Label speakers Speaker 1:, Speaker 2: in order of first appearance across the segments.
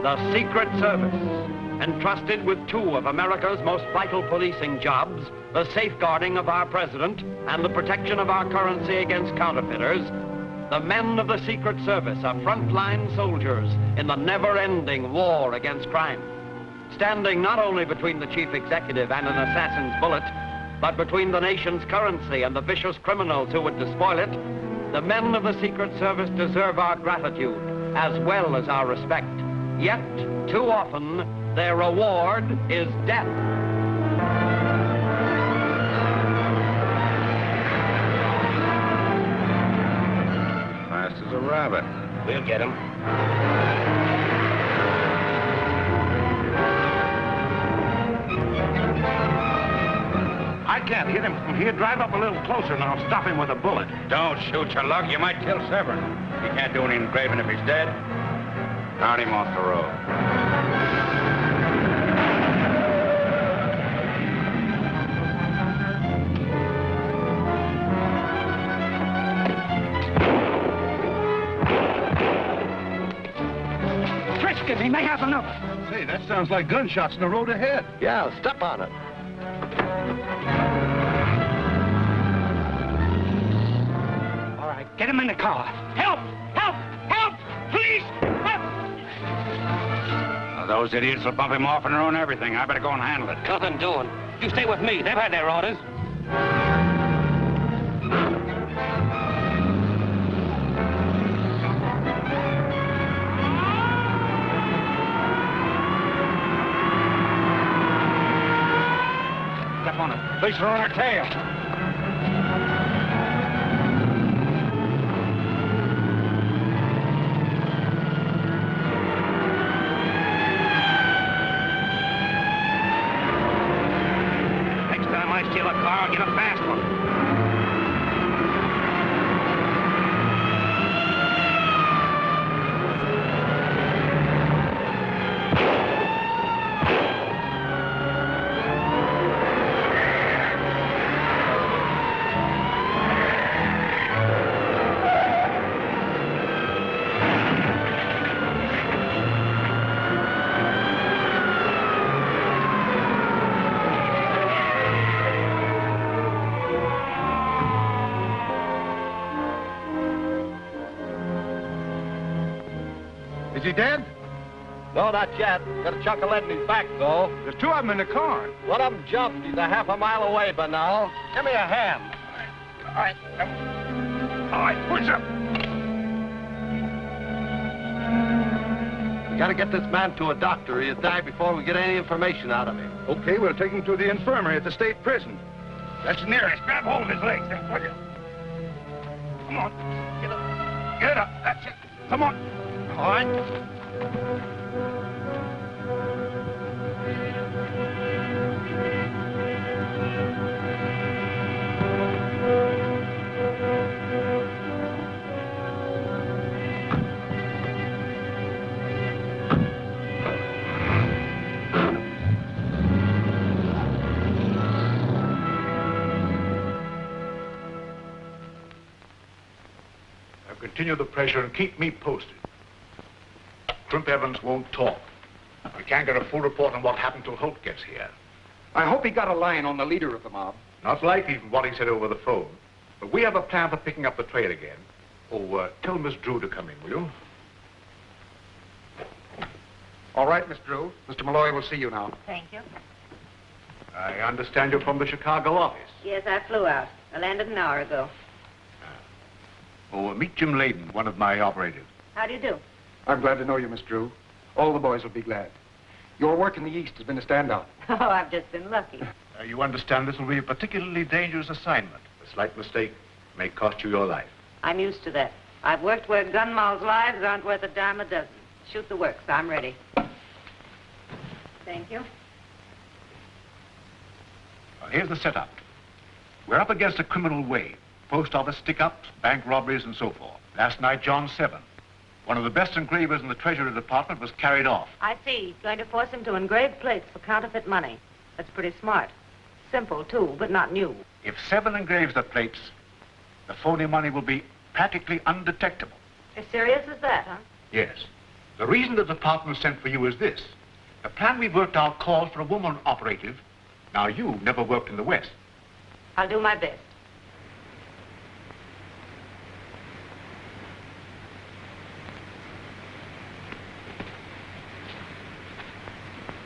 Speaker 1: The Secret Service, entrusted with two of America's most vital policing jobs, the safeguarding of our president and the protection of our currency against counterfeiters, the men of the Secret Service are frontline soldiers in the never-ending war against crime, standing not only between the chief executive and an assassin's bullet, but between the nation's currency and the vicious criminals who would despoil it. The men of the Secret Service deserve our gratitude as well as our respect. Yet, too often, their reward is death.
Speaker 2: Fast as a rabbit.
Speaker 3: We'll get him.
Speaker 4: I can't hit him from here. Drive up a little closer and I'll stop him with a bullet.
Speaker 2: Don't shoot your luck. You might kill Severn. You can't do any engraving if he's dead. Start him off the road.
Speaker 4: Frisk him. He may have another. Say, that sounds like gunshots in the road ahead.
Speaker 3: Yeah, step on it.
Speaker 4: All right, get him in the car. Help! Help! Help! Please! Help!
Speaker 2: Those idiots will bump him off and ruin everything. I better go and handle it.
Speaker 3: Nothing doing. You stay with me. They've had their orders.
Speaker 2: Step on it. Police are on our tail.
Speaker 4: Steal a car, I'll get a fast one.
Speaker 5: Is he dead?
Speaker 3: No, not yet. Got a chunk of lead in his back, though.
Speaker 5: There's two of them in the car.
Speaker 3: One of them jumped. He's a half a mile away by now. Give me a hand.
Speaker 4: All right. All right, push up.
Speaker 3: We gotta get this man to a doctor. He'll die before we get any information out of him.
Speaker 5: Okay, we'll take him to the infirmary at the state prison.
Speaker 4: That's the nearest. Grab hold of his legs, then, will you? Come on. Get up. Get up. That's it. Come on. All right.
Speaker 5: Continue the pressure and keep me posted. Trimp Evans won't talk. We can't get a full report on what happened till Holt gets here.
Speaker 6: I hope he got a line on the leader of the mob.
Speaker 5: Not likely from what he said over the phone. But we have a plan for picking up the trail again. Oh, tell Miss Drew to come in, will you?
Speaker 6: All right, Miss Drew. Mr. Malloy will see you now.
Speaker 7: Thank you.
Speaker 5: I understand you're from the Chicago office.
Speaker 7: Yes, I flew out. I landed an hour ago.
Speaker 5: Oh, meet Jim Layden, one of my operatives.
Speaker 7: How do you do?
Speaker 6: I'm glad to know you, Miss Drew. All the boys will be glad. Your work in the East has been a standout.
Speaker 7: Oh, I've just been lucky.
Speaker 5: You understand this will be a particularly dangerous assignment. A slight mistake may cost you your life.
Speaker 7: I'm used to that. I've worked where gun moles' lives aren't worth a dime a dozen. Shoot the works. I'm ready. Thank you.
Speaker 5: Well, here's the setup. We're up against a criminal wave. Post office stick-ups, bank robberies, and so forth. Last night, John 7. One of the best engravers in the Treasury Department was carried off.
Speaker 7: I see. Going to force him to engrave plates for counterfeit money. That's pretty smart. Simple, too, but not new.
Speaker 5: If 7 engraves the plates, the phony money will be practically undetectable.
Speaker 7: As serious as that, huh?
Speaker 5: Yes. The reason the department sent for you is this. The plan we've worked out calls for a woman operative. Now, you never worked in the West.
Speaker 7: I'll do my best.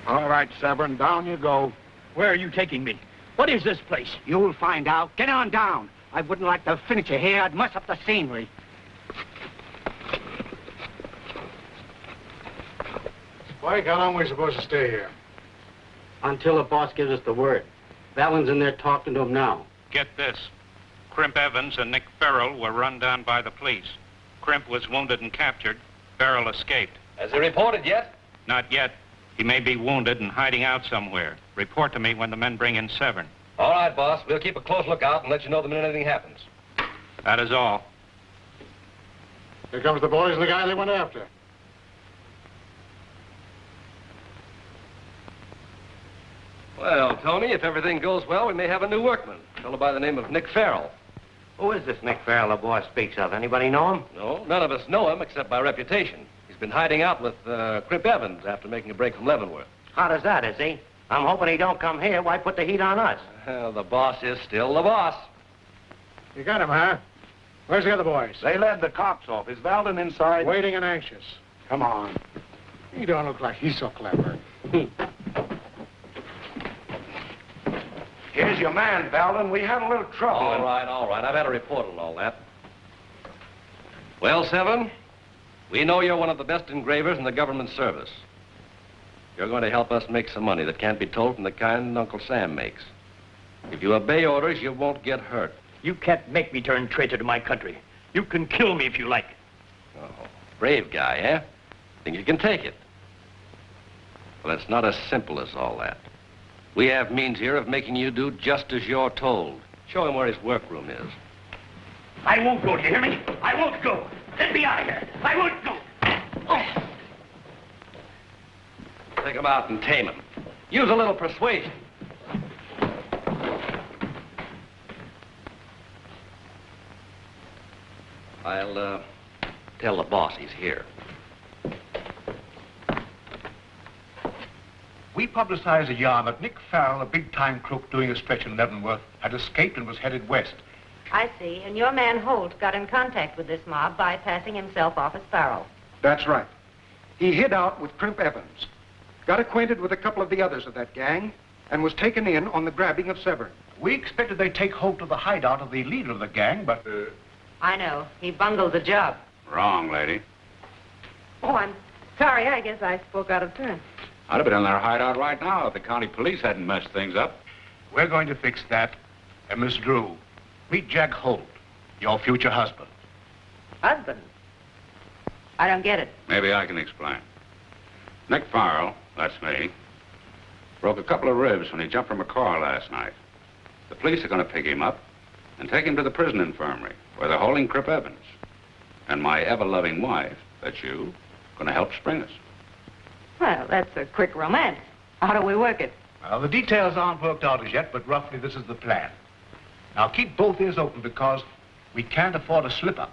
Speaker 4: All right, Severn, down you go.
Speaker 8: Where are you taking me? What is this place?
Speaker 9: You'll find out. Get on down. I wouldn't like to finish you here. I'd mess up the scenery.
Speaker 6: Spike, how long are we supposed to stay here?
Speaker 9: Until the boss gives us the word. Valen's in there talking to him now.
Speaker 2: Get this. Crimp Evans and Nick Peril were run down by the police. Crimp was wounded and captured. Peril escaped.
Speaker 1: Has he reported yet?
Speaker 2: Not yet. He may be wounded and hiding out somewhere. Report to me when the men bring in Severn.
Speaker 1: All right, boss. We'll keep a close lookout and let you know the minute anything happens.
Speaker 2: That is all.
Speaker 6: Here comes the boys and the guy they went after.
Speaker 1: Well, Tony, if everything goes well, we may have a new workman. A fellow by the name of Nick Farrell.
Speaker 9: Who is this Nick Farrell the boss speaks of? Anybody know him?
Speaker 1: No, none of us know him except by reputation. He's been hiding out with Crimp Evans after making a break from Leavenworth.
Speaker 9: How does that, is he? I'm hoping he don't come here. Why put the heat on us?
Speaker 1: Well, the boss is still the boss.
Speaker 6: You got him, huh? Where's the other boys?
Speaker 4: They led the cops off. Is Valden inside?
Speaker 6: Waiting and anxious. Come on. He don't look like he's so clever.
Speaker 4: Here's your man, Valden. We had a little trouble.
Speaker 1: All right. I've had a report on all that. Well, Severn, we know you're one of the best engravers in the government service. You're going to help us make some money that can't be told from the kind Uncle Sam makes. If you obey orders, you won't get hurt.
Speaker 8: You can't make me turn traitor to my country. You can kill me if you like.
Speaker 1: Oh, brave guy, eh? Think you can take it? Well, it's not as simple as all that. We have means here of making you do just as you're told. Show him where his workroom is.
Speaker 8: I won't go, do you hear me? I won't go. Let me out of here. I won't go. Oh.
Speaker 1: Take him out and tame him. Use a little persuasion. I'll tell the boss he's here.
Speaker 5: We publicized a yarn that Nick Farrell, a big-time crook doing a stretch in Leavenworth, had escaped and was headed west.
Speaker 7: I see. And your man Holt got in contact with this mob, bypassing himself off as Farrell.
Speaker 6: That's right. He hid out with Crimp Evans, got acquainted with a couple of the others of that gang, and was taken in on the grabbing of Severn.
Speaker 5: We expected they'd take Holt to the hideout of the leader of the gang, but...
Speaker 7: I know. He bungled the job.
Speaker 2: Wrong, lady.
Speaker 7: Oh, I'm sorry. I guess I spoke out of turn.
Speaker 2: I'd have been in their hideout right now if the county police hadn't messed things up.
Speaker 5: We're going to fix that. And Miss Drew, meet Jack Holt, your future husband.
Speaker 7: Husband? I don't get it.
Speaker 2: Maybe I can explain. Nick Farrell, that's me, broke a couple of ribs when he jumped from a car last night. The police are going to pick him up and take him to the prison infirmary where they're holding Crimp Evans. And my ever-loving wife, that's you, going to help spring us.
Speaker 7: Well, that's a quick romance. How do we work it?
Speaker 5: Well, the details aren't worked out as yet, but roughly this is the plan. Now, keep both ears open because we can't afford a slip-up.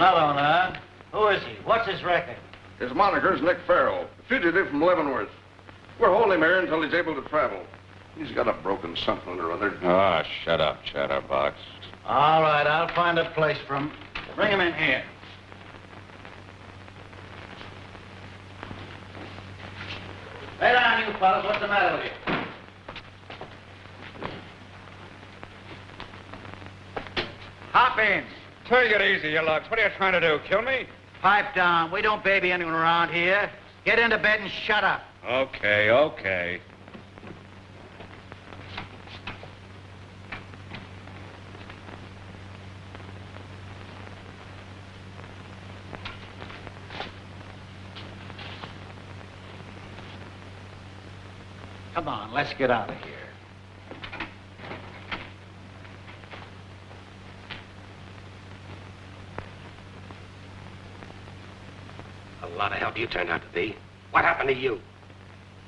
Speaker 10: Another one, huh? Who is he? What's his record?
Speaker 11: His moniker's Nick Peril, a fugitive from Leavenworth. We're holding him here until he's able to travel. He's got a broken something or other.
Speaker 2: Oh, shut up, chatterbox.
Speaker 10: All right, I'll find a place for him. Bring him in here. Lay down, you fellas. What's the matter with you? Hop in.
Speaker 11: Take it easy, you lugs. What are you trying to do, kill me?
Speaker 10: Pipe down. We don't baby anyone around here. Get into bed and shut up.
Speaker 2: Okay, okay.
Speaker 10: Come on, let's get out of here.
Speaker 8: A lot of help you turned out to be. What happened to you?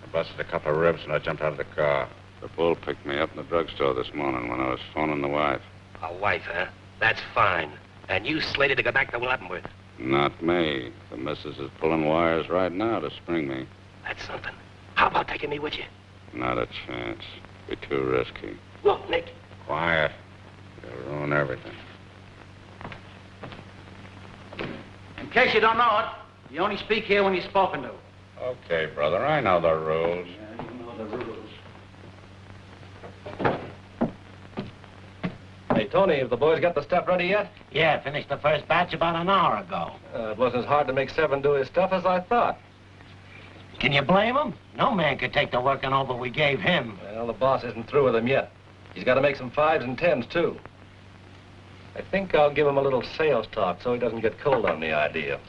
Speaker 2: I busted a couple of ribs and I jumped out of the car. The bull picked me up in the drugstore this morning when I was phoning the wife.
Speaker 8: A wife, huh? That's fine. And you slated to go back to Leavenworth.
Speaker 2: Not me. The missus is pulling wires right now to spring me.
Speaker 8: That's something. How about taking me with you?
Speaker 2: Not a chance. Be too risky.
Speaker 8: Look, Nick.
Speaker 2: Quiet. You'll ruin everything.
Speaker 10: In case you don't know it, you only speak here when you're spoken to.
Speaker 2: Okay, brother. I know the rules.
Speaker 10: Yeah, you know the rules.
Speaker 12: Hey, Tony, have the boys got the stuff ready yet?
Speaker 10: Yeah, finished the first batch about an hour ago.
Speaker 12: It wasn't as hard to make Seven do his stuff as I thought.
Speaker 10: Can you blame him? No man could take the working over we gave him.
Speaker 12: Well, the boss isn't through with him yet. He's got to make some 5s and 10s, too. I think I'll give him a little sales talk so he doesn't get cold on the idea.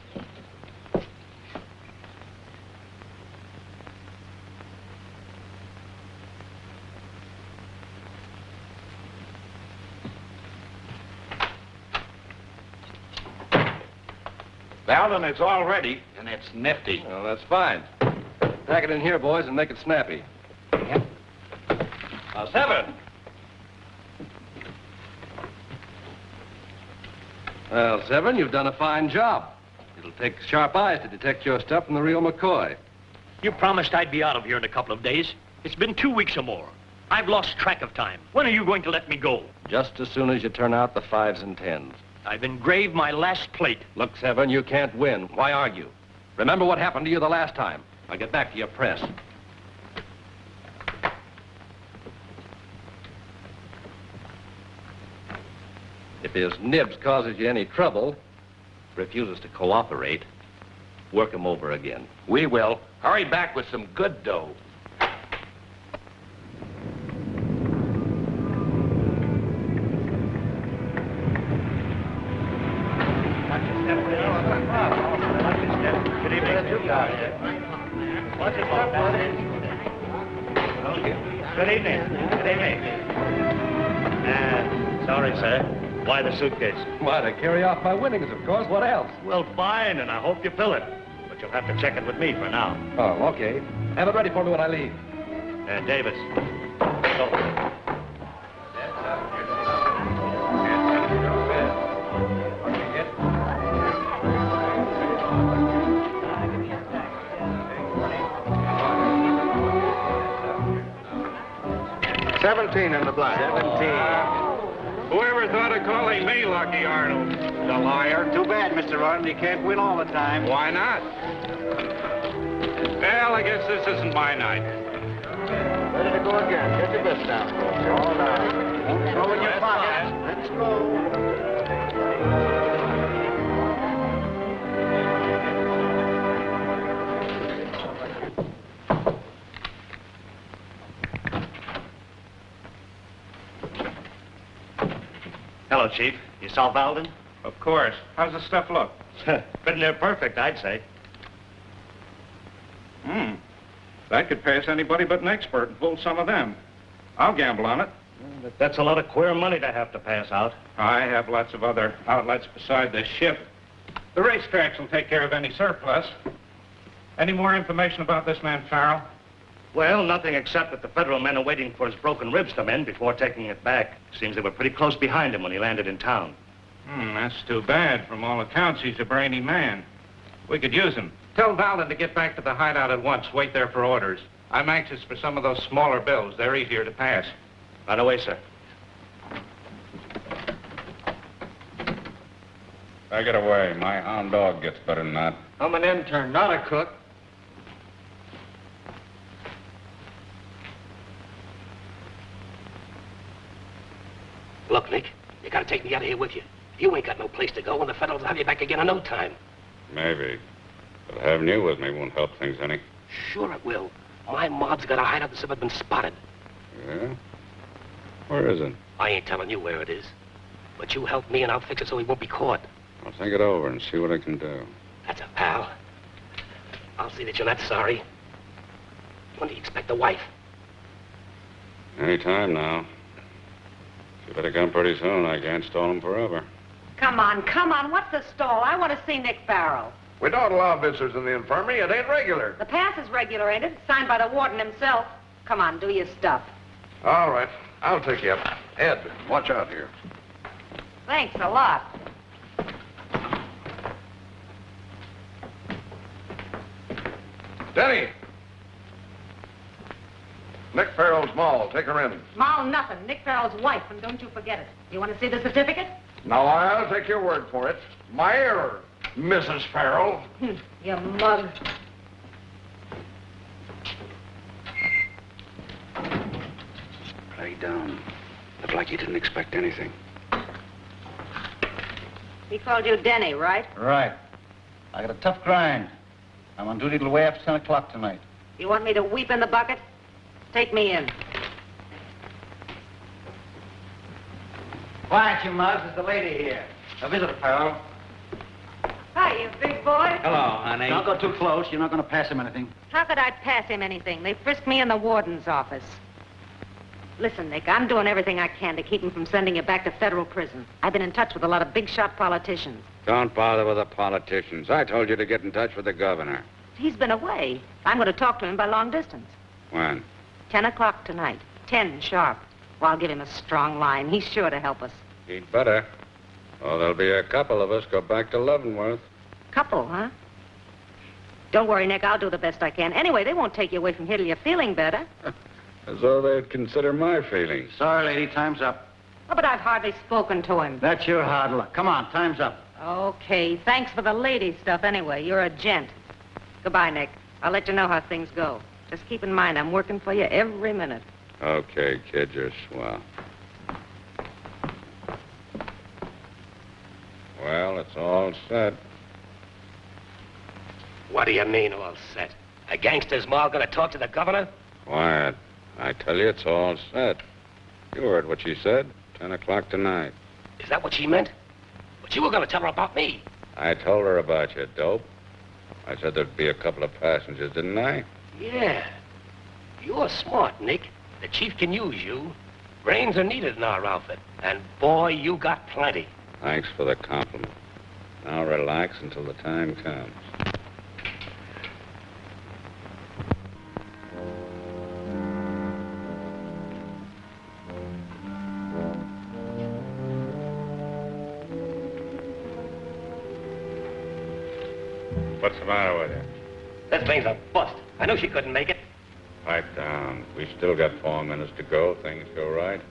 Speaker 11: Alden, it's all ready.
Speaker 10: And it's nifty.
Speaker 12: Well, that's fine. Pack it in here, boys, and make it snappy.
Speaker 10: Yep.
Speaker 12: Now, Seven. Well, Seven, you've done a fine job. It'll take sharp eyes to detect your stuff from the real McCoy.
Speaker 13: You promised I'd be out of here in a couple of days. It's been 2 weeks or more. I've lost track of time. When are you going to let me go?
Speaker 12: Just as soon as you turn out the 5s and 10s.
Speaker 13: I've engraved my last plate.
Speaker 12: Look, Seven, you can't win. Why argue? Remember what happened to you the last time. Now get back to your press. If his nibs causes you any trouble, refuses to cooperate, work him over again.
Speaker 8: We will. Hurry back with some good dough.
Speaker 13: Good evening. Good evening. Good evening. Sorry, sir. Why the suitcase?
Speaker 12: Why, to carry off my winnings, of course. What else?
Speaker 13: Well, fine, and I hope you fill it. But you'll have to check it with me for now.
Speaker 12: Oh, okay. Have it ready for me when I leave.
Speaker 13: Davis. So.
Speaker 11: 17 in the black.
Speaker 10: 17.
Speaker 11: Whoever thought of calling me Lucky Arnold? The liar.
Speaker 10: Too bad, Mr. Arnold. You can't win all the time.
Speaker 11: Why not? Well, I guess this isn't my night.
Speaker 10: Ready to go again. Get your best down. All down. Throw in your pockets. Let's go.
Speaker 13: Hello, Chief. You saw Valden?
Speaker 11: Of course. How's the stuff look?
Speaker 13: Pretty near perfect, I'd say.
Speaker 11: That could pass anybody but an expert and fool some of them. I'll gamble on it.
Speaker 13: But that's a lot of queer money to have to pass out.
Speaker 11: I have lots of other outlets beside this ship. The racetracks will take care of any surplus. Any more information about this man Farrell?
Speaker 13: Well, nothing except that the federal men are waiting for his broken ribs to mend before taking it back. Seems they were pretty close behind him when he landed in town.
Speaker 11: That's too bad. From all accounts, he's a brainy man. We could use him. Tell Valden to get back to the hideout at once. Wait there for orders. I'm anxious for some of those smaller bills. They're easier to pass.
Speaker 13: Right away, sir.
Speaker 2: Take it away. My hound dog gets better than that.
Speaker 6: I'm an intern, not a cook.
Speaker 8: Look, Nick, you gotta take me out of here with you. You ain't got no place to go, and the Federals will have you back again in no time.
Speaker 2: Maybe. But having you with me won't help things any.
Speaker 8: Sure it will. My mob's got a hideout that's ever been spotted.
Speaker 2: Yeah? Where is it?
Speaker 8: I ain't telling you where it is. But you help me and I'll fix it so he won't be caught.
Speaker 2: I'll think it over and see what I can do.
Speaker 8: That's a pal. I'll see that you're not sorry. When do you expect a wife?
Speaker 2: Any time now. You better come pretty soon. I can't stall him forever.
Speaker 7: Come on, come on. What's the stall? I want to see Nick Peril.
Speaker 3: We don't allow visitors in the infirmary. It ain't regular.
Speaker 7: The pass is regular, ain't it? Signed by the warden himself. Come on, do your stuff.
Speaker 3: All right. I'll take you up. Ed, watch out here.
Speaker 7: Thanks a lot.
Speaker 3: Denny! Nick Farrell's Mall. Take her in.
Speaker 7: Small nothing. Nick Peril's wife, and don't you forget it. You want to see the certificate?
Speaker 3: Now, I'll take your word for it. My error, Mrs. Farrell.
Speaker 7: You mug.
Speaker 2: Lay down. Look like you didn't expect anything.
Speaker 7: He called you Denny, right?
Speaker 10: Right. I got a tough grind. I'm on duty till way after 10 o'clock tonight.
Speaker 7: You want me to weep in the bucket? Take me in.
Speaker 10: Quiet, you mugs. There's the lady here. A visitor, Peril.
Speaker 7: Hi, you big boy.
Speaker 10: Hello, honey. Don't go too close. You're not going to pass him anything.
Speaker 7: How could I pass him anything? They frisked me in the warden's office. Listen, Nick, I'm doing everything I can to keep him from sending you back to federal prison. I've been in touch with a lot of big-shot politicians.
Speaker 2: Don't bother with the politicians. I told you to get in touch with the governor.
Speaker 7: He's been away. I'm going to talk to him by long distance.
Speaker 2: When?
Speaker 7: 10 o'clock tonight. 10 sharp. Well, I'll give him a strong line. He's sure to help us.
Speaker 2: He'd better. Oh, there'll be a couple of us go back to Leavenworth.
Speaker 7: Couple, huh? Don't worry, Nick. I'll do the best I can. Anyway, they won't take you away from here till you're feeling better.
Speaker 2: As though they'd consider my feelings.
Speaker 10: Sorry, lady. Time's up.
Speaker 7: Oh, but I've hardly spoken to him.
Speaker 10: That's your hard luck. Come on. Time's up.
Speaker 7: Okay. Thanks for the lady stuff anyway. You're a gent. Goodbye, Nick. I'll let you know how things go. Just keep in mind, I'm working for you every minute.
Speaker 2: Okay, kid, you're swell. Well, it's all set.
Speaker 8: What do you mean, all set? A gangster's mall gonna talk to the governor?
Speaker 2: Quiet. I tell you, it's all set. You heard what she said. 10 o'clock tonight.
Speaker 8: Is that what she meant? But you were gonna tell her about me.
Speaker 2: I told her about you, dope. I said there'd be a couple of passengers, didn't I?
Speaker 8: Yeah. You're smart, Nick. The chief can use you. Brains are needed in our outfit. And boy, you got plenty.
Speaker 2: Thanks for the compliment. Now relax until the time comes. What's the matter with you?
Speaker 8: That thing's a bust. I knew she couldn't make it.
Speaker 2: Pipe down. We still got 4 minutes to go. Things go right.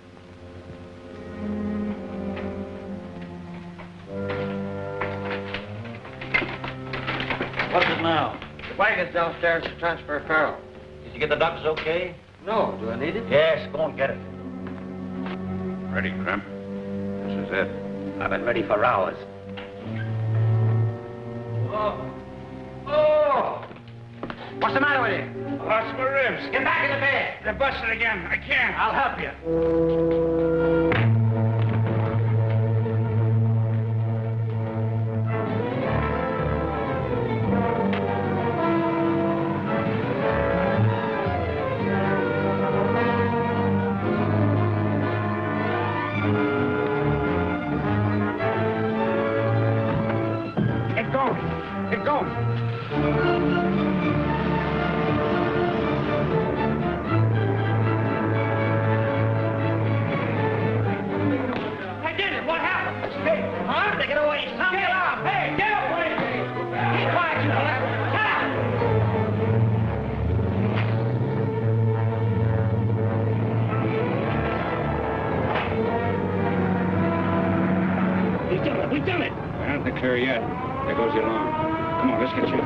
Speaker 10: What is it now? The wagon's downstairs to transfer Peril. Did you get the doctors okay? No. Do I need it? Yes. Go and get it.
Speaker 2: Ready, Crimp? This is it.
Speaker 8: I've been ready for hours.
Speaker 10: Oh! Oh! What's the matter with you?
Speaker 11: Lost my ribs.
Speaker 10: Get back in the bed.
Speaker 11: They're busted again. I can't.
Speaker 10: I'll help you.
Speaker 11: Get going. Get going.
Speaker 8: done it.
Speaker 2: Well, nothing clear yet. There goes the alarm. Come on, let's get you.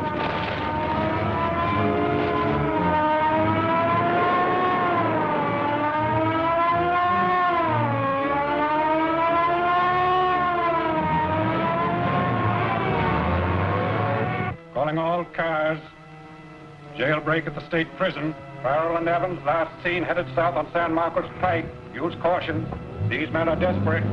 Speaker 6: Calling all cars. Jailbreak at the state prison. Peril and Evans, last seen headed south on San Marcos Pike. Use caution. These men are desperate.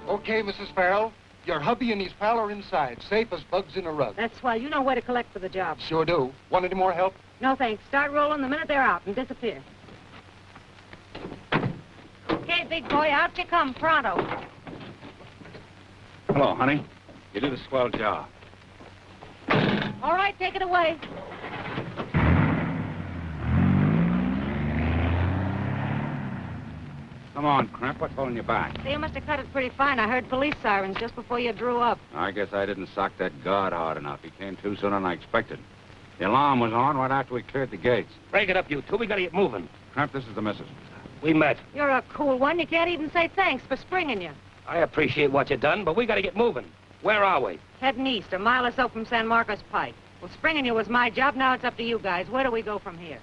Speaker 6: Okay, Mrs. Farrell. Your hubby and his pal are inside, safe as bugs in a rug.
Speaker 7: That's swell. You know where to collect for the job.
Speaker 6: Sure do. Want any more help?
Speaker 7: No, thanks. Start rolling the minute they're out and disappear. Okay, big boy, out you come, pronto.
Speaker 2: Hello, honey. You did a swell job.
Speaker 7: All right, take it away.
Speaker 2: Come on, Crimp. What's holding you back?
Speaker 7: So you must have cut it pretty fine. I heard police sirens just before you drew up.
Speaker 2: I guess I didn't sock that guard hard enough. He came too soon than I expected. The alarm was on right after we cleared the gates.
Speaker 8: Break it up, you two. We gotta get moving.
Speaker 2: Crimp, this is the missus.
Speaker 8: We met.
Speaker 7: You're a cool one. You can't even say thanks for springing you.
Speaker 8: I appreciate what you done, but we gotta get moving. Where are we?
Speaker 7: Heading east, a mile or so from San Marcos Pike. Well, springing you was my job. Now it's up to you guys. Where do we go from here?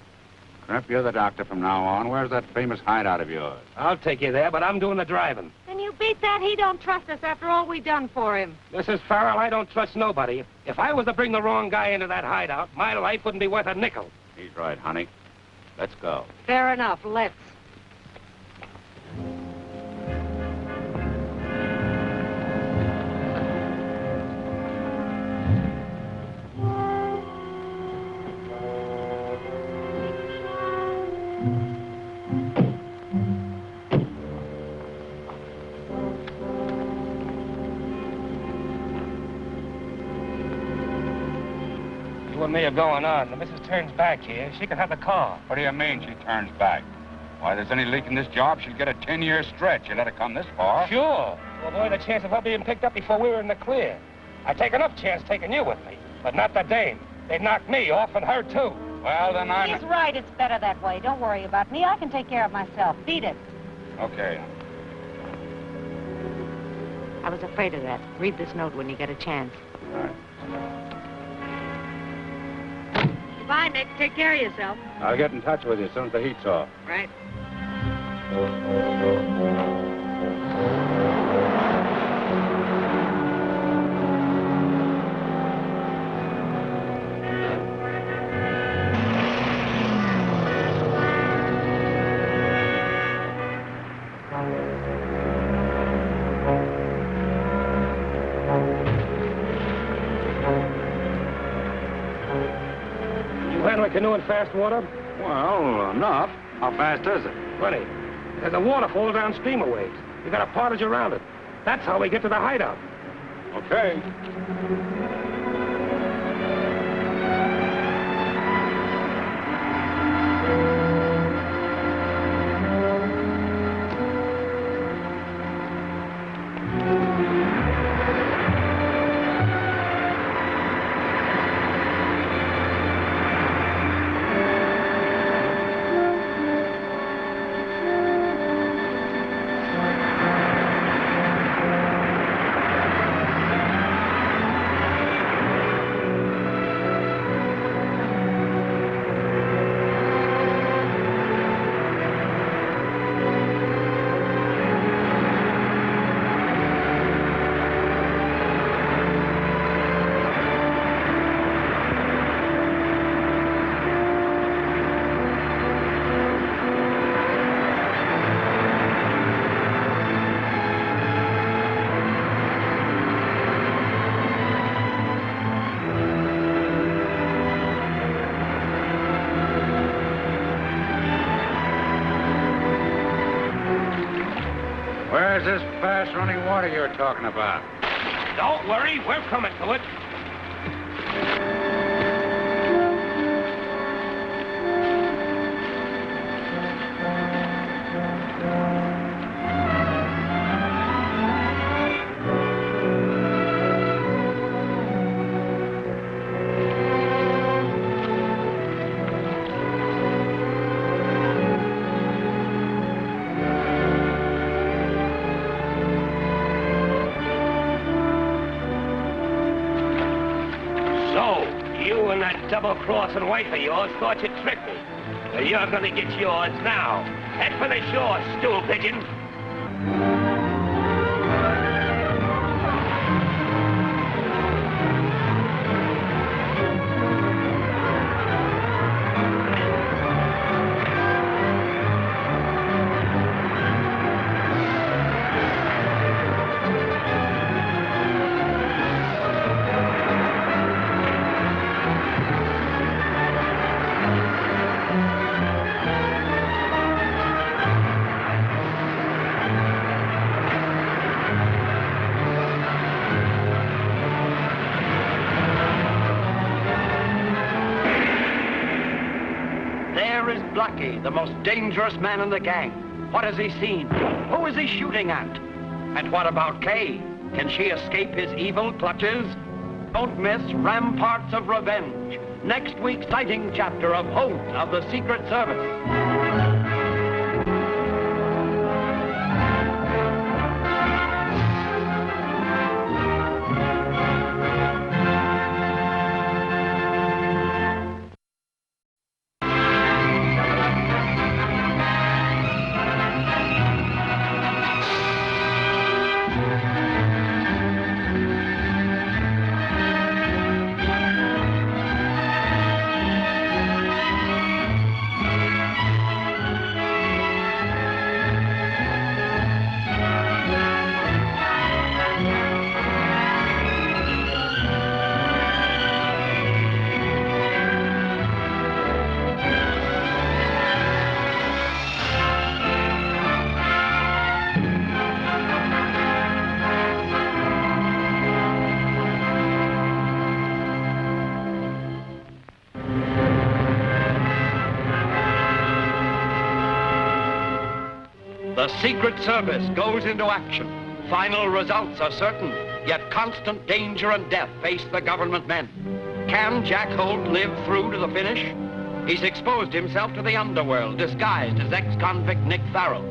Speaker 2: Crimp, you're the doctor from now on. Where's that famous hideout of yours?
Speaker 8: I'll take you there, but I'm doing the driving.
Speaker 7: Then you beat that. He don't trust us after all we done for him.
Speaker 8: Mrs. Farrell, I don't trust nobody. If I was to bring the wrong guy into that hideout, my life wouldn't be worth a nickel.
Speaker 2: He's right, honey. Let's go.
Speaker 7: Fair enough. Let's.
Speaker 8: You and me are going on. The missus turns back here. She can have the car.
Speaker 2: What do you mean she turns back? Why, there's any leak in this job, she'll get a 10-year stretch. You let her come this far.
Speaker 8: Sure. To avoid the chance of her being picked up before we were in the clear. I take enough chance taking you with me, but not the dame. They'd knock me off and her, too.
Speaker 2: Well, then I'm...
Speaker 7: He's right. It's better that way. Don't worry about me. I can take care of myself. Beat it.
Speaker 2: Okay.
Speaker 7: I was afraid of that. Read this note when you get a chance.
Speaker 2: All right.
Speaker 7: Goodbye, Nick. Take care of yourself.
Speaker 2: I'll get in touch with you as soon as the heat's off.
Speaker 7: Right.
Speaker 8: Canoe in fast water?
Speaker 2: Well, enough. How fast is it?
Speaker 8: Plenty. There's a waterfall downstream a ways. You gotta portage around it. That's how we get to the hideout.
Speaker 2: Okay. Where's this fast running water you're talking about?
Speaker 8: Don't worry, we're coming to it. Double-crossing wife of yours thought you'd trick me. Well, you're gonna get yours now. Head for the shore, stool pigeon.
Speaker 1: The most dangerous man in the gang. What has he seen? Who is he shooting at? And what about Kay? Can she escape his evil clutches? Don't miss Ramparts of Revenge, next week's exciting chapter of Holt of the Secret Service. The Secret Service goes into action. Final results are certain, yet constant danger and death face the government men. Can Jack Holt live through to the finish? He's exposed himself to the underworld, disguised as ex-convict Nick Farrell.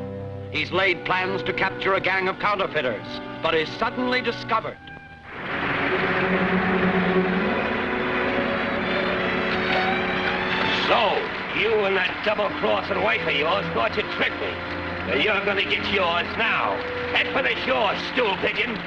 Speaker 1: He's laid plans to capture a gang of counterfeiters, but is suddenly discovered.
Speaker 8: So, you and that double-crossing wife of yours thought you'd trick me. Well, you're gonna get yours now. Head for the shore, stool pigeon.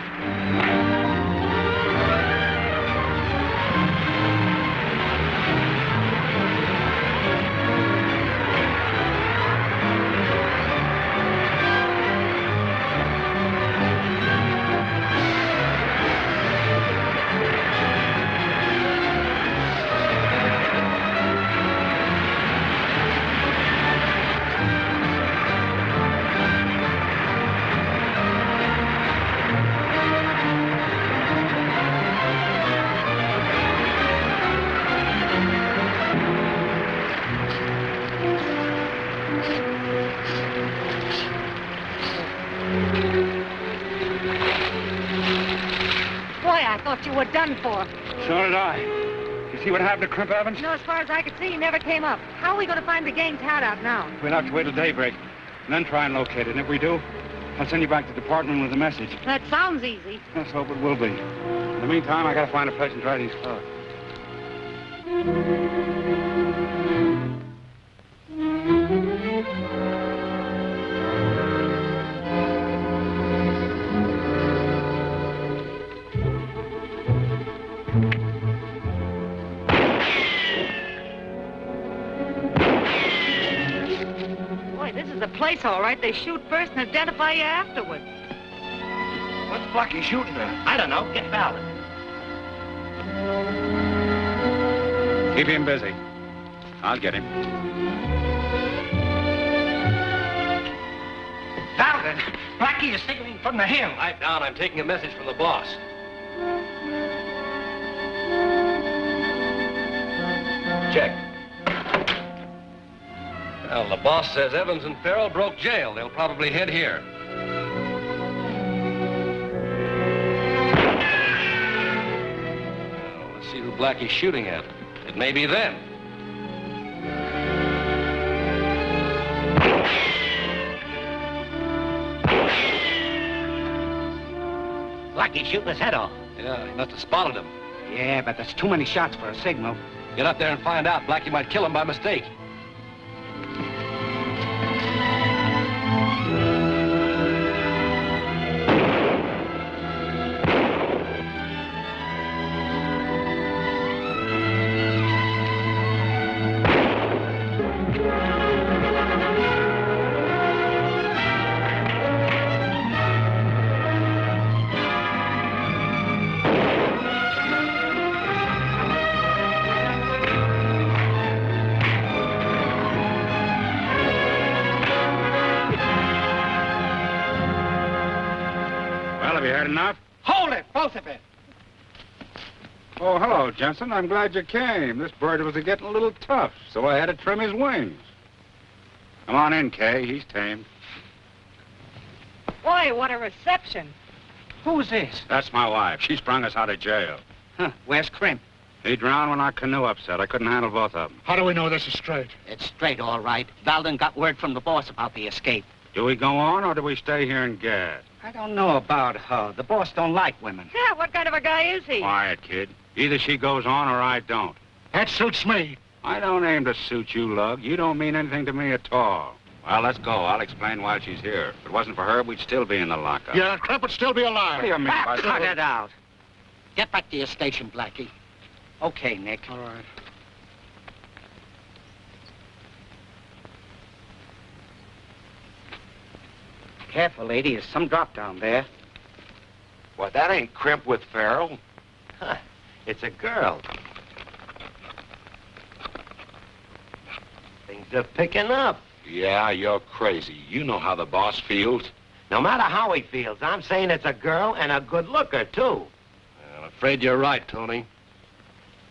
Speaker 7: You were done for.
Speaker 2: So did I. You see what happened to Crimp Evans?
Speaker 7: No, as far as I could see, he never came up. How are we going to find the gang's hideout now?
Speaker 2: We'll have to wait till daybreak, and then try and locate it. And if we do, I'll send you back to the department with a message.
Speaker 7: That sounds easy.
Speaker 2: Let's hope it will be. In the meantime, I gotta find a place and dry these clothes.
Speaker 7: Place, all right. They shoot first and identify you afterwards.
Speaker 10: What's Blackie shooting at? I don't know. Get Fallon.
Speaker 2: Keep him busy. I'll get him.
Speaker 10: Fallon! Blackie!
Speaker 8: Blackie is signaling from the hill.
Speaker 12: Pipe down. I'm taking a message from the boss. Check. Well, the boss says Evans and Peril broke jail. They'll probably head here. Well, let's see who Blackie's shooting at. It may be them.
Speaker 8: Blackie's shooting his head off.
Speaker 12: Yeah, he must have spotted him.
Speaker 10: Yeah, but there's too many shots for a signal.
Speaker 12: Get up there and find out. Blackie might kill him by mistake.
Speaker 2: Enough?
Speaker 10: Hold it, both of it.
Speaker 2: Oh, hello, Jensen. I'm glad you came. This bird was getting a little tough, so I had to trim his wings. Come on in, Kay. He's tamed.
Speaker 7: Boy, what a reception.
Speaker 10: Who's this?
Speaker 2: That's my wife. She sprung us out of jail.
Speaker 10: Huh, where's Crimp?
Speaker 2: He drowned when our canoe upset. I couldn't handle both of them.
Speaker 14: How do we know this is straight?
Speaker 10: It's straight, all right. Valden got word from the boss about the escape.
Speaker 2: Do we go on, or do we stay here and gad?
Speaker 10: I don't know about her. The boss don't like women.
Speaker 7: Yeah, what kind of a guy is he?
Speaker 2: Quiet, kid. Either she goes on or I don't.
Speaker 14: That suits me.
Speaker 2: I don't aim to suit you, Lug. You don't mean anything to me at all. Well, let's go. I'll explain why she's here. If it wasn't for her, we'd still be in the lockup.
Speaker 14: Yeah, Crimp would still be alive.
Speaker 2: What do you mean by
Speaker 10: Cut it out. Get back to your station, Blackie. Okay, Nick.
Speaker 14: All right.
Speaker 10: Careful, lady. There's some drop down there.
Speaker 15: Well, that ain't Crimp with Peril. Huh. It's a girl. Things are picking up.
Speaker 16: Yeah, you're crazy. You know how the boss feels.
Speaker 15: No matter how he feels, I'm saying it's a girl and a good looker, too.
Speaker 12: I'm afraid you're right, Tony.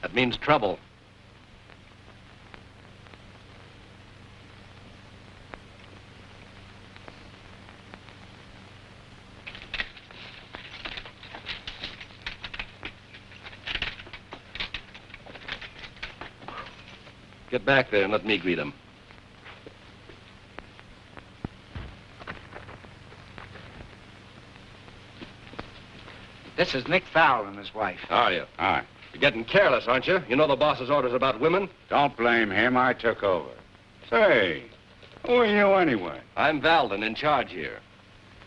Speaker 12: That means trouble. Get back there and let me greet him.
Speaker 10: This is Nick Fowler and his wife.
Speaker 12: How are you?
Speaker 2: Hi.
Speaker 12: You're getting careless, aren't you? You know the boss's orders about women?
Speaker 2: Don't blame him. I took over. Say, who are you anyway?
Speaker 12: I'm Valden, in charge here.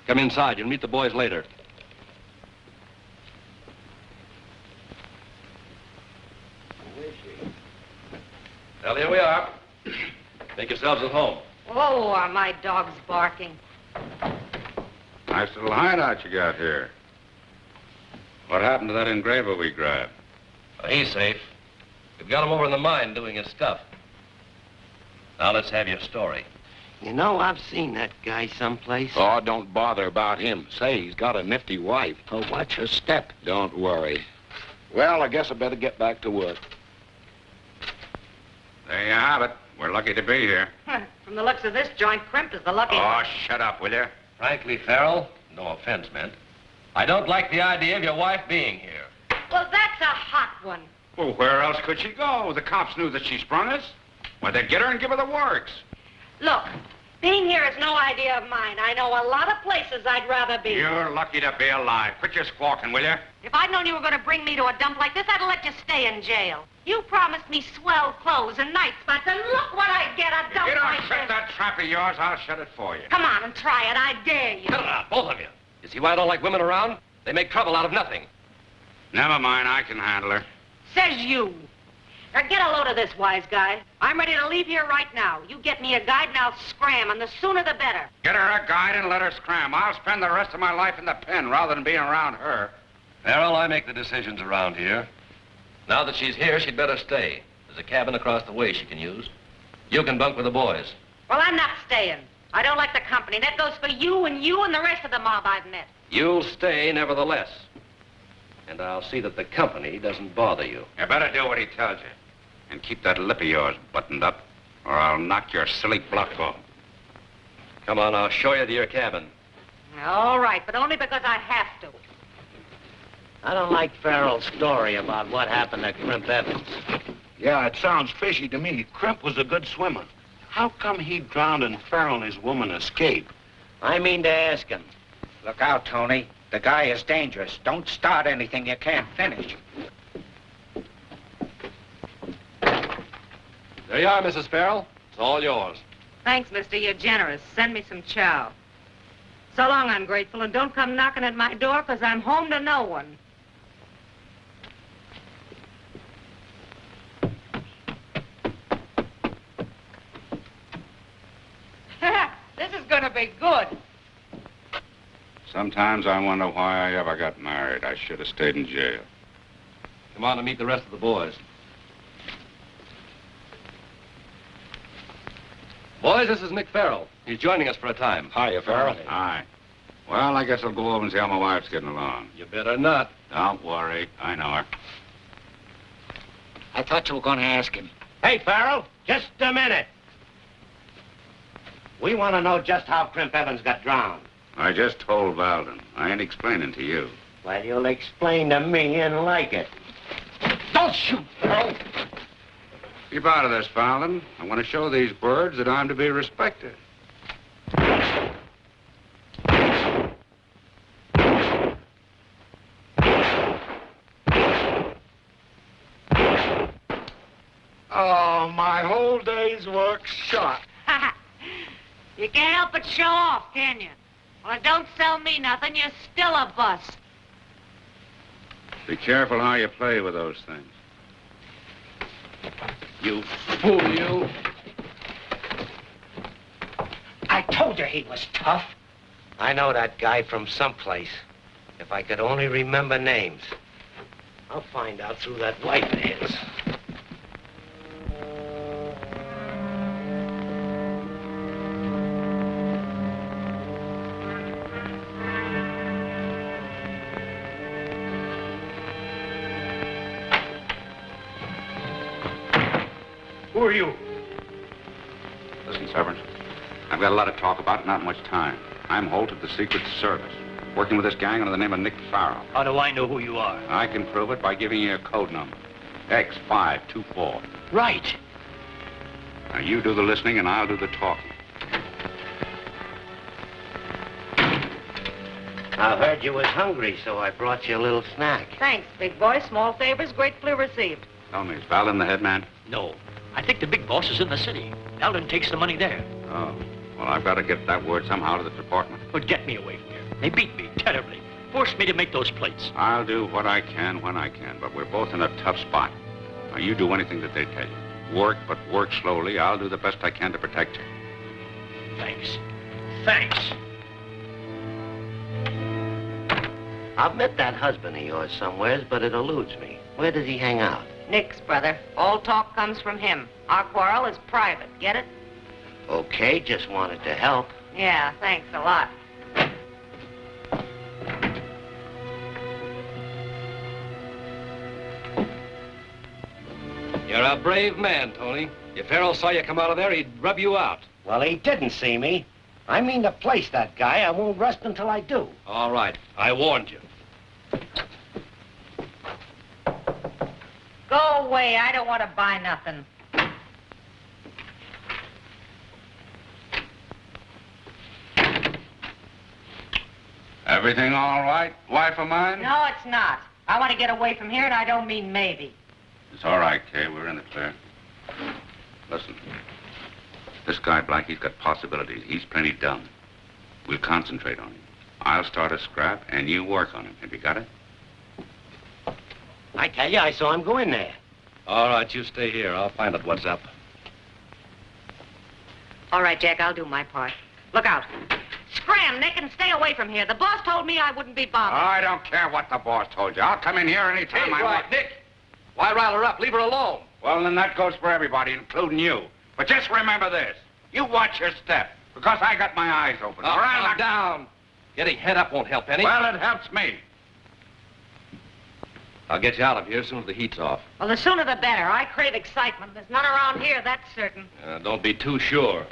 Speaker 12: Come inside. You'll meet the boys later. Well, here we are. Make yourselves at home.
Speaker 7: Oh, are my dogs barking.
Speaker 2: Nice little hideout you got here. What happened to that engraver we grabbed?
Speaker 12: Well, he's safe. We've got him over in the mine doing his stuff. Now let's have your story.
Speaker 15: You know, I've seen that guy someplace.
Speaker 16: Oh, don't bother about him. Say, he's got a nifty wife.
Speaker 15: Oh, watch your step.
Speaker 16: Don't worry. Well, I guess I better get back to work.
Speaker 2: There you have it. We're lucky to be here.
Speaker 7: From the looks of this joint, Crimp is the lucky
Speaker 2: Oh,
Speaker 7: one.
Speaker 2: shut up, will you?
Speaker 12: Frankly, Farrell, no offense meant, I don't like the idea of your wife being here.
Speaker 7: Well, that's a hot one.
Speaker 2: Well, where else could she go? The cops knew that she sprung us. Well, they'd get her and give her the works.
Speaker 7: Look, being here is no idea of mine. I know a lot of places I'd rather be.
Speaker 2: You're lucky to be alive. Quit your squawking, will you?
Speaker 7: If I'd known you were going to bring me to a dump like this, I'd have let you stay in jail. You promised me swell clothes and night spots, and look what I get, a dump
Speaker 2: You don't
Speaker 7: like
Speaker 2: shut
Speaker 7: this.
Speaker 2: that trap of yours, I'll shut it for you.
Speaker 7: Come on and try it, I dare you.
Speaker 12: Cut it out, both of you. You see why I don't like women around? They make trouble out of nothing.
Speaker 2: Never mind, I can handle her.
Speaker 7: Says you. Now get a load of this, wise guy. I'm ready to leave here right now. You get me a guide and I'll scram, and the sooner the better.
Speaker 2: Get her a guide and let her scram. I'll spend the rest of my life in the pen rather than being around her.
Speaker 12: Farrell, I make the decisions around here. Now that she's here, she'd better stay. There's a cabin across the way she can use. You can bunk with the boys.
Speaker 7: Well, I'm not staying. I don't like the company. That goes for you and the rest of the mob I've met.
Speaker 12: You'll stay nevertheless. And I'll see that the company doesn't bother you.
Speaker 2: You better do what he tells you. And keep that lip of yours buttoned up, or I'll knock your silly bluff off.
Speaker 12: Come on, I'll show you to your cabin.
Speaker 7: All right, but only because I have to.
Speaker 8: I don't like Farrell's story about what happened to Crimp Evans.
Speaker 15: Yeah, it sounds fishy to me. Crimp was a good swimmer. How come he drowned and Farrell and his woman escaped?
Speaker 8: I mean to ask him.
Speaker 10: Look out, Tony. The guy is dangerous. Don't start anything you can't finish.
Speaker 12: There you are, Mrs. Farrell. It's all yours.
Speaker 7: Thanks, mister. You're generous. Send me some chow. So long, ungrateful, and don't come knocking at my door, because I'm home to no one. This is going to be good.
Speaker 2: Sometimes I wonder why I ever got married. I should have stayed in jail.
Speaker 12: Come on and meet the rest of the boys. Boys, this is Nick Farrell. He's joining us for a time.
Speaker 2: Hiya, Farrell. Hi. Well, I guess I'll go over and see how my wife's getting along.
Speaker 12: You better not.
Speaker 2: Don't worry. I know her.
Speaker 10: I thought you were going to ask him.
Speaker 8: Hey, Farrell, just a minute. We want to know just how Crimp Evans got drowned.
Speaker 2: I just told Valden. I ain't explaining to you.
Speaker 8: Well, you'll explain to me and like it. Don't shoot, Farrell.
Speaker 2: Keep out of this, Valden. I want to show these birds that I'm to be respected.
Speaker 15: Oh, my whole day's work shot.
Speaker 7: You can't help but show off, can you? Well, it don't sell me nothing. You're still a bust.
Speaker 2: Be careful how you play with those things.
Speaker 8: You fool, you. I told you he was tough. I know that guy from someplace. If I could only remember names. I'll find out through that wife of his.
Speaker 6: Who are you?
Speaker 2: Listen, Severance. I've got a lot of talk about, not much time. I'm Holt of the Secret Service, working with this gang under the name of Nick Farrell.
Speaker 13: How do I know who you are?
Speaker 2: I can prove it by giving you a code number. X524.
Speaker 13: Right.
Speaker 2: Now, you do the listening and I'll do the talking.
Speaker 8: I heard you was hungry, so I brought you a little snack.
Speaker 7: Thanks, big boy. Small favors gratefully received.
Speaker 2: Tell me, is Valden the head man?
Speaker 13: No. I think the big boss is in the city. Alden takes the money there.
Speaker 2: Oh. Well, I've got to get that word somehow to the department.
Speaker 13: But get me away from here. They beat me terribly. Forced me to make those plates.
Speaker 2: I'll do what I can when I can, but we're both in a tough spot. Now, you do anything that they tell you. Work, but work slowly. I'll do the best I can to protect you.
Speaker 13: Thanks. Thanks.
Speaker 8: I've met that husband of yours somewheres, but it eludes me. Where does he hang out?
Speaker 7: Nick's, brother. All talk comes from him. Our quarrel is private. Get it?
Speaker 8: Okay, just wanted to help.
Speaker 7: Yeah, thanks a lot.
Speaker 12: You're a brave man, Tony. If Farrell saw you come out of there, he'd rub you out.
Speaker 8: Well, he didn't see me. I mean to place that guy. I won't rest until I do.
Speaker 12: All right. I warned you.
Speaker 7: Go away. I don't want to buy nothing.
Speaker 2: Everything all right, wife of mine?
Speaker 7: No, it's not. I want to get away from here, and I don't mean maybe.
Speaker 2: It's all right, Kay. We're in the clear. Listen. This guy, Blackie's got possibilities. He's plenty dumb. We'll concentrate on him. I'll start a scrap, and you work on him. Have you got it?
Speaker 8: I tell you, I saw him go in there.
Speaker 12: All right, you stay here. I'll find out what's up.
Speaker 7: All right, Jack, I'll do my part. Look out. Scram, Nick, and stay away from here. The boss told me I wouldn't be bothered.
Speaker 2: I don't care what the boss told you. I'll come in here anytime I want.
Speaker 12: Nick. Why rile her up? Leave her alone.
Speaker 2: Well, then that goes for everybody, including you. But just remember this. You watch your step. Because I got my eyes open.
Speaker 12: Oh, calm down. Getting head up won't help any.
Speaker 2: Well, it helps me.
Speaker 12: I'll get you out of here as soon as the heat's off.
Speaker 7: Well, the sooner the better. I crave excitement. There's none around here, that's certain.
Speaker 12: Don't be too sure.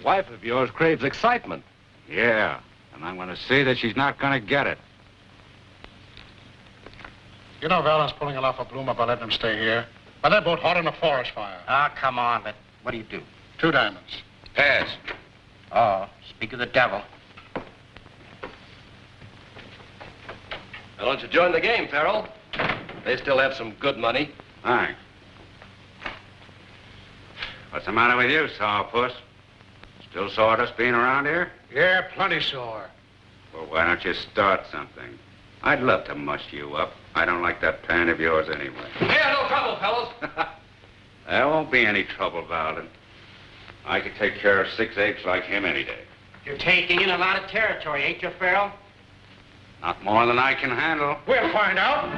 Speaker 12: That wife of yours craves excitement.
Speaker 2: Yeah, and I'm going to see that she's not going to get it.
Speaker 14: You know Valen's pulling an awful bloomer by letting him stay here. But that boat hot in a forest fire.
Speaker 10: Ah, come on, but what do you do?
Speaker 14: 2 diamonds.
Speaker 2: Pass.
Speaker 10: Oh, speak of the devil.
Speaker 12: Why don't you join the game, Peril? They still have some good money.
Speaker 2: Thanks. What's the matter with you, sourpuss? Still sawdust being around here?
Speaker 14: Yeah, plenty sore.
Speaker 2: Well, why don't you start something? I'd love to muss you up. I don't like that pan of yours anyway.
Speaker 12: Here, no trouble, fellows.
Speaker 2: There won't be any trouble, Valden. I could take care of 6 apes like him any day.
Speaker 10: You're taking in a lot of territory, ain't you, Peril?
Speaker 2: Not more than I can handle.
Speaker 14: We'll find out.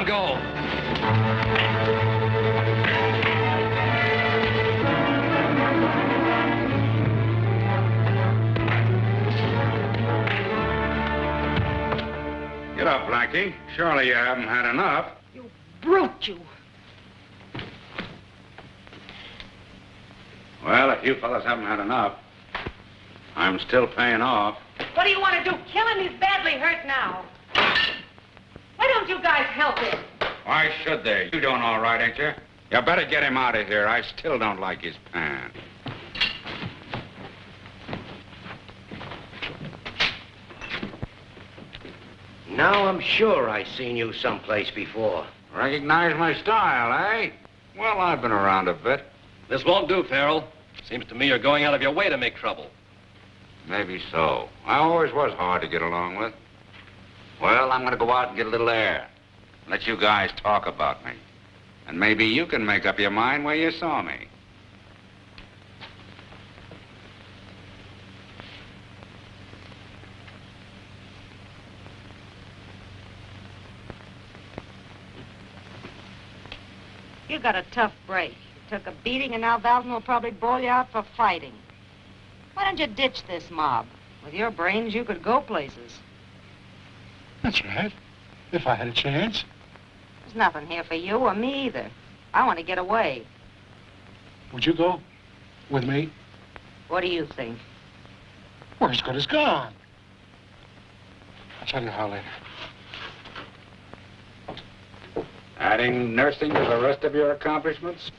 Speaker 12: Go.
Speaker 2: Get up, Blackie. Surely you haven't had enough.
Speaker 7: You brute, you.
Speaker 2: Well, if you fellas haven't had enough, I'm still paying off.
Speaker 7: What do you want to do? Kill him? He's badly hurt now. Why don't you guys help him?
Speaker 2: Why should they? You're doing all right, ain't you? You better get him out of here. I still don't like his pan.
Speaker 8: Now I'm sure I've seen you someplace before.
Speaker 2: Recognize my style, eh? Well, I've been around a bit.
Speaker 12: This won't do, Peril. Seems to me you're going out of your way to make trouble.
Speaker 2: Maybe so. I always was hard to get along with. Well, I'm going to go out and get a little air. Let you guys talk about me. And maybe you can make up your mind where you saw me.
Speaker 7: You got a tough break. You took a beating, and now Valden will probably boil you out for fighting. Why don't you ditch this mob? With your brains, you could go places.
Speaker 14: That's right. If I had a chance.
Speaker 7: There's nothing here for you or me either. I want to get away.
Speaker 14: Would you go with me?
Speaker 7: What do you think?
Speaker 14: We're as good as gone. I'll tell you how later.
Speaker 2: Adding nursing to the rest of your accomplishments?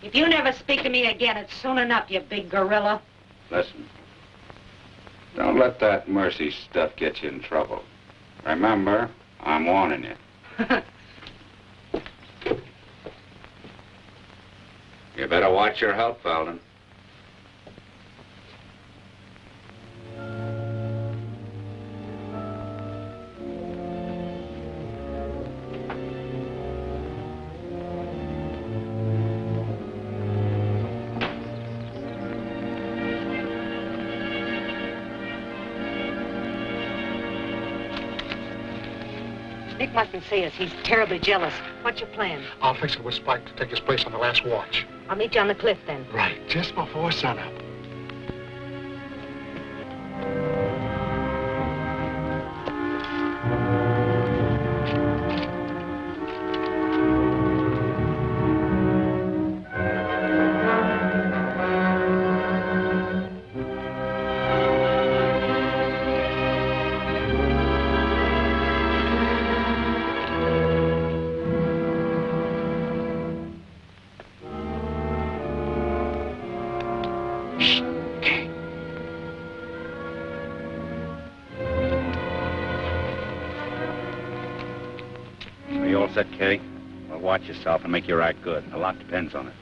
Speaker 7: If you never speak to me again, it's soon enough, you big gorilla.
Speaker 2: Listen. Don't let that mercy stuff get you in trouble. Remember, I'm warning you. You better watch your health, Valden.
Speaker 7: Nick mustn't see us. He's terribly jealous. What's your plan?
Speaker 14: I'll fix it with Spike to take his place on the last watch.
Speaker 7: I'll meet you on the cliff then.
Speaker 14: Right, just before sunup.
Speaker 2: all set, Kay? Well, watch yourself and make your act good. A lot depends on it.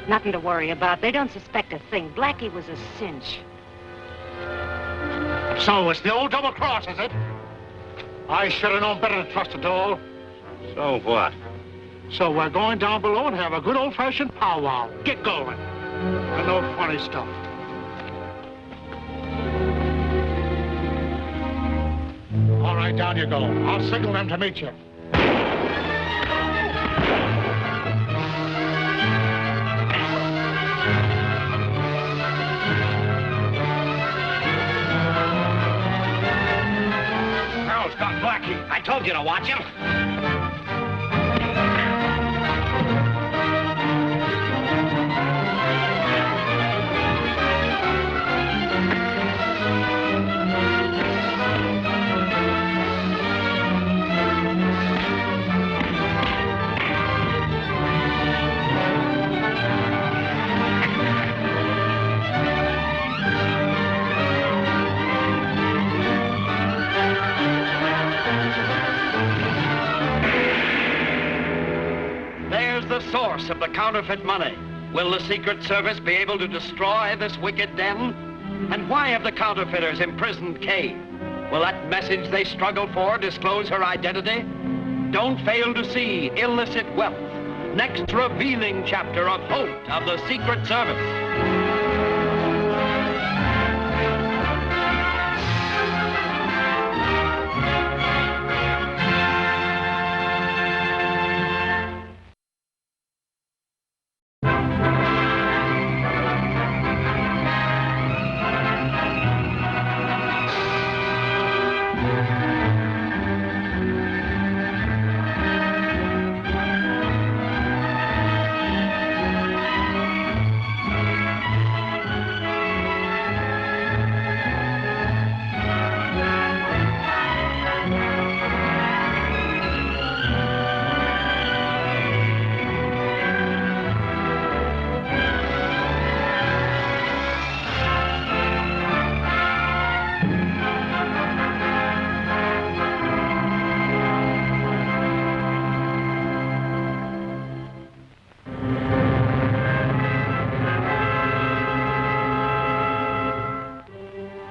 Speaker 7: Nothing to worry about. They don't suspect a thing. Blackie was a cinch.
Speaker 14: So it's the old double cross, is it? I should have known better to trust a doll.
Speaker 2: So what?
Speaker 14: So we're going down below and have a good old-fashioned powwow. Get going. And no funny stuff. All right, down you go. I'll signal them to meet you.
Speaker 8: Perril's got Blackie. I told you to watch him.
Speaker 1: The source of the counterfeit money. Will the Secret Service be able to destroy this wicked den? And why have the counterfeiters imprisoned Kay? Will that message they struggle for disclose her identity? Don't fail to see Illicit Wealth, next revealing chapter of Holt of the Secret Service.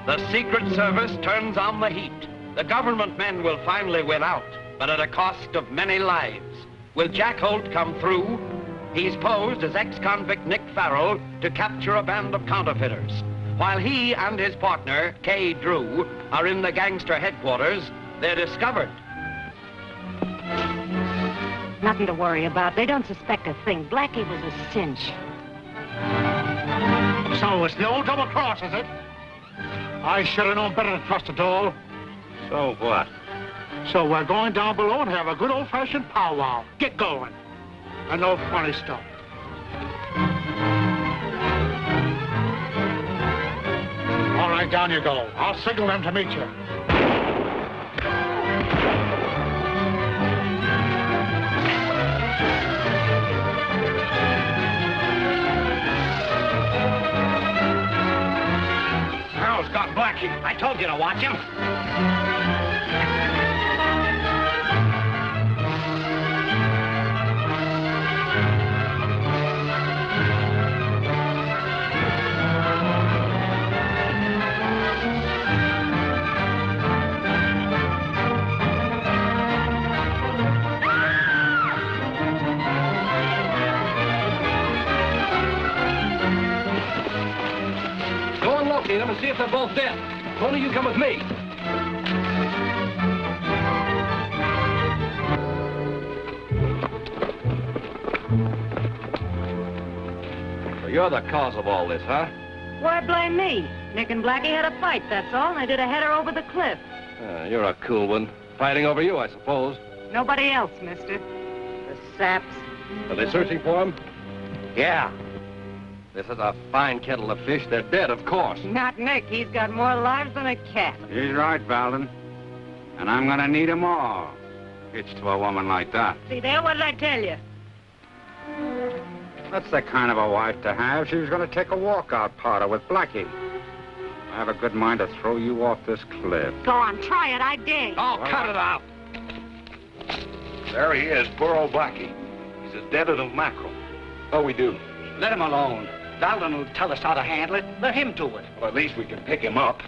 Speaker 1: The Secret Service turns on the heat. The government men will finally win out, but at a cost of many lives. Will Jack Holt come through? He's posed as ex-convict Nick Farrell to capture a band of counterfeiters. While he and his partner, Kay Drew, are in the gangster headquarters, they're discovered.
Speaker 7: Nothing to worry about. They don't suspect a thing. Blackie was a cinch.
Speaker 14: So it's the old double cross, is it? I should have known better to trust a doll.
Speaker 2: So what?
Speaker 14: So we're going down below and have a good old-fashioned powwow. Get going. And no funny stuff. All right, down you go. I'll signal them to meet you.
Speaker 8: Perril's got Blackie. I told you to watch him.
Speaker 12: Go and locate them and see if they're both dead. Tony, you come with me. So you're the cause of all this, huh?
Speaker 7: Why blame me? Nick and Blackie had a fight, that's all, and they did a header over the cliff.
Speaker 12: You're a cool one. Fighting over you, I suppose.
Speaker 7: Nobody else, mister. The saps.
Speaker 12: Are they searching for him?
Speaker 8: Yeah.
Speaker 12: This is a fine kettle of fish. They're dead, of course.
Speaker 7: Not Nick. He's got more lives than a cat.
Speaker 2: He's right, Valden. And I'm gonna need 'em all. Hitched to a woman like that.
Speaker 7: See there? What did I tell you?
Speaker 2: That's the kind of a wife to have. She was gonna take a walkout party with Blackie. I have a good mind to throw you off this cliff.
Speaker 7: Go on, try it. I dare you.
Speaker 8: Oh, cut it out.
Speaker 15: There he is, poor old Blackie. He's as dead as a mackerel.
Speaker 5: What we do?
Speaker 9: Let him alone. Valden will tell us how to handle it. Let him do it.
Speaker 15: Well, at least we can pick him up.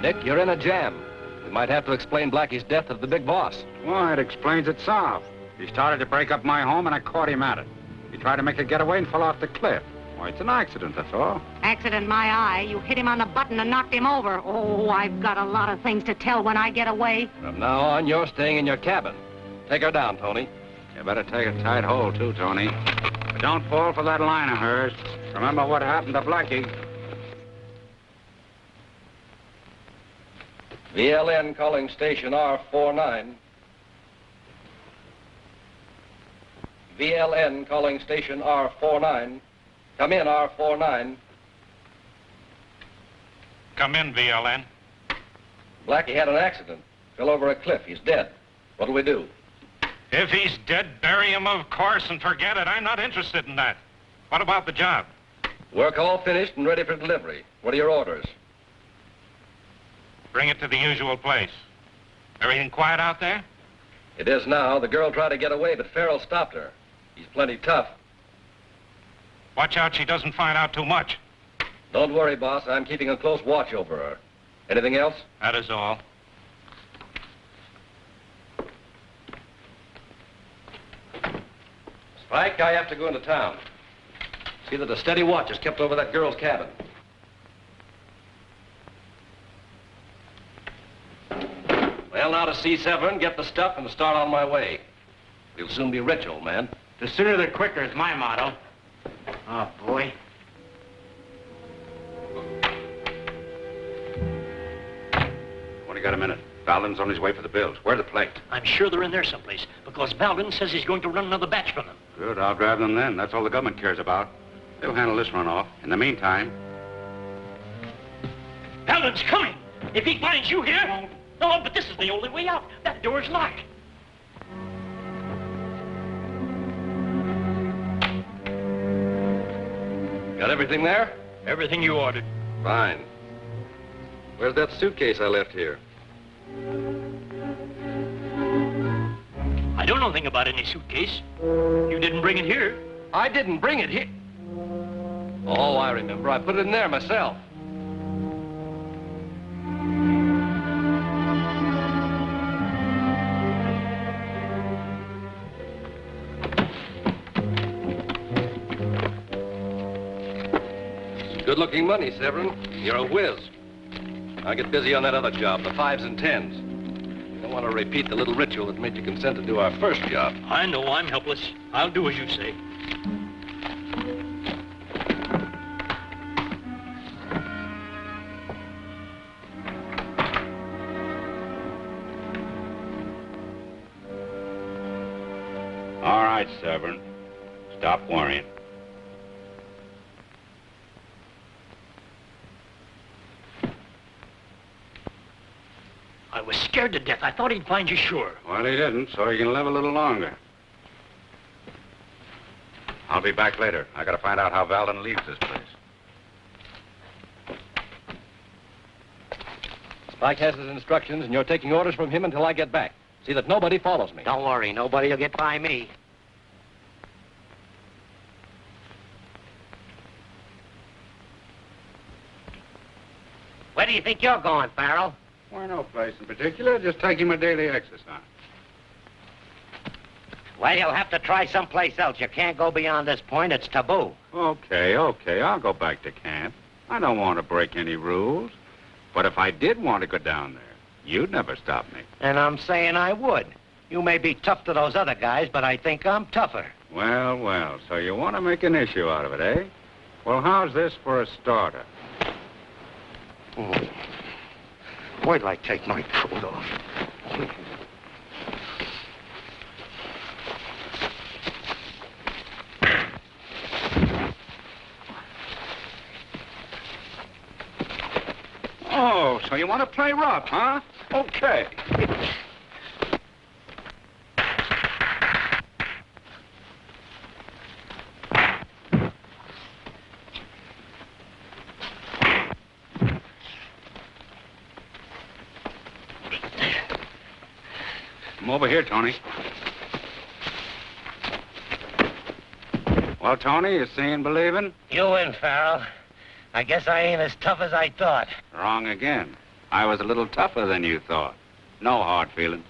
Speaker 12: Nick, you're in a jam. We might have to explain Blackie's death to the big boss.
Speaker 2: Well, it explains itself. He started to break up my home, and I caught him at it. He tried to make a getaway and fell off the cliff. Why, it's an accident, that's all.
Speaker 7: Accident, my eye. You hit him on the button and knocked him over. Oh, I've got a lot of things to tell when I get away.
Speaker 12: From now on, you're staying in your cabin. Take her down, Tony.
Speaker 2: You better take a tight hold, too, Tony. But don't fall for that line of hers. Remember what happened to Blackie.
Speaker 12: VLN calling station R49. VLN calling station R49. Come in, R49.
Speaker 11: Come in, VLN.
Speaker 12: Blackie had an accident. Fell over a cliff. He's dead. What'll we do?
Speaker 11: If he's dead, bury him, of course, and forget it. I'm not interested in that. What about the job?
Speaker 12: Work all finished and ready for delivery. What are your orders?
Speaker 11: Bring it to the usual place. Everything quiet out there?
Speaker 12: It is now. The girl tried to get away, but Peril stopped her. He's plenty tough.
Speaker 11: Watch out she doesn't find out too much.
Speaker 12: Don't worry, boss. I'm keeping a close watch over her. Anything else?
Speaker 11: That is all.
Speaker 12: Spike, I have to go into town. See that a steady watch is kept over that girl's cabin. Well, now to see Severn, get the stuff, and start on my way. We'll soon be rich, old man.
Speaker 9: The sooner the quicker is my motto. Oh, boy.
Speaker 2: Only got a minute. Valden's on his way for the bills. Where are the plates?
Speaker 13: I'm sure they're in there someplace, because Valden says he's going to run another batch from them.
Speaker 2: Good, I'll drive them then. That's all the government cares about. They'll handle this runoff. In the meantime...
Speaker 13: Valden's coming! If he finds you here... No, but this is the only way out. That door's locked.
Speaker 12: Got everything there?
Speaker 13: Everything you ordered.
Speaker 12: Fine. Where's that suitcase I left here?
Speaker 13: I don't know anything about any suitcase. You didn't bring it here.
Speaker 12: I didn't bring it here. Oh, I remember. I put it in there myself. Good-looking money, Severn. You're a whiz. I'll get busy on that other job, the 5s and 10s. You don't want to repeat the little ritual that made you consent to do our first job.
Speaker 13: I know, I'm helpless. I'll do as you say.
Speaker 2: All right, Severn. Stop worrying.
Speaker 13: I was scared to death. I thought he'd find you sure.
Speaker 2: Well, he didn't, so he can live a little longer. I'll be back later. I gotta find out how Valden leaves this place.
Speaker 12: Spike has his instructions, and you're taking orders from him until I get back. See that nobody follows me.
Speaker 8: Don't worry, nobody will get by me. Where do you think you're going, Peril?
Speaker 2: Why, no place in particular. Just taking my daily exercise.
Speaker 8: Well, you'll have to try someplace else. You can't go beyond this point. It's taboo.
Speaker 2: Okay. I'll go back to camp. I don't want to break any rules. But if I did want to go down there, you'd never stop me.
Speaker 8: And I'm saying I would. You may be tough to those other guys, but I think I'm tougher.
Speaker 2: Well, so you want to make an issue out of it, eh? Well, how's this for a starter?
Speaker 8: Oh. Wait till I take my coat off.
Speaker 2: Oh, so you want to play rough, huh? Okay. Come over here, Tony. Well, Tony, you seeing, believing?
Speaker 8: You win, Farrell. I guess I ain't as tough as I thought.
Speaker 2: Wrong again. I was a little tougher than you thought. No hard feelings.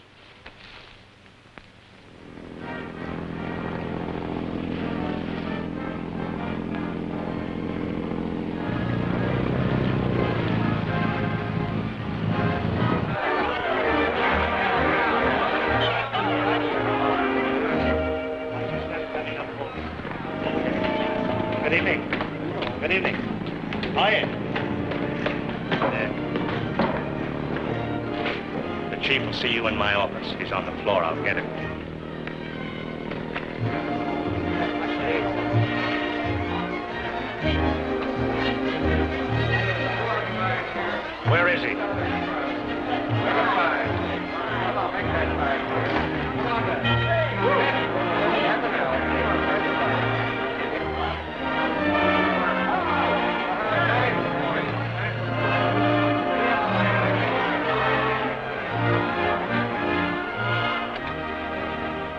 Speaker 5: Good evening. Good evening. Hiya. The chief will see you in my office. He's on the floor. I'll get him. Where is he?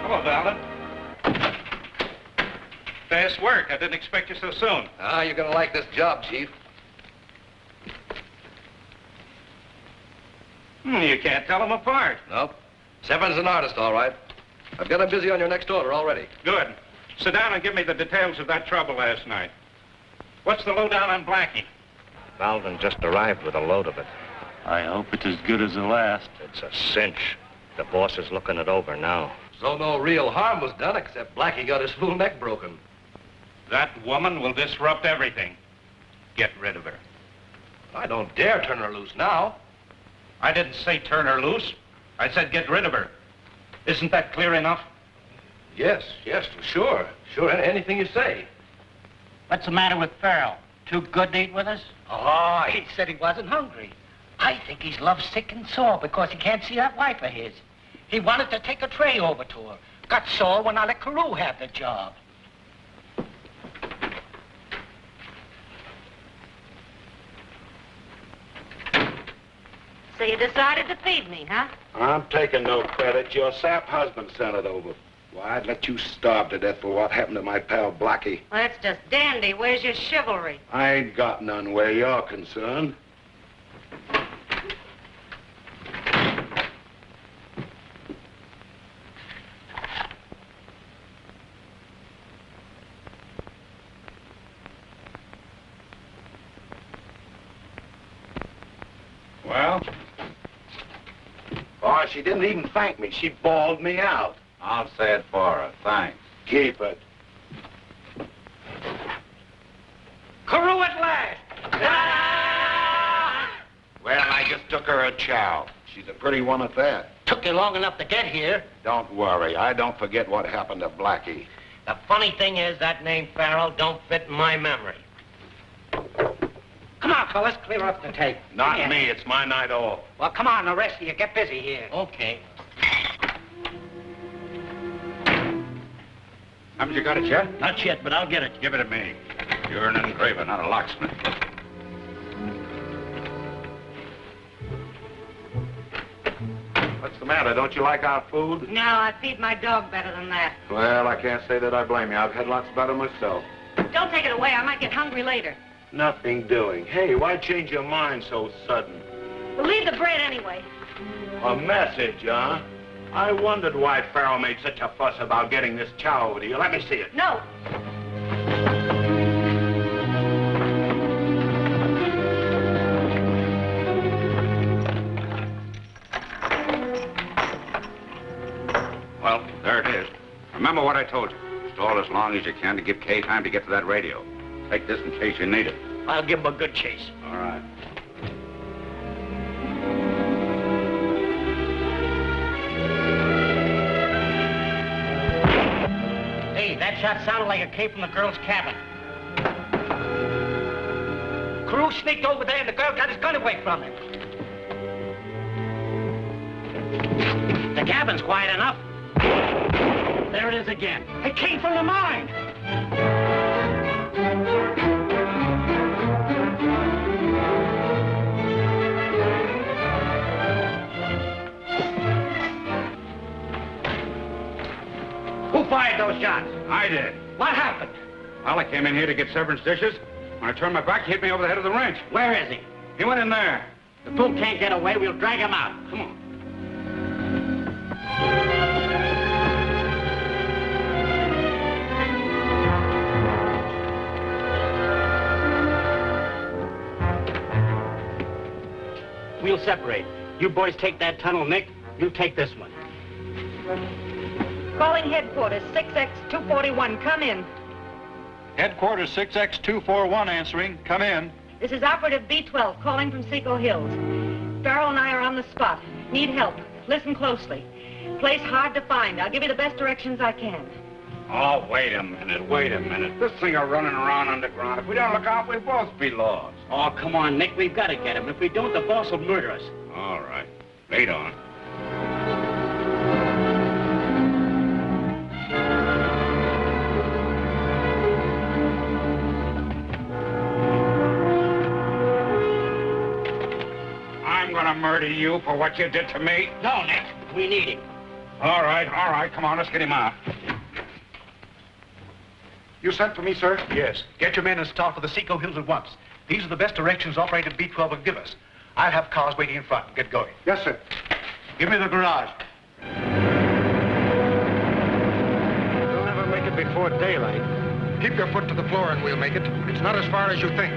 Speaker 11: Hello, Valen. Fast work. I didn't expect you so soon.
Speaker 12: Ah, you're gonna like this job, Chief.
Speaker 11: You can't tell them apart.
Speaker 12: Nope. Severn's an artist, all right. I've got him busy on your next order already.
Speaker 11: Good. Sit down and give me the details of that trouble last night. What's the lowdown on Blackie?
Speaker 8: Malvin just arrived with a load of it.
Speaker 17: I hope it's as good as the last.
Speaker 8: It's a cinch. The boss is looking it over now.
Speaker 12: So no real harm was done, except Blackie got his fool neck broken.
Speaker 11: That woman will disrupt everything. Get rid of her.
Speaker 12: I don't dare turn her loose now.
Speaker 11: I didn't say turn her loose. I said get rid of her. Isn't that clear enough?
Speaker 12: Yes, sure. Sure, anything you say.
Speaker 9: What's the matter with Peril? Too good to eat with us? Oh, he said he wasn't hungry. I think he's lovesick and sore because he can't see that wife of his. He wanted to take a tray over to her. Got sore when I let Carew have the job.
Speaker 7: So you decided to feed me, huh?
Speaker 16: I'm taking no credit. Your sap husband sent it over. Why, I'd let you starve to death for what happened to my pal Blackie.
Speaker 7: Well, that's just dandy. Where's your chivalry?
Speaker 16: I ain't got none where you're concerned.
Speaker 11: Well?
Speaker 16: Oh, she didn't even thank me. She bawled me out.
Speaker 2: I'll say it for her. Thanks.
Speaker 16: Keep it.
Speaker 9: Carew at last!
Speaker 16: Well, I just took her a chow. She's a pretty one at that.
Speaker 9: Took you long enough to get here.
Speaker 16: Don't worry. I don't forget what happened to Blackie.
Speaker 8: The funny thing is that name Farrell don't fit in my memory.
Speaker 9: Come on, fellas, clear up the tape.
Speaker 16: Not me. It's my night off.
Speaker 9: Well, come on, the rest of you, get busy here.
Speaker 8: Okay.
Speaker 2: Haven't you got it yet?
Speaker 13: Not yet, but I'll get it.
Speaker 2: Give it to me. You're an engraver, not a locksmith.
Speaker 16: What's the matter? Don't you like our food?
Speaker 7: No, I feed my dog better than that.
Speaker 16: Well, I can't say that I blame you. I've had lots better myself.
Speaker 7: Don't take it away. I might get hungry later.
Speaker 16: Nothing doing. Hey, why change your mind so sudden?
Speaker 7: Well, leave the bread anyway.
Speaker 16: A message, huh? I wondered why Farrell made such a fuss about getting this chow over to you. Let me see it.
Speaker 7: No.
Speaker 2: Well, there it is. Remember what I told you. Stall as long as you can to give Kay time to get to that radio. Take this in case you need it.
Speaker 13: I'll give him a good chase.
Speaker 2: All right.
Speaker 9: Hey, that shot sounded like it came from the girl's cabin. Carew sneaked over there and the girl got his gun away from him. The cabin's quiet enough. There it is again. It came from the mine.
Speaker 10: Who fired those shots?
Speaker 2: I did.
Speaker 10: What happened?
Speaker 2: Well, I came in here to get severance dishes. When I turned my back, he hit me over the head of the wrench.
Speaker 10: Where is he?
Speaker 2: He went in there.
Speaker 10: The fool can't get away. We'll drag him out.
Speaker 2: Come on.
Speaker 10: We'll separate. You boys take that tunnel, Nick. You take this one.
Speaker 7: Calling headquarters, 6X241. Come in.
Speaker 18: Headquarters 6X241 answering. Come in.
Speaker 7: This is Operative B12 calling from Seco Hills. Farrell and I are on the spot. Need help. Listen closely. Place hard to find. I'll give you the best directions I can.
Speaker 2: Oh, wait a minute. This thing are running around underground. If we don't look out, we'll both be lost.
Speaker 10: Oh, come on, Nick. We've got to get him. If we don't, the boss will murder us.
Speaker 2: All right. Lead on. I'm gonna murder you for what you did to me.
Speaker 10: No, Nick. We need him.
Speaker 2: All right. Come on, let's get him out.
Speaker 5: You sent for me, sir? Yes. Get your men and start for the Seco Hills at once. These are the best directions Operator B12 will give us. I'll have cars waiting in front. Get going. Yes, sir. Give me the garage.
Speaker 6: We'll never make it before daylight.
Speaker 3: Keep your foot to the floor and we'll make it. It's not as far as you think.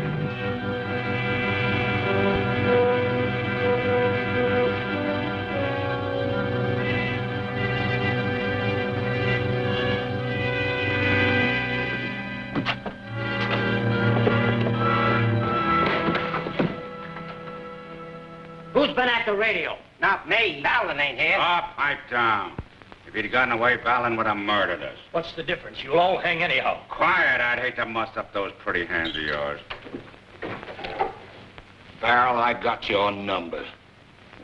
Speaker 10: Who's been at the radio? Not me. Fallon ain't here.
Speaker 2: Pipe down. If he'd gotten away, Fallon would have murdered us.
Speaker 13: What's the difference? You'll all hang anyhow.
Speaker 2: Quiet, I'd hate to muss up those pretty hands of yours.
Speaker 15: Farrell, I got your number.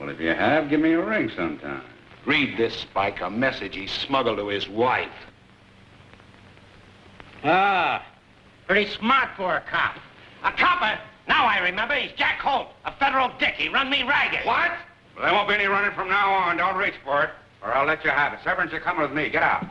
Speaker 2: Well, if you have, give me a ring sometime.
Speaker 15: Read this, Spike, a message he smuggled to his wife.
Speaker 10: Ah, pretty smart for a cop. A copper? Now I remember, he's Jack Holt, a federal dick. He run me ragged.
Speaker 2: What? Well, there won't be any running from now on. Don't reach for it, or I'll let you have it. Severance, you're coming with me. Get out.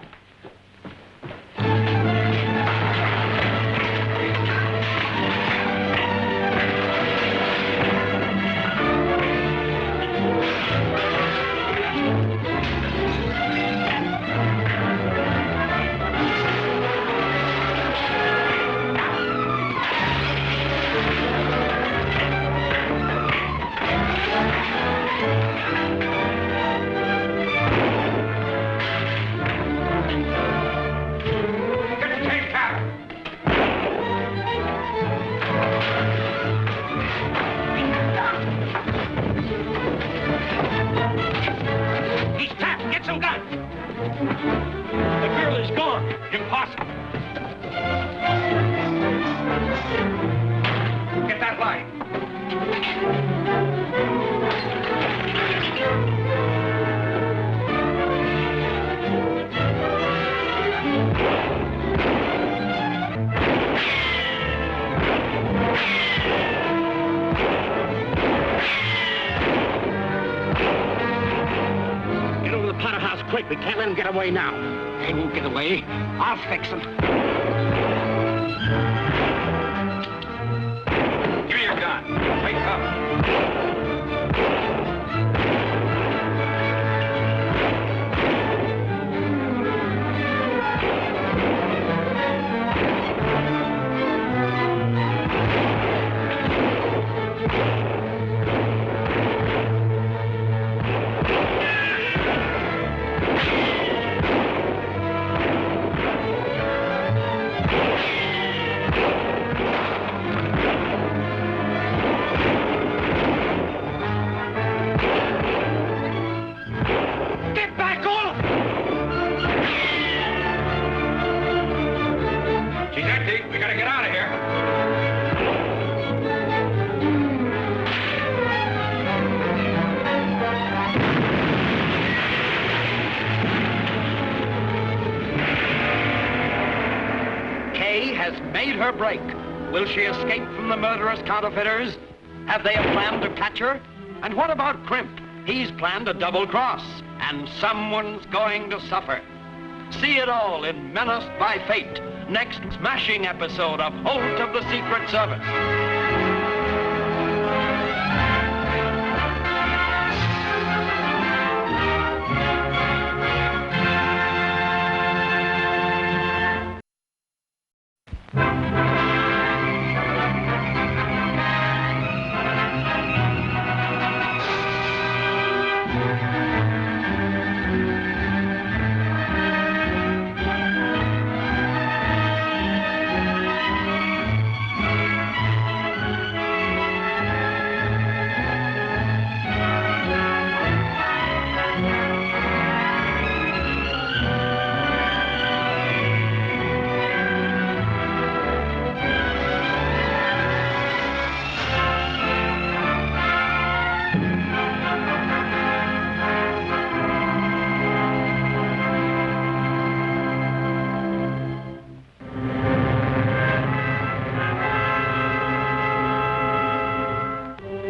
Speaker 10: Quick, we can't let him get away now. They won't get away. I'll fix them.
Speaker 2: Give me your gun. Wake up.
Speaker 1: Her break. Will she escape from the murderous counterfeiters? Have they a plan to catch her? And what about Crimp? He's planned a double cross, and someone's going to suffer. See it all in Menaced by Fate, next smashing episode of Holt of the Secret Service.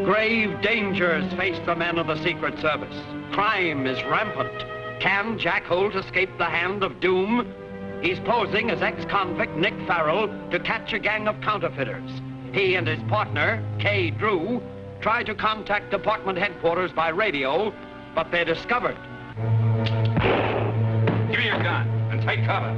Speaker 1: Grave dangers face the men of the Secret Service. Crime is rampant. Can Jack Holt escape the hand of doom? He's posing as ex-convict Nick Farrell to catch a gang of counterfeiters. He and his partner, Kay Drew, try to contact department headquarters by radio, but they're discovered.
Speaker 2: Give me your gun and take cover.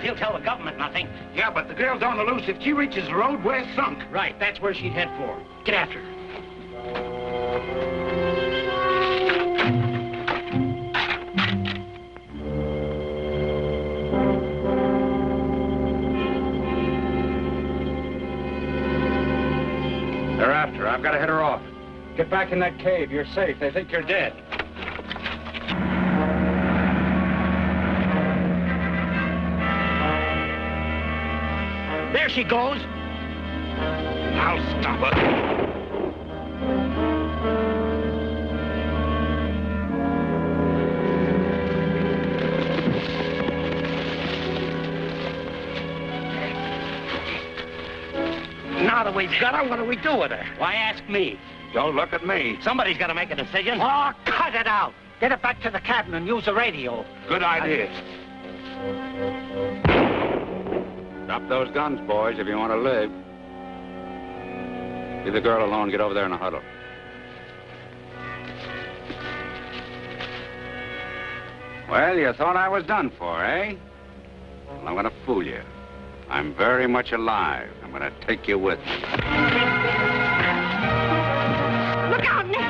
Speaker 9: He'll tell the government nothing.
Speaker 15: Yeah, but the girl's on the loose. If she reaches the road, we're sunk.
Speaker 9: Right, that's where she'd head for. Get after her.
Speaker 2: They're after her. I've got to head her off.
Speaker 6: Get back in that cave. You're safe. They think you're dead.
Speaker 9: There she goes.
Speaker 15: I'll stop her.
Speaker 9: Now that we've got her, what do we do with her? Why ask me?
Speaker 15: Don't look at me.
Speaker 9: Somebody's got to make a decision. Oh, cut it out. Get it back to the cabin and use the radio.
Speaker 15: Good idea.
Speaker 2: Drop those guns, boys, if you want to live. Leave the girl alone. Get over there in a huddle. Well, you thought I was done for, eh? Well, I'm going to fool you. I'm very much alive. I'm going to take you with me.
Speaker 7: Look out, Nick!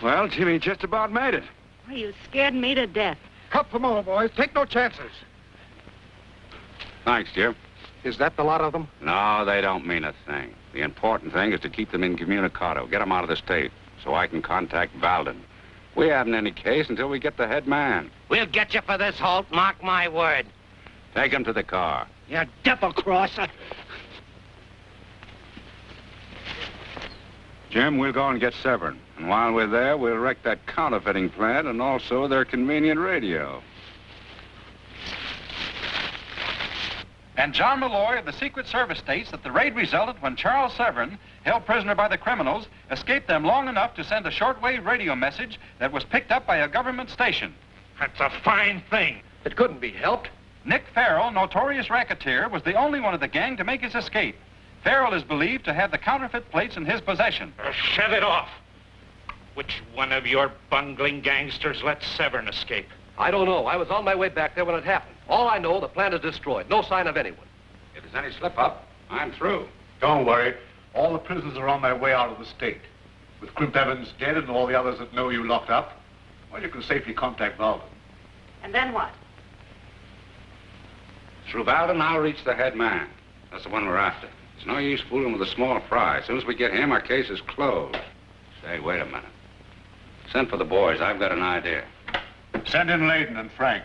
Speaker 3: Well, Jimmy just about made it.
Speaker 7: Well, you scared me to death.
Speaker 14: Cup them all, boys. Take no chances.
Speaker 2: Thanks, Jim.
Speaker 14: Is that the lot of them?
Speaker 2: No, they don't mean a thing. The important thing is to keep them incommunicado. Get them out of the state so I can contact Valden. We haven't any case until we get the head man.
Speaker 8: We'll get you for this, Holt. Mark my word.
Speaker 2: Take him to the car.
Speaker 9: You double-crosser.
Speaker 2: Jim, we'll go and get Severn. And while we're there, we'll wreck that counterfeiting plant and also their convenient radio.
Speaker 18: And John Malloy of the Secret Service states that the raid resulted when Charles Severn, held prisoner by the criminals, escaped them long enough to send a shortwave radio message that was picked up by a government station.
Speaker 6: That's a fine thing.
Speaker 12: It couldn't be helped.
Speaker 18: Nick Peril, notorious racketeer, was the only one of the gang to make his escape. Peril is believed to have the counterfeit plates in his possession.
Speaker 6: Shut it off. Which one of your bungling gangsters let Severn escape?
Speaker 12: I don't know. I was on my way back there when it happened. All I know, the plant is destroyed. No sign of anyone.
Speaker 2: If there's any slip-up, I'm through.
Speaker 5: Don't worry. All the prisoners are on their way out of the state. With Crimp Evans dead and all the others that know you locked up, well, you can safely contact Valden.
Speaker 7: And then what?
Speaker 2: Through Valden, I'll reach the head man. That's the one we're after. It's no use fooling with a small fry. As soon as we get him, our case is closed. Say, wait a minute. Send for the boys. I've got an idea.
Speaker 5: Send in Layden and Frank.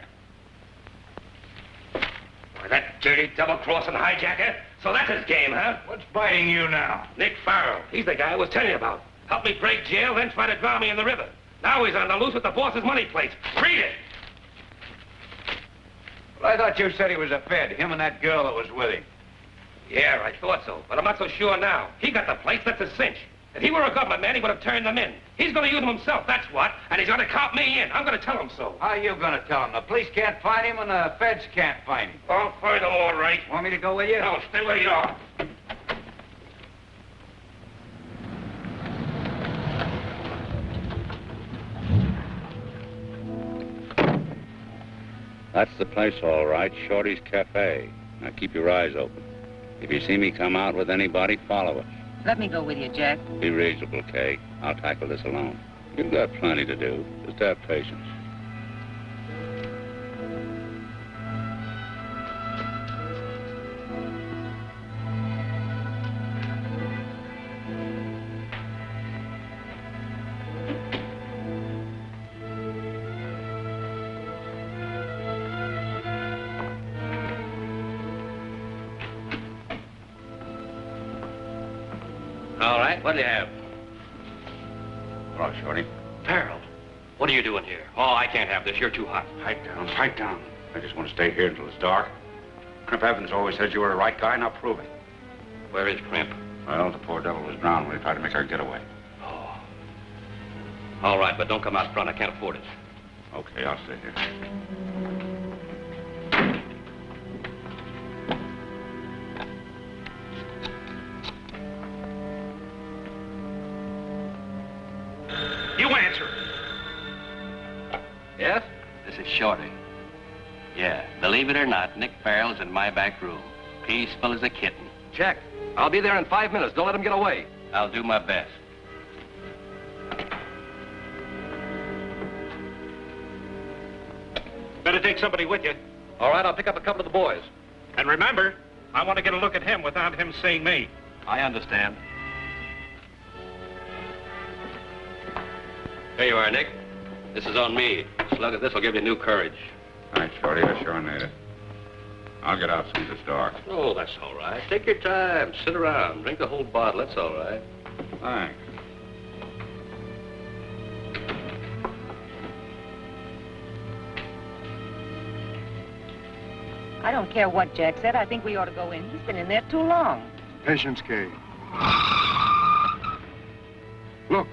Speaker 4: Why, that dirty double-crossing hijacker? So that's his game, huh?
Speaker 6: What's biting you now?
Speaker 4: Nick Farrell. He's the guy I was telling you about. Helped me break jail, then try to drown me in the river. Now he's on the loose with the boss's money plates. Read it!
Speaker 3: Well, I thought you said he was a Fed, him and that girl that was with him.
Speaker 4: Yeah, I thought so, but I'm not so sure now. He got the plates, that's a cinch. If he were a government man, he would have turned them in. He's going to use them himself, that's what. And he's going to count me in. I'm going to tell him so.
Speaker 3: How are you going to tell him? The police can't find him and the feds can't find him.
Speaker 4: I'll find him all right.
Speaker 3: Want me to go with you?
Speaker 4: No, stay where you are.
Speaker 2: That's the place, all right. Shorty's Cafe. Now keep your eyes open. If you see me come out with anybody, follow us.
Speaker 7: Let me go with you, Jack.
Speaker 2: Be reasonable, Kay. I'll tackle this alone. You've got plenty to do. Just have patience.
Speaker 12: All right, what do you have?
Speaker 2: Hello, Shorty.
Speaker 12: Peril, what are you doing here? Oh, I can't have this. You're too hot.
Speaker 2: Pipe down, pipe down. I just want to stay here until it's dark. Crimp Evans always said you were the right guy. Now prove it.
Speaker 12: Where is Crimp?
Speaker 2: Well, the poor devil was drowned when he tried to make our getaway.
Speaker 12: Oh. All right, but don't come out front. I can't afford it.
Speaker 2: Okay, I'll stay here.
Speaker 4: You answer.
Speaker 12: Yes?
Speaker 19: This is Shorty. Yeah, believe it or not, Nick Farrell's in my back room. Peaceful as a kitten.
Speaker 12: Check. I'll be there in 5 minutes. Don't let him get away.
Speaker 19: I'll do my best.
Speaker 6: Better take somebody with you.
Speaker 12: All right, I'll pick up a couple of the boys.
Speaker 6: And remember, I want to get a look at him without him seeing me.
Speaker 12: I understand. Here you are, Nick. This is on me. A slug of this will give you new courage.
Speaker 2: Thanks, Shorty. I sure need it. I'll get out as soon as it's dark.
Speaker 12: Oh, that's all right. Take your time. Sit around. Drink the whole bottle. That's all right.
Speaker 2: Thanks.
Speaker 7: I don't care what Jack said. I think we ought to go in. He's been in there too long.
Speaker 5: Patience, Kay. Look.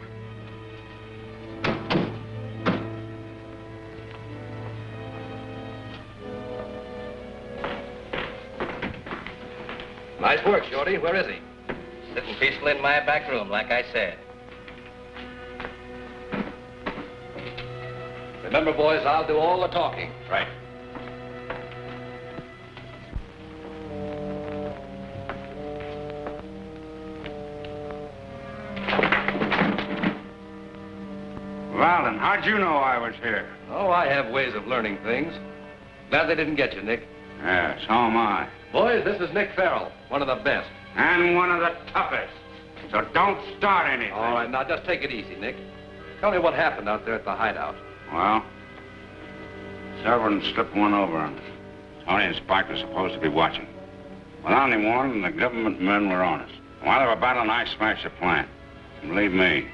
Speaker 12: Nice work, Shorty. Where is he?
Speaker 19: Sitting peacefully in my back room, like I said.
Speaker 12: Remember, boys, I'll do all the talking.
Speaker 2: Right. Valden, how'd you know I was here?
Speaker 12: Oh, I have ways of learning things. Glad they didn't get you, Nick.
Speaker 2: Yeah, so am I.
Speaker 12: Boys, this is Nick Farrell, one of the best.
Speaker 2: And one of the toughest. So don't start anything.
Speaker 12: All right, now just take it easy, Nick. Tell me what happened out there at the hideout.
Speaker 2: Well, Severn slipped one over on us. Tony and Spike were supposed to be watching. Without any warning, the government men were on us. While they were battling, I smashed the plant. And believe me,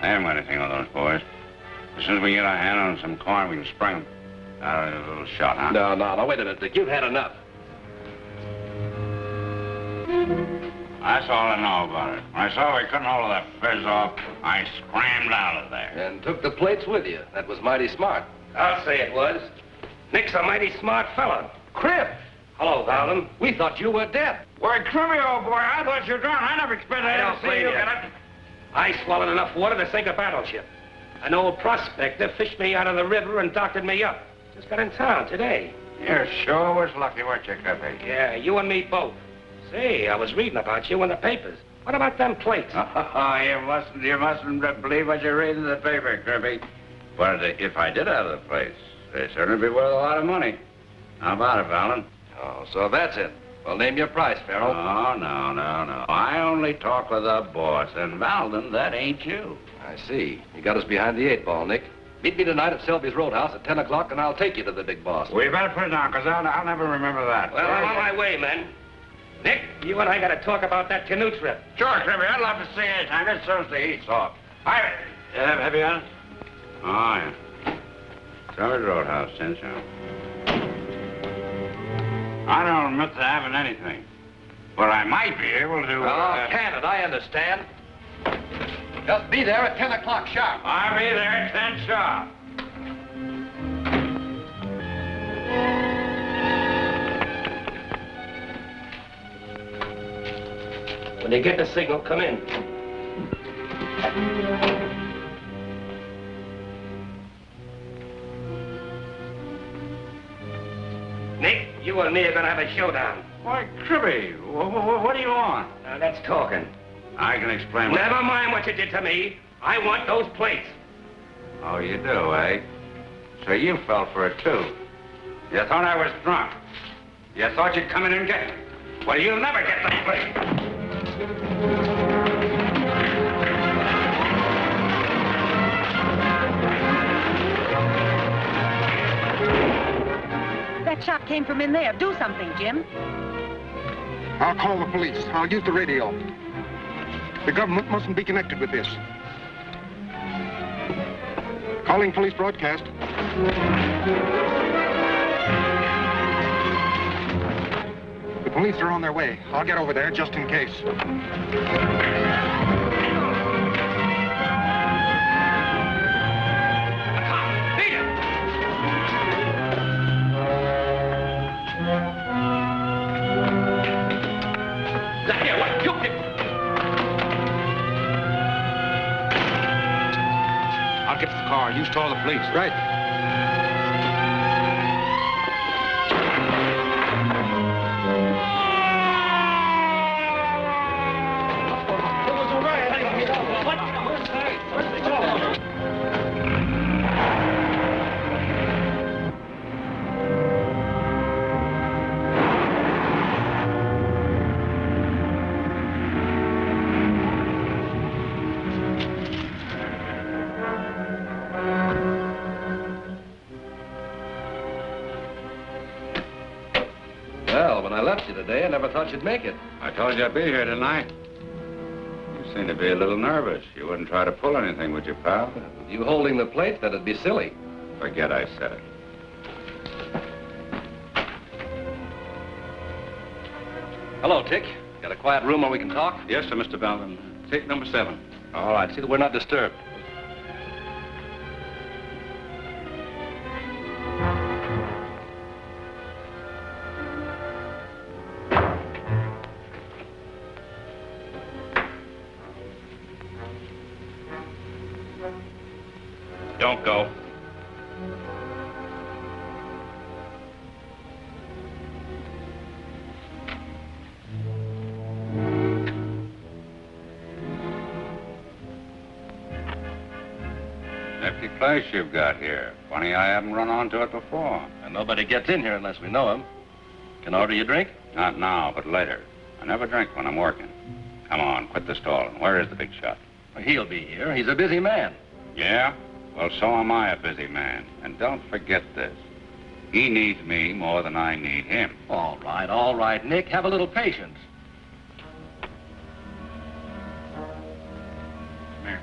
Speaker 2: I haven't got anything on those boys. As soon as we get our hand on some coin, we can spring them. A little shot, huh?
Speaker 12: No, wait a minute, Dick. You've had enough.
Speaker 2: That's all I know about it. When I saw we couldn't hold that fizz off, I scrammed out of there.
Speaker 12: And took the plates with you. That was mighty smart.
Speaker 4: I'll say it was. Nick's a mighty smart fella.
Speaker 3: Crip!
Speaker 4: Hello, Valden. We thought you were dead.
Speaker 3: Why, Crimmy, old boy, I thought you were drowned. I never expected
Speaker 4: I
Speaker 3: to
Speaker 4: don't
Speaker 3: see
Speaker 4: blame
Speaker 3: you.
Speaker 4: you. I swallowed enough water to sink a battleship. An old prospector fished me out of the river and doctored me up. Just got in town today.
Speaker 2: You sure was lucky, weren't you, Cliffy?
Speaker 4: Yeah, you and me both. Say, I was reading about you in the papers. What about them plates?
Speaker 2: You mustn't believe what you read in the paper, Crippy. But if I did have the plates, they'd certainly be worth a lot of money. How about it, Valden?
Speaker 12: Oh, so that's it. Well, name your price, Peril.
Speaker 2: Oh, no. I only talk with the boss, and Valden, that ain't you.
Speaker 12: I see. You got us behind the 8 ball, Nick. Meet me tonight at Selby's Roadhouse at 10 o'clock, and I'll take you to the big boss.
Speaker 2: We better put it down, because I'll never remember that.
Speaker 4: Well, I'm on my way, men. Nick, you and I got to talk about that canoe trip.
Speaker 2: Sure, Crippy. I'd love to see it anytime. As soon as the heat's off. Have you got it? Oh, yeah. Selby's Roadhouse, 10 cents. I don't admit to having anything. But I might be able to...
Speaker 12: Oh, can it? I understand. Just be there at 10 o'clock sharp.
Speaker 2: I'll be there at 10 sharp.
Speaker 4: When you get the signal, come in. Nick, you and me are going to have a showdown.
Speaker 2: Why, Crippy, what do you want?
Speaker 4: Now, that's talking.
Speaker 2: I can explain what...
Speaker 4: Never mind what you did to me. I want those plates.
Speaker 2: Oh, you do, eh? So you fell for it, too. You thought I was drunk. You thought you'd come in and get me. Well, you'll never get the plate.
Speaker 7: That shot came from in there. Do something, Jim.
Speaker 20: I'll call the police. I'll use the radio. The government mustn't be connected with this. Calling police broadcast. The police are on their way. I'll get over there just in case.
Speaker 2: I'll get to the car. You stall the police.
Speaker 20: Right.
Speaker 12: Well, when I left you today, I never thought you'd make it.
Speaker 2: I told you I'd be here tonight. You seem to be a little nervous. You wouldn't try to pull anything, would you, pal?
Speaker 12: With you holding the plate, that'd be silly.
Speaker 2: Forget I said it.
Speaker 12: Hello, Tick. Got a quiet room where we can talk?
Speaker 2: Yes, sir, Mr. Belden. Take number 7.
Speaker 12: All right. See that we're not disturbed.
Speaker 2: Don't go. Nifty place you've got here. Funny I haven't run onto it before.
Speaker 12: And nobody gets in here unless we know him. Can I order you a drink?
Speaker 2: Not now, but later. I never drink when I'm working. Come on, quit the stalling. Where is the big shot?
Speaker 12: Well, he'll be here. He's a busy man.
Speaker 2: Yeah? Well, so am I a busy man. And don't forget this. He needs me more than I need him.
Speaker 12: All right, Nick. Have a little patience.
Speaker 2: Come here.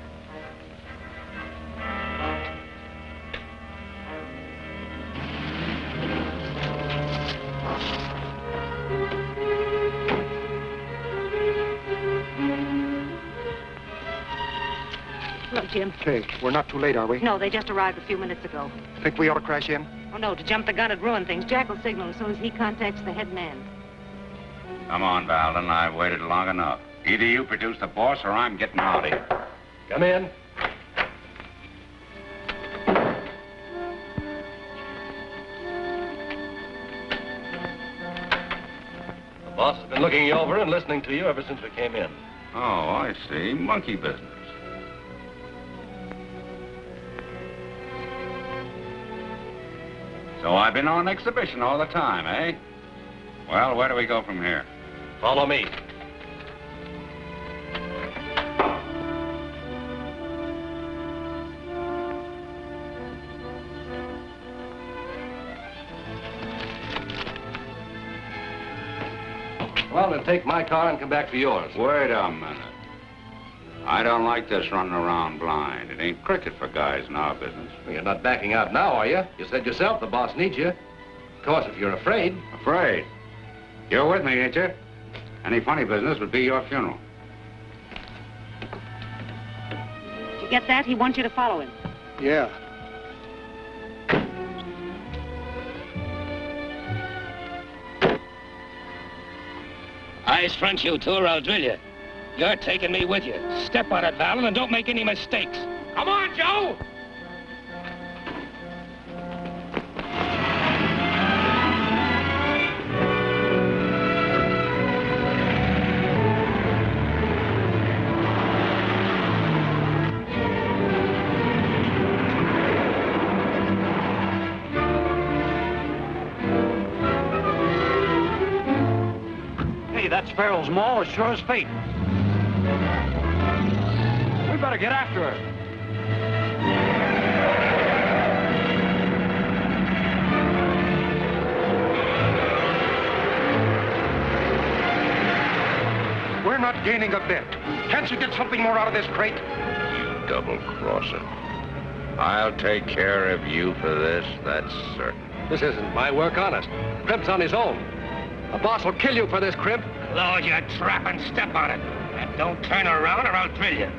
Speaker 7: Jim.
Speaker 20: Okay, we're not too late, are we?
Speaker 7: No, they just arrived a few minutes ago.
Speaker 20: Think we ought to crash in?
Speaker 7: Oh, no, to jump the gun would ruin things. Jack will signal as soon as he contacts the head man.
Speaker 2: Come on, Valden. I've waited long enough. Either you produce the boss or I'm getting out of here.
Speaker 12: Come in. The boss has been looking you over and listening to you ever since we came in.
Speaker 2: Oh, I see. Monkey business. So I've been on exhibition all the time, eh? Well, where do we go from here?
Speaker 12: Follow me. Well, then take my car and come back for yours.
Speaker 2: Wait a minute. I don't like this running around blind. It ain't cricket for guys in our business.
Speaker 12: Well, you're not backing out now, are you? You said yourself the boss needs you. Of course, if you're afraid.
Speaker 2: Afraid? You're with me, ain't you? Any funny business would be your funeral.
Speaker 7: Did you get that? He wants you to follow him.
Speaker 20: Yeah.
Speaker 4: Eyes front, you two, or I'll drill you. You're taking me with you. Step on it, Vallen, and don't make any mistakes. Come on, Joe!
Speaker 10: That's Perril's mall as sure as fate. We better get after her.
Speaker 20: We're not gaining a bit. Can't you get something more out of this crate?
Speaker 2: You double-crosser. I'll take care of you for this, that's certain.
Speaker 12: This isn't my work, honest. Crimp's on his own. The boss will kill you for this, Crimp.
Speaker 4: Lord, your trap and step on it. And don't turn around or I'll drill you.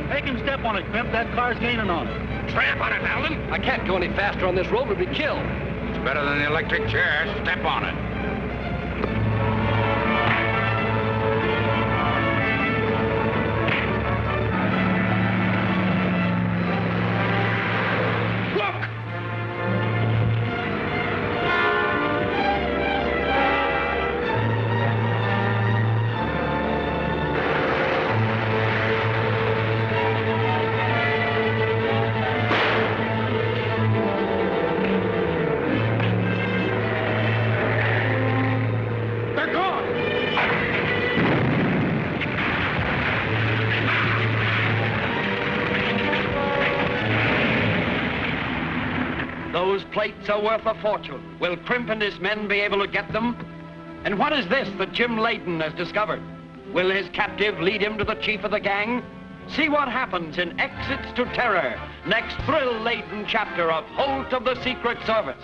Speaker 10: Make him step on it, Crimp. That car's gaining on it.
Speaker 4: Tramp on it, Valden.
Speaker 12: I can't go any faster on this road. We'll be killed.
Speaker 2: It's better than the electric chair. Step on it.
Speaker 1: Those plates are worth a fortune. Will Crimp and his men be able to get them? And what is this that Jim Layton has discovered? Will his captive lead him to the chief of the gang? See what happens in Exits to Terror, next thrill-laden chapter of Holt of the Secret Service.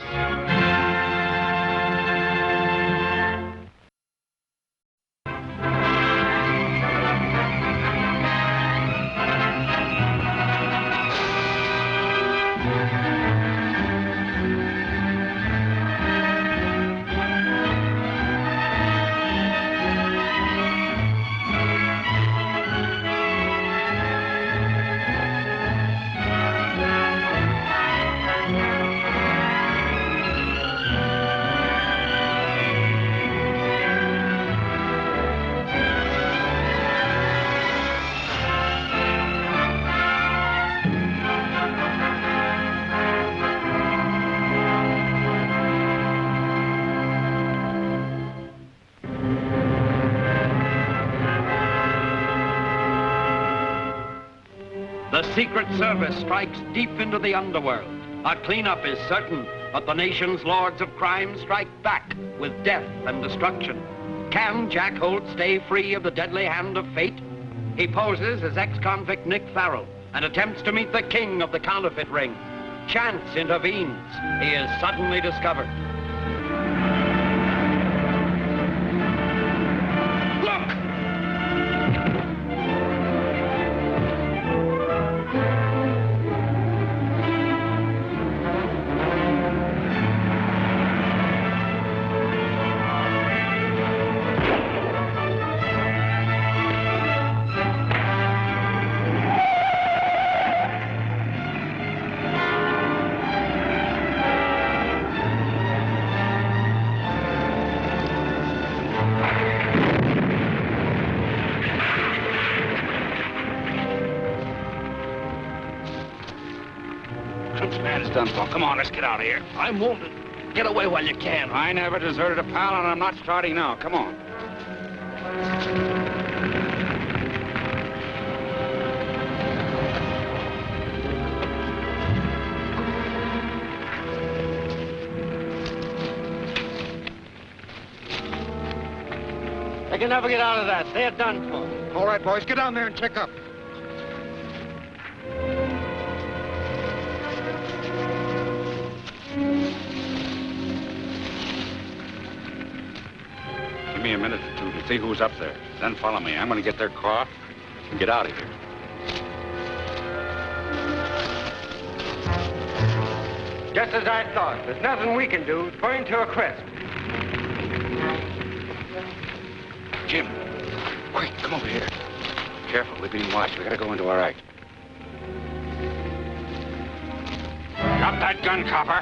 Speaker 1: The Secret Service strikes deep into the underworld. A cleanup is certain, but the nation's lords of crime strike back with death and destruction. Can Jack Holt stay free of the deadly hand of fate? He poses as ex-convict Nick Farrell and attempts to meet the king of the counterfeit ring. Chance intervenes. He is suddenly discovered.
Speaker 2: right, it's done for. Come on, let's get out of here.
Speaker 4: I'm wounded. Get away while you can.
Speaker 2: I never deserted a pal, and I'm not starting now. Come on.
Speaker 9: They can never get out of that. They're done for.
Speaker 20: All right, boys, get down there and check up.
Speaker 2: Give me a minute or two to see who's up there. Then follow me. I'm going to get their car and get out of here.
Speaker 9: Just as I thought. There's nothing we can do. It's burning to a crisp.
Speaker 2: Jim, quick, come over here. Careful, we're being watched. We gotta go into our act. Drop that gun, copper.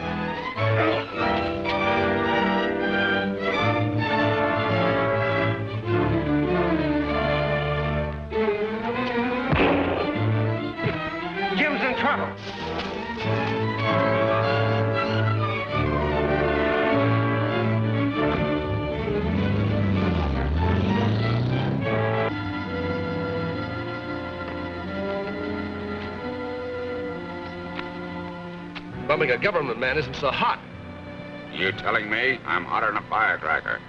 Speaker 9: Jim's in trouble.
Speaker 12: Bumming a government man isn't so hot.
Speaker 2: You telling me I'm hotter than a firecracker?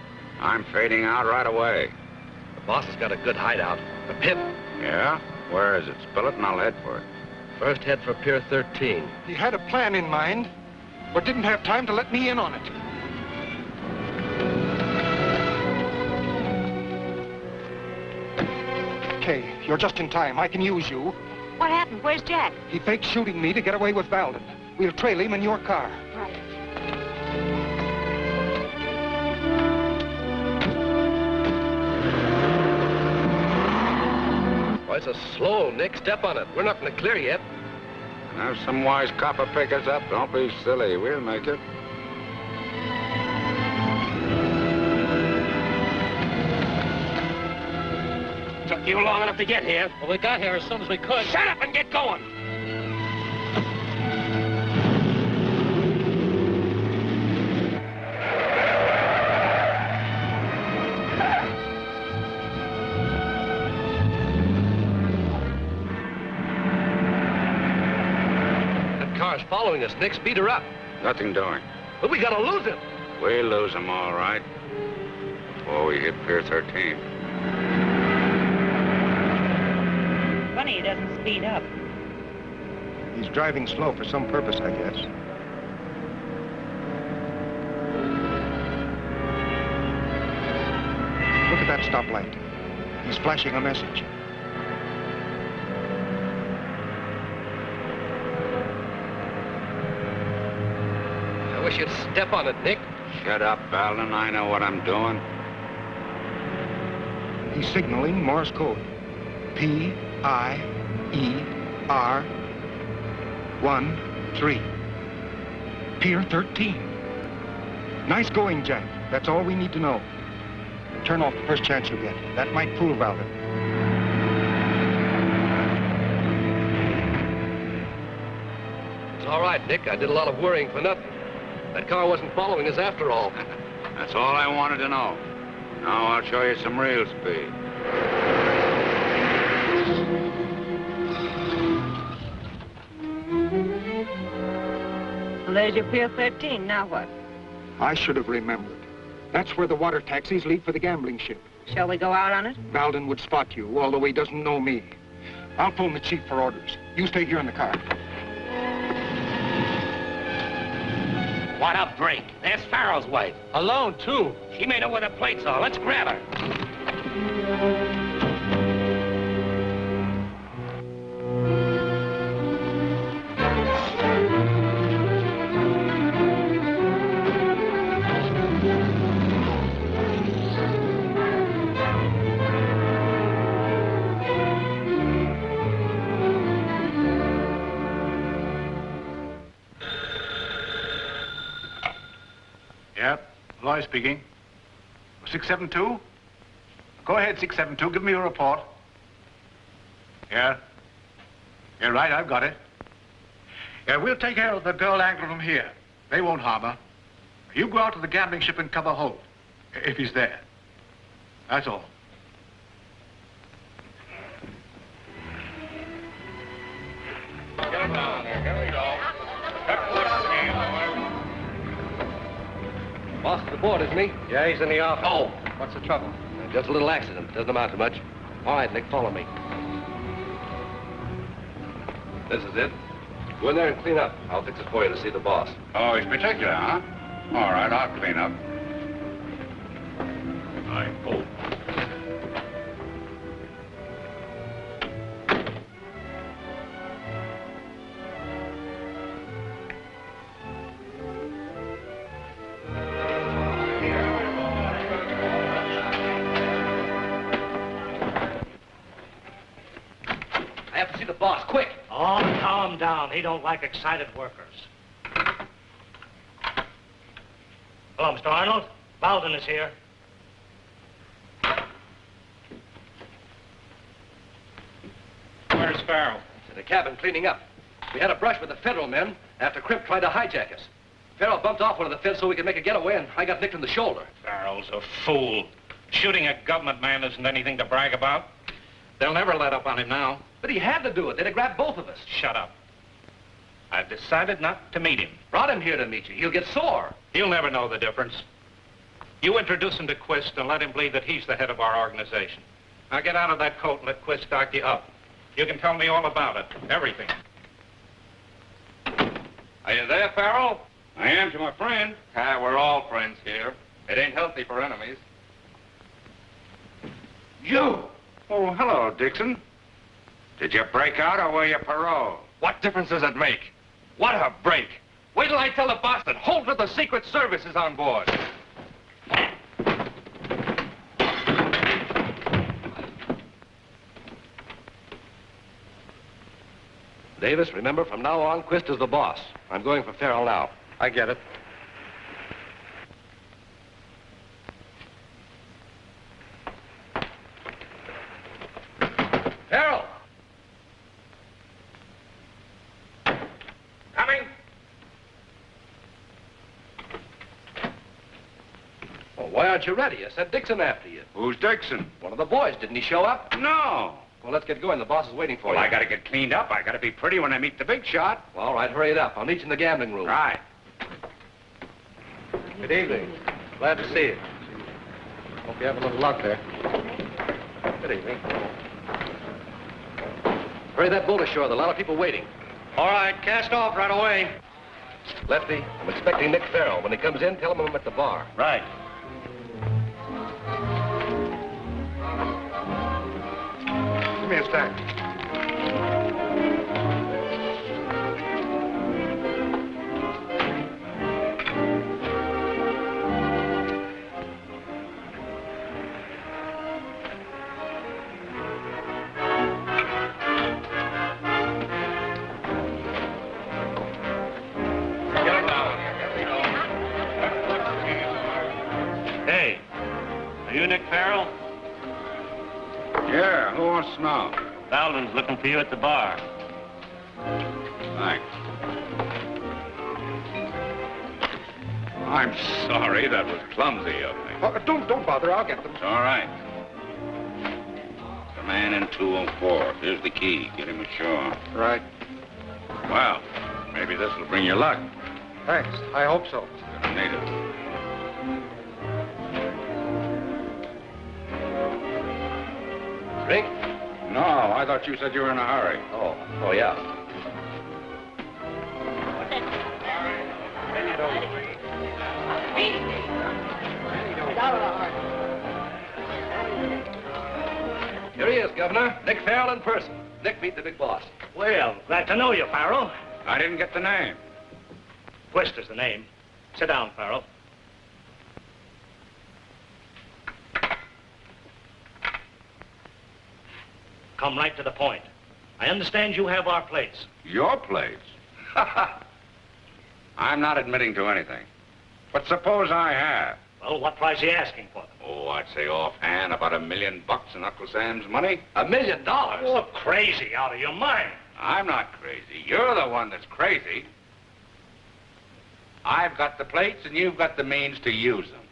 Speaker 2: I'm fading out right away.
Speaker 12: The boss has got a good hideout. A pip.
Speaker 2: Yeah? Where is it? Spill it and I'll head for it.
Speaker 12: First head for Pier 13.
Speaker 20: He had a plan in mind, but didn't have time to let me in on it. Okay, you're just in time. I can use you.
Speaker 7: What happened? Where's Jack?
Speaker 20: He faked shooting me to get away with Valden. We'll trail him in your car.
Speaker 7: Right.
Speaker 12: Why, it's a slow, Nick. Step on it. We're not in the clear yet.
Speaker 2: Have some wise copper pick us up. Don't be silly. We'll make it.
Speaker 4: Took you long enough to get here.
Speaker 9: Well, we got here as soon as we could.
Speaker 4: Shut up and get going.
Speaker 12: Car's following us, Nick. Speed her up.
Speaker 2: Nothing doing.
Speaker 12: But we gotta lose him.
Speaker 2: We'll lose him, all right. Before we hit Pier 13.
Speaker 7: Funny he doesn't speed up.
Speaker 20: He's driving slow for some purpose, I guess. Look at that stoplight. He's flashing a message.
Speaker 12: I wish you'd step on it, Nick.
Speaker 2: Shut up, Valden. I know what I'm doing.
Speaker 20: He's signaling Morse code. P-I-E-R 1-3. Pier 13. Nice going, Jack. That's all we need to know. Turn off the first chance you get. That might fool Valden.
Speaker 12: It's all right, Nick. I did a lot of worrying for nothing. That car wasn't following us after all.
Speaker 2: That's all I wanted to know. Now I'll show you some real speed.
Speaker 7: Well, there's your Pier 13. Now what?
Speaker 20: I should have remembered. That's where the water taxis leave for the gambling ship.
Speaker 7: Shall we go out on it?
Speaker 20: Valden would spot you, although he doesn't know me. I'll phone the chief for orders. You stay here in the car.
Speaker 4: What a break. There's Farrell's wife. Alone, too. She may know where the plates are. Let's grab her.
Speaker 5: Yep, Loy speaking. 672? Go ahead, 672. Give me your report. Yeah? Yeah, right, I've got it. Yeah, we'll take care of the girl angler from here. They won't harm her. You go out to the gambling ship and cover Holt, if he's there. That's all.
Speaker 12: Boss is aboard, isn't he?
Speaker 10: Yeah, he's in the office.
Speaker 12: Oh.
Speaker 10: What's the trouble?
Speaker 12: Just a little accident. Doesn't amount to much. All right, Nick, follow me. This is it. Go in there and clean up. I'll fix it for you to see the boss.
Speaker 2: Oh, he's particular, huh? All right, I'll clean up.
Speaker 12: All right, Holt. I have to see the boss, quick.
Speaker 9: Oh, calm down. He don't like excited workers. Hello, Mr. Arnold. Bowden is here.
Speaker 11: Where's Farrell?
Speaker 12: In the cabin cleaning up. We had a brush with the federal men after Crimp tried to hijack us. Farrell bumped off one of the fence so we could make a getaway, and I got nicked in the shoulder.
Speaker 11: Farrell's a fool. Shooting a government man isn't anything to brag about. They'll never let up on him now.
Speaker 12: But he had to do it. They'd have grabbed both of us.
Speaker 11: Shut up. I've decided not to meet him.
Speaker 12: Brought him here to meet you. He'll get sore.
Speaker 11: He'll never know the difference. You introduce him to Quist and let him believe that he's the head of our organization. Now get out of that coat and let Quist dock you up. You can tell me all about it. Everything.
Speaker 21: Are you there, Farrell?
Speaker 2: I am to my friend.
Speaker 21: We're all friends here. It ain't healthy for enemies.
Speaker 2: You! Oh, hello, Dixon. Did you break out or were you paroled?
Speaker 21: What difference does it make? What a break. Wait till I tell the boss that Holt with the Secret Service is on board.
Speaker 12: Davis, remember, from now on, Quist is the boss. I'm going for Farrell now.
Speaker 10: I get it.
Speaker 12: Farrell!
Speaker 21: Coming.
Speaker 12: Well, why aren't you ready? I sent Dixon after you.
Speaker 2: Who's Dixon?
Speaker 12: One of the boys. Didn't he show up?
Speaker 2: No.
Speaker 12: Well, let's get going. The boss is waiting for you.
Speaker 2: Well, I gotta get cleaned up. I gotta be pretty when I meet the big shot.
Speaker 12: Well, all right, hurry it up. I'll meet you in the gambling room.
Speaker 2: Right.
Speaker 10: Good evening. Glad to see you. Hope you have a little luck there. Good evening.
Speaker 12: Hurry that boat ashore. There are a lot of people waiting.
Speaker 9: All right, cast off right away.
Speaker 12: Lefty, I'm expecting Nick Farrell. When he comes in, tell him I'm at the bar.
Speaker 9: Right.
Speaker 20: Give me a stack.
Speaker 9: Hey, are you Nick Farrell?
Speaker 2: Yeah, who wants to know?
Speaker 9: Bowden's looking for you at the bar.
Speaker 2: Thanks. I'm sorry, that was clumsy of me.
Speaker 20: Don't bother. I'll get them.
Speaker 2: It's all right. The man in 204. Here's the key. Get him ashore.
Speaker 20: Right.
Speaker 2: Well, maybe this will bring you luck.
Speaker 20: Thanks. I hope so.
Speaker 2: Gonna need it.
Speaker 12: Drink?
Speaker 2: No, I thought you said you were in a hurry.
Speaker 12: Oh, yeah. Here he is, Governor. Nick Farrell in person. Nick, meet the big boss.
Speaker 9: Well, glad to know you, Farrell.
Speaker 2: I didn't get the name.
Speaker 9: Quist is the name. Sit down, Farrell. Come right to the point. I understand you have our plates.
Speaker 2: Your plates? I'm not admitting to anything. But suppose I have.
Speaker 9: Well, what price are you asking for them?
Speaker 2: Oh, I'd say offhand about $1 million in Uncle Sam's money.
Speaker 12: $1 million?
Speaker 9: You're crazy out of your mind.
Speaker 2: I'm not crazy. You're the one that's crazy. I've got the plates and you've got the means to use them.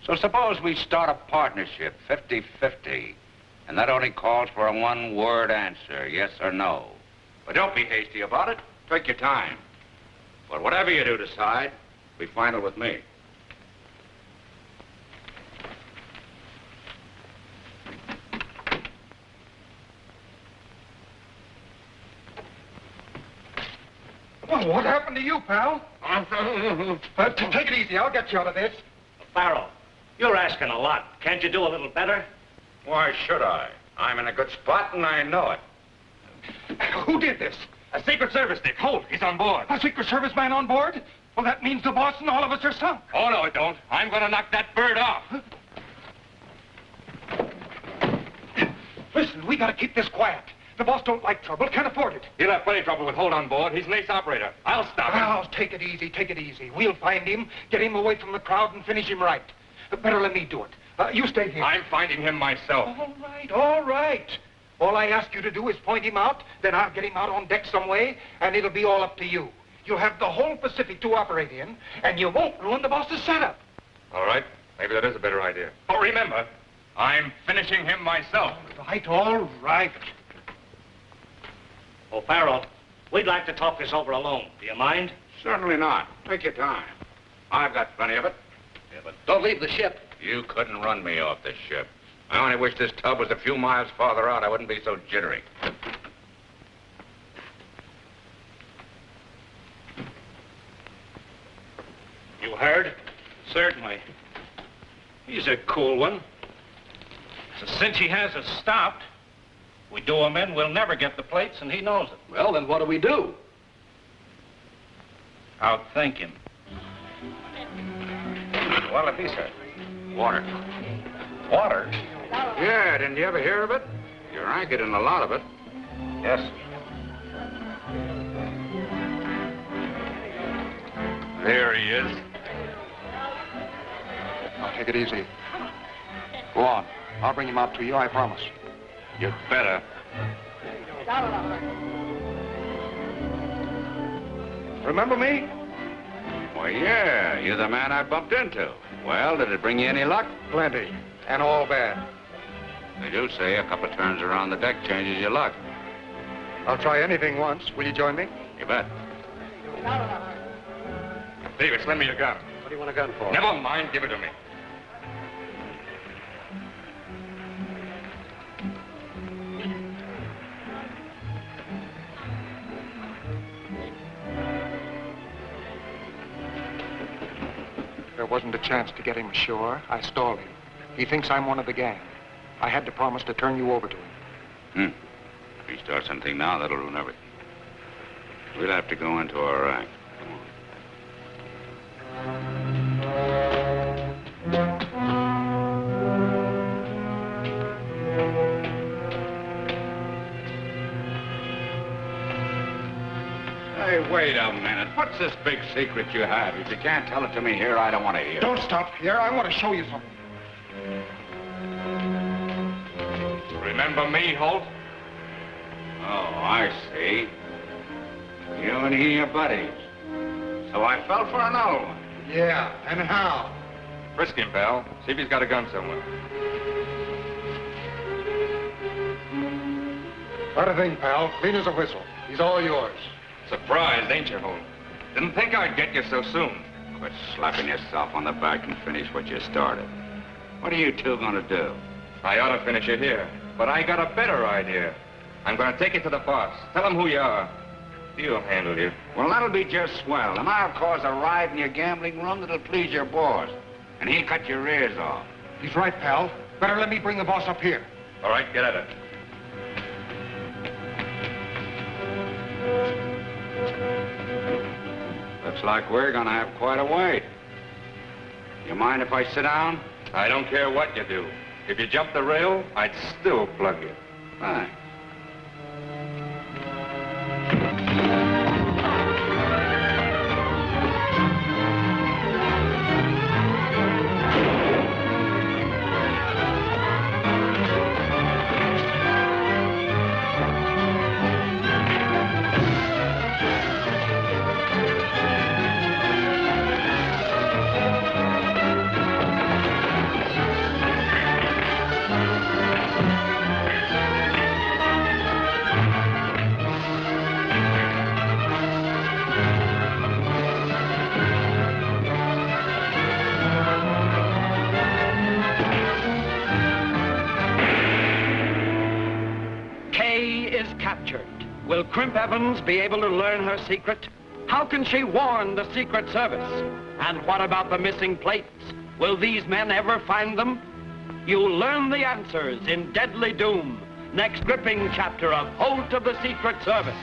Speaker 2: So suppose we start a partnership, 50-50, and that only calls for a one-word answer, yes or no. But don't be hasty about it. Take your time. But whatever you do decide, be final with me.
Speaker 20: Well, what happened to you, pal? Take it easy. I'll get you out of this.
Speaker 13: Farrell, you're asking a lot. Can't you do a little better?
Speaker 2: Why should I? I'm in a good spot and I know it.
Speaker 20: Who did this?
Speaker 21: A Secret Service, Dick. Holt, he's on board.
Speaker 20: A Secret Service man on board? Well, that means the boss and all of us are sunk.
Speaker 21: Oh, no, it don't. I'm gonna knock that bird off.
Speaker 20: Listen, we gotta keep this quiet. The boss don't like trouble, can't afford it.
Speaker 21: He'll have plenty of trouble with Holt on board. He's an ace operator. I'll stop him.
Speaker 20: Now, take it easy, take it easy. We'll find him, get him away from the crowd, and finish him right. Better let me do it. You stay here.
Speaker 21: I'm finding him myself.
Speaker 20: All right, all right. All I ask you to do is point him out, then I'll get him out on deck some way, and it'll be all up to you. You'll have the whole Pacific to operate in, and you won't ruin the boss's setup.
Speaker 21: All right. Maybe that is a better idea. But remember, I'm finishing him myself.
Speaker 20: Right, all right.
Speaker 13: Oh, Farrell, we'd like to talk this over alone. Do you mind?
Speaker 2: Certainly not. Take your time. I've got plenty of it.
Speaker 12: Yeah, but don't leave the ship.
Speaker 2: You couldn't run me off this ship. I only wish this tub was a few miles farther out. I wouldn't be so jittery.
Speaker 13: You heard? Certainly. He's a cool one. So since he has us stopped, we do him in, we'll never get the plates, and he knows it.
Speaker 12: Well, then what do we do?
Speaker 13: Outthink him.
Speaker 21: What'll it be, sir?
Speaker 2: Water.
Speaker 21: Water?
Speaker 2: Yeah, didn't you ever hear of it? You're anchored in a lot of it.
Speaker 21: Yes. There he is.
Speaker 20: Now, take it easy. Go on. I'll bring him out to you, I promise.
Speaker 21: You better.
Speaker 20: Remember me?
Speaker 2: Well, yeah, you're the man I bumped into. Well, did it bring you any luck?
Speaker 20: Plenty, and all bad.
Speaker 2: They do say a couple of turns around the deck changes your luck.
Speaker 20: I'll try anything once. Will you join me?
Speaker 2: You bet.
Speaker 21: Davis, lend me your gun.
Speaker 12: What do you want a gun for?
Speaker 21: Never mind, give it to me.
Speaker 20: There wasn't a chance to get him ashore. I stalled him. He thinks I'm one of the gang. I had to promise to turn you over to him.
Speaker 2: If he starts something now, that'll ruin everything. We'll have to go into our rank. Hey, wait a minute. What's this big secret you have? If you can't tell it to me here, I don't want to hear it.
Speaker 20: Don't stop here. I want to show you something.
Speaker 21: Remember me, Holt?
Speaker 2: Oh, I see. You and he are buddies. So I fell for another one.
Speaker 20: Yeah, and how?
Speaker 21: Frisk him, pal. See if he's got a gun somewhere.
Speaker 20: Not a thing, pal. Clean as a whistle. He's all yours.
Speaker 21: Surprised, ain't you, Holt? Didn't think I'd get you so soon.
Speaker 2: Quit slapping yourself on the back and finish what you started. What are you two gonna do?
Speaker 21: I ought to finish it here, but I got a better idea. I'm gonna take it to the boss. Tell him who you are. He'll handle you.
Speaker 2: Well, that'll be just swell, and I'll cause a riot in your gambling room that'll please your boss. And he'll cut your ears off.
Speaker 20: He's right, pal. Better let me bring the boss up here.
Speaker 21: All right, get at it.
Speaker 2: Looks like we're gonna have quite a wait. You mind if I sit down?
Speaker 21: I don't care what you do. If you jump the rail, I'd still plug you.
Speaker 2: Fine.
Speaker 1: is captured, will Crimp Evans be able to learn her secret? How can she warn the Secret Service? And what about the missing plates? Will these men ever find them? You'll learn the answers in Deadly Doom, next gripping chapter of Holt of the Secret Service.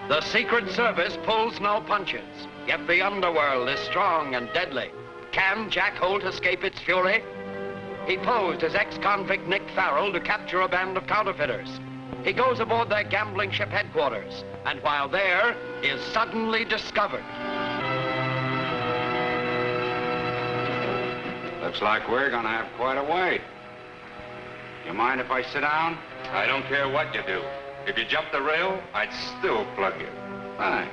Speaker 1: The Secret Service pulls no punches, yet the underworld is strong and deadly. Can Jack Holt escape its fury? He posed as ex-convict Nick Farrell to capture a band of counterfeiters. He goes aboard their gambling ship headquarters, and while there, is suddenly discovered.
Speaker 2: Looks like we're gonna have quite a wait. You mind if I sit down?
Speaker 21: I don't care what you do. If you jump the rail, I'd still plug you.
Speaker 2: Thanks.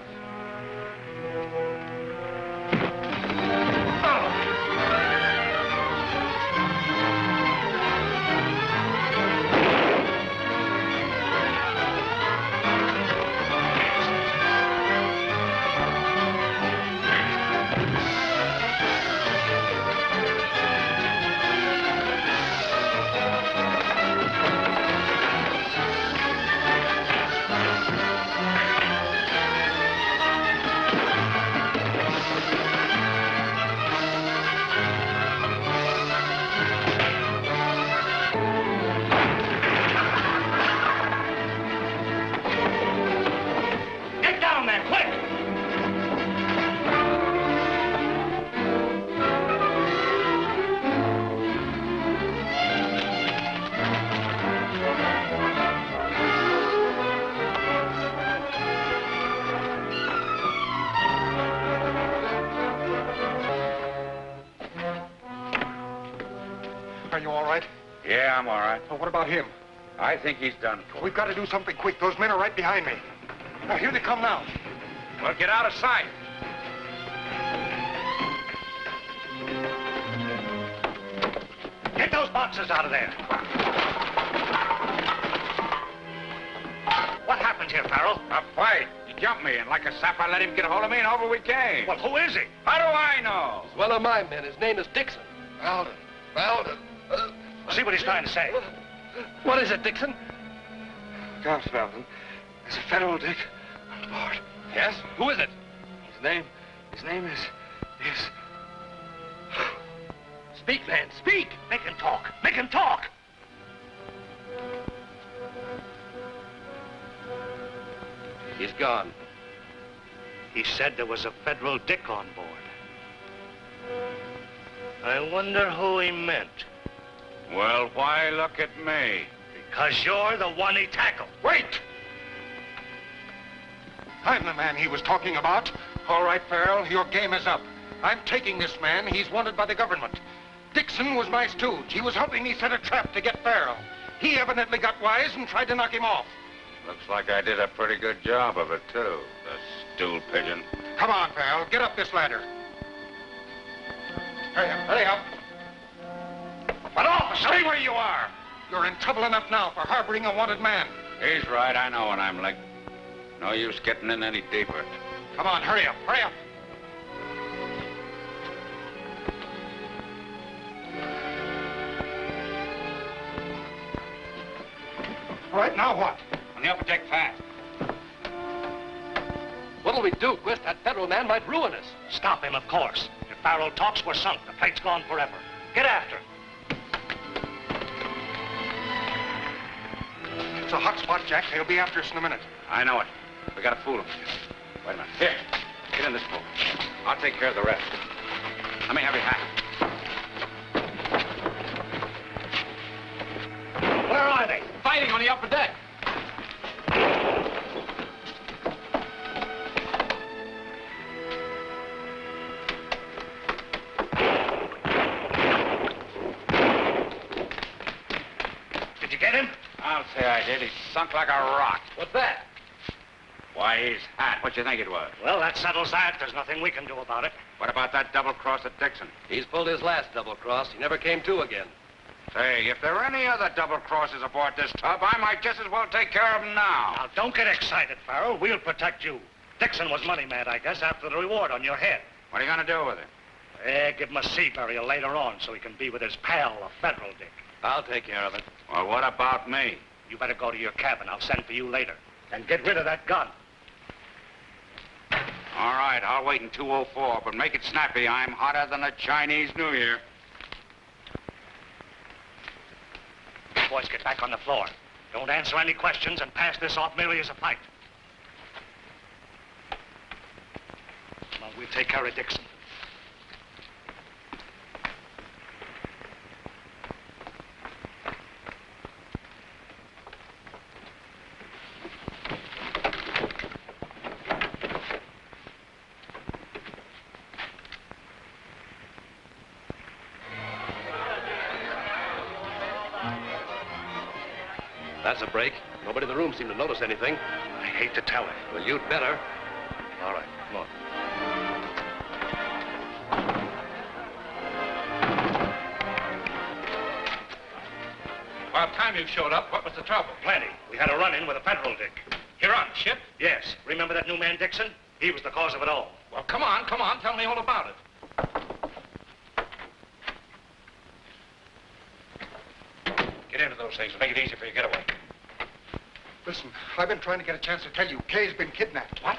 Speaker 20: Are you all right?
Speaker 2: Yeah, I'm all right.
Speaker 20: Well, what about him?
Speaker 2: I think he's done for.
Speaker 20: We've got to do something quick. Those men are right behind me. Now, here they come now.
Speaker 2: Well, get out of sight.
Speaker 20: Get those boxes out of there. What happened here, Farrell?
Speaker 2: A fight. He jumped me, and like a sap, I let him get a hold of me, and over we came.
Speaker 20: Well, who is he?
Speaker 2: How do I know?
Speaker 12: He's one of my men. His name is Dixon.
Speaker 20: Alden. See what he's trying to say.
Speaker 12: What is it, Dixon?
Speaker 21: Gosh, Alden. There's a federal dick on board.
Speaker 12: Yes? Who is it?
Speaker 21: His name is...
Speaker 12: Speak, man, speak!
Speaker 20: Make him talk. Make him talk!
Speaker 12: He's gone.
Speaker 8: He said there was a federal dick on board. I wonder who he meant.
Speaker 2: Well, why look at me?
Speaker 8: Because you're the one he tackled.
Speaker 20: Wait! I'm the man he was talking about. All right, Peril, your game is up. I'm taking this man. He's wanted by the government. Dixon was my stooge. He was helping me set a trap to get Peril. He evidently got wise and tried to knock him off.
Speaker 2: Looks like I did a pretty good job of it, too. The stool pigeon.
Speaker 20: Come on, Peril. Get up this ladder. Hurry up, hurry up. But officer! Stay where you are! You're in trouble enough now for harboring a wanted man.
Speaker 2: He's right. I know when I'm licked. No use getting in any deeper.
Speaker 20: Come on, hurry up, hurry up. All right, now what?
Speaker 2: On the upper deck fast.
Speaker 12: What'll we do, Quist? That federal man might ruin us.
Speaker 8: Stop him, of course. If Farrell talks, we're sunk. The plate's gone forever. Get after him.
Speaker 20: It's a hot spot, Jack. They'll be after us in a minute.
Speaker 2: I know it. We gotta fool him. Wait a minute. Here, get in this boat. I'll take care of the rest. Let me have your hat.
Speaker 10: Where are they?
Speaker 2: Fighting on the upper deck.
Speaker 10: Did you get him?
Speaker 2: I'll say I did. He sunk like a rock.
Speaker 10: What's that?
Speaker 2: Why, his hat. What you think it was?
Speaker 10: Well, that settles that. There's nothing we can do about it.
Speaker 2: What about that double cross at Dixon?
Speaker 12: He's pulled his last double cross. He never came to again.
Speaker 2: Say, if there are any other double crosses aboard this tub, I might just as well take care of them now.
Speaker 10: Now, don't get excited, Farrell. We'll protect you. Dixon was money mad, I guess, after the reward on your head.
Speaker 2: What are you going to do with it?
Speaker 10: Give him a sea burial later on so he can be with his pal, a federal dick.
Speaker 12: I'll take care of it.
Speaker 2: Well, what about me?
Speaker 10: You better go to your cabin. I'll send for you later. And get rid of that gun.
Speaker 2: All right, I'll wait in 204, but make it snappy. I'm hotter than the Chinese New Year.
Speaker 10: Boys, get back on the floor. Don't answer any questions and pass this off merely as a fight. Come on, we'll take care of Dixon.
Speaker 12: That's a break. Nobody in the room seemed to notice anything.
Speaker 10: I hate to tell it.
Speaker 12: Well, you'd better. All right, come on.
Speaker 13: About time you showed up, what was the trouble?
Speaker 10: Plenty. We had a run-in with a federal dick.
Speaker 13: You're on the ship?
Speaker 10: Yes. Remember that new man, Dixon? He was the cause of it all.
Speaker 13: Well, come on, tell me all about it. Get into those things and make it easy for your getaway.
Speaker 20: Listen, I've been trying to get a chance to tell you. Kay's been kidnapped.
Speaker 13: What?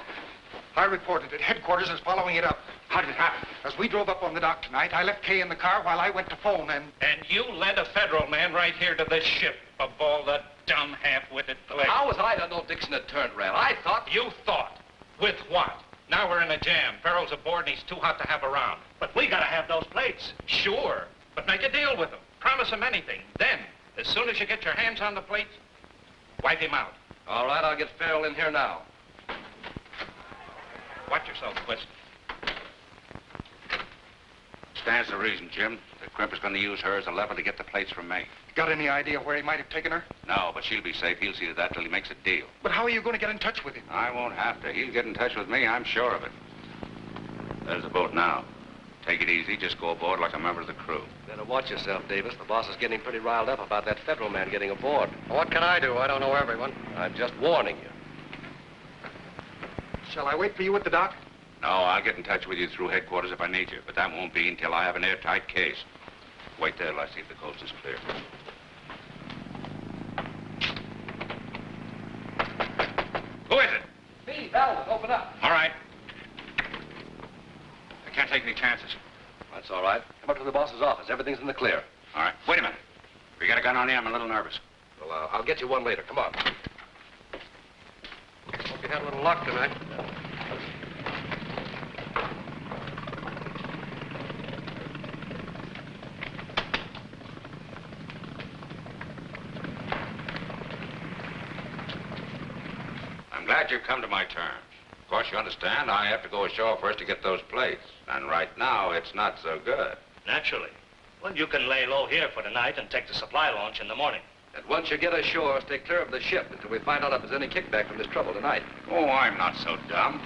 Speaker 20: I reported it. Headquarters is following it up.
Speaker 13: How did it happen?
Speaker 20: As we drove up on the dock tonight, I left Kay in the car while I went to phone and...
Speaker 13: And you led a federal man right here to this ship of all the dumb, half-witted plague.
Speaker 12: How was I to know Dixon had turned red? I thought...
Speaker 13: You thought. With what? Now we're in a jam. Perril's aboard and he's too hot to have around.
Speaker 10: But we gotta have those plates.
Speaker 13: Sure, but make a deal with him. Promise him anything. Then, as soon as you get your hands on the plates, wipe him out.
Speaker 12: All right, I'll get Peril in here now.
Speaker 13: Watch yourself, Twist.
Speaker 2: Stands to reason, Jim. The crimp is going to use her as a lever to get the plates from me.
Speaker 20: Got any idea where he might have taken her?
Speaker 2: No, but she'll be safe. He'll see to that till he makes a deal.
Speaker 20: But how are you going to get in touch with him?
Speaker 2: I won't have to. He'll get in touch with me, I'm sure of it. There's the boat now. Take it easy. Just go aboard like a member of the crew.
Speaker 12: Better watch yourself, Davis. The boss is getting pretty riled up about that federal man getting aboard.
Speaker 8: What can I do? I don't know everyone.
Speaker 12: I'm just warning you.
Speaker 20: Shall I wait for you at the dock?
Speaker 2: No, I'll get in touch with you through headquarters if I need you, but that won't be until I have an airtight case. Wait there till I see if the coast is clear.
Speaker 13: Who is it?
Speaker 12: Me, Valvin, open up.
Speaker 2: All right. I can't take any chances.
Speaker 12: That's all right. Come up to the boss's office. Everything's in the clear.
Speaker 2: All right. Wait a minute. If you got a gun on you, I'm a little nervous.
Speaker 12: Well, I'll get you one later. Come on.
Speaker 8: Hope you had a little luck tonight.
Speaker 2: I'm glad you've come to my terms. Of course, you understand, I have to go ashore first to get those plates. And right now, it's not so good.
Speaker 10: Naturally. Well, you can lay low here for tonight and take the supply launch in the morning.
Speaker 12: And once you get ashore, stay clear of the ship until we find out if there's any kickback from this trouble tonight.
Speaker 2: Oh, I'm not so dumb.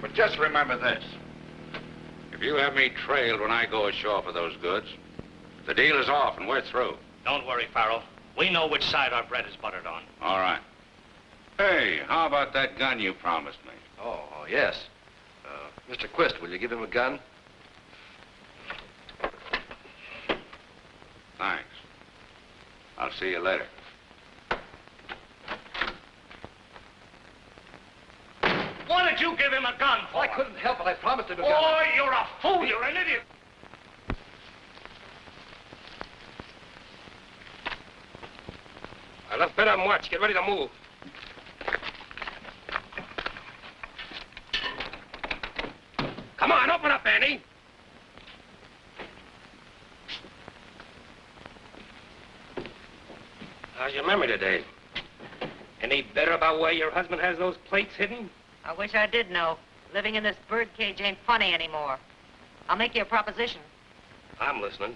Speaker 2: But just remember this. If you have me trailed when I go ashore for those goods, the deal is off and we're through.
Speaker 10: Don't worry, Farrell. We know which side our bread is buttered on.
Speaker 2: All right. Hey, how about that gun you promised me?
Speaker 12: Oh, yes. Mr. Quist, will you give him a gun?
Speaker 2: Thanks. I'll see you later.
Speaker 10: What did you give him a gun for?
Speaker 12: I couldn't help it. I promised him a gun.
Speaker 10: Oh, you're a fool. You're an idiot.
Speaker 4: I left bed on watch. Get ready to move. Come on, open up, Annie. How's your memory today? Any better about where your husband has those plates hidden?
Speaker 7: I wish I did know. Living in this birdcage ain't funny anymore. I'll make you a proposition.
Speaker 4: I'm listening.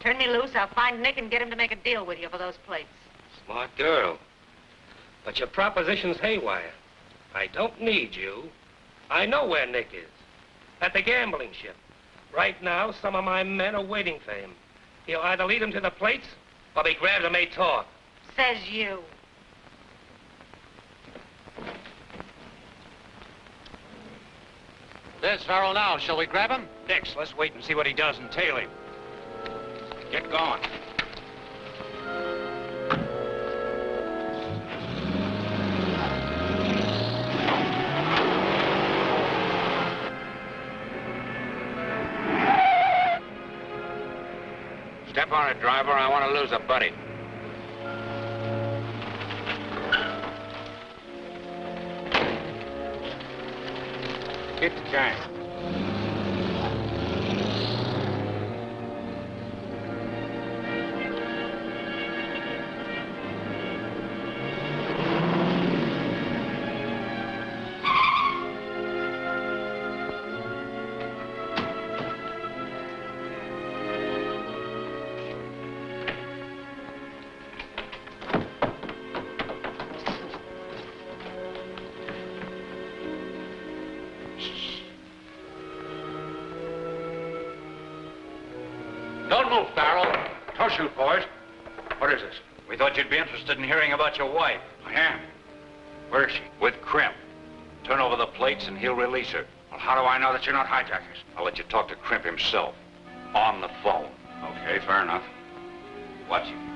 Speaker 7: Turn me loose, I'll find Nick and get him to make a deal with you for those plates.
Speaker 4: Smart girl. But your proposition's haywire. I don't need you. I know where Nick is. At the gambling ship. Right now, some of my men are waiting for him. He'll either lead them to the plates or be grabbed and made talk.
Speaker 7: Says you.
Speaker 5: There's Farrell now. Shall we grab him?
Speaker 13: Dix, let's wait and see what he does and tail him. Get going.
Speaker 2: Step on it, driver. I want to lose a buddy.
Speaker 13: Get the giant.
Speaker 5: Don't move, Farrell. Don't shoot, boys.
Speaker 2: What is this?
Speaker 5: We thought you'd be interested in hearing about your wife.
Speaker 2: I am. Where is she?
Speaker 5: With Crimp. Turn over the plates and he'll release her.
Speaker 2: Well, how do I know that you're not hijackers?
Speaker 5: I'll let you talk to Crimp himself. On the phone.
Speaker 2: Okay, fair enough.
Speaker 5: Watch him.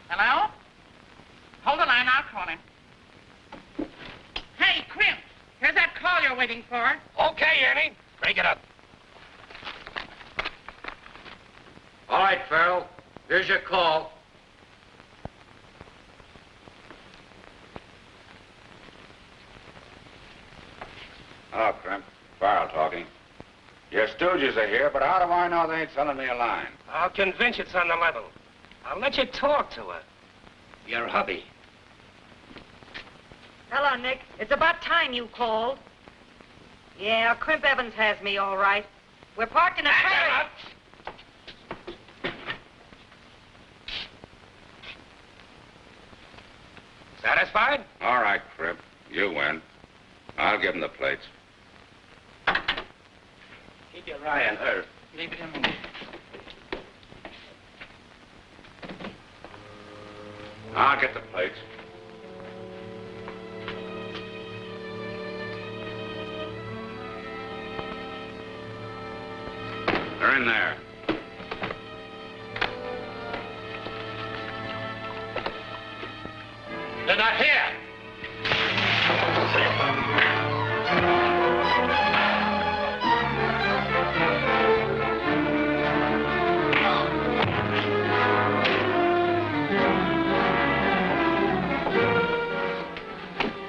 Speaker 9: Hello? Hold the line, I'll call him. Hey, Crimp, here's that call you're waiting for.
Speaker 4: Okay, Annie. Break it up.
Speaker 20: All right, Farrell. Here's your call.
Speaker 2: Hello, Crimp. Farrell talking. Your stooges are here, but how do I know they ain't selling me a line?
Speaker 4: I'll convince you it's on the level. I'll let you talk to her. Your hubby.
Speaker 7: Hello, Nick. It's about time you called. Yeah, Crimp Evans has me all right. We're parked in a trailer.
Speaker 4: Satisfied?
Speaker 2: All right, Crimp. You win. I'll give him the plates.
Speaker 4: Keep your eye on her.
Speaker 9: Leave it in me.
Speaker 2: I'll get the plates. They're in there.
Speaker 5: They're not here.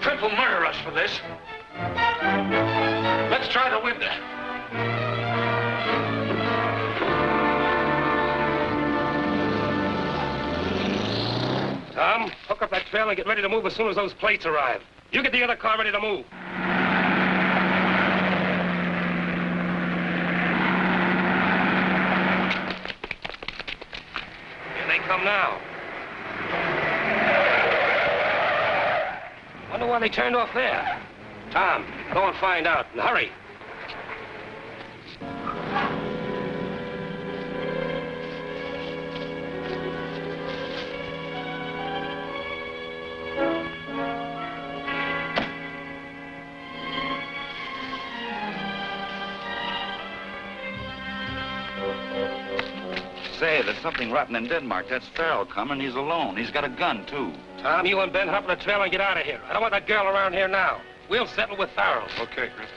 Speaker 5: Crimp will murder us for this. Let's try the window.
Speaker 4: Tom, hook up that trail and get ready to move as soon as those plates arrive. You get the other car ready to move. Here they come now. Wonder why they turned off there. Tom, go and find out, and hurry. Say,
Speaker 17: there's something rotten in Denmark. That's Farrell coming. He's alone. He's got a gun, too.
Speaker 4: Tom, you and Ben hop on the trail and get out of here. I don't want that girl around here now. We'll settle with Farrell.
Speaker 5: Okay, Chris.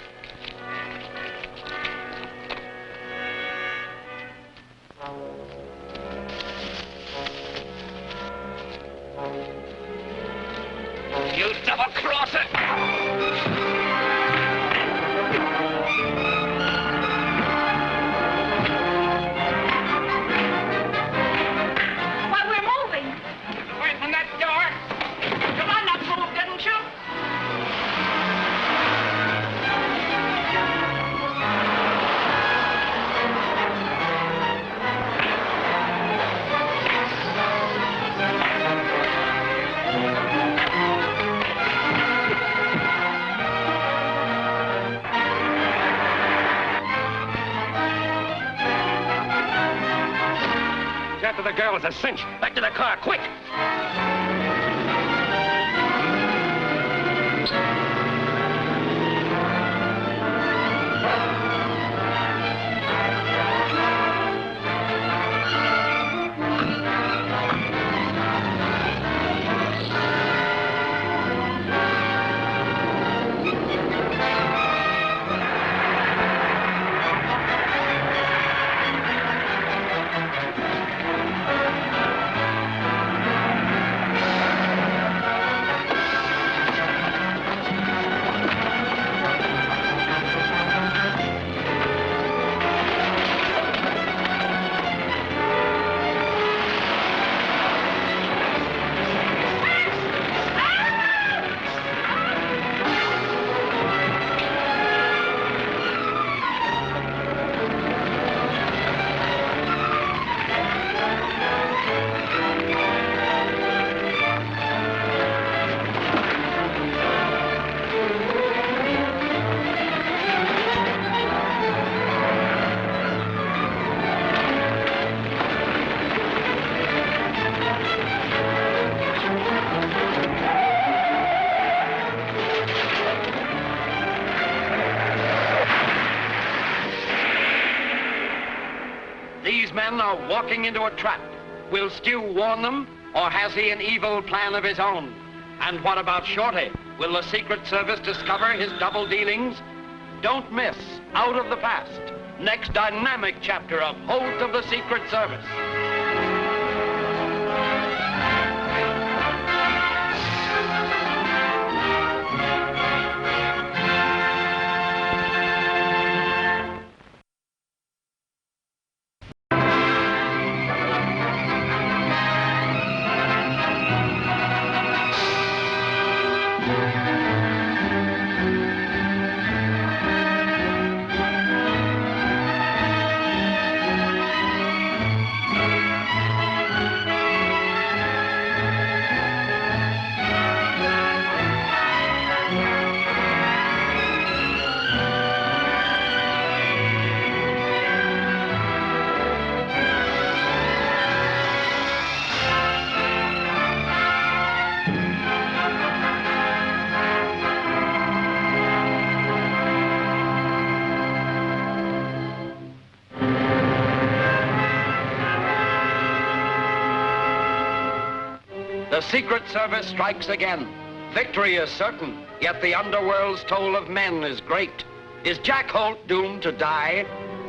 Speaker 4: You double-crosser!
Speaker 22: Why, we're moving.
Speaker 4: Away from that door!
Speaker 22: Come on, not move, didn't you?
Speaker 4: After the girl is a cinch. Back to the car, quick!
Speaker 1: These men are walking into a trap. Will Stu warn them, or has he an evil plan of his own? And what about Shorty? Will the Secret Service discover his double dealings? Don't miss Out of the Past, next dynamic chapter of Holt of the Secret Service. The Secret Service strikes again. Victory is certain, yet the underworld's toll of men is great. Is Jack Holt doomed to die?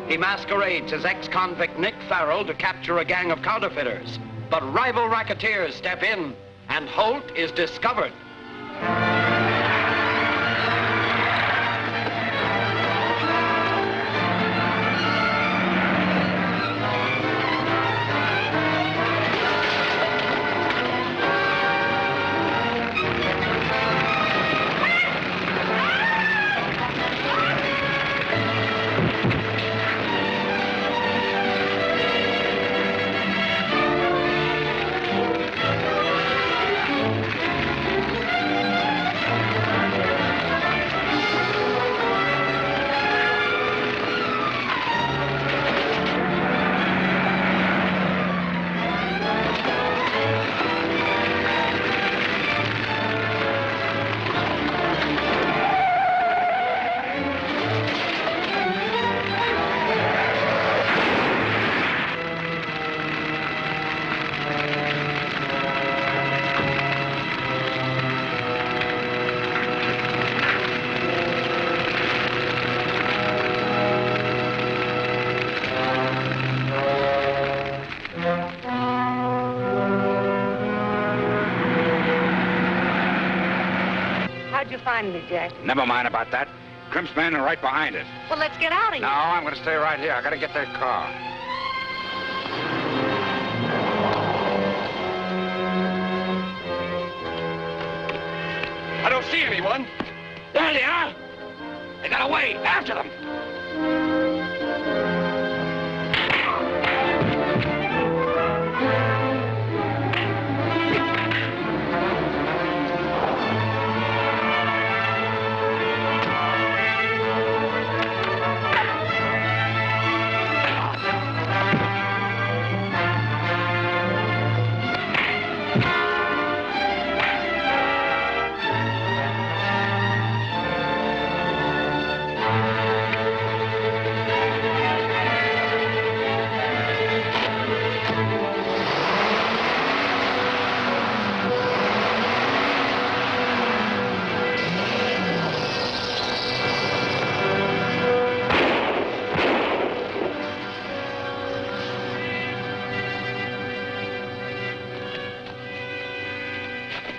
Speaker 1: He masquerades as ex-convict Nick Farrell to capture a gang of counterfeiters. But rival racketeers step in, and Holt is discovered.
Speaker 7: find me, Jack?
Speaker 2: Never mind about that. Crimp's men are right behind us.
Speaker 7: Well, let's get out of here.
Speaker 2: No, I'm going to stay right here. I got to get their car.
Speaker 4: I don't see anyone. There they are. They got away. After them.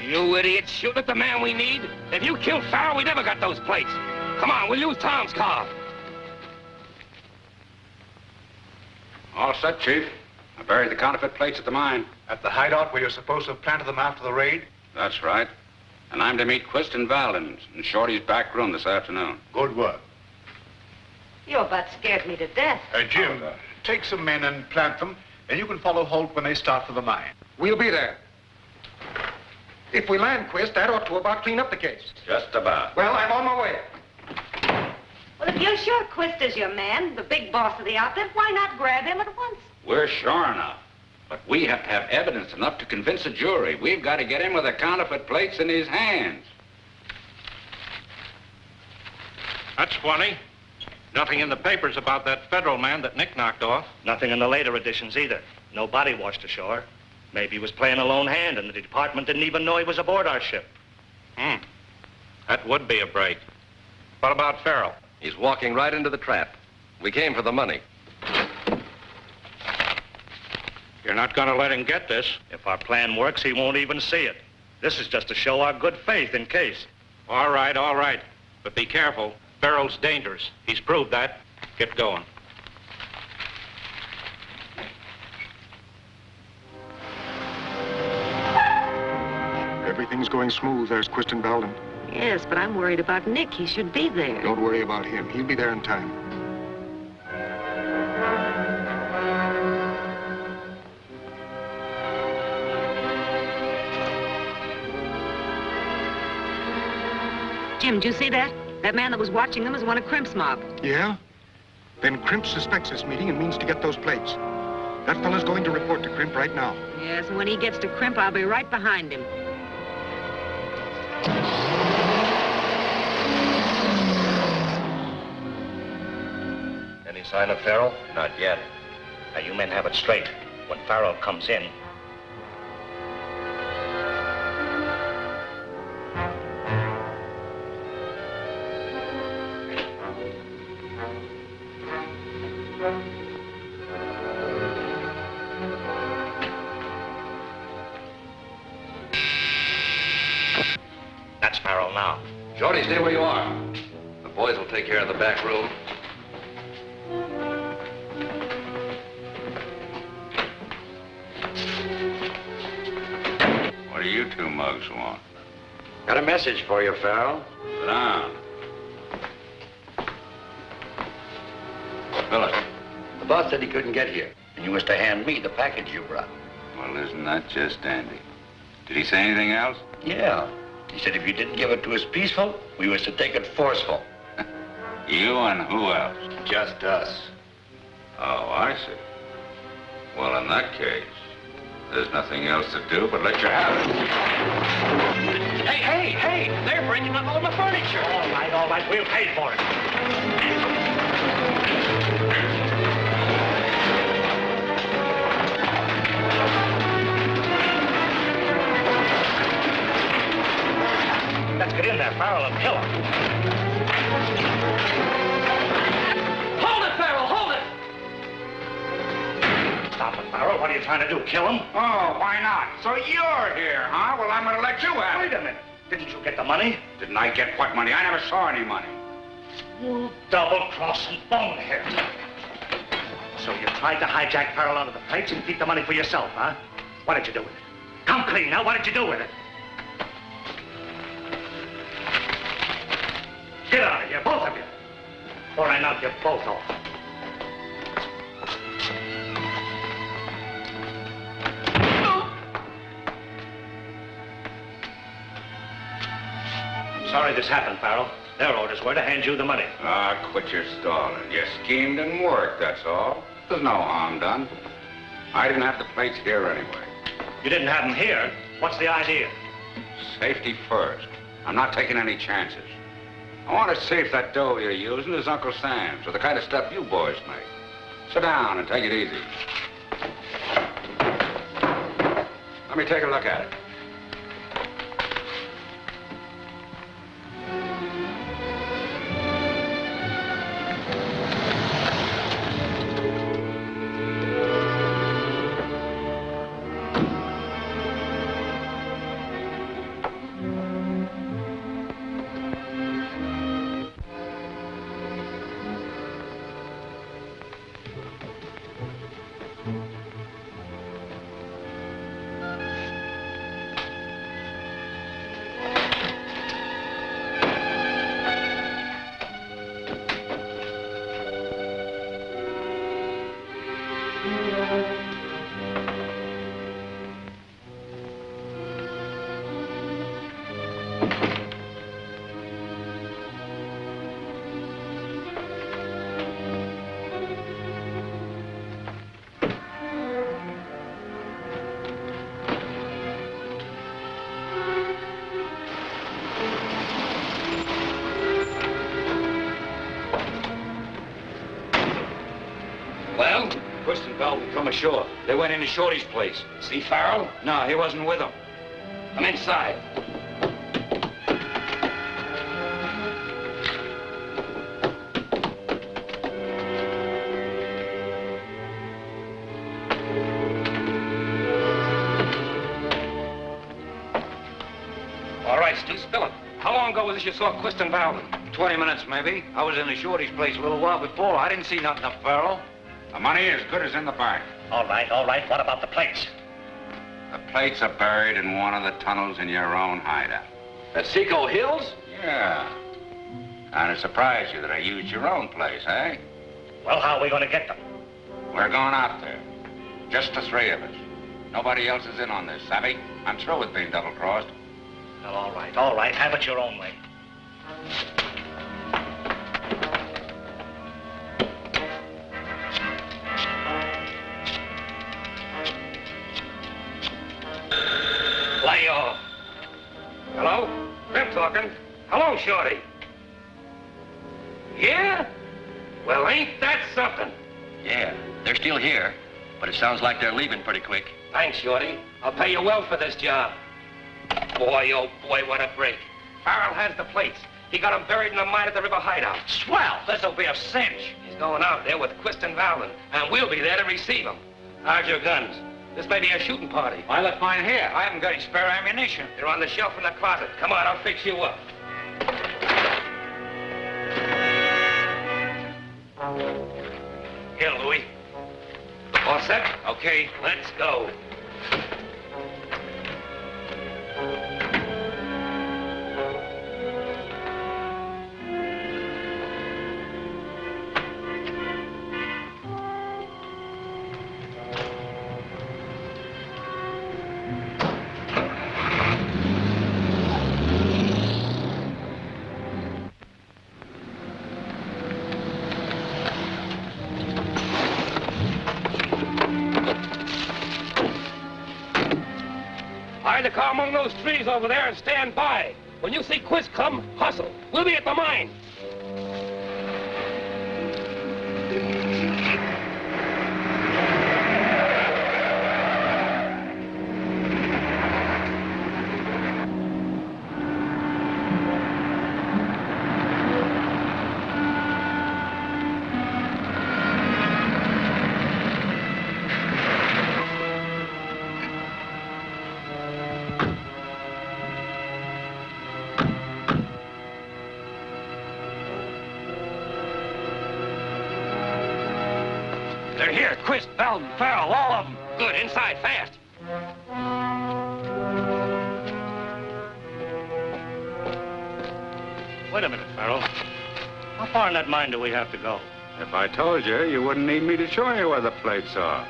Speaker 4: You idiots shooting at the man we need. If you killed Farrell, we never got those plates. Come on, we'll use Tom's car.
Speaker 2: All set, Chief. I buried the counterfeit plates at the mine.
Speaker 5: At the hideout where you're supposed to have planted them after the raid?
Speaker 2: That's right. And I'm to meet Quist and Valden in Shorty's back room this afternoon.
Speaker 5: Good work.
Speaker 7: You about scared me to death.
Speaker 5: Jim, take some men and plant them, and you can follow Holt when they start for the mine.
Speaker 20: We'll be there. If we land Quist, that ought to about clean up the case.
Speaker 2: Just about.
Speaker 20: Well, I'm on my way.
Speaker 7: Well, if you're sure Quist is your man, the big boss of the outfit, why not grab him at once?
Speaker 2: We're sure enough. But we have to have evidence enough to convince a jury. We've got to get him with the counterfeit plates in his hands.
Speaker 13: That's funny. Nothing in the papers about that federal man that Nick knocked off.
Speaker 15: Nothing in the later editions either. No body washed ashore. Maybe he was playing a lone hand and the department didn't even know he was aboard our ship.
Speaker 13: That would be a break. What about Farrell?
Speaker 12: He's walking right into the trap. We came for the money.
Speaker 13: You're not going to let him get this.
Speaker 15: If our plan works, he won't even see it. This is just to show our good faith in case.
Speaker 13: All right, all right. But be careful. Farrell's dangerous. He's proved that. Get going.
Speaker 16: Everything's going smooth. There's Quist and Valden.
Speaker 7: Yes, but I'm worried about Nick. He should be there.
Speaker 16: Don't worry about him. He'll be there in time.
Speaker 7: Jim, did you see that? That man that was watching them is one of Crimp's mob.
Speaker 16: Yeah? Then Crimp suspects this meeting and means to get those plates. That fella's going to report to Crimp right now.
Speaker 7: Yes, and when he gets to Crimp, I'll be right behind him.
Speaker 15: Any sign of Farrell?
Speaker 12: Not yet.
Speaker 15: Now, you men have it straight. When Farrell comes in, that's Farrell now.
Speaker 12: Shorty, stay where you are. The boys will take care of the back room.
Speaker 2: What do you two mugs want?
Speaker 8: Got a message for you, Farrell.
Speaker 2: Sit down. Fill it.
Speaker 8: The boss said he couldn't get here, and you was to hand me the package you brought.
Speaker 2: Well, isn't that just dandy? Did he say anything else?
Speaker 8: Yeah. He said if you didn't give it to us peaceful, we was to take it forceful.
Speaker 2: You and who else?
Speaker 8: Just us.
Speaker 2: Oh, I see. Well, in that case, there's nothing else to do but let you have it.
Speaker 4: Hey, they're bringing up all the furniture.
Speaker 15: All right, we'll pay for it. Let's get in there, Farrell, and kill him.
Speaker 4: Hold it, Farrell, hold it!
Speaker 15: Stop it, Farrell. What are you trying to do, kill him?
Speaker 2: Oh, why not? So you're here, huh? Well, I'm going to let you have it.
Speaker 15: Wait a minute. Didn't you get the money?
Speaker 2: Didn't I get what money? I never saw any money.
Speaker 15: You double-crossing bonehead. So you tried to hijack Peril out of the plates and keep the money for yourself, huh? What did you do with it? Come clean now. What did you do with it? Get out of here, both of you. Or I knock you both off. I'm sorry this happened, Peril. Their orders were to hand you the money.
Speaker 2: Ah, quit your stalling. You schemed and worked, that's all. There's no harm done. I didn't have the plates here anyway.
Speaker 15: You didn't have them here? What's the idea?
Speaker 2: Safety first. I'm not taking any chances. I want to see if that dough you're using is Uncle Sam's, or the kind of stuff you boys make. Sit down and take it easy. Let me take a look at it.
Speaker 21: From ashore. They went into Shorty's place.
Speaker 10: See Farrell?
Speaker 21: No, he wasn't with them.
Speaker 10: Come inside.
Speaker 4: All right, Stu, spill it. How long ago was this you saw Quist and Bowden?
Speaker 21: 20 minutes, maybe. I was in the Shorty's place a little while before. I didn't see nothing of Farrell.
Speaker 2: The money is good as in the bank.
Speaker 15: All right. What about the plates?
Speaker 2: The plates are buried in one of the tunnels in your own hideout.
Speaker 10: At Seco Hills?
Speaker 2: Yeah. And it surprised you that I used your own place, eh?
Speaker 15: Well, how are we going to get them?
Speaker 2: We're going out there. Just the three of us. Nobody else is in on this, savvy? I'm through with being double-crossed.
Speaker 15: Well, all right. Have it your own way.
Speaker 4: Lay off. Hello? Grim talking. Hello, Shorty. Yeah? Well, ain't that something?
Speaker 19: Yeah, they're still here, but it sounds like they're leaving pretty quick.
Speaker 4: Thanks, Shorty. I'll pay you well for this job. Boy, oh boy, what a break. Farrell has the plates. He got them buried in the mine at the river hideout.
Speaker 10: Swell! This'll be a cinch.
Speaker 4: He's going out there with Quist and Valdin, and we'll be there to receive him. How's your guns? This may be a shooting party.
Speaker 10: I left mine here. I haven't got any spare ammunition.
Speaker 4: They're on the shelf in the closet. Come on, I'll fix you up. Here, Louie. All set?
Speaker 10: Okay.
Speaker 4: Let's go. Hide the car among those trees over there and stand by. When you see Quist come, hustle. We'll be at the mine. Here. Quist, Belton, Farrell, all of them. Good. Inside, fast.
Speaker 15: Wait a minute, Peril. How far in that mine do we have to go?
Speaker 2: If I told you, you wouldn't need me to show you where the plates are.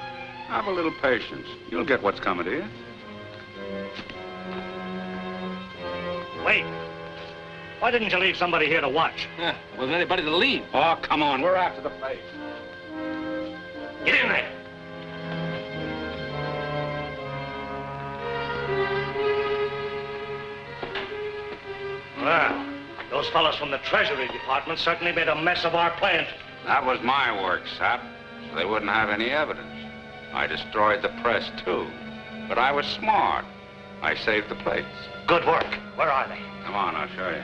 Speaker 2: Have a little patience. You'll get what's coming to you.
Speaker 15: Wait. Why didn't you leave somebody here to watch?
Speaker 12: Wasn't anybody to leave.
Speaker 2: Oh, come on. We're after the plates.
Speaker 15: Get in there. Well, those fellows from the Treasury Department certainly made a mess of our plant.
Speaker 2: That was my work, Sap. So they wouldn't have any evidence. I destroyed the press, too. But I was smart. I saved the plates.
Speaker 15: Good work. Where are they?
Speaker 2: Come on, I'll show you.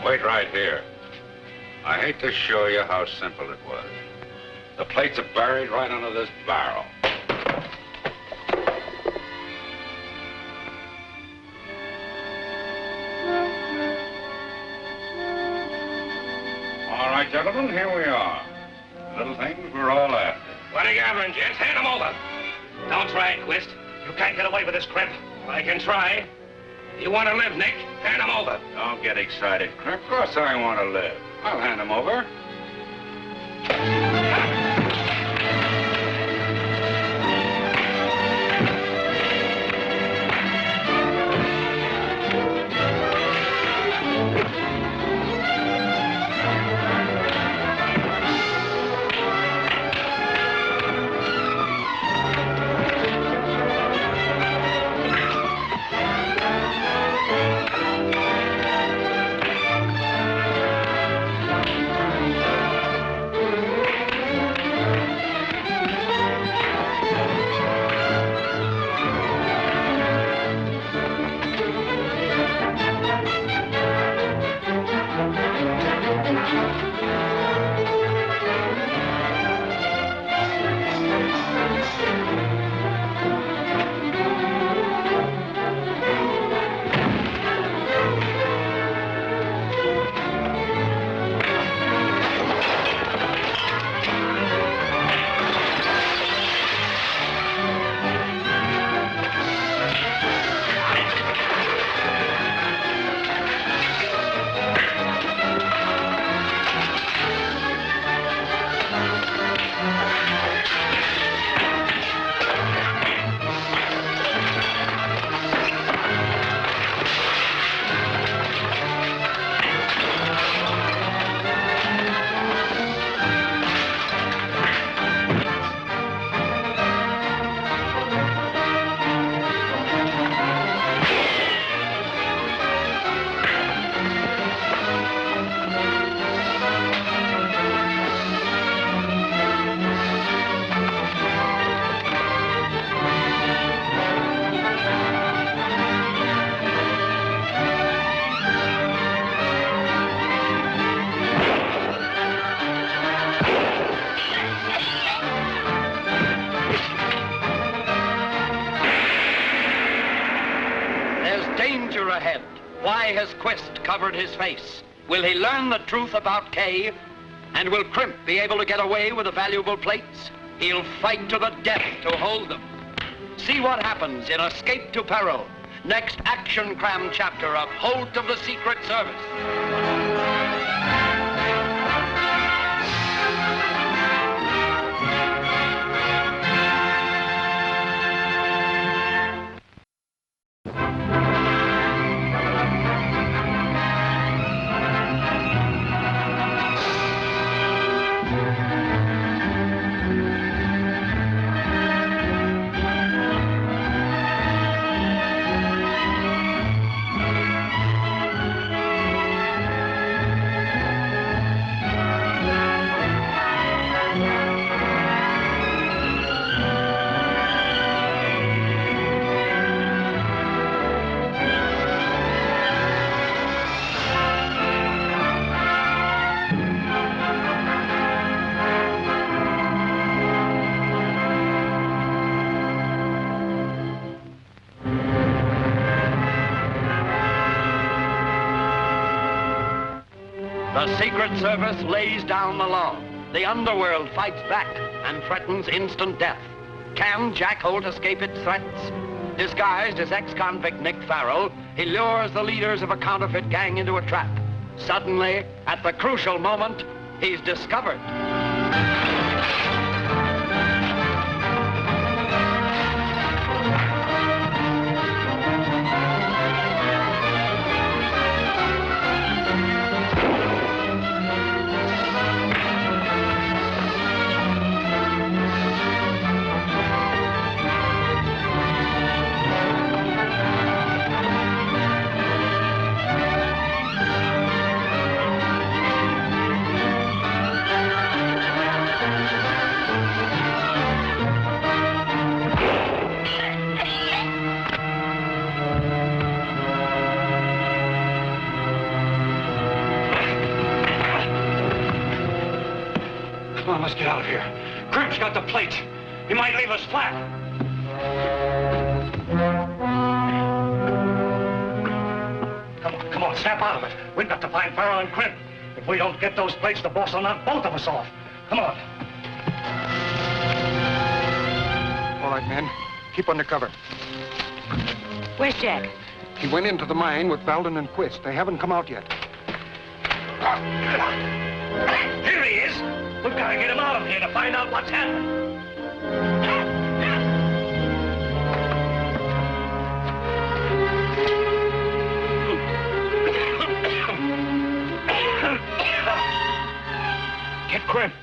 Speaker 2: Wait right here. I hate to show you how simple it was. The plates are buried right under this barrel. All right, gentlemen, here we are. Little things we're all after.
Speaker 4: What are you gathering, gents? Hand them over. Don't try it, Quist.
Speaker 15: You can't get away with this, Crimp.
Speaker 4: I can try. You want to live, Nick? Hand them over.
Speaker 2: Don't get excited, Crimp. Of course I want to live. I'll hand them over.
Speaker 1: Ahead. Why has Quist covered his face? Will he learn the truth about Kay? And will Crimp be able to get away with the valuable plates? He'll fight to the death to hold them. See what happens in Escape to Peril, next action-crammed chapter of Holt of the Secret Service. The Secret Service lays down the law. The underworld fights back and threatens instant death. Can Jack Holt escape its threats? Disguised as ex-convict Nick Farrell, he lures the leaders of a counterfeit gang into a trap. Suddenly, at the crucial moment, he's discovered.
Speaker 15: Come on, let's get out of here. Crimp's got the plates. He might leave us flat. Come on, snap out of it. We've got to find Peril and Crimp. If we don't get those plates, the boss will knock both of us off. Come on.
Speaker 20: All right, men. Keep under cover.
Speaker 7: Where's Jack?
Speaker 20: He went into the mine with Valden and Quist. They haven't come out yet.
Speaker 15: Here he is. We've got to get him out of here to find out what's happened. Get Crimp.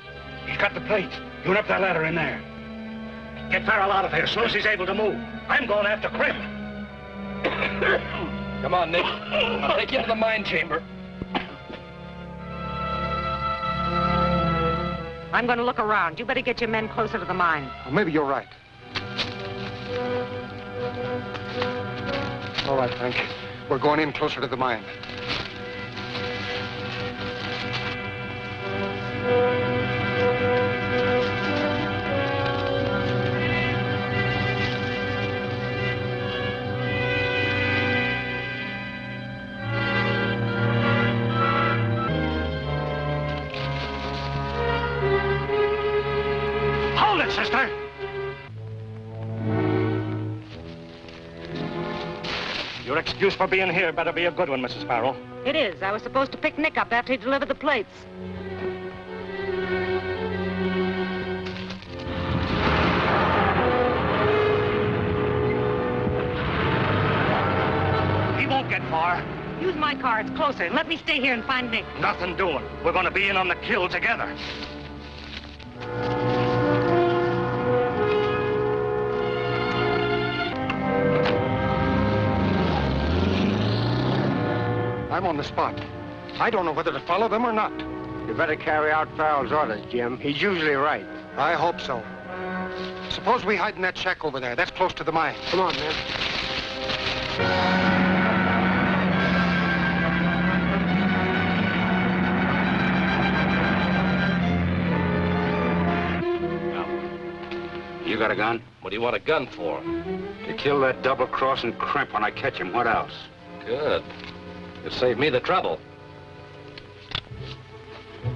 Speaker 15: He's got the plates. You went up that ladder in there. Get Farrell out of here as soon as he's able to move. I'm going after Crimp.
Speaker 12: Come on, Nick. I'll take you into the mine chamber.
Speaker 7: I'm going to look around. You better get your men closer to the mine.
Speaker 20: Well, maybe you're right. All right, Frank. We're going in closer to the mine.
Speaker 15: Hold it, sister! Your excuse for being here better be a good one, Mrs. Farrell.
Speaker 7: It is. I was supposed to pick Nick up after he delivered the plates.
Speaker 15: He won't get far.
Speaker 7: Use my car. It's closer. And let me stay here and find Nick.
Speaker 15: Nothing doing. We're going to be in on the kill together.
Speaker 20: I'm on the spot. I don't know whether to follow them or not.
Speaker 14: You better carry out Farrell's orders, Jim. He's usually right.
Speaker 20: I hope so. Suppose we hide in that shack over there. That's close to the mine.
Speaker 14: Come on, man.
Speaker 2: You got a gun?
Speaker 12: What do you want a gun for?
Speaker 2: To kill that double-crossing Crimp when I catch him. What else?
Speaker 12: Good. It saved me the trouble.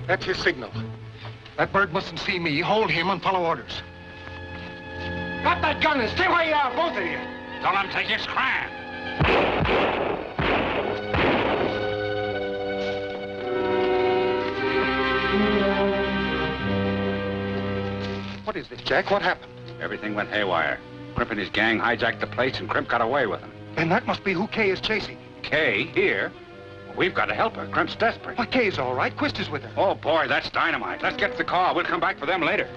Speaker 20: That's his signal. That bird mustn't see me. Hold him and follow orders.
Speaker 14: Drop that gun and stay where you are, both of you.
Speaker 15: Don't let him take his cran.
Speaker 20: What is this, Jack? What happened?
Speaker 2: Everything went haywire. Crimp and his gang hijacked the plates, and Crimp got away with them.
Speaker 20: Then that must be who Kay is chasing.
Speaker 2: Kay, here? Well, we've got to help her. Crimp's desperate.
Speaker 20: Why, Kay's all right. Quist is with her.
Speaker 2: Oh, boy, that's dynamite. Let's get to the car. We'll come back for them later.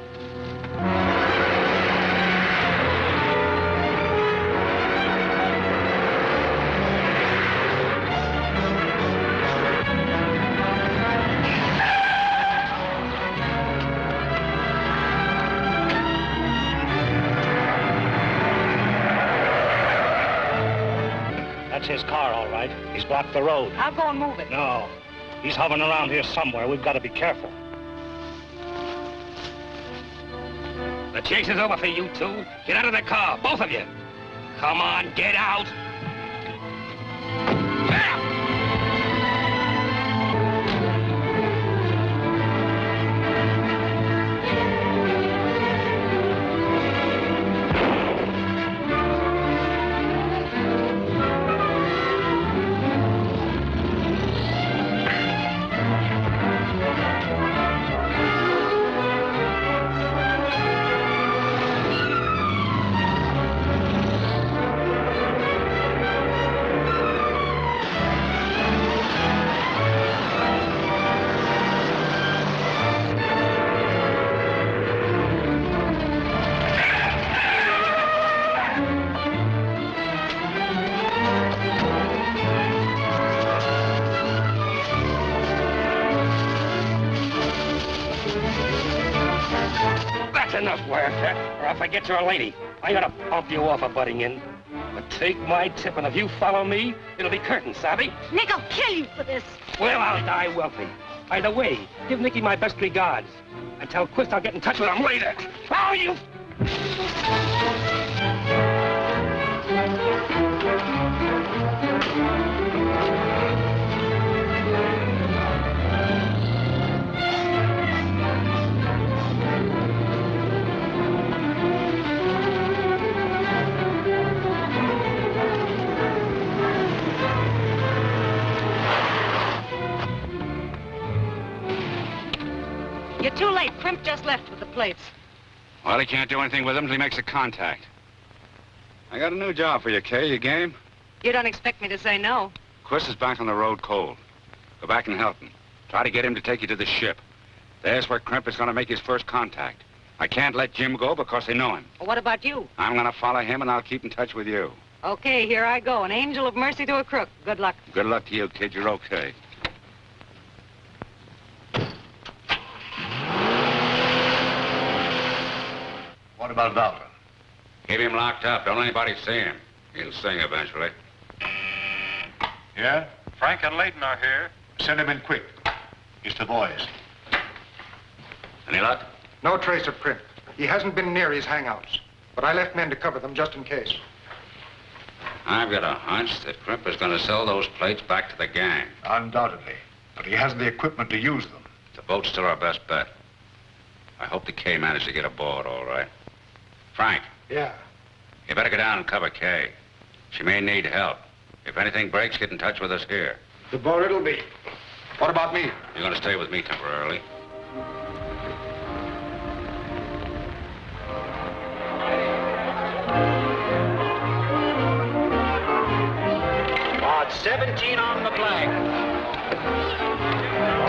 Speaker 15: That's his car, all right. He's blocked the road.
Speaker 7: I'll go and move it.
Speaker 15: No. He's hovering around here somewhere. We've got to be careful.
Speaker 4: The chase is over for you two. Get out of the car, both of you. Come on, get out. swear, or if I get you a lady, I gotta bump you off a butting in. But take my tip, and if you follow me, it'll be curtains, savvy?
Speaker 22: Nick, I'll kill you for this.
Speaker 4: Well, I'll die wealthy. Either way, give Nicky my best regards. And tell Quist I'll get in touch with him later. Oh, you...
Speaker 7: You're too late. Crimp just left with the plates.
Speaker 2: Well, he can't do anything with them until he makes a contact. I got a new job for you, Kay. You game?
Speaker 7: You don't expect me to say no.
Speaker 2: Quist is back on the road cold. Go back and help him. Try to get him to take you to the ship. There's where Crimp is going to make his first contact. I can't let Jim go because they know him.
Speaker 7: Well, what about you?
Speaker 2: I'm going to follow him, and I'll keep in touch with you.
Speaker 7: Okay, here I go. An angel of mercy to a crook. Good luck.
Speaker 2: Good luck to you, kid. You're okay.
Speaker 5: What about Valton?
Speaker 2: Keep him locked up. Don't let anybody see him. He'll sing eventually.
Speaker 5: Yeah?
Speaker 6: Frank and Layton are here.
Speaker 5: Send him in quick. It's the boys.
Speaker 2: Any luck?
Speaker 16: No trace of Crimp. He hasn't been near his hangouts. But I left men to cover them just in case.
Speaker 2: I've got a hunch that Crimp is going to sell those plates back to the gang.
Speaker 5: Undoubtedly. But he hasn't the equipment to use them.
Speaker 2: The boat's still our best bet. I hope the K managed to get aboard all right. Frank.
Speaker 16: Yeah.
Speaker 2: You better go down and cover Kay. She may need help. If anything breaks, get in touch with us here.
Speaker 16: The boat it'll be. What about me?
Speaker 2: You're going to stay with me temporarily.
Speaker 10: About 17 on the flag.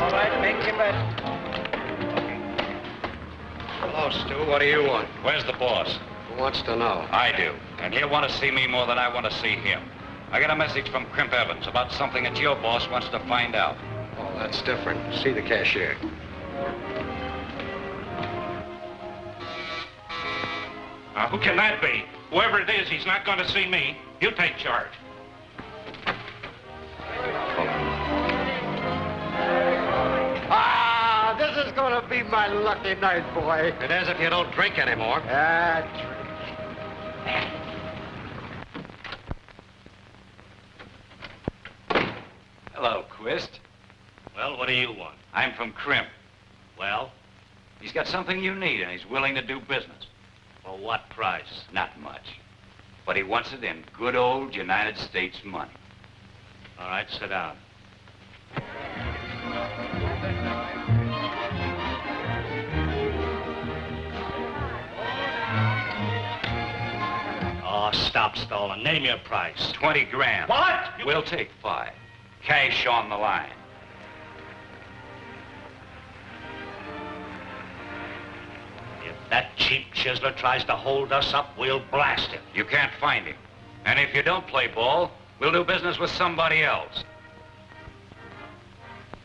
Speaker 10: All right, make your bet.
Speaker 12: Hello, Stu. What do you want?
Speaker 19: Where's the boss?
Speaker 12: Who wants to know?
Speaker 19: I do. And he'll want to see me more than I want to see him. I got a message from Crimp Evans about something that your boss wants to find out.
Speaker 12: Oh, that's different. See the cashier.
Speaker 13: Who can that be? Whoever it is, he's not going to see me. You take charge.
Speaker 10: Ah, this is going to be my lucky night, boy.
Speaker 12: It is if you don't drink anymore.
Speaker 19: Hello, Quist.
Speaker 9: Well, what do you want?
Speaker 19: I'm from Crimp.
Speaker 9: Well?
Speaker 19: He's got something you need, and he's willing to do business.
Speaker 9: For what price?
Speaker 19: Not much. But he wants it in good old United States money.
Speaker 9: All right, sit down. Oh, stop stalling. Name your price.
Speaker 19: 20 grand.
Speaker 9: What?
Speaker 19: We'll take 5. Cash on the line.
Speaker 9: If that cheap chiseler tries to hold us up, we'll blast him.
Speaker 19: You can't find him. And if you don't play ball, we'll do business with somebody else.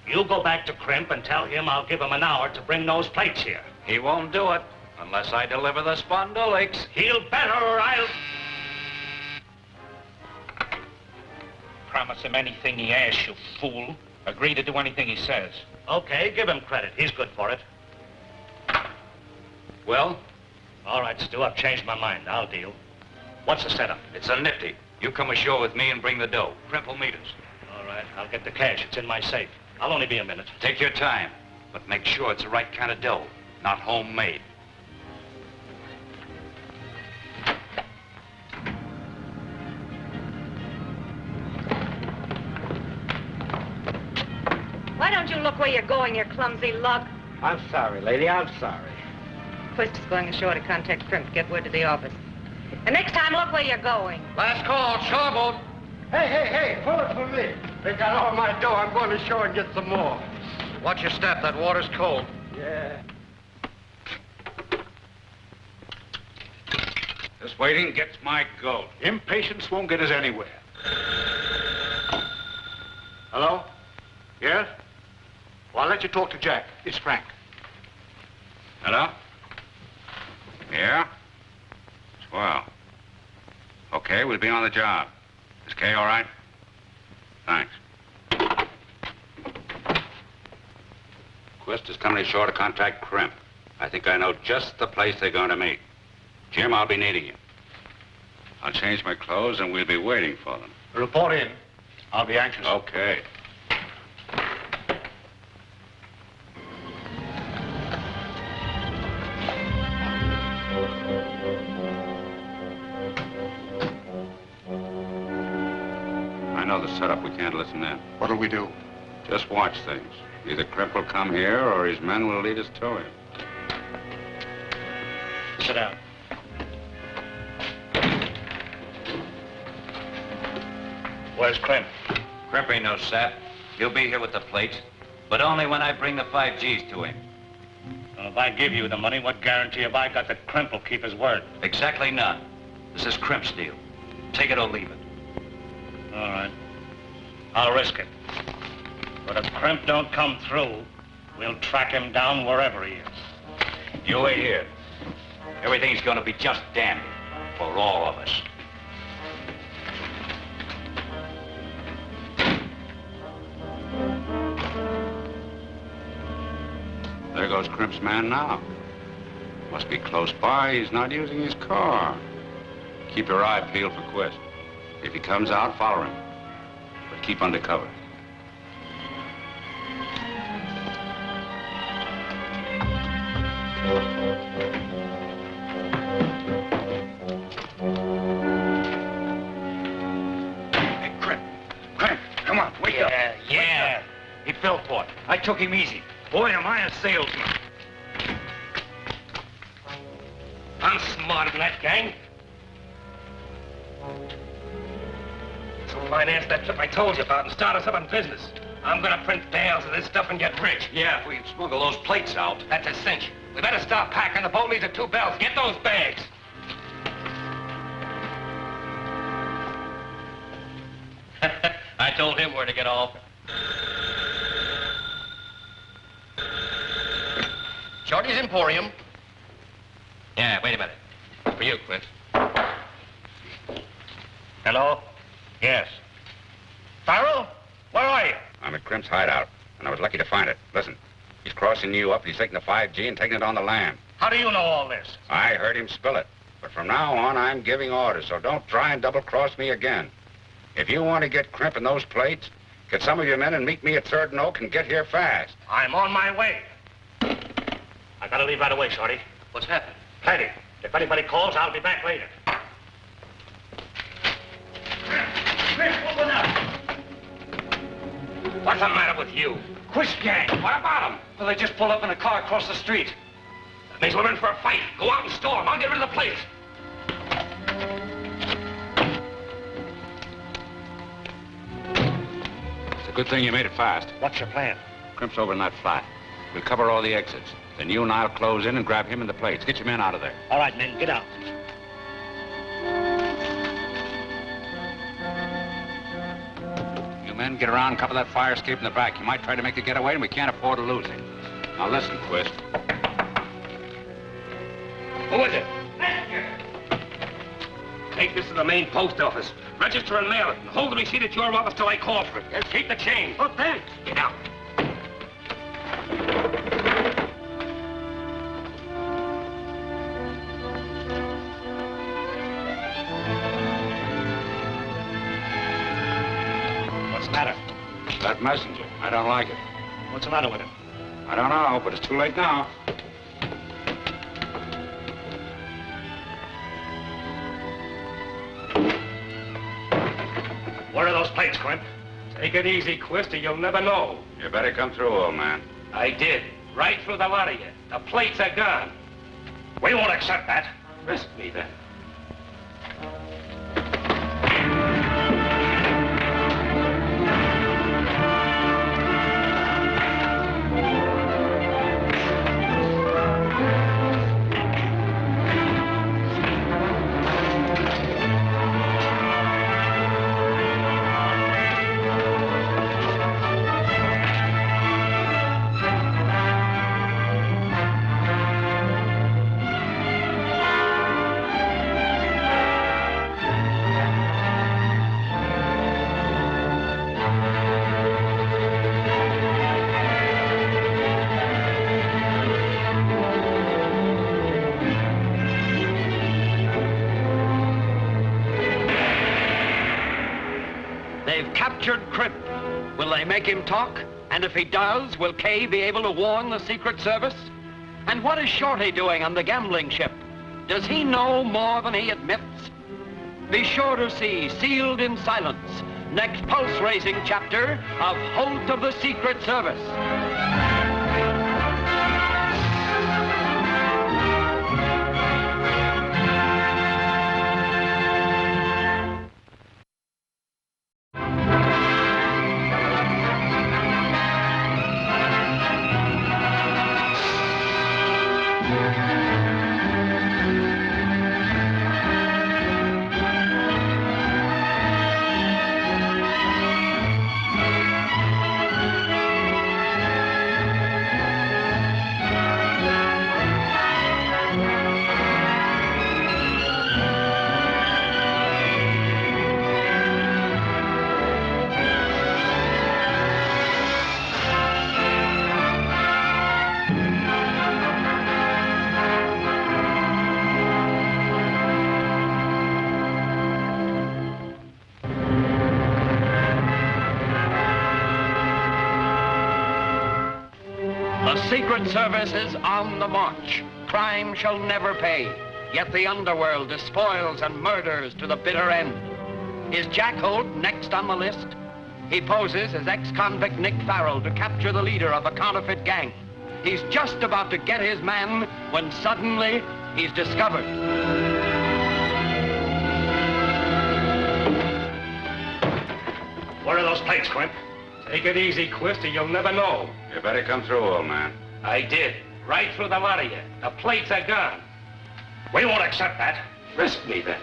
Speaker 9: You go back to Crimp and tell him I'll give him an hour to bring those plates here.
Speaker 19: He won't do it unless I deliver the spondulics.
Speaker 9: He'll better or I'll...
Speaker 13: Promise him anything he asks, you fool. Agree to do anything he says.
Speaker 9: Okay, give him credit. He's good for it.
Speaker 19: Well?
Speaker 9: All right, Stu, I've changed my mind. I'll deal. What's the setup?
Speaker 19: It's a nifty. You come ashore with me and bring the dough. Crimp will meet us.
Speaker 9: All right, I'll get the cash. It's in my safe. I'll only be a minute.
Speaker 19: Take your time, but make sure it's the right kind of dough, not homemade.
Speaker 7: Why don't you look where you're going, you clumsy lug?
Speaker 10: I'm sorry, lady. I'm sorry.
Speaker 7: Quist is going ashore to contact Crimp. Get word to the office. And next time, look where you're going.
Speaker 10: Last call, shoreboat. Hey, pull it for me. They got all my dough. I'm going to shore and get some more.
Speaker 12: Watch your step. That water's cold.
Speaker 10: Yeah.
Speaker 5: This waiting gets my goat. Impatience won't get us anywhere. Hello? Yes? Well, I'll let you talk to Jack. It's Frank.
Speaker 2: Hello? Yeah? Swell. Okay, we'll be on the job. Is Kay all right? Thanks. Quist is coming ashore to contact Crimp. I think I know just the place they're going to meet. Jim, I'll be needing you. I'll change my clothes and we'll be waiting for them.
Speaker 5: Report in. I'll be anxious.
Speaker 2: Okay. I know the setup. We can't listen in.
Speaker 16: What'll we do?
Speaker 2: Just watch things. Either Crimp will come here or his men will lead us to him.
Speaker 9: Sit down. Where's Crimp?
Speaker 17: Crimp ain't no sap. He'll be here with the plates, but only when I bring the 5 Gs to him.
Speaker 9: Well, if I give you the money, what guarantee have I got that Crimp will keep his word?
Speaker 17: Exactly none. This is Crimp's deal. Take it or leave it.
Speaker 9: All right. I'll risk it. But if Crimp don't come through, we'll track him down wherever he is.
Speaker 17: You wait here. Everything's gonna be just dandy for all of us.
Speaker 2: There goes Crimp's man now. Must be close by. He's not using his car. Keep your eye peeled for Quist. If he comes out, follow him. But keep under cover.
Speaker 15: Hey, Crimp. Crimp, come on, wake up.
Speaker 9: Yeah.
Speaker 15: He fell for it. I took him easy. Boy, am I a salesman.
Speaker 4: I'm smarter than that gang. So finance that trip I told you about and start us up in business. I'm gonna print bales of this stuff and get rich.
Speaker 17: Yeah, if we can smuggle those plates out.
Speaker 4: That's a cinch. We better start packing. The boat leaves at 2 bells. Get those bags.
Speaker 19: I told him where to get off.
Speaker 12: Shorty's Emporium.
Speaker 19: Yeah, wait a minute. For you, Quist.
Speaker 9: Hello? Yes. Peril? Where are you?
Speaker 2: I'm at Crimp's hideout, and I was lucky to find it. Listen, he's crossing you up. He's taking the 5G and taking it on the land.
Speaker 9: How do you know all this?
Speaker 2: I heard him spill it. But from now on, I'm giving orders, so don't try and double-cross me again. If you want to get Crimp in those plates, get some of your men and meet me at 3rd and Oak and get here fast.
Speaker 15: I'm on my way. I gotta leave right away, Shorty.
Speaker 19: What's happened?
Speaker 15: Plenty. If anybody calls, I'll be back later.
Speaker 4: Open up. What's the matter with you?
Speaker 15: Quist gang.
Speaker 4: What about them?
Speaker 15: Well, they just pulled up in a car across the street.
Speaker 4: That means we're in for a fight. Go out and storm. I'll get rid of the place.
Speaker 2: It's a good thing you made it fast.
Speaker 15: What's your plan?
Speaker 2: Crimp's over in that flat. We'll cover all the exits. Then you and I'll close in and grab him and the plates. Get your men out of there.
Speaker 15: All right, men, get out.
Speaker 2: You men get around and cover that fire escape in the back. He might try to make a getaway, and we can't afford to lose him. Now listen, Quist.
Speaker 4: Who is it? Take this to the main post office. Register and mail it. And hold the receipt at your office till I call for it. Yes, keep the change. Oh, thanks. Get out.
Speaker 15: What's the matter?
Speaker 2: That messenger. I don't like it.
Speaker 15: What's the matter with him?
Speaker 2: I don't know, but it's too late now.
Speaker 15: Where are those plates, Crimp?
Speaker 4: Take it easy, Quist, or you'll never know.
Speaker 2: You better come through, old man.
Speaker 4: I did. Right through the lot of you. The plates are gone.
Speaker 15: We won't accept that.
Speaker 4: Risk me, then.
Speaker 1: captured Crimp. Will they make him talk? And if he does, will Kay be able to warn the Secret Service? And what is Shorty doing on the gambling ship? Does he know more than he admits? Be sure to see Sealed in Silence, next pulse-raising chapter of Holt of the Secret Service. The Secret Service is on the march. Crime shall never pay. Yet the underworld despoils and murders to the bitter end. Is Jack Holt next on the list? He poses as ex-convict Nick Farrell to capture the leader of a counterfeit gang. He's just about to get his man when suddenly he's discovered.
Speaker 15: Where are those plates, Crimp?
Speaker 4: Take it easy, Quist, or you'll never know.
Speaker 2: You better come through, old man.
Speaker 4: I did. Right through the lot of you. The plates are gone.
Speaker 15: We won't accept that.
Speaker 4: Risk me, then.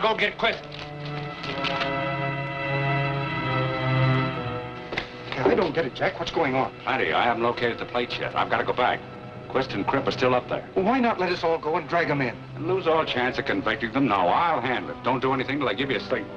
Speaker 9: Go get Quist.
Speaker 16: I don't get it, Jack. What's going on?
Speaker 2: Plenty. I haven't located the plates yet. I've got to go back. Quist and Crimp are still up there.
Speaker 16: Well, why not let us all go and drag them in?
Speaker 2: And lose all chance of convicting them? No, I'll handle it. Don't do anything till I give you a signal.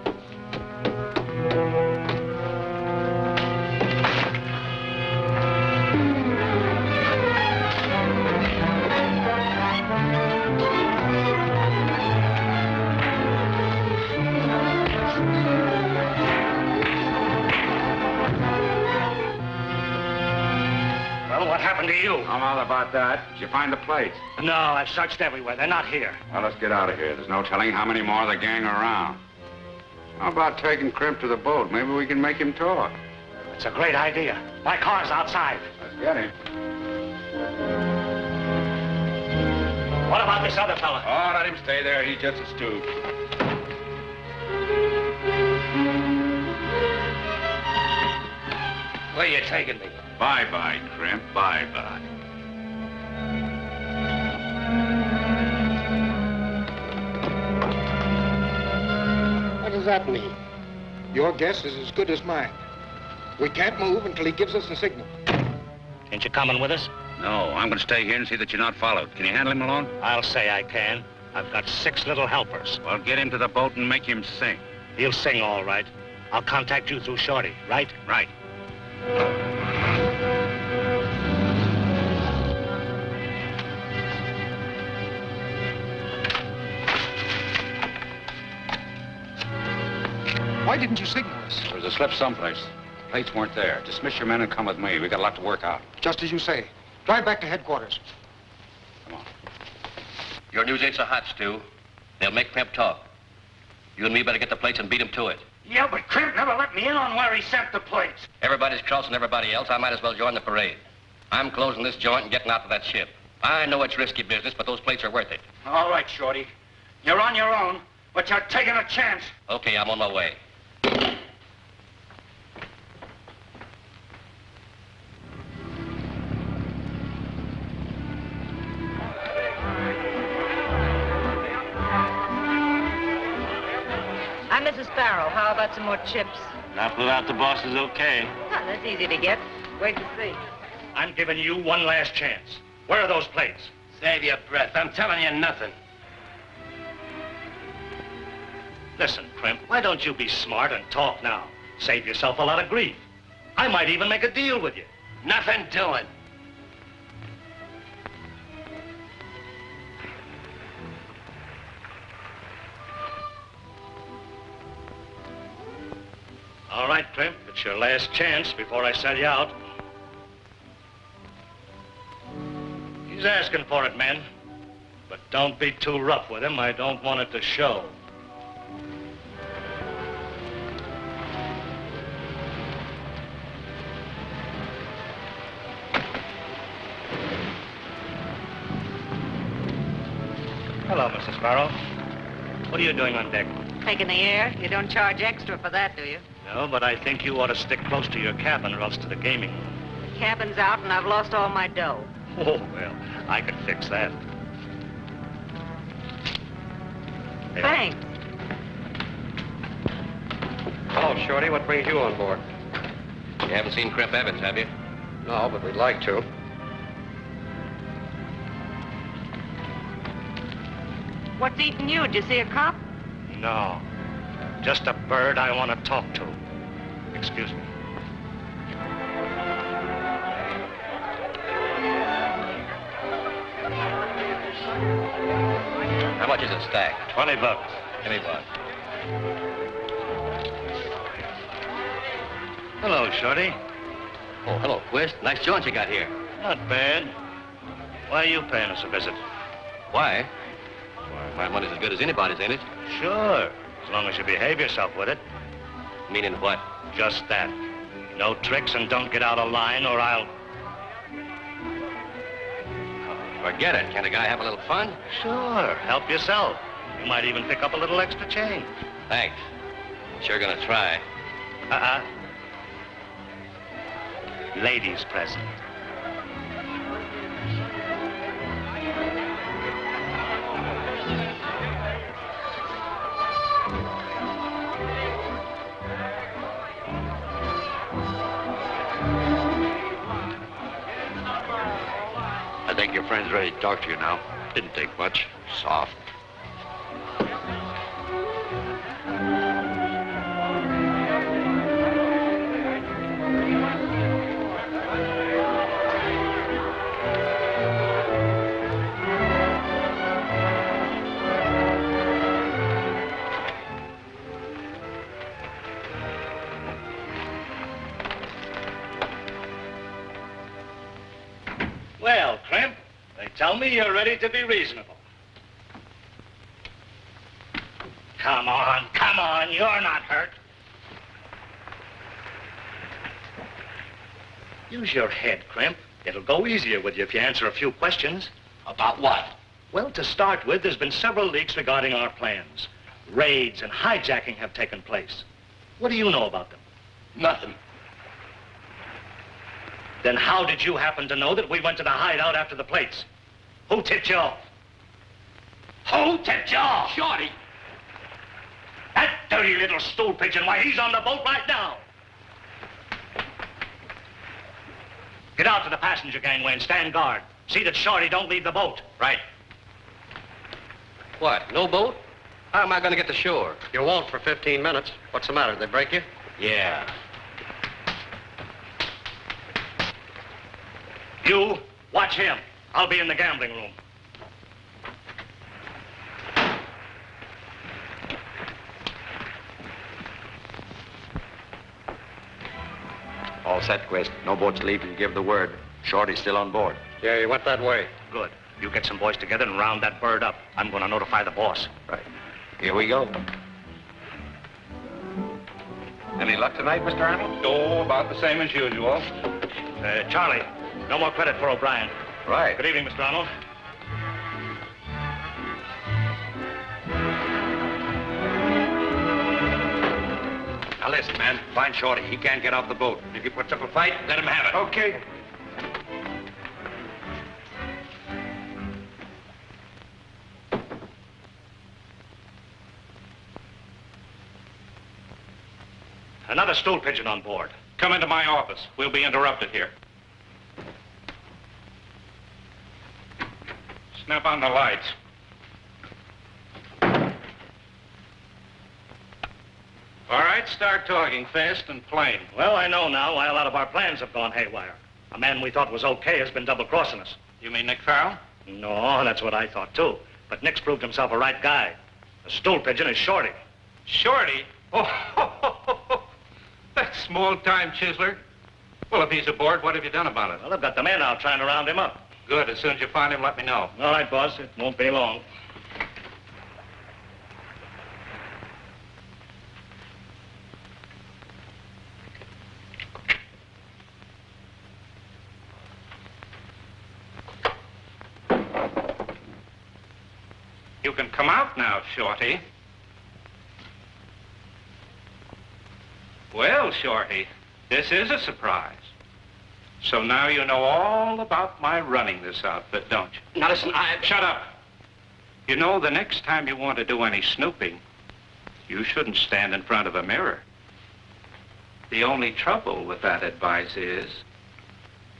Speaker 15: To you.
Speaker 2: I'm all about that. Did you find the plates?
Speaker 15: No, I've searched everywhere. They're not here.
Speaker 2: Well, let's get out of here. There's no telling how many more of the gang are around. How about taking Crimp to the boat? Maybe we can make him talk.
Speaker 15: It's a great idea. My car's outside.
Speaker 2: Let's get him.
Speaker 15: What about this other fella?
Speaker 2: Oh, let him stay there. He's just a stooge.
Speaker 4: Where you taking me?
Speaker 2: Bye-bye, Crimp. Bye-bye.
Speaker 16: What does that mean? Your guess is as good as mine. We can't move until he gives us a signal.
Speaker 15: Ain't you coming with us?
Speaker 2: No, I'm going to stay here and see that you're not followed. Can you handle him alone?
Speaker 15: I'll say I can. I've got 6 little helpers.
Speaker 2: Well, get him to the boat and make him sing.
Speaker 15: He'll sing all right. I'll contact you through Shorty, right?
Speaker 2: Right.
Speaker 16: Why didn't you signal us?
Speaker 2: There was a slip someplace. Plates weren't there. Dismiss your men and come with me. We got a lot to work out.
Speaker 16: Just as you say. Drive back to headquarters.
Speaker 2: Come on.
Speaker 17: Your news ain't so hot, Stu. They'll make Crimp talk. You and me better get the plates and beat him to it.
Speaker 9: Yeah, but Crimp never let me in on where he sent the plates.
Speaker 17: Everybody's crossing everybody else. I might as well join the parade. I'm closing this joint and getting out to that ship. I know it's risky business, but those plates are worth it.
Speaker 15: All right, Shorty. You're on your own, but you're taking a chance.
Speaker 17: Okay, I'm on my way.
Speaker 7: I'm Mrs. Farrell. How about some more chips?
Speaker 10: Not without the boss's okay.
Speaker 7: Oh, that's easy to get. Wait to see.
Speaker 15: I'm giving you one last chance. Where are those plates?
Speaker 8: Save your breath. I'm telling you nothing.
Speaker 15: Listen, Crimp, why don't you be smart and talk now? Save yourself a lot of grief. I might even make a deal with you.
Speaker 8: Nothing doing.
Speaker 15: All right, Crimp, it's your last chance before I sell you out. He's asking for it, men. But don't be too rough with him. I don't want it to show. Hello, Mrs. Farrell. What are you doing on deck?
Speaker 7: Taking the air? You don't charge extra for that, do you?
Speaker 15: No, but I think you ought to stick close to your cabin or else to the gaming room.
Speaker 7: The cabin's out and I've lost all my dough.
Speaker 15: Oh, well, I can fix that. There.
Speaker 7: Thanks.
Speaker 12: Hello, Shorty. What brings you on board?
Speaker 17: You haven't seen Crimp Evans, have you?
Speaker 12: No, but we'd like to.
Speaker 7: What's eating you? Did you see a cop?
Speaker 15: No. Just a bird I want to talk to. Excuse me.
Speaker 17: How much is a stack?
Speaker 15: $20.
Speaker 17: Give me one.
Speaker 15: Hello, Shorty.
Speaker 17: Oh, hello, Quist. Nice joint you got here.
Speaker 15: Not bad. Why are you paying us a visit?
Speaker 17: Why? Why, my money's as good as anybody's, ain't it?
Speaker 15: Sure, as long as you behave yourself with it.
Speaker 17: Meaning what?
Speaker 15: Just that. No tricks and don't get out of line or I'll...
Speaker 17: Forget it. Can't a guy have a little fun?
Speaker 15: Sure, help yourself. You might even pick up a little extra change.
Speaker 17: Thanks. Sure gonna try.
Speaker 15: Ladies present.
Speaker 5: I think your friend's ready to talk to you now. Didn't take much. Soft.
Speaker 15: Well, Crimp, they tell me you're ready to be reasonable. Come on, you're not hurt. Use your head, Crimp. It'll go easier with you if you answer a few questions.
Speaker 8: About what?
Speaker 15: Well, to start with, there's been several leaks regarding our plans. Raids and hijacking have taken place. What do you know about them?
Speaker 8: Nothing.
Speaker 15: Then how did you happen to know that we went to the hideout after the plates? Who tipped you off? Who tipped you off?
Speaker 8: Shorty.
Speaker 15: That dirty little stool pigeon. Why, he's on the boat right now. Get out to the passenger gangway and stand guard. See that Shorty don't leave the boat.
Speaker 17: Right. What, no boat? How am I gonna get to shore?
Speaker 12: You won't for 15 minutes. What's the matter? Did they break you?
Speaker 17: Yeah.
Speaker 15: You, watch him. I'll be in the gambling room.
Speaker 5: All set, Quist. No boats leaving. Give the word. Shorty's still on board.
Speaker 12: Yeah, he went that way.
Speaker 15: Good. You get some boys together and round that bird up. I'm going to notify the boss.
Speaker 5: Right. Here we go. Any luck tonight, Mr. Arnold?
Speaker 11: Oh, about the same as usual.
Speaker 15: Charlie, No more credit for O'Brien.
Speaker 2: Right.
Speaker 15: Good evening, Mr. Arnold.
Speaker 2: Now listen, man. Find Shorty. He can't get off the boat. If he puts up a fight, let him have it.
Speaker 3: Okay.
Speaker 15: Another stool pigeon on board.
Speaker 13: Come into my office. We'll be interrupted here. Snap on the lights. All right, start talking fast and plain.
Speaker 15: Well, I know now why a lot of our plans have gone haywire. A man we thought was okay has been double-crossing us.
Speaker 13: You mean Nick Farrell?
Speaker 15: No, that's what I thought, too. But Nick's proved himself a right guy. The stool pigeon is Shorty.
Speaker 13: Shorty? Oh, that small-time chiseler. Well, if he's aboard, what have you done about it?
Speaker 15: Well, I've got the men out trying to round him up.
Speaker 13: Good. As soon as you find him, let me know.
Speaker 15: All right, boss. It won't be long.
Speaker 13: You can come out now, Shorty. Well, Shorty, this is a surprise. So now you know all about my running this outfit, don't you?
Speaker 15: Now, listen,
Speaker 13: Shut up. You know, the next time you want to do any snooping, you shouldn't stand in front of a mirror. The only trouble with that advice is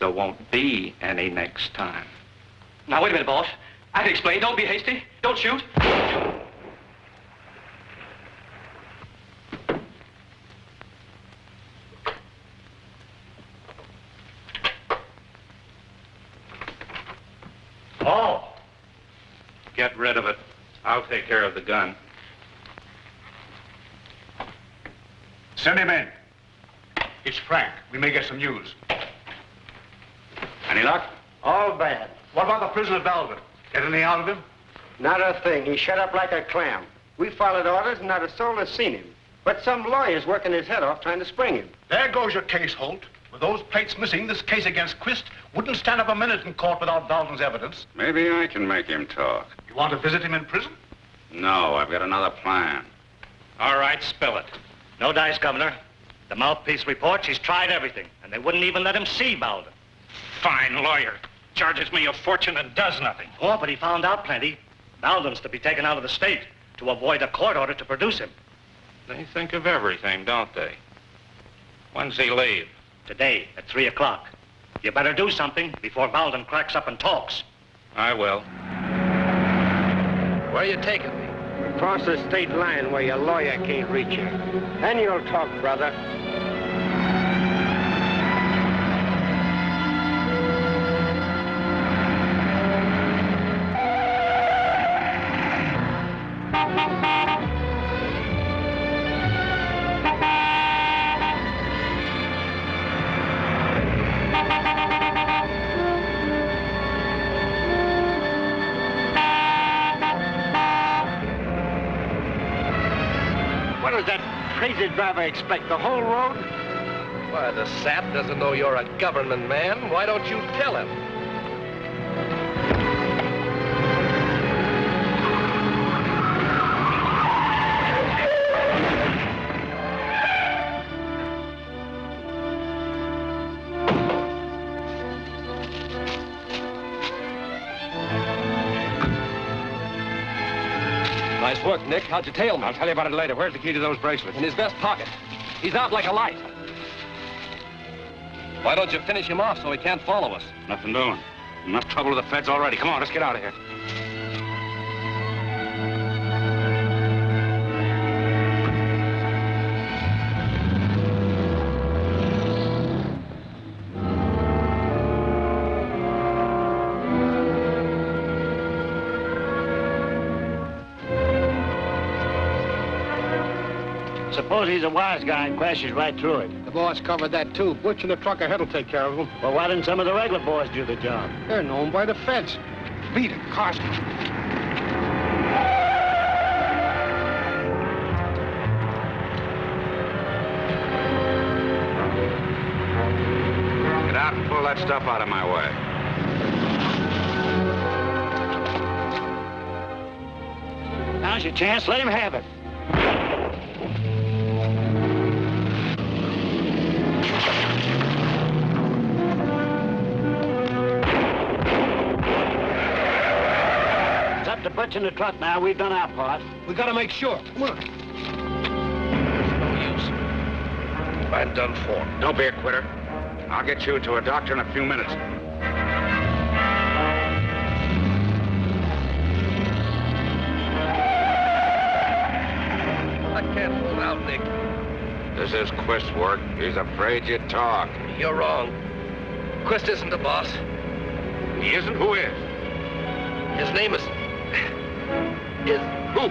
Speaker 13: there won't be any next time.
Speaker 15: Now, wait a minute, boss. I can explain. Don't be hasty. Don't shoot.
Speaker 13: Oh. Get rid of it. I'll take care of the gun.
Speaker 5: Send him in. It's Frank. We may get some news.
Speaker 2: Any luck?
Speaker 16: All bad.
Speaker 5: What about the prisoner Belvin? Get anything out of him?
Speaker 10: Not a thing. He shut up like a clam. We followed orders and not a soul has seen him. But some lawyer's working his head off trying to spring him.
Speaker 5: There goes your case, Holt. With those plates missing, this case against Quist wouldn't stand up a minute in court without Belvin's evidence.
Speaker 2: Maybe I can make him talk.
Speaker 5: You want to visit him in prison?
Speaker 2: No, I've got another plan.
Speaker 13: All right, spill it.
Speaker 15: No dice, Governor. The mouthpiece reports he's tried everything, and they wouldn't even let him see Belvin.
Speaker 13: Fine lawyer. Charges me a fortune and does nothing.
Speaker 15: Oh, but he found out plenty. Belvin's to be taken out of the state to avoid a court order to produce him.
Speaker 13: They think of everything, don't they? When's he leave?
Speaker 15: Today, at 3 o'clock. You better do something before Belvin cracks up and talks.
Speaker 13: I will.
Speaker 10: Where are you taking me? Across the state line where your lawyer can't reach you. Then you'll talk, brother. What does that crazy driver expect? The whole road?
Speaker 12: Why, the sap doesn't know you're a government man. Why don't you tell him? Nice work, Nick. How'd you tail me?
Speaker 2: I'll tell you about it later. Where's the key to those bracelets?
Speaker 12: In his vest pocket. He's out like a light. Why don't you finish him off so he can't follow us?
Speaker 2: Nothing doing. Enough trouble with the feds already. Come on, let's get out of here.
Speaker 15: Suppose he's a wise guy and crashes right through it.
Speaker 16: The boss covered that, too. Butch and the truck ahead will take care of him.
Speaker 15: Well, why didn't some of the regular boys do the job?
Speaker 16: They're known by the feds. Beat it, Carson.
Speaker 2: Get out and pull that stuff out of my way.
Speaker 9: Now's your chance. Let him have it. It's up to Butch in the truck now. We've done our part.
Speaker 10: We gotta make sure. Come on.
Speaker 12: No use. I'm done for.
Speaker 2: Don't be a quitter. I'll get you to a doctor in a few minutes.
Speaker 12: I can't hold out, Nick.
Speaker 2: This is Quist's work. He's afraid you talk.
Speaker 12: You're wrong. Quist isn't the boss.
Speaker 2: He isn't? Who is?
Speaker 12: His name is
Speaker 2: Who?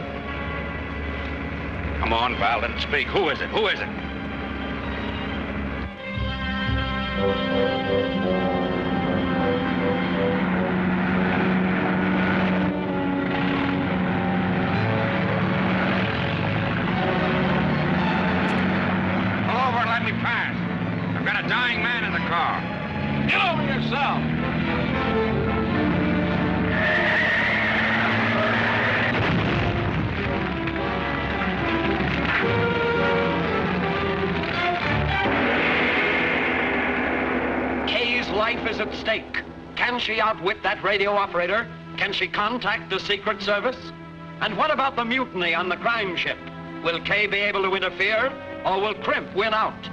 Speaker 2: Come on, Val, let it speak. Who is it? Who is it? Pull over and let me pass. I've got a dying man in the car. Get over yourself.
Speaker 1: Kay's life is at stake. Can she outwit that radio operator? Can she contact the Secret Service? And what about the mutiny on the crime ship? Will Kay be able to interfere, or will Crimp win out?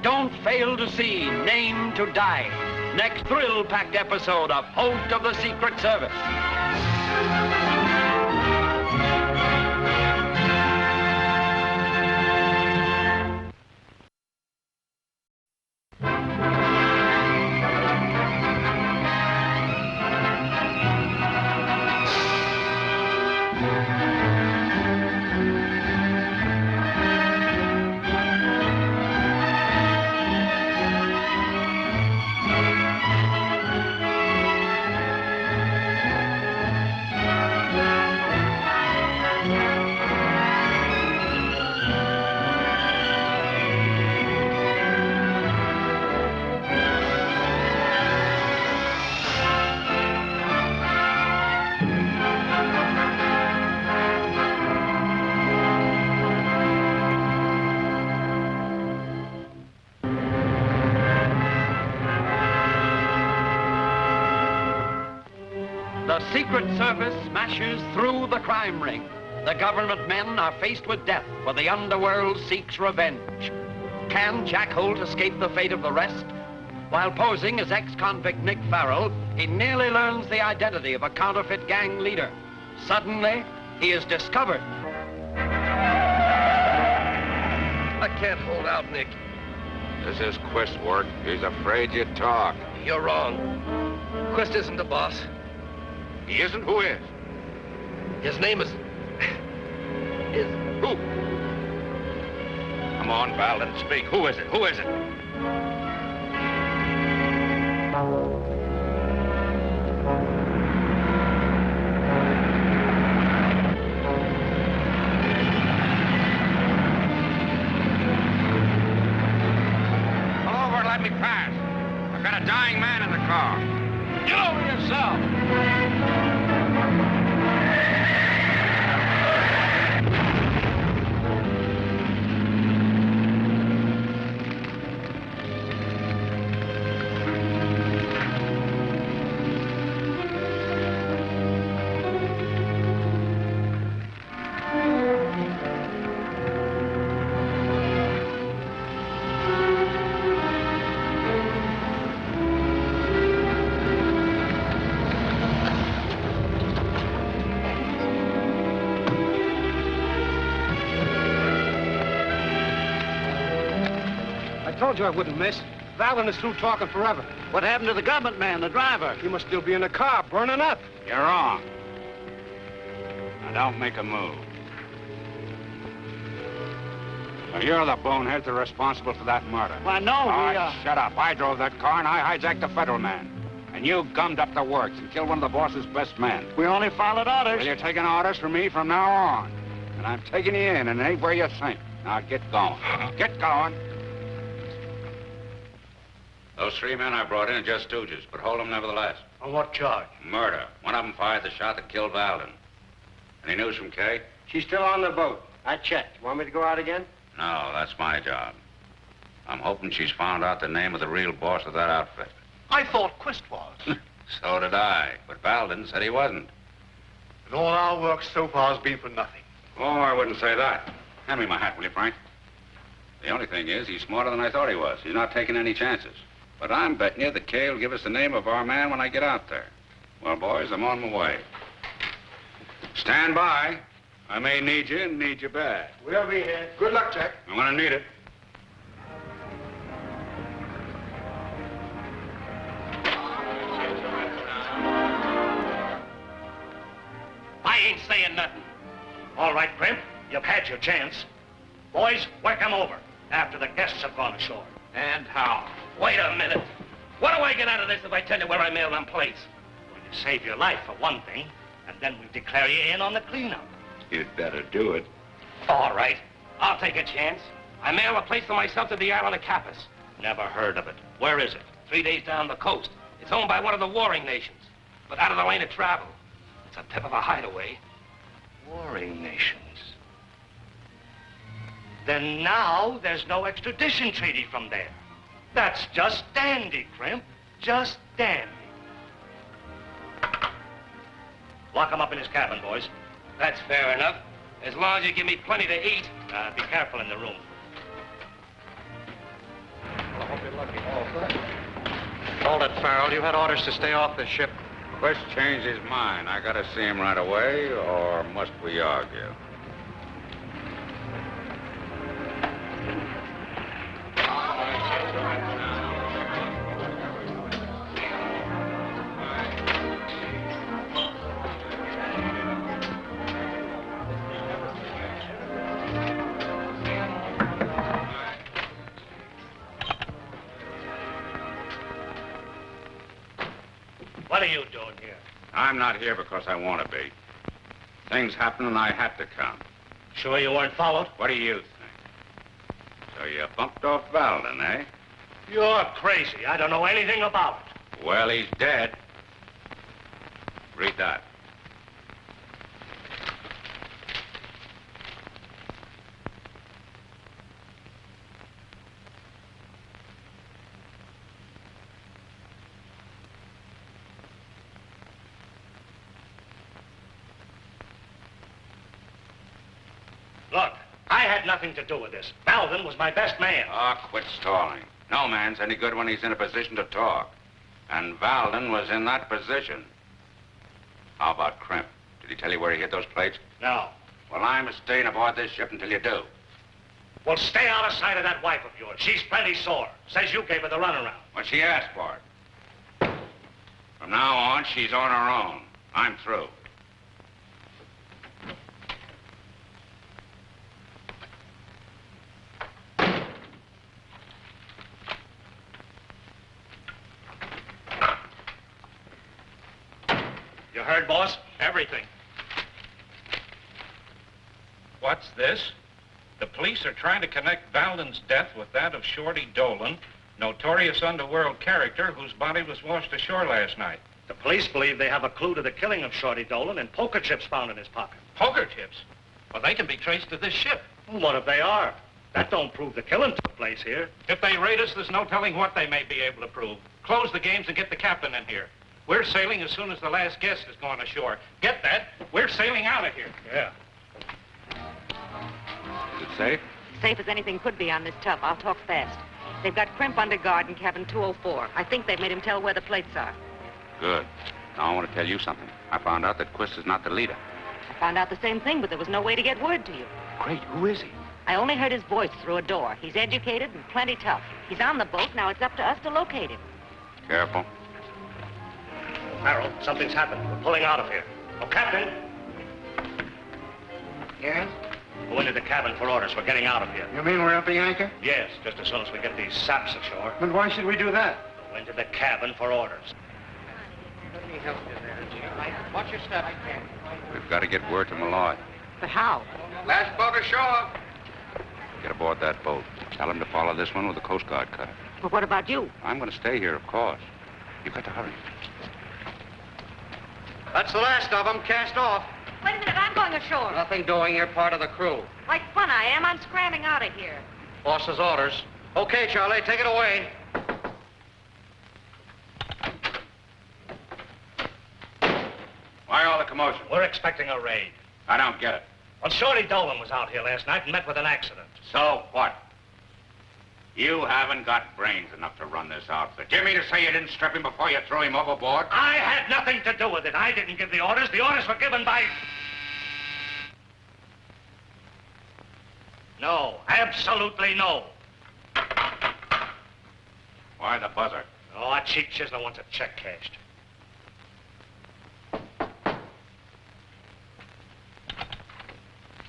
Speaker 1: Don't fail to see Name to Die. Next thrill-packed episode of Holt of the Secret Service. The Secret Service smashes through the crime ring. The government men are faced with death, for the underworld seeks revenge. Can Jack Holt escape the fate of the rest? While posing as ex-convict Nick Peril, he nearly learns the identity of a counterfeit gang leader. Suddenly, he is discovered.
Speaker 12: I can't hold out, Nick.
Speaker 2: This is Quist's work. He's afraid you talk.
Speaker 12: You're wrong. Quist isn't the boss.
Speaker 2: He isn't? Who is?
Speaker 12: His name is
Speaker 2: Who? Come on, Val, let it speak. Who is it? Who is it? Pull over and let me pass. I've got a dying man in the car. Get over yourself.
Speaker 10: I told you I wouldn't miss. Valen is through talking forever.
Speaker 9: What happened to the government man, the driver?
Speaker 10: He must still be in the car, burning up.
Speaker 2: You're wrong. Now, don't make a move. Now, you're the bonehead that's responsible for that murder.
Speaker 9: Why, no,
Speaker 2: All
Speaker 9: we,
Speaker 2: right, shut up. I drove that car, and I hijacked the federal man. And you gummed up the works and killed one of the boss's best men.
Speaker 9: We only followed orders.
Speaker 2: Well, you're taking orders from me from now on. And I'm taking you in, and it ain't where you think. Now, get going. Get going. Those 3 men I brought in are just stooges, but hold them nevertheless.
Speaker 15: On what charge?
Speaker 2: Murder. One of them fired the shot that killed Valden. Any news from Kay?
Speaker 10: She's still on the boat. I checked. Want me to go out again?
Speaker 2: No, that's my job. I'm hoping she's found out the name of the real boss of that outfit.
Speaker 5: I thought Quist was.
Speaker 2: So did I, but Valden said he wasn't.
Speaker 5: And all our work so far has been for nothing.
Speaker 2: Oh, I wouldn't say that. Hand me my hat, will you, Frank? The only thing is, he's smarter than I thought he was. He's not taking any chances. But I'm betting you that Kay will give us the name of our man when I get out there. Well, boys, I'm on my way. Stand by. I may need you and need you bad.
Speaker 20: We'll be here. Good luck, Jack.
Speaker 2: I'm gonna need it.
Speaker 15: I ain't saying nothing. All right, Grimp, you've had your chance. Boys, work them over after the guests have gone ashore.
Speaker 11: And how?
Speaker 4: Wait a minute. What do I get out of this if I tell you where I mail them plates?
Speaker 15: Well, you save your life, for one thing, and then we declare you in on the cleanup.
Speaker 2: You'd better do it.
Speaker 4: All right. I'll take a chance. I mail a place for myself to the island of Kappas.
Speaker 15: Never heard of it. Where is it?
Speaker 4: 3 days down the coast. It's owned by one of the warring nations, but out of the lane of travel. It's a tip of a hideaway.
Speaker 15: Warring nations. Then now there's no extradition treaty from there. That's just dandy, Grimp. Just dandy. Lock him up in his cabin, boys.
Speaker 4: That's fair enough. As long as you give me plenty to eat.
Speaker 15: Be careful in the room.
Speaker 10: I hope you're lucky. Hold it, Farrell. You had orders to stay off the ship.
Speaker 2: Quist changed his mind. I gotta see him right away, or must we argue?
Speaker 15: What are you doing here?
Speaker 2: I'm not here because I want to be. Things happened and I had to come.
Speaker 15: Sure you weren't followed?
Speaker 2: What do you think? So you bumped off Valden, eh?
Speaker 15: You're crazy. I don't know anything about it.
Speaker 2: Well, he's dead. Read that.
Speaker 15: Look, I had nothing to do with this. Valden was my best man.
Speaker 2: Oh, quit stalling. No man's any good when he's in a position to talk. And Valden was in that position. How about Crimp? Did he tell you where he hid those plates?
Speaker 15: No.
Speaker 2: Well, I'm staying aboard this ship until you do.
Speaker 15: Well, stay out of sight of that wife of yours. She's plenty sore. Says you gave her the runaround.
Speaker 2: Well, she asked for it. From now on, she's on her own. I'm through.
Speaker 15: You heard, boss?
Speaker 11: Everything. What's this? The police are trying to connect Valden's death with that of Shorty Dolan, notorious underworld character whose body was washed ashore last night.
Speaker 15: The police believe they have a clue to the killing of Shorty Dolan and poker chips found in his pocket.
Speaker 11: Poker chips? Well, they can be traced to this ship.
Speaker 15: Well, what if they are? That don't prove the killing took place here.
Speaker 11: If they raid us, there's no telling what they may be able to prove. Close the games and get the captain in here. We're sailing as soon as the last guest has gone ashore. Get that? We're sailing out of here.
Speaker 15: Yeah.
Speaker 2: Is it safe?
Speaker 7: Safe as anything could be on this tub. I'll talk fast. They've got Crimp under guard in cabin 204. I think they've made him tell where the plates are.
Speaker 2: Good. Now, I want to tell you something. I found out that Quist is not the leader.
Speaker 7: I found out the same thing, but there was no way to get word to you.
Speaker 2: Great. Who is he?
Speaker 7: I only heard his voice through a door. He's educated and plenty tough. He's on the boat. Now it's up to us to locate him.
Speaker 2: Careful.
Speaker 15: Peril, something's happened. We're pulling out of here. Oh, Captain.
Speaker 16: Yes?
Speaker 15: Go into the cabin for orders. We're getting out of here.
Speaker 16: You mean we're upping anchor?
Speaker 15: Yes, just as soon as we get these saps ashore.
Speaker 16: But why should we do that?
Speaker 15: Go into the cabin for orders.
Speaker 16: Let me help you there, Jim. Watch your step. I can.
Speaker 2: We've got to get word to Malloy.
Speaker 7: But how?
Speaker 20: Last boat ashore.
Speaker 2: Get aboard that boat. Tell him to follow this one with a Coast Guard cutter.
Speaker 7: But what about you?
Speaker 2: I'm going to stay here, of course. You've got to hurry.
Speaker 8: That's the last of them. Cast off.
Speaker 7: Wait a minute, I'm going ashore.
Speaker 8: Nothing doing. You're part of the crew.
Speaker 7: Like fun I am. I'm scrambling out of here.
Speaker 8: Boss's orders. Okay, Charlie, take it away.
Speaker 2: Why all the commotion?
Speaker 15: We're expecting a raid.
Speaker 2: I don't get it.
Speaker 15: Well, Shorty Dolan was out here last night and met with an accident.
Speaker 2: So what? You haven't got brains enough to run this outfit. Do you mean to say you didn't strip him before you threw him overboard?
Speaker 15: I had nothing to do with it. I didn't give the orders. The orders were given by... No, absolutely no.
Speaker 2: Why the buzzer?
Speaker 15: Oh, our Chief Chisholm wants a check cashed.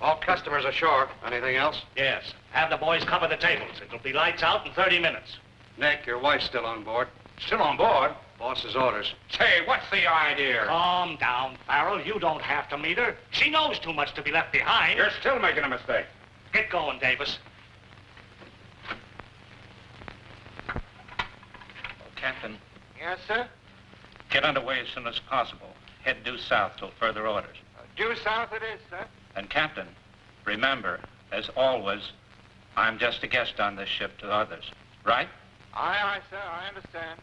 Speaker 8: All customers ashore. Anything else?
Speaker 15: Yes. Have the boys cover the tables. It'll be lights out in 30 minutes.
Speaker 8: Nick, your wife's still on board.
Speaker 2: Still on board?
Speaker 8: Boss's orders.
Speaker 2: Say, what's the idea?
Speaker 15: Calm down, Farrell. You don't have to meet her. She knows too much to be left behind.
Speaker 2: You're still making a mistake.
Speaker 15: Get going, Davis.
Speaker 13: Captain,
Speaker 20: Yes, sir?
Speaker 13: get underway as soon as possible. Head due south till further orders.
Speaker 20: Due south it is, sir.
Speaker 13: And Captain, remember, as always, I'm just a guest on this ship to others, right?
Speaker 20: Aye, aye, sir, I understand.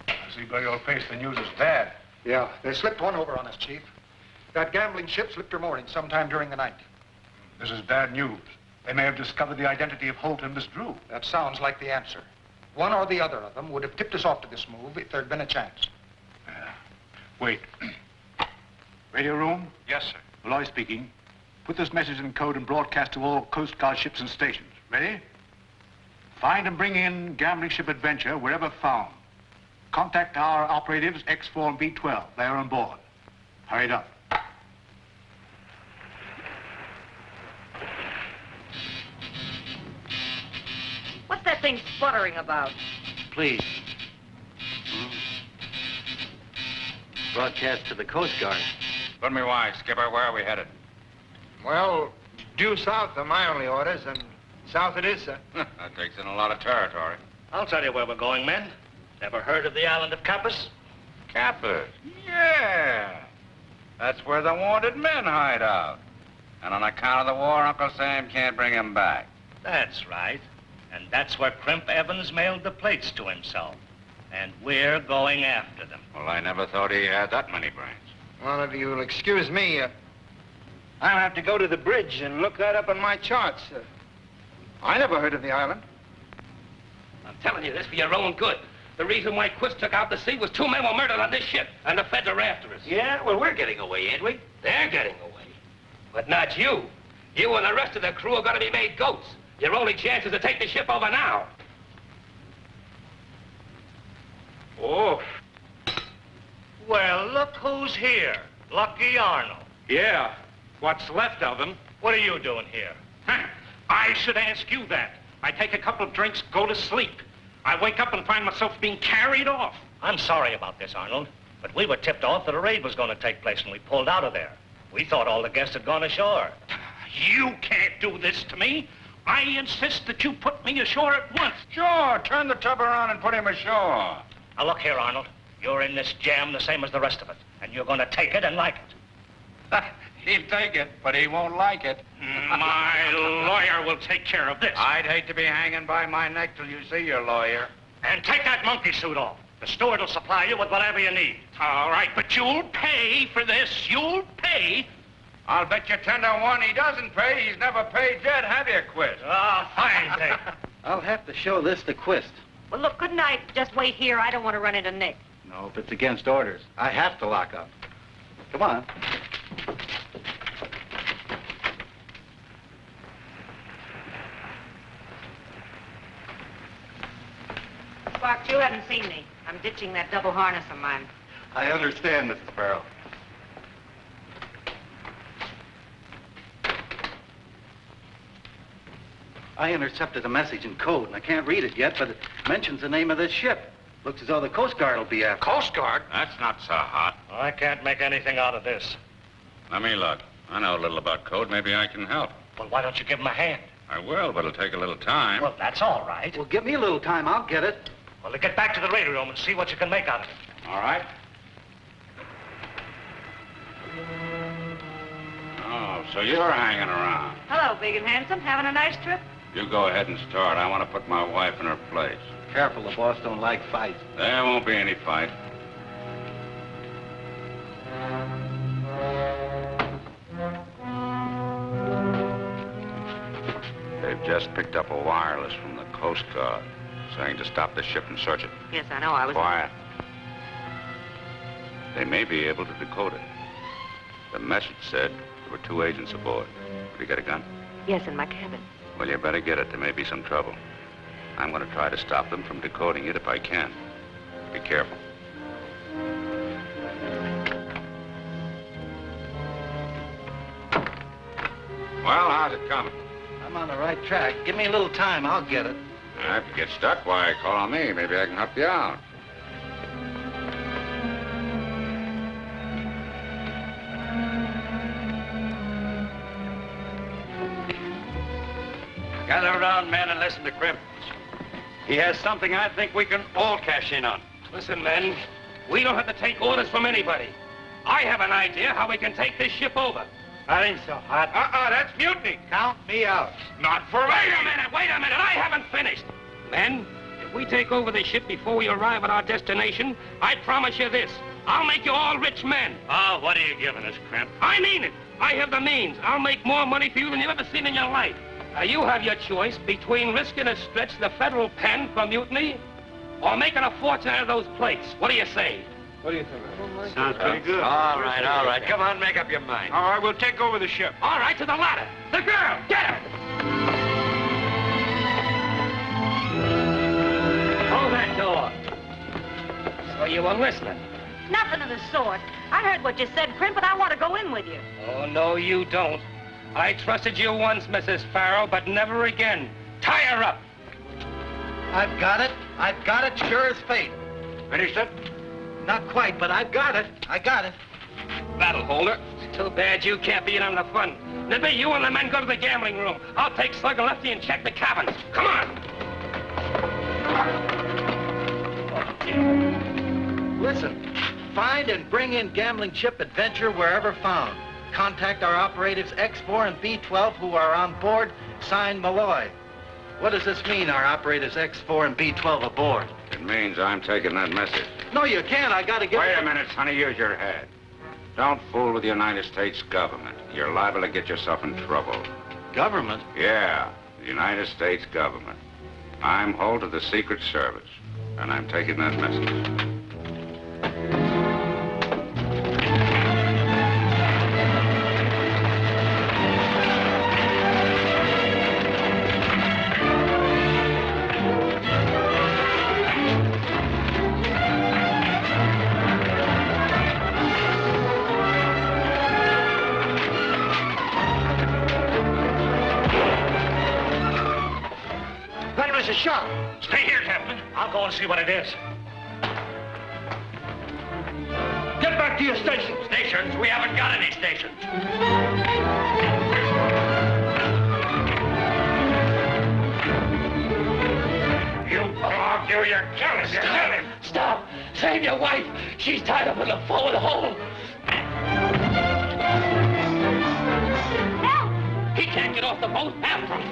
Speaker 5: I see by your face the news is bad.
Speaker 16: Yeah, they slipped one over on us, Chief. That gambling ship slipped her mooring sometime during the night.
Speaker 5: This is bad news. They may have discovered the identity of Holt and Miss Drew.
Speaker 16: That sounds like the answer. One or the other of them would have tipped us off to this move if there'd been a chance.
Speaker 5: Wait. Radio room?
Speaker 21: Yes, sir.
Speaker 5: Malloy speaking. Put this message in code and broadcast to all Coast Guard ships and stations. Ready? Find and bring in gambling ship Adventure wherever found. Contact our operatives X4 and B12. They are on board. Hurry up.
Speaker 7: What's that thing sputtering about?
Speaker 8: Please. Broadcast to the Coast Guard.
Speaker 2: Put me wise, Skipper. Where are we headed?
Speaker 20: Well, due south are my only orders, and south it is, sir.
Speaker 2: That takes in a lot of territory.
Speaker 15: I'll tell you where we're going, men. Never heard of the island of Capas?
Speaker 2: Capas? Yeah. That's where the wanted men hide out. And on account of the war, Uncle Sam can't bring them back.
Speaker 15: That's right. And that's where Crimp Evans mailed the plates to himself. And we're going after them.
Speaker 2: Well, I never thought he had that many brains.
Speaker 20: Well, if you'll excuse me, I'll have to go to the bridge and look that up on my charts. I never heard of the island.
Speaker 4: I'm telling you this for your own good. The reason why Quist took out to sea was 2 men were murdered on this ship, and the feds are after us.
Speaker 8: Yeah? Well, we're getting away, ain't we?
Speaker 4: They're getting away. But not you. You and the rest of the crew are going to be made goats. Your only chance is to take the ship over now.
Speaker 15: Oh. Well, look who's here. Lucky Arnold.
Speaker 11: Yeah, what's left of him.
Speaker 15: What are you doing here?
Speaker 11: Huh. I should ask you that. I take a couple of drinks, go to sleep. I wake up and find myself being carried off.
Speaker 15: I'm sorry about this, Arnold, but we were tipped off that a raid was going to take place and we pulled out of there. We thought all the guests had gone ashore.
Speaker 11: You can't do this to me. I insist that you put me ashore at once.
Speaker 2: Sure, turn the tub around and put him ashore.
Speaker 15: Now, look here, Arnold. You're in this jam the same as the rest of us, and you're going to take it and like it.
Speaker 2: He'll take it, but he won't like it.
Speaker 11: My lawyer will take care of this.
Speaker 2: I'd hate to be hanging by my neck till you see your lawyer.
Speaker 15: And take that monkey suit off. The steward will supply you with whatever you need.
Speaker 11: All right, but you'll pay for this. You'll pay.
Speaker 2: I'll bet you 10 to 1 he doesn't pay. He's never paid yet, have you, Quist?
Speaker 15: Ah, fine, Dick.
Speaker 8: I'll have to show this to Quist.
Speaker 7: Well, look, couldn't I just wait here? I don't want to run into Nick.
Speaker 8: No, if it's against orders. I have to lock up. Come on.
Speaker 7: Sparks, you haven't seen me. I'm ditching that double harness of mine.
Speaker 8: I understand, Mrs. Peril. I intercepted a message in code, and I can't read it yet, but it mentions the name of this ship. Looks as though the Coast Guard will be after.
Speaker 3: Coast Guard?
Speaker 2: That's not so hot.
Speaker 15: I can't make anything out of this.
Speaker 2: Let me look. I know a little about code. Maybe I can help.
Speaker 15: Well, why don't you give him a hand?
Speaker 2: I will, but it'll take a little time.
Speaker 15: Well, that's all right.
Speaker 8: Well, give me a little time. I'll get it.
Speaker 15: Well, then get back to the radio room and see what you can make out of it.
Speaker 2: All right. Oh, so you're hanging around.
Speaker 7: Hello, big and handsome. Having a nice trip?
Speaker 2: You go ahead and start. I want to put my wife in her place.
Speaker 8: Careful, the boss don't like fights.
Speaker 2: There won't be any fight. They've just picked up a wireless from the Coast Guard saying to stop the ship and search it.
Speaker 7: Yes, I know. I was...
Speaker 2: Quiet. They may be able to decode it. The message said there were 2 agents aboard. Did you get a gun?
Speaker 7: Yes, in my cabin.
Speaker 2: Well, you better get it. There may be some trouble. I'm going to try to stop them from decoding it if I can. Be careful. Well, how's it coming?
Speaker 8: I'm on the right track. Give me a little time. I'll get it.
Speaker 2: If you get stuck, why, call on me. Maybe I can help you out.
Speaker 1: Gather around, men, and listen to Crimp. He has something I think we can all cash in on.
Speaker 4: Listen, men, we don't have to take orders from anybody. I have an idea how we can take this ship over.
Speaker 9: I think so, Hot.
Speaker 3: That's mutiny.
Speaker 9: Count me out.
Speaker 3: Not for me.
Speaker 4: Wait a minute, I haven't finished. Men, if we take over the ship before we arrive at our destination, I promise you this. I'll make you all rich men.
Speaker 15: Oh, what are you giving us, Crimp?
Speaker 4: I mean it. I have the means. I'll make more money for you than you've ever seen in your life. Now, you have your choice between risking a stretch to the federal pen for mutiny or making a fortune out of those plates. What do you say?
Speaker 3: What do you think?
Speaker 9: Sounds pretty good.
Speaker 1: All right. Come on, make up your mind.
Speaker 3: All right, we'll take over the ship.
Speaker 4: All right, to the ladder. The girl, get her. Hold that door. So you were listening.
Speaker 7: Nothing of the sort. I heard what you said, Crimp, but I want to go in with you.
Speaker 4: Oh, no, you don't. I trusted you once, Mrs. Farrell, but never again. Tie her up.
Speaker 8: I've got it. I've got it, sure as fate.
Speaker 3: Finished it?
Speaker 8: Not quite, but I've got it. I got it.
Speaker 4: That'll hold her. It's too bad you can't be in on the fun. Then be you and the men go to the gambling room. I'll take Slug and Lefty and check the cabins. Come on.
Speaker 8: Listen, find and bring in gambling ship Adventure wherever found. Contact our operatives X4 and B12 who are on board. Signed, Malloy. What does this mean, our operators X4 and B12 aboard?
Speaker 2: It means I'm taking that message.
Speaker 8: No, you can't. I gotta get...
Speaker 2: Wait a minute, sonny. Use your head. Don't fool with the United States government. You're liable to get yourself in trouble.
Speaker 8: Government?
Speaker 2: Yeah, the United States government. I'm Holt of the Secret Service, and I'm taking that message.
Speaker 15: A shot. Stay here, Captain. I'll go and see what it is. Get back to your station.
Speaker 1: Stations? We haven't got any stations.
Speaker 15: You dog, you're careless. You're killing.
Speaker 4: Stop. Save your wife. She's tied up in the forward hold. Help! He can't get off the boat. After him.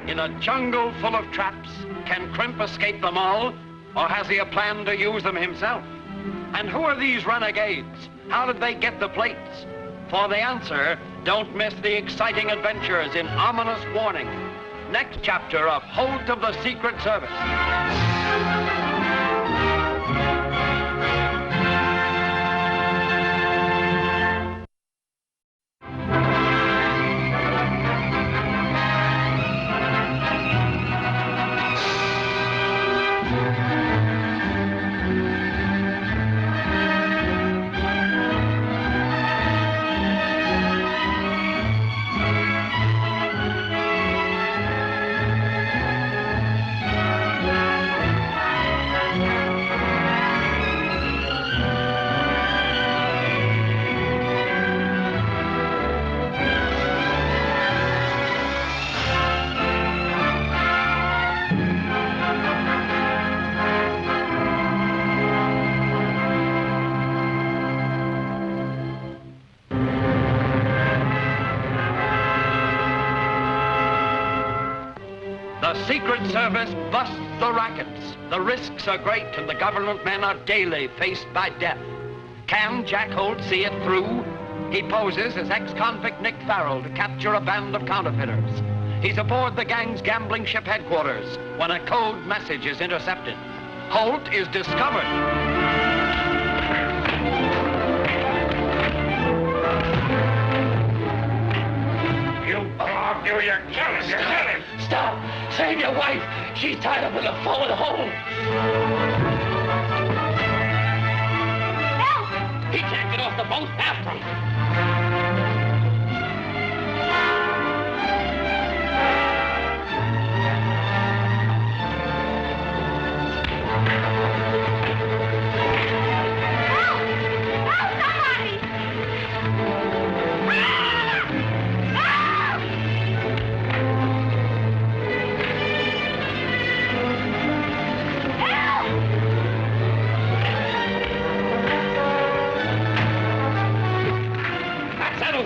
Speaker 1: In a jungle full of traps, can Crimp escape them all? Or has he a plan to use them himself? And who are these renegades? How did they get the plates? For the answer, don't miss the exciting adventures in Ominous Warning. Next chapter of Holt of the Secret Service. The Secret Service busts the rackets. The risks are great and the government men are daily faced by death. Can Jack Holt see it through? He poses as ex-convict Nick Farrell to capture a band of counterfeiters. He's aboard the gang's gambling ship headquarters when a code message is intercepted. Holt is discovered.
Speaker 22: You're killing him.
Speaker 9: Stop! Save your wife! She's tied up in the forward hold!
Speaker 22: Help!
Speaker 9: He can't get off the boat after him!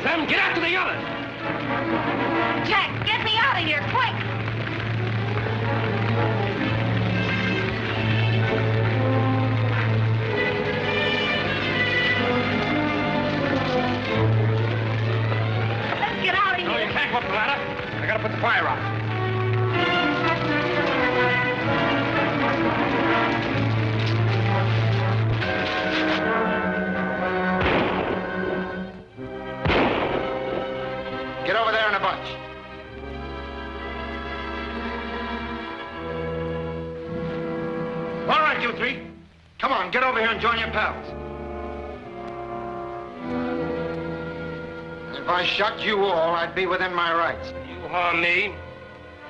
Speaker 4: Them, get after the other!
Speaker 22: Jack, get me out of here, quick! Let's get out of here!
Speaker 4: No, you can't go up the ladder. I gotta put the fire out.
Speaker 3: Get over there in a bunch.
Speaker 4: All right, you three.
Speaker 3: Come on, get over here and join your pals. If I shot you all, I'd be within my rights.
Speaker 4: You harm me,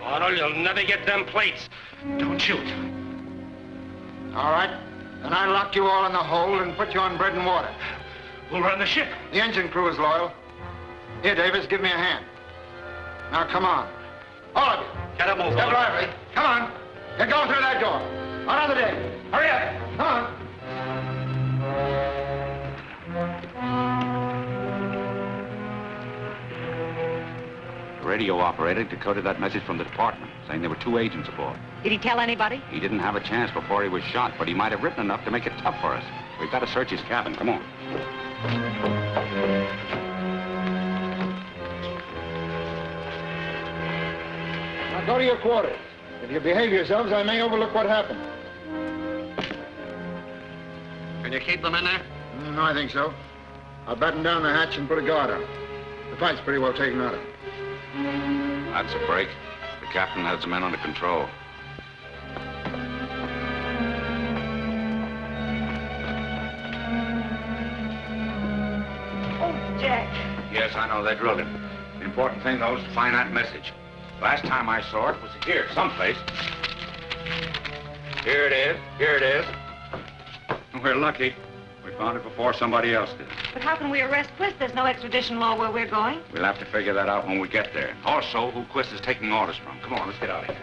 Speaker 4: or you'll never get them plates. Don't shoot.
Speaker 3: All right. Then I lock you all in the hold and put you on bread and water.
Speaker 4: We'll run the ship.
Speaker 3: The engine crew is loyal. Here, Davis, give me a hand. Now, come on. All of you.
Speaker 4: Get up, move.
Speaker 3: Step lively. Come on. Get going through that door. Out of the day. Hurry up. Come on.
Speaker 2: The radio operator decoded that message from the department, saying there were 2 agents aboard.
Speaker 7: Did he tell anybody?
Speaker 2: He didn't have a chance before he was shot, but he might have written enough to make it tough for us. We've got to search his cabin. Come on.
Speaker 16: Now go to your quarters. If you behave yourselves, I may overlook what happened.
Speaker 3: Can you keep them in there? No, I think so. I'll batten down the hatch and put a guard on. The fight's pretty well taken out of it.
Speaker 2: That's a break. The captain has the men under control.
Speaker 22: Oh, Jack.
Speaker 2: Yes, I know. They drilled him. The important thing, though, is to find that message. Last time I saw it was here, someplace. Here it is. Here it is. We're lucky. We found it before somebody else did.
Speaker 7: But how can we arrest Quist? There's no extradition law where we're going.
Speaker 2: We'll have to figure that out when we get there. Also, who Quist is taking orders from. Come on, let's get out of here.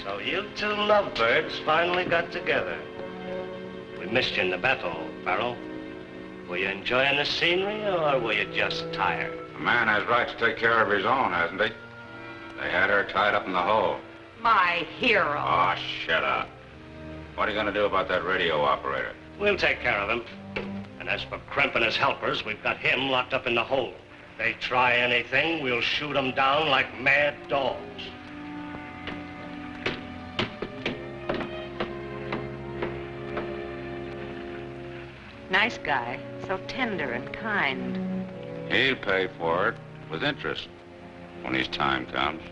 Speaker 6: So you 2 lovebirds finally got together. We missed you in the battle, Peril. Were you enjoying the scenery, or were you just tired?
Speaker 2: A man has rights to take care of his own, hasn't he? They had her tied up in the hole.
Speaker 7: My hero.
Speaker 2: Oh, shut up. What are you going to do about that radio operator?
Speaker 6: We'll take care of him. And as for Kremp and his helpers, we've got him locked up in the hole. If they try anything, we'll shoot them down like mad dogs.
Speaker 7: Nice guy. So tender and kind.
Speaker 2: He'll pay for it with interest when his time comes.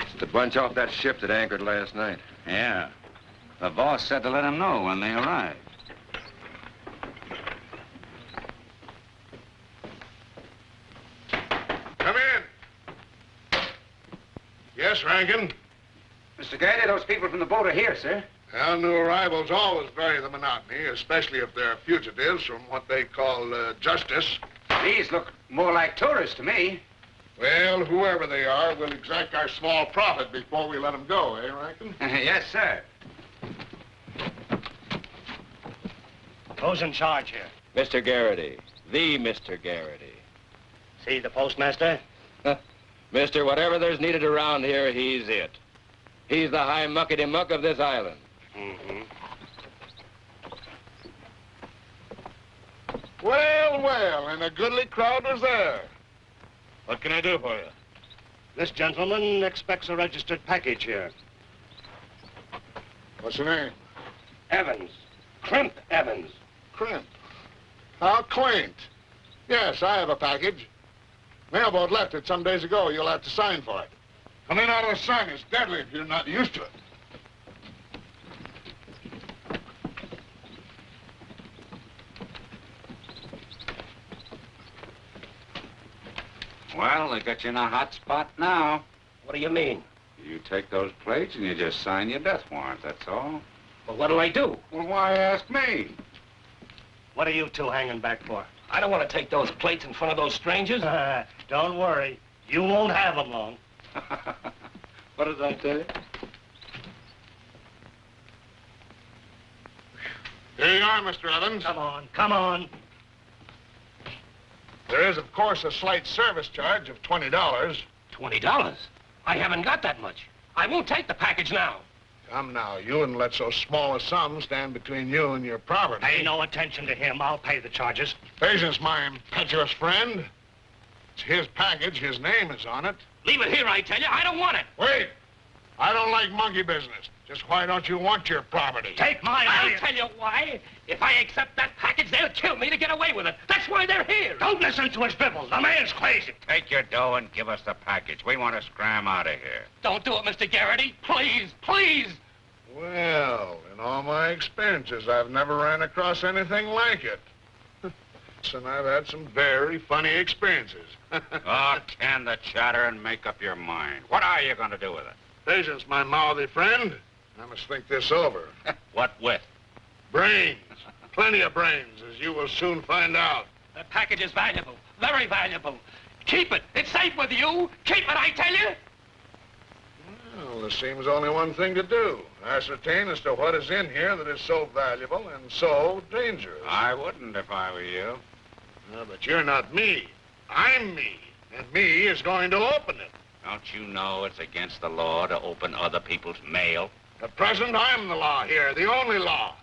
Speaker 21: It's the bunch off that ship that anchored last night.
Speaker 2: Yeah. The boss said to let him know when they arrived.
Speaker 20: Come in. Yes, Rankin?
Speaker 2: Mr. Gailey, those people from the boat are here, sir.
Speaker 20: Well, new arrivals always vary the monotony, especially if they're fugitives from what they call justice.
Speaker 2: These look more like tourists to me.
Speaker 20: Well, whoever they are, we'll exact our small profit before we let them go, eh, Rankin?
Speaker 2: Yes, sir.
Speaker 15: Who's in charge here?
Speaker 12: Mr. Garrity. The Mr. Garrity.
Speaker 15: See the postmaster?
Speaker 12: Mister, whatever there's needed around here, he's it. He's the high muckety-muck of this island.
Speaker 15: Mm-hmm.
Speaker 20: Well, well, and a goodly crowd was there. What can I do for you?
Speaker 15: This gentleman expects a registered package here.
Speaker 20: What's your name?
Speaker 15: Evans. Crimp Evans.
Speaker 20: Crimp. How quaint. Yes, I have a package. Mailboat left it some days ago. You'll have to sign for it. Come in out of the sun. It's deadly if you're not used to it.
Speaker 2: Well, they got you in a hot spot now.
Speaker 4: What do you mean?
Speaker 2: You take those plates and you just sign your death warrant, that's all.
Speaker 4: Well, what'll I do?
Speaker 2: Well, why ask me?
Speaker 15: What are you two hanging back for?
Speaker 4: I don't want to take those plates in front of those strangers.
Speaker 15: Don't worry. You won't have them long.
Speaker 2: What did I tell you?
Speaker 20: Here you are, Mr. Evans.
Speaker 15: Come on, come on.
Speaker 20: There is, of course, a slight service charge of $20.
Speaker 4: $20? I haven't got that much. I won't take the package now.
Speaker 20: Come now, you wouldn't let so small a sum stand between you and your property.
Speaker 15: Pay no attention to him. I'll pay the charges.
Speaker 20: Patience, my impetuous friend. It's his package. His name is on it.
Speaker 4: Leave it here, I tell you. I don't want it.
Speaker 20: Wait. I don't like monkey business. Just why don't you want your property?
Speaker 15: Take mine.
Speaker 4: I'll tell you why. If I accept that package, they'll kill me to get away with it. That's why they're here.
Speaker 15: Don't listen to his dribble. The man's crazy.
Speaker 2: Take your dough and give us the package. We want to scram out of here.
Speaker 4: Don't do it, Mr. Garrity. Please, please.
Speaker 20: Well, in all my experiences, I've never ran across anything like it. And I've had some very funny experiences.
Speaker 2: Oh, can the chatter and make up your mind. What are you going to do with it?
Speaker 20: Patience, my mouthy friend. I must think this over.
Speaker 2: What with?
Speaker 20: Brains. Plenty of brains, as you will soon find out.
Speaker 4: The package is valuable. Very valuable. Keep it. It's safe with you. Keep it, I tell you.
Speaker 20: Well, there seems only one thing to do. Ascertain as to what is in here that is so valuable and so dangerous.
Speaker 2: I wouldn't if I were you.
Speaker 20: But you're not me. I'm me. And me is going to open it.
Speaker 2: Don't you know it's against the law to open other people's mail?
Speaker 20: At present, I'm the law here, the only law.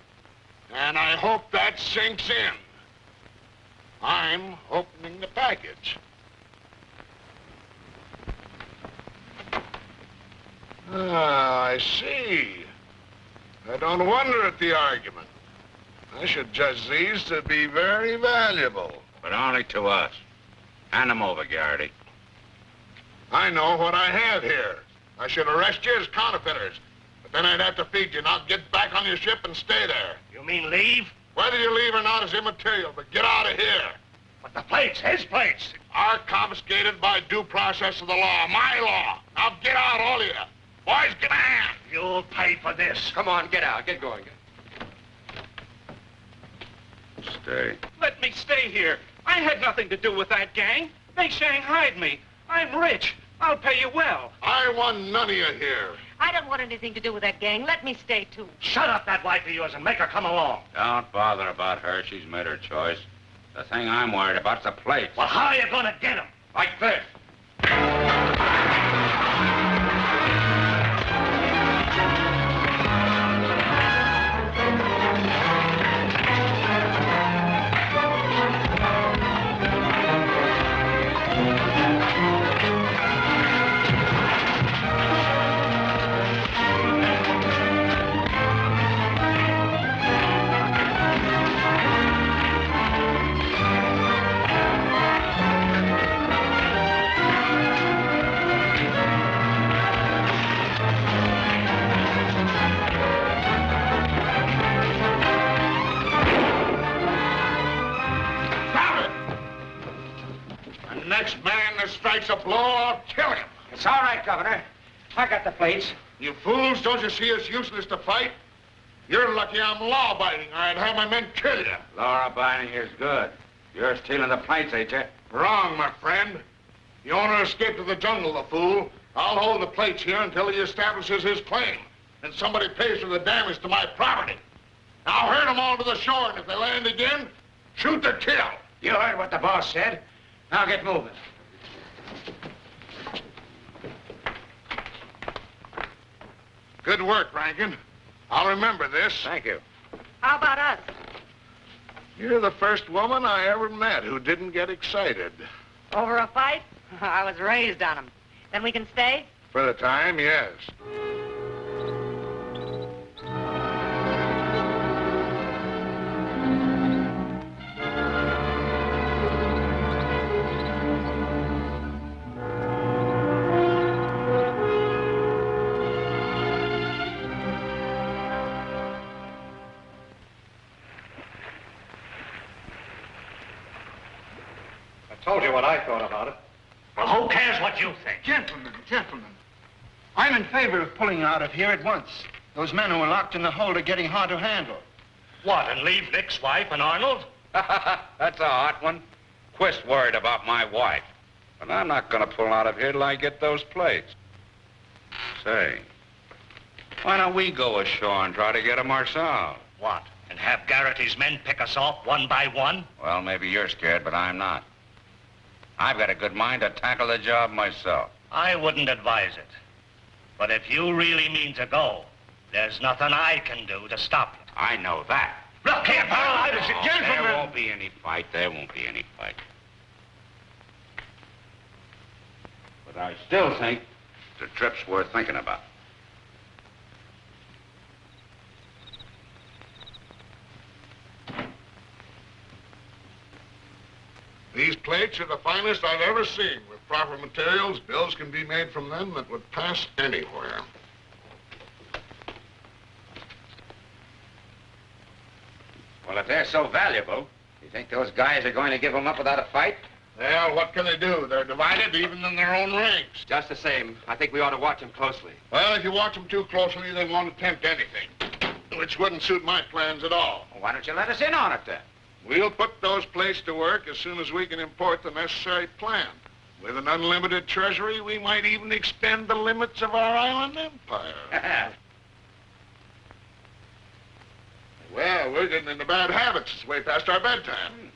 Speaker 20: And I hope that sinks in. I'm opening the package. Ah, I see. I don't wonder at the argument. I should judge these to be very valuable.
Speaker 2: But only to us. Hand them over, Garrity.
Speaker 20: I know what I have here. I should arrest you as counterfeiters. But then I'd have to feed you. Now get back on your ship and stay there.
Speaker 15: You mean leave?
Speaker 20: Whether you leave or not is immaterial, but get out of here.
Speaker 15: But the plates, his plates,
Speaker 20: are confiscated by due process of the law. My law. Now get out, all of you. Boys, get out.
Speaker 15: You'll pay for this.
Speaker 12: Come on, get out. Get going.
Speaker 2: Stay.
Speaker 11: Let me stay here. I had nothing to do with that gang. They shanghaied me. I'm rich. I'll pay you well.
Speaker 20: I want none of you here.
Speaker 7: I don't want anything to do with that gang. Let me stay, too.
Speaker 15: Shut up, that wife of yours, and make her come along.
Speaker 2: Don't bother about her. She's made her choice. The thing I'm worried about is the plates.
Speaker 15: Well, how are you going to get them?
Speaker 2: Like this.
Speaker 20: Next man that strikes a blow, I'll kill him.
Speaker 9: It's all right, Governor. I got the plates.
Speaker 20: You fools, don't you see it's useless to fight? You're lucky I'm law-abiding, or I'd have my men kill you.
Speaker 2: Law-abiding is good. You're stealing the plates, ain't you?
Speaker 20: Wrong, my friend. The owner escaped to the jungle, the fool. I'll hold the plates here until he establishes his claim. And somebody pays for the damage to my property. I'll herd them all to the shore, and if they land again, shoot to kill.
Speaker 2: You heard what the boss said. Now get moving.
Speaker 20: Good work, Rankin. I'll remember this.
Speaker 2: Thank you.
Speaker 7: How about us?
Speaker 20: You're the first woman I ever met who didn't get excited.
Speaker 7: Over a fight? I was raised on them. Then we can stay?
Speaker 20: For the time, yes.
Speaker 5: Told you what I thought about it.
Speaker 15: Well, who cares what you think?
Speaker 16: Gentlemen. I'm in favor of pulling out of here at once. Those men who are locked in the hold are getting hard to handle.
Speaker 15: What, and leave Nick's wife and Arnold?
Speaker 2: That's a hot one. Quist worried about my wife. But I'm not going to pull out of here till I get those plates. Say, why don't we go ashore and try to get them ourselves?
Speaker 15: What, and have Garrity's men pick us off one by one?
Speaker 2: Well, maybe you're scared, but I'm not. I've got a good mind to tackle the job myself.
Speaker 15: I wouldn't advise it. But if you really mean to go, there's nothing I can do to stop you.
Speaker 2: I know that.
Speaker 15: Look here, Peril,
Speaker 2: There won't be any fight. There won't be any fight. But I still think the trip's worth thinking about.
Speaker 20: These plates are the finest I've ever seen. With proper materials, bills can be made from them that would pass anywhere.
Speaker 2: Well, if they're so valuable, you think those guys are going to give them up without a fight?
Speaker 20: Well, what can they do? They're divided even in their own ranks.
Speaker 12: Just the same, I think we ought to watch them closely.
Speaker 20: Well, if you watch them too closely, they won't attempt anything, which wouldn't suit my plans at all.
Speaker 2: Well, why don't you let us in on it, then?
Speaker 20: We'll put those plates to work as soon as we can import the necessary plan. With an unlimited treasury, we might even extend the limits of our island empire. Well, we're getting into bad habits. It's way past our bedtime.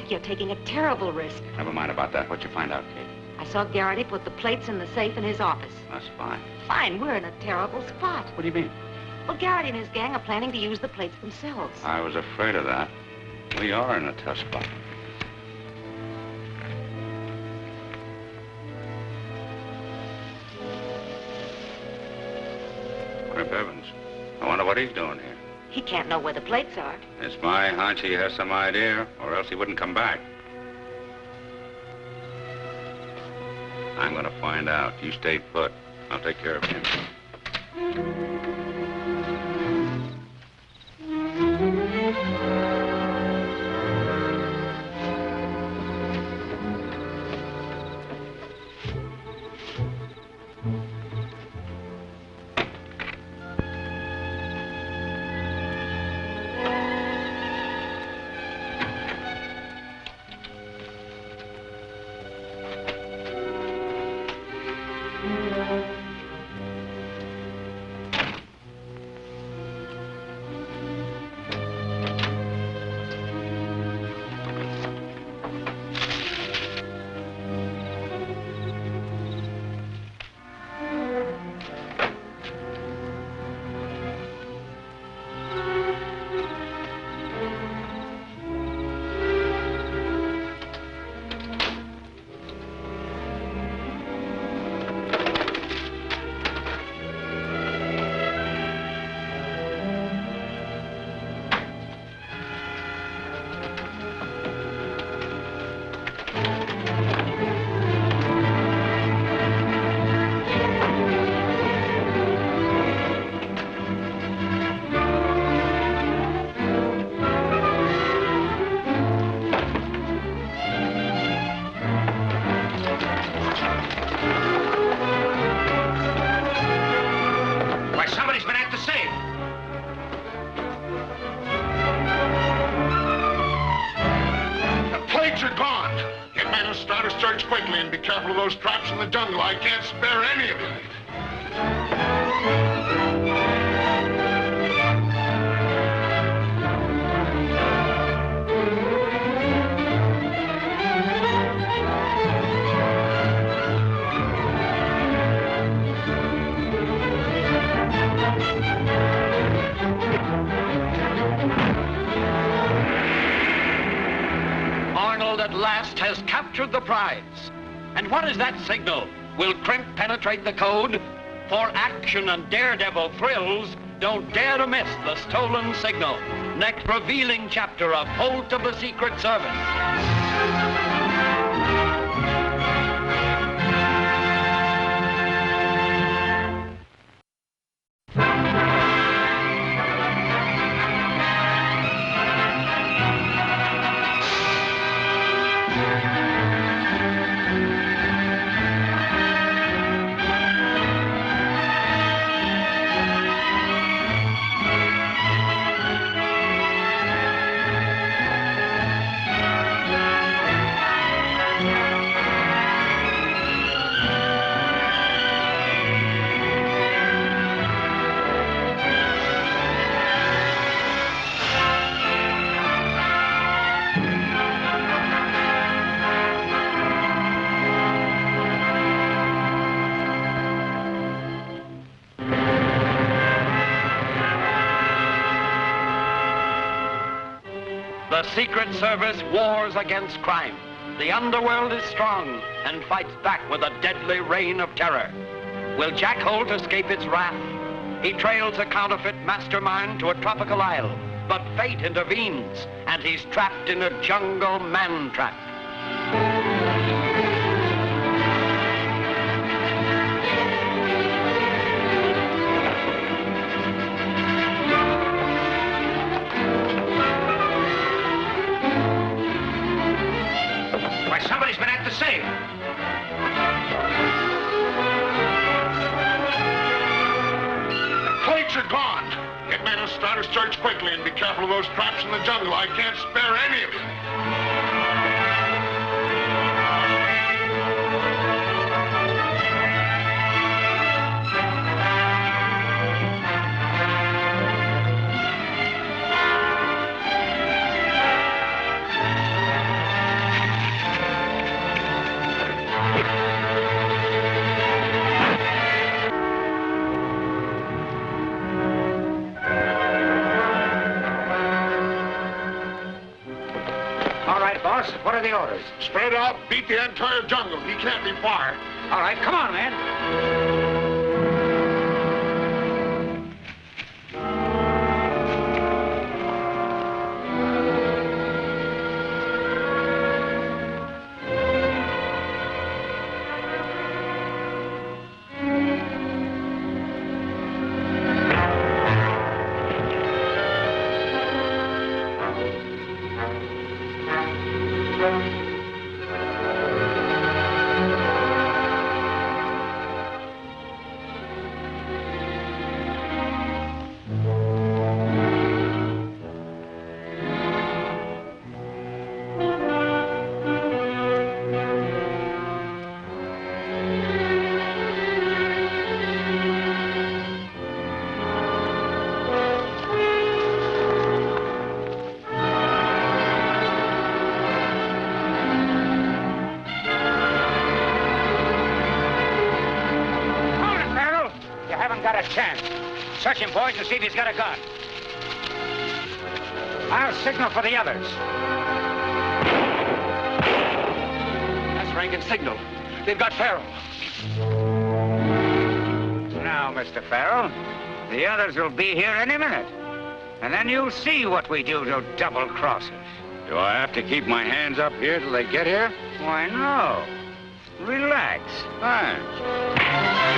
Speaker 7: You're taking a terrible risk.
Speaker 2: Never mind about that. What'd you find out, Kate?
Speaker 7: I saw Garrity put the plates in the safe in his office.
Speaker 2: That's fine.
Speaker 7: Fine, we're in a terrible spot.
Speaker 2: What do you mean?
Speaker 7: Well, Garrity and his gang are planning to use the plates themselves.
Speaker 2: I was afraid of that. We are in a tough spot. Crimp Evans. I wonder what he's doing here.
Speaker 7: He can't know where the plates are.
Speaker 2: It's my hunch he has some idea, or else he wouldn't come back. I'm gonna find out. You stay put. I'll take care of him.
Speaker 20: Those traps in the jungle. I can't spare any of it.
Speaker 1: Arnold at last has captured the prize. And what is that signal? Will Crimp penetrate the code? For action and daredevil thrills, don't dare to miss the stolen signal. Next revealing chapter of Holt of the Secret Service. The Secret Service wars against crime. The underworld is strong and fights back with a deadly reign of terror. Will Jack Holt escape its wrath? He trails a counterfeit mastermind to a tropical isle, but fate intervenes, and he's trapped in a jungle man-trap.
Speaker 15: Somebody's been at the safe.
Speaker 20: The plates are gone. Get men to start a search quickly and be careful of those traps in the jungle. I can't spare any of it.
Speaker 15: What are the orders?
Speaker 20: Spread out, beat the entire jungle. He can't be far.
Speaker 15: All right, come on, man.
Speaker 9: haven't got a chance. Search him, boys, and see if he's got a gun. I'll signal for the others.
Speaker 21: That's Rankin's signal. They've got Peril.
Speaker 9: Now, Mr. Farrell, the others will be here any minute. And then you'll see what we do to double-crossers.
Speaker 2: Do I have to keep my hands up here till they get here?
Speaker 9: Why, no. Relax.
Speaker 2: Thanks.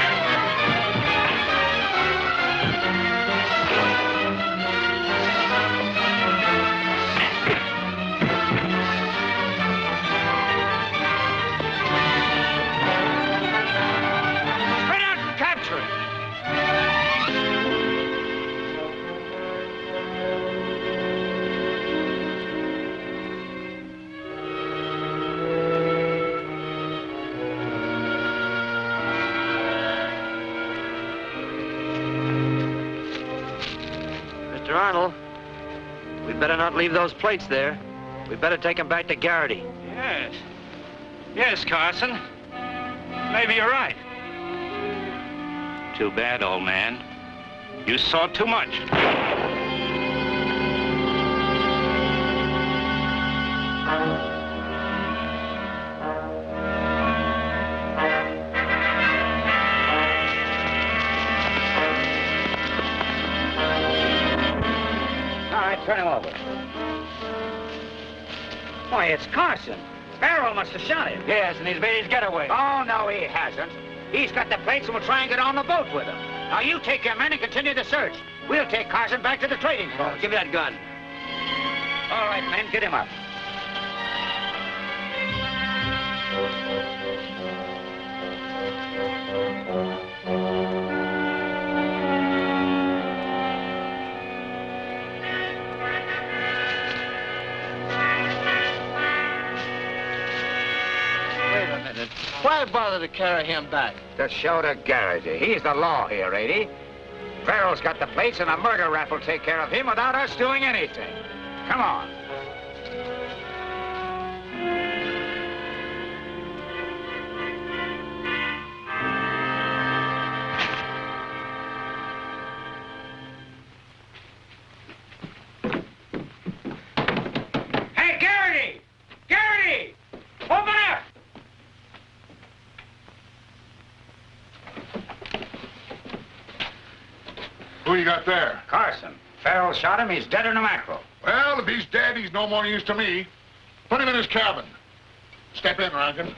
Speaker 10: Mr. Arnold, we'd better not leave those plates there. We'd better take them back to Garrity.
Speaker 13: Yes. Yes, Carson. Maybe you're right. Too bad, old man. You saw too much.
Speaker 9: Turn him over. Why, it's Carson. Peril must have shot him.
Speaker 10: Yes, and he's made his getaway.
Speaker 9: Oh, no, he hasn't. He's got the plates and we'll try and get on the boat with him. Now, you take your men and continue the search. We'll take Carson back to the trading post.
Speaker 10: Give me that gun.
Speaker 9: All right, men, get him up.
Speaker 8: Why bother to carry him back?
Speaker 9: To show to Garrity. He's the law here, ain't he? Farrell's got the plates and a murder rap will take care of him without us doing anything. Come on. Hey, Garrity! Garrity! Open up!
Speaker 3: Who you got there?
Speaker 9: Carson. Farrell shot him. He's dead in a mackerel.
Speaker 3: Well, if he's dead, he's no more use to me. Put him in his cabin. Step in, Rankin.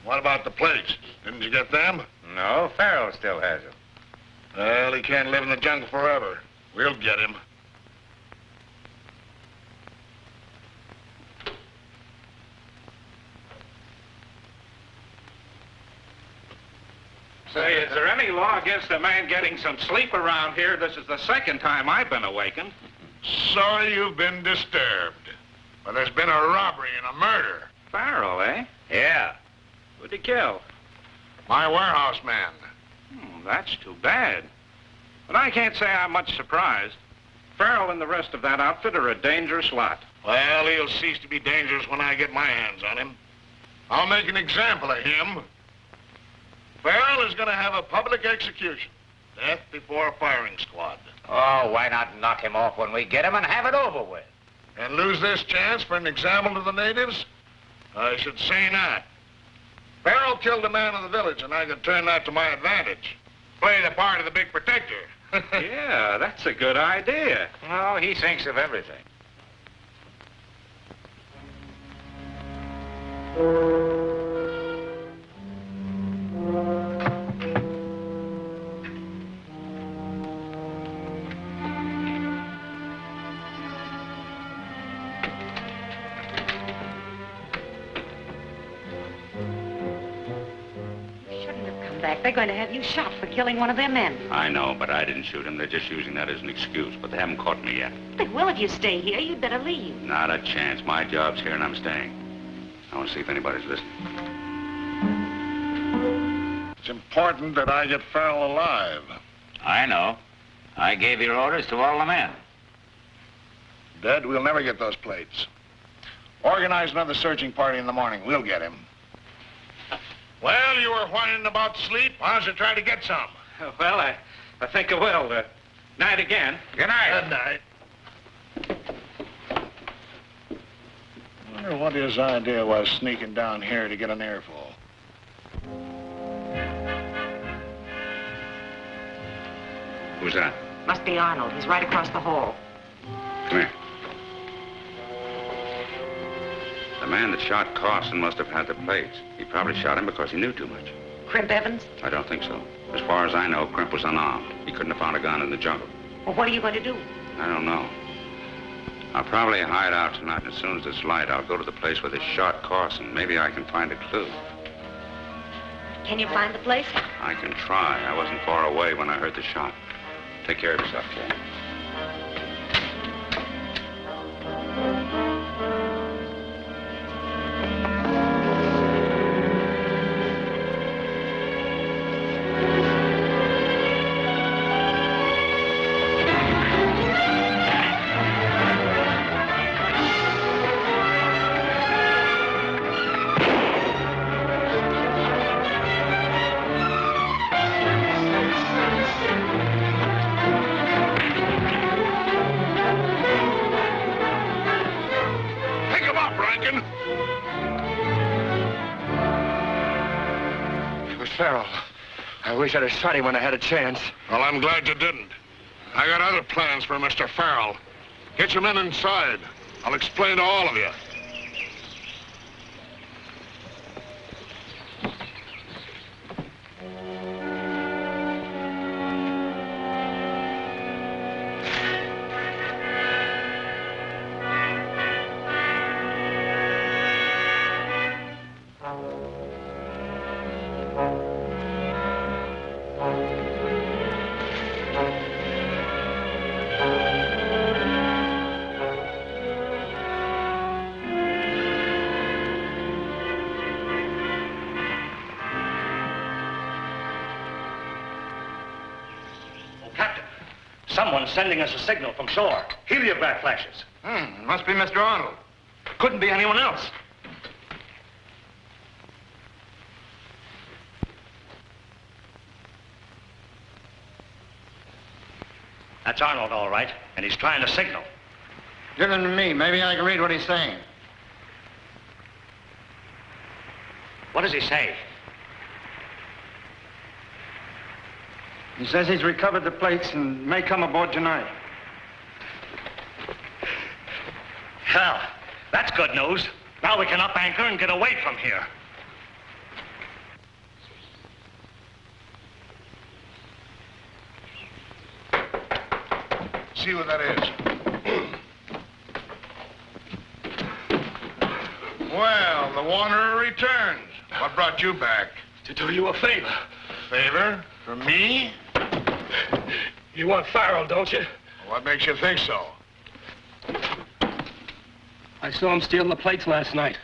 Speaker 3: What about the plates? Didn't you get them?
Speaker 2: No, Farrell still has them.
Speaker 3: Well, he can't live in the jungle forever. We'll get him.
Speaker 13: Say, is there any law against a man getting some sleep around here? This is the second time I've been awakened.
Speaker 3: Sorry you've been disturbed. But there's been a robbery and a murder.
Speaker 13: Farrell, eh?
Speaker 3: Yeah.
Speaker 13: Who'd he kill?
Speaker 3: My warehouse man.
Speaker 13: That's too bad. But I can't say I'm much surprised. Farrell and the rest of that outfit are a dangerous lot.
Speaker 3: Well, he'll cease to be dangerous when I get my hands on him. I'll make an example of him. Farrell is going to have a public execution. Death before a firing squad.
Speaker 9: Oh, why not knock him off when we get him and have it over with?
Speaker 3: And lose this chance for an example to the natives? I should say not. Farrell killed a man of the village, and I could turn that to my advantage. Play the part of the big protector.
Speaker 13: Yeah, that's a good idea.
Speaker 9: Oh, he thinks of everything.
Speaker 7: They're going to have you shot for killing one of their men.
Speaker 2: I know, but I didn't shoot him. They're just using that as an excuse, but they haven't caught me yet.
Speaker 7: They will if you stay here. You'd better leave.
Speaker 2: Not a chance. My job's here and I'm staying. I want to see if anybody's listening.
Speaker 3: It's important that I get Farrell alive.
Speaker 2: I I know. I gave your orders to all the men.
Speaker 3: Dead, we'll never get those plates. Organize another searching party in the morning. We'll get him. Well, you were whining about sleep. Why don't you try to get some?
Speaker 13: Well, I think I will. Night again.
Speaker 3: Good night.
Speaker 13: Good night.
Speaker 3: I wonder what his idea was sneaking down here to get an earful.
Speaker 2: Who's that?
Speaker 7: Must be Arnold. He's right across the hall.
Speaker 2: Come here. The man that shot Carson must have had the plates. He probably shot him because he knew too much.
Speaker 7: Crimp Evans?
Speaker 2: I don't think so. As far as I know, Crimp was unarmed. He couldn't have found a gun in the jungle.
Speaker 7: Well, what are you going to do?
Speaker 2: I don't know. I'll probably hide out tonight, and as soon as it's light, I'll go to the place where they shot Carson. Maybe I can find a clue.
Speaker 7: Can you find the place?
Speaker 2: I can try. I wasn't far away when I heard the shot. Take care of yourself, Kay.
Speaker 20: Peril. I wish I'd have shot him when I had a chance.
Speaker 3: Well, I'm glad you didn't. I got other plans for Mr. Farrell. Get your men inside. I'll explain to all of you.
Speaker 15: Someone's sending us a signal from shore. Heliograph flashes.
Speaker 20: It must be Mr. Arnold.
Speaker 15: Couldn't be anyone else. That's Arnold, all right, and he's trying to signal.
Speaker 20: Give him to me. Maybe I can read what he's saying.
Speaker 15: What does he say?
Speaker 20: He says he's recovered the plates and may come aboard tonight.
Speaker 15: Hell, that's good news. Now we can up anchor and get away from here.
Speaker 3: See what that is. Well, the wanderer returns. What brought you back?
Speaker 4: To do you a favor.
Speaker 3: Favor? For me?
Speaker 4: You want Farrell, don't you?
Speaker 3: What makes you think so?
Speaker 4: I saw him stealing the plates last night.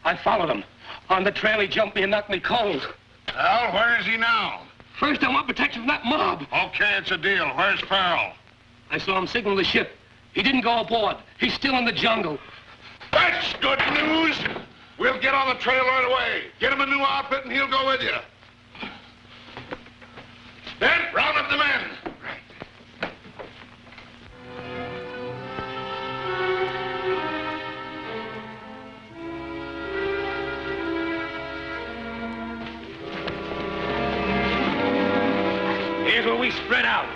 Speaker 4: I followed him. On the trail, he jumped me and knocked me cold.
Speaker 3: Well, where is he now?
Speaker 4: First, I want protection from that mob.
Speaker 3: Okay, it's a deal. Where's Peril?
Speaker 4: I saw him signal the ship. He didn't go aboard. He's still in the jungle.
Speaker 3: That's good news. We'll get on the trail right away. Get him a new outfit and he'll go with you. Then, round up the men.
Speaker 4: Here's where we spread out.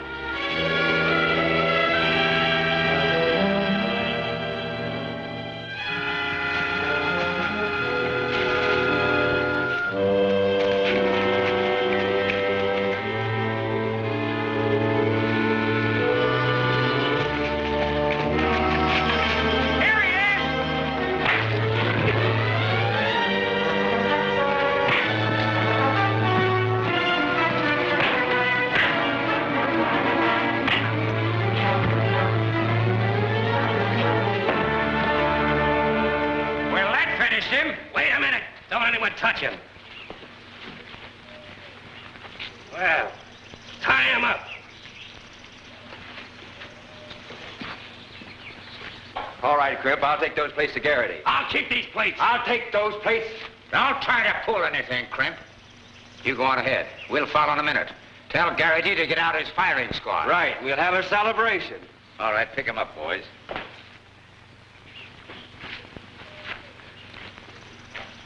Speaker 4: Touch him. Well, tie him up.
Speaker 21: All right, Crip, I'll take those plates to Garrity.
Speaker 13: I'll keep these plates.
Speaker 21: I'll take those plates.
Speaker 14: Don't try to pull anything, Crimp. You go on ahead. We'll follow in a minute. Tell Garrity to get out his firing squad.
Speaker 21: Right, we'll have a celebration.
Speaker 14: All right, pick him up, boys.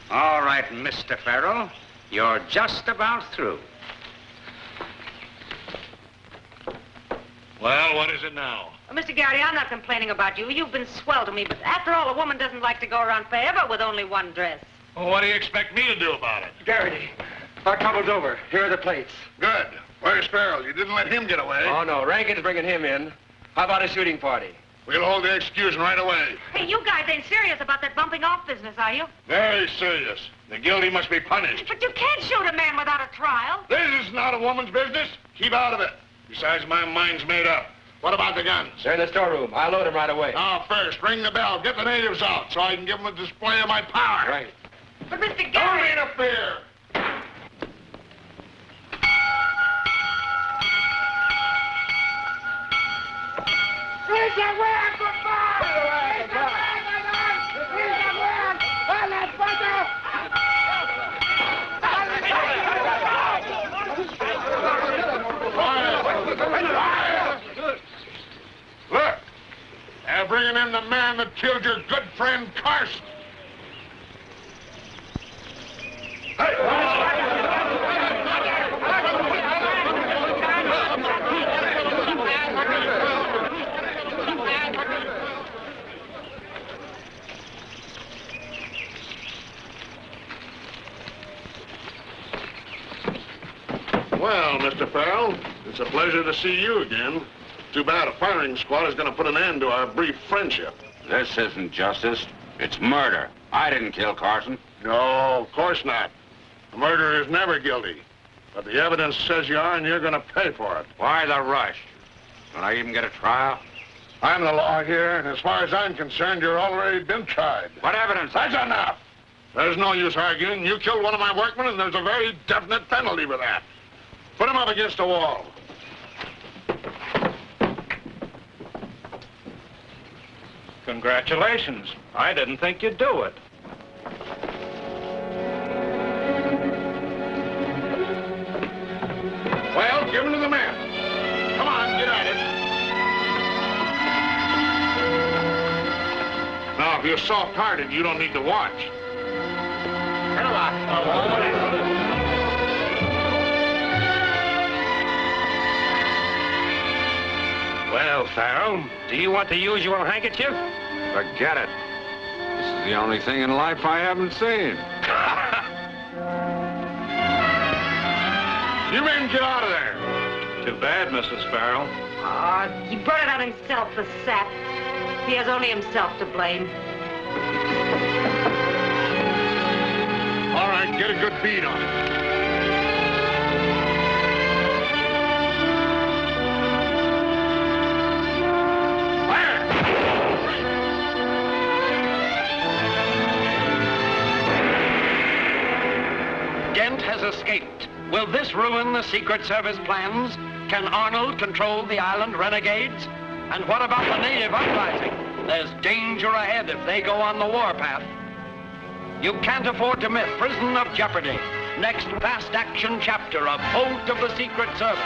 Speaker 14: All right, Mr. Peril. You're just about through.
Speaker 3: Well, what is it now?
Speaker 7: Well, Mr. Garrity, I'm not complaining about you. You've been swell to me, but after all, a woman doesn't like to go around forever with only one dress.
Speaker 3: Well, what do you expect me to do about it?
Speaker 21: Garrity, our trouble's over. Here are the plates.
Speaker 3: Good. Where's Peril? You didn't let him get away.
Speaker 21: Oh, no. Rankin's bringing him in. How about a shooting party?
Speaker 3: We'll hold the execution right away.
Speaker 7: Hey, you guys ain't serious about that bumping off business, are you?
Speaker 3: Very serious. The guilty must be punished.
Speaker 7: But you can't shoot a man without a trial.
Speaker 3: This is not a woman's business. Keep out of it. Besides, my mind's made up. What about the guns?
Speaker 21: They're in the storeroom. I'll load them right away.
Speaker 3: Now, first, ring the bell. Get the natives out so I can give them a display of my power.
Speaker 21: Right.
Speaker 7: But Mr. Garrity...
Speaker 3: Don't interfere.
Speaker 18: He's a man, goodbye! He's a man! He's a man! Let's
Speaker 3: Look, they're bringing in the man that killed your good friend Carson. Well, Mr. Peril, it's a pleasure to see you again. Too bad a firing squad is going to put an end to our brief friendship.
Speaker 2: This isn't justice. It's murder. I didn't kill Carson.
Speaker 3: No, of course not. The murderer is never guilty. But the evidence says you are, and you're going to pay for it.
Speaker 2: Why the rush? Don't I even get a trial?
Speaker 3: I'm the law here, and as far as I'm concerned, you're already been tried.
Speaker 2: What evidence?
Speaker 3: That's enough. There's no use arguing. You killed one of my workmen, and there's a very definite penalty for that. Put him up against the wall.
Speaker 11: Congratulations. I didn't think you'd do it.
Speaker 3: Well, give him to the men. Come on, get at it. Now, if you're soft-hearted, you don't need to watch.
Speaker 4: Well, Farrell, do you want the usual handkerchief?
Speaker 2: Forget it. This is the only thing in life I haven't seen.
Speaker 3: You men get out of there.
Speaker 11: Too bad, Mrs. Farrell.
Speaker 7: Oh, he brought it on himself, the sap. He has only himself to blame.
Speaker 3: All right, get a good beat on it.
Speaker 1: Dent has escaped. Will this ruin the Secret Service plans? Can Arnold control the island renegades? And what about the native uprising? There's danger ahead if they go on the warpath. You can't afford to miss Prison of Jeopardy, next fast-action chapter of Holt of the Secret Service.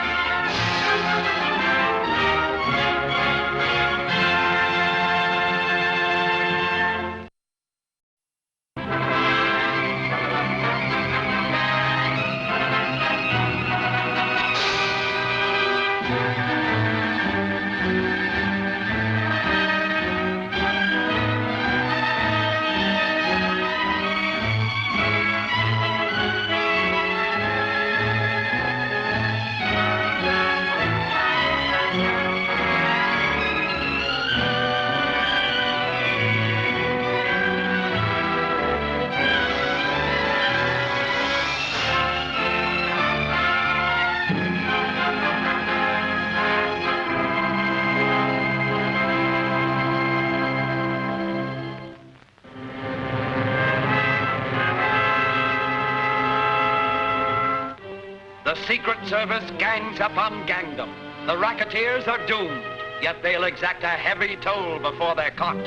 Speaker 1: The Secret Service gangs up on gangdom. The racketeers are doomed, yet they'll exact a heavy toll before they're caught.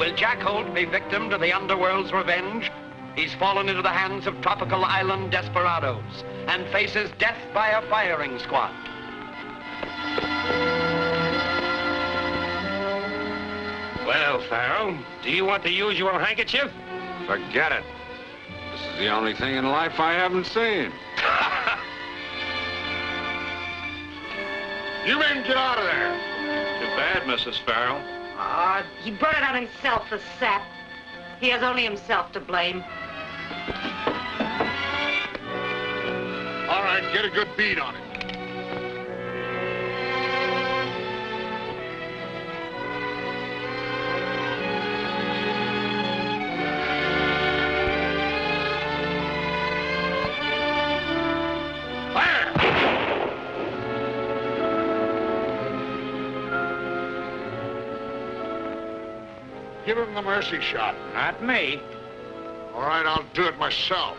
Speaker 1: Will Jack Holt be victim to the underworld's revenge? He's fallen into the hands of tropical island desperados and faces death by a firing squad.
Speaker 4: Well, Farrell, do you want the usual handkerchief?
Speaker 2: Forget it. This is the only thing in life I haven't seen.
Speaker 3: You men get out of there.
Speaker 13: Too bad, Mrs. Farrell.
Speaker 7: He brought it on himself, the sap. He has only himself to blame.
Speaker 3: All right, get a good beat on it. Give him the mercy shot.
Speaker 11: Not me.
Speaker 3: All right, I'll do it myself.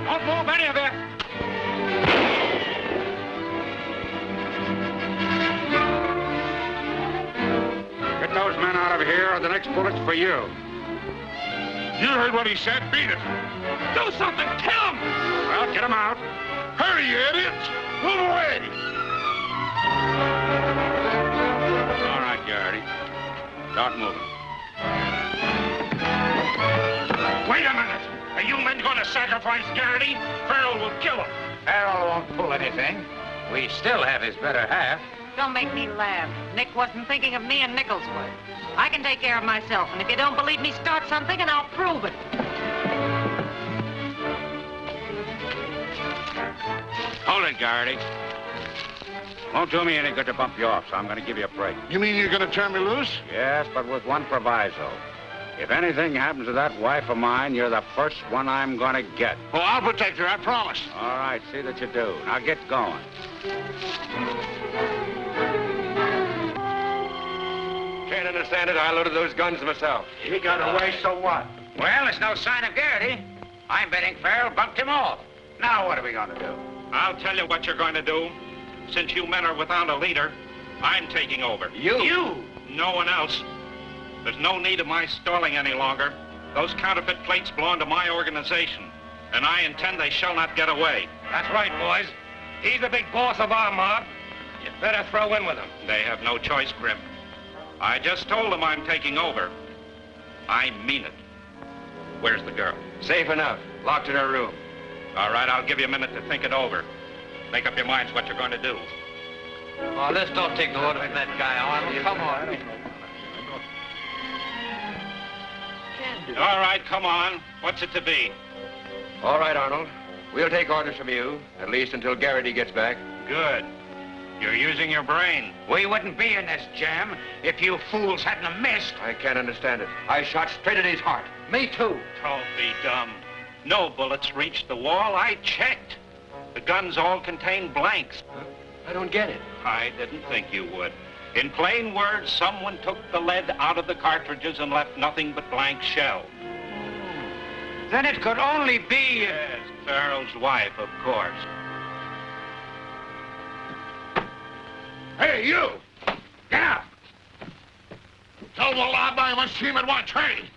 Speaker 11: Don't move, any of you.
Speaker 2: Get those men out of here or the next bullet's for you.
Speaker 3: You heard what he said. Beat it.
Speaker 11: Do something. Kill him.
Speaker 2: Well, get him out.
Speaker 3: Hurry, you idiots. Move away.
Speaker 2: All right, Garrity. Start moving.
Speaker 11: Wait a minute. Are you men going to sacrifice Garrity? Farrell will kill him.
Speaker 14: Farrell won't pull anything. We still have his better half.
Speaker 7: Don't make me laugh. Nick wasn't thinking of me and Nichols were. I can take care of myself, and if you don't believe me, start something and I'll prove it.
Speaker 2: Hold it, Garrity. Won't do me any good to bump you off, so I'm going to give you a break.
Speaker 3: You mean you're going to turn me loose?
Speaker 2: Yes, but with one proviso. If anything happens to that wife of mine, you're the first one I'm going to get.
Speaker 3: Oh, I'll protect her, I promise.
Speaker 2: All right, see that you do. Now get going.
Speaker 12: Can't understand it. I loaded those guns myself.
Speaker 11: He got away, so what?
Speaker 14: Well, there's no sign of Garrity. I'm betting Farrell bumped him off. Now what are we going to do?
Speaker 13: I'll tell you what you're going to do. Since you men are without a leader, I'm taking over.
Speaker 14: You?
Speaker 13: No one else. There's no need of my stalling any longer. Those counterfeit plates belong to my organization, and I intend they shall not get away.
Speaker 4: That's right, boys. He's the big boss of our mob. You better throw in with him.
Speaker 13: They have no choice, Grim. I just told them I'm taking over. I mean it. Where's the girl?
Speaker 12: Safe enough. Locked in her room.
Speaker 13: All right, I'll give you a minute to think it over. Make up your minds what you're going to do.
Speaker 8: Oh, let's don't take no order from that guy, Arnold. Come on.
Speaker 13: All right, come on. What's it to be?
Speaker 12: All right, Arnold. We'll take orders from you, at least until Garrity gets back.
Speaker 13: Good. You're using your brain.
Speaker 14: We wouldn't be in this jam if you fools hadn't have missed.
Speaker 12: I can't understand it. I shot straight at his heart.
Speaker 8: Me too.
Speaker 13: Don't be dumb. No bullets reached the wall. I checked. The guns all contain blanks.
Speaker 12: I don't get it.
Speaker 13: I didn't think you would. In plain words, someone took the lead out of the cartridges and left nothing but blank shell.
Speaker 14: Then it could only be...
Speaker 13: Yes, Farrell's wife, of course.
Speaker 3: Hey, you! Get out! Tell them all I'll buy him a team at once. Hurry!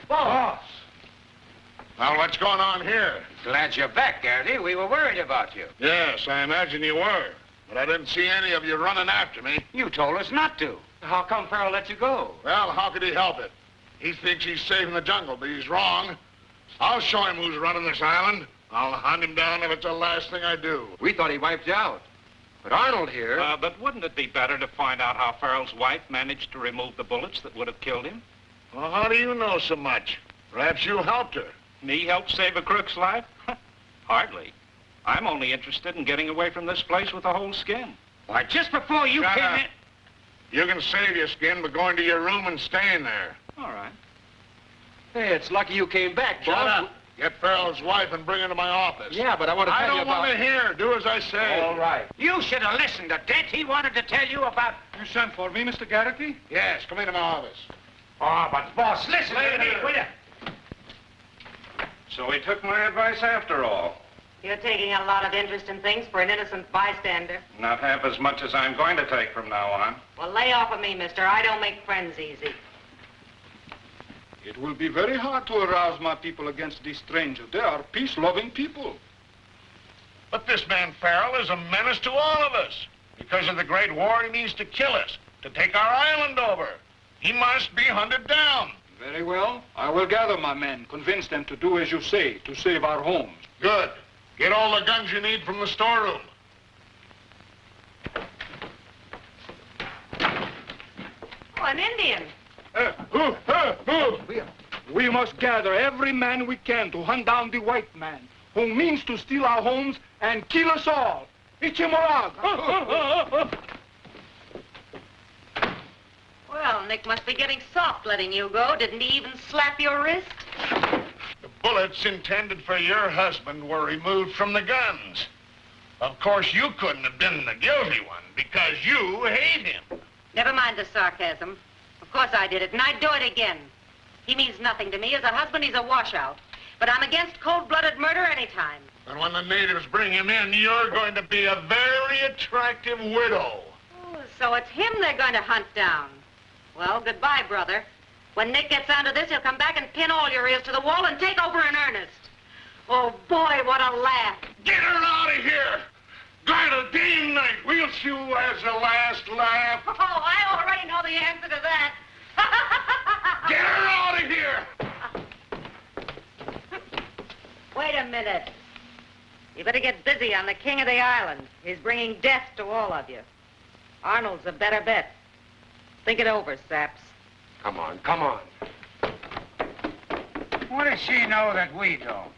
Speaker 8: Boss!
Speaker 3: Well, what's going on here?
Speaker 14: Glad you're back, Garrity. We were worried about you.
Speaker 3: Yes, I imagine you were. But I didn't see any of you running after me.
Speaker 14: You told us not to.
Speaker 8: How come Farrell let you go?
Speaker 3: Well, how could he help it? He thinks he's safe in the jungle, but he's wrong. I'll show him who's running this island. I'll hunt him down if it's the last thing I do.
Speaker 12: We thought he wiped you out. But Arnold here...
Speaker 13: But wouldn't it be better to find out how Farrell's wife managed to remove the bullets that would have killed him?
Speaker 3: Well, how do you know so much? Perhaps you helped her.
Speaker 13: Me help save a crook's life? Hardly. I'm only interested in getting away from this place with a whole skin.
Speaker 14: Why, just before you
Speaker 3: Shut
Speaker 14: came
Speaker 3: up.
Speaker 14: in...
Speaker 3: You can save your skin by going to your room and staying there.
Speaker 13: All right.
Speaker 12: Hey, it's lucky you came back, boss.
Speaker 8: Shut up.
Speaker 3: Get Farrell's wife and bring her to my office.
Speaker 21: Yeah, but I want to tell you
Speaker 3: I don't want to hear. Do as I say.
Speaker 21: All right.
Speaker 14: You should have listened to Dent. He wanted to tell you about...
Speaker 5: You sent for me, Mr. Garrity?
Speaker 3: Yes, come into my office.
Speaker 14: Oh, but boss, listen to me, will you?
Speaker 11: So he took my advice after all.
Speaker 7: You're taking a lot of interest in things for an innocent bystander.
Speaker 11: Not half as much as I'm going to take from now on.
Speaker 7: Well, lay off of me, mister. I don't make friends easy.
Speaker 5: It will be very hard to arouse my people against these strangers. They are peace-loving people.
Speaker 3: But this man Farrell is a menace to all of us. Because of the Great War, he means to kill us, to take our island over. He must be hunted down.
Speaker 5: Very well. I will gather my men, convince them to do as you say, to save our homes.
Speaker 3: Good. Get all the guns you need from the storeroom.
Speaker 7: Oh, an Indian.
Speaker 5: We must gather every man we can to hunt down the white man who means to steal our homes and kill us all. Ichimorag.
Speaker 7: Well, Nick must be getting soft letting you go. Didn't he even slap your wrist?
Speaker 3: The bullets intended for your husband were removed from the guns. Of course, you couldn't have been the guilty one because you hate him.
Speaker 7: Never mind the sarcasm. Of course I did it, and I'd do it again. He means nothing to me. As a husband, he's a washout. But I'm against cold-blooded murder anytime.
Speaker 3: And when the natives bring him in, you're going to be a very attractive widow.
Speaker 7: Oh, so it's him they're going to hunt down. Well, goodbye, brother. When Nick gets onto this, he'll come back and pin all your ears to the wall and take over in earnest. Oh, boy, what a laugh.
Speaker 3: Get her out of here! God, a day and night, we'll see who has the last laugh.
Speaker 7: Oh, I already know the answer to that.
Speaker 3: Get her out of here!
Speaker 7: Wait a minute. You better get busy on the king of the island. He's bringing death to all of you. Arnold's a better bet. Think it over, Saps.
Speaker 21: Come on, come on.
Speaker 9: What does she know that we don't?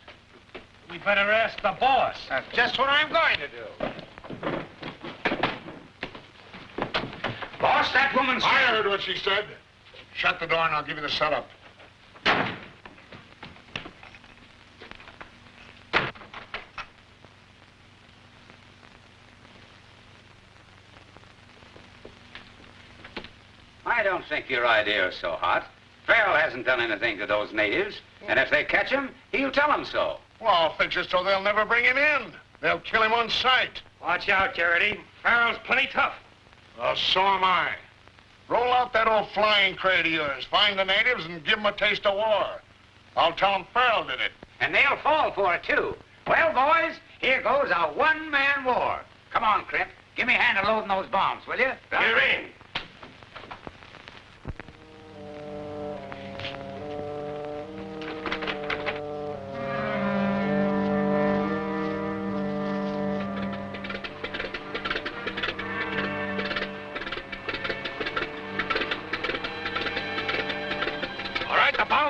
Speaker 9: We better ask the boss.
Speaker 14: That's just what I'm going to do. Boss, that woman's...
Speaker 3: I heard what she said. Shut the door and I'll give you the setup.
Speaker 14: I don't think your idea is so hot. Farrell hasn't done anything to those natives, and if they catch him, he'll tell them so.
Speaker 3: Well, I'll fix it so they'll never bring him in. They'll kill him on sight.
Speaker 4: Watch out, Garrity. Farrell's plenty tough.
Speaker 3: Well, so am I. Roll out that old flying crate of yours. Find the natives and give them a taste of war. I'll tell them Peril did it.
Speaker 14: And they'll fall for it, too. Well, boys, here goes a one-man war. Come on, Crimp. Give me a hand at loading those bombs, will you?
Speaker 4: You're in.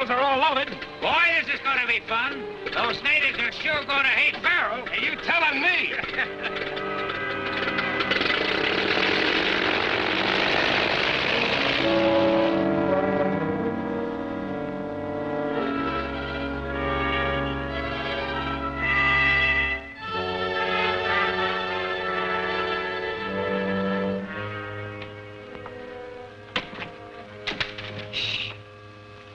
Speaker 14: Are all loaded. Boy, this is going to be fun. Those natives are sure going to hate Peril.
Speaker 4: Are you telling me?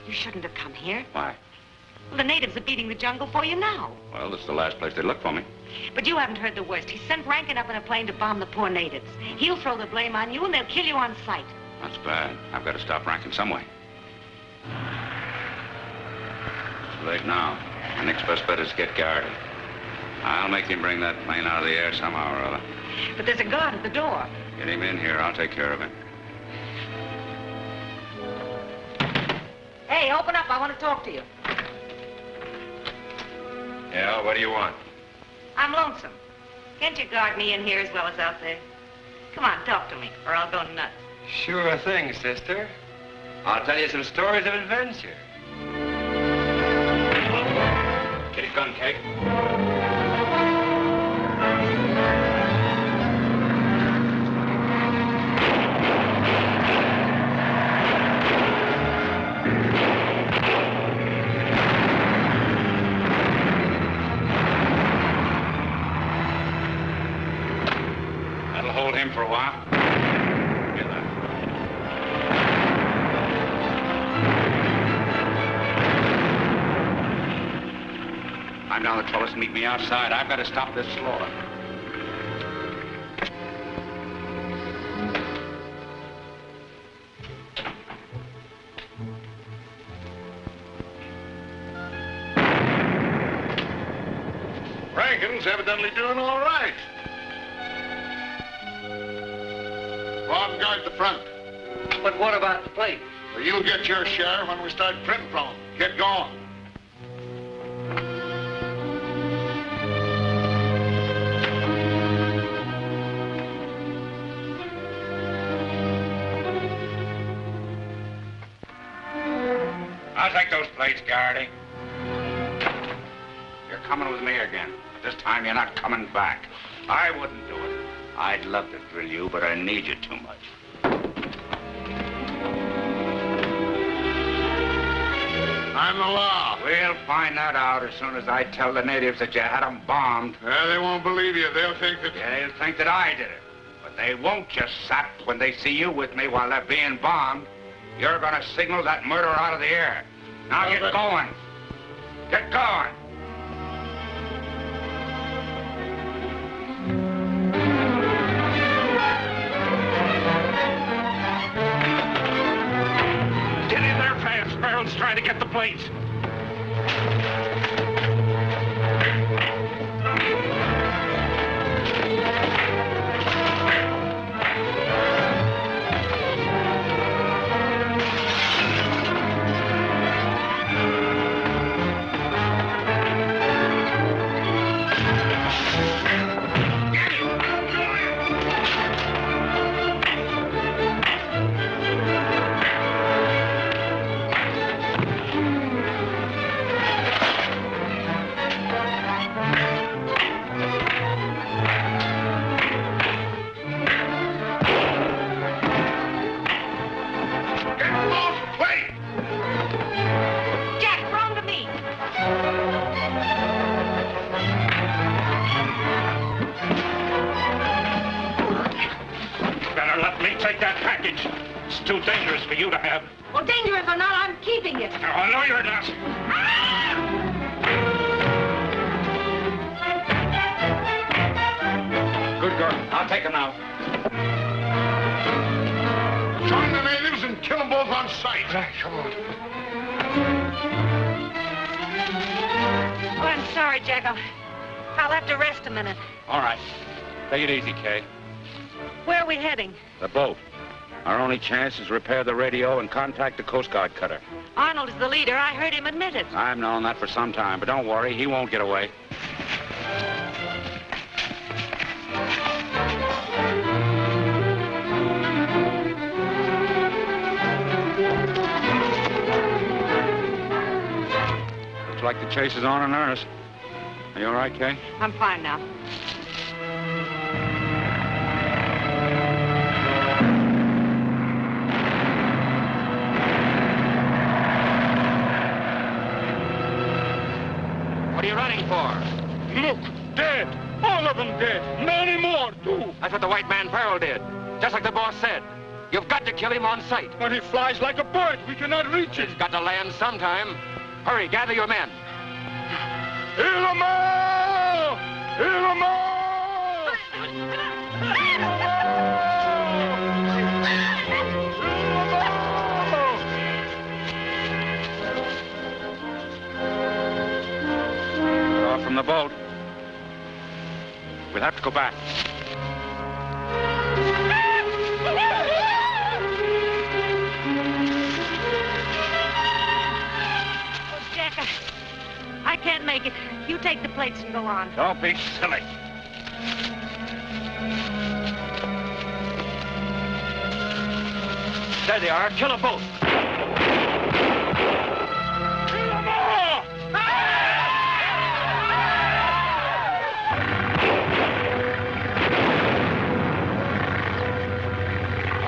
Speaker 7: Shouldn't have come here.
Speaker 2: Why?
Speaker 7: Well, the natives are beating the jungle for you now.
Speaker 2: Well, this is the last place they look for me.
Speaker 7: But you haven't heard the worst. He sent Rankin up in a plane to bomb the poor natives. He'll throw the blame on you, and they'll kill you on sight.
Speaker 2: That's bad. I've got to stop Rankin some way. It's too late now. My next best bet is to get Garrity. I'll make him bring that plane out of the air somehow or other.
Speaker 7: But there's a guard at the door.
Speaker 2: Get him in here. I'll take care of him.
Speaker 7: Hey, open up. I want to talk to you.
Speaker 21: Yeah, what do you want?
Speaker 7: I'm lonesome. Can't you guard me in here as well as out there? Come on, talk to me, or I'll go nuts.
Speaker 21: Sure thing, sister. I'll tell you some stories of adventure.
Speaker 2: Get his gun, Keg. hold him for a while? Get that. I'm down the trellis. Meet me outside. I've got to stop this slaughter.
Speaker 3: Rankin's evidently doing all right. Bob, guard the front.
Speaker 8: But what about the plate?
Speaker 3: Well, you'll get your share when we start printing from them. Get going.
Speaker 2: I'll take those plates, Garrity. You're coming with me again. But this time you're not coming back. I wouldn't do it. I'd love to drill you, but I need you too much.
Speaker 3: I'm the law.
Speaker 2: We'll find that out as soon as I tell the natives that you had them bombed.
Speaker 3: They won't believe you. They'll think that...
Speaker 2: Yeah, they'll think that I did it. But they won't just sap when they see you with me while they're being bombed. You're gonna signal that murderer out of the air. Now get going. Get going.
Speaker 11: Get in there fast. Peril's trying to get the plates. Take that package. It's too dangerous for you to have.
Speaker 22: Well, dangerous or not, I'm keeping it.
Speaker 11: Oh, no, you're not.
Speaker 2: Good girl. I'll take him now.
Speaker 3: Join the natives and kill them both on sight.
Speaker 16: Come on.
Speaker 7: Oh, I'm sorry, Jack. I'll have to rest a minute.
Speaker 2: All right. Take it easy, Kay.
Speaker 7: Where are we heading?
Speaker 2: The boat. Our only chance is to repair the radio and contact the Coast Guard cutter.
Speaker 7: Arnold is the leader. I heard him admit it.
Speaker 2: I've known that for some time, but don't worry, he won't get away. Looks like the chase is on in earnest. Are you all right, Kay?
Speaker 7: I'm fine now.
Speaker 11: What are you running for? Look, dead. All of them dead. Many more, too. That's what the white man Peril did. Just like the boss said. You've got to kill him on sight. But he flies like a bird. We cannot reach him. He's got to land sometime. Hurry, gather your men. Ilamo! Ilamo!
Speaker 2: From the boat. We'll have to go back.
Speaker 7: Oh, Jack, I can't make it. You take the plates and go on.
Speaker 2: Don't be silly.
Speaker 11: There they are. Kill them both.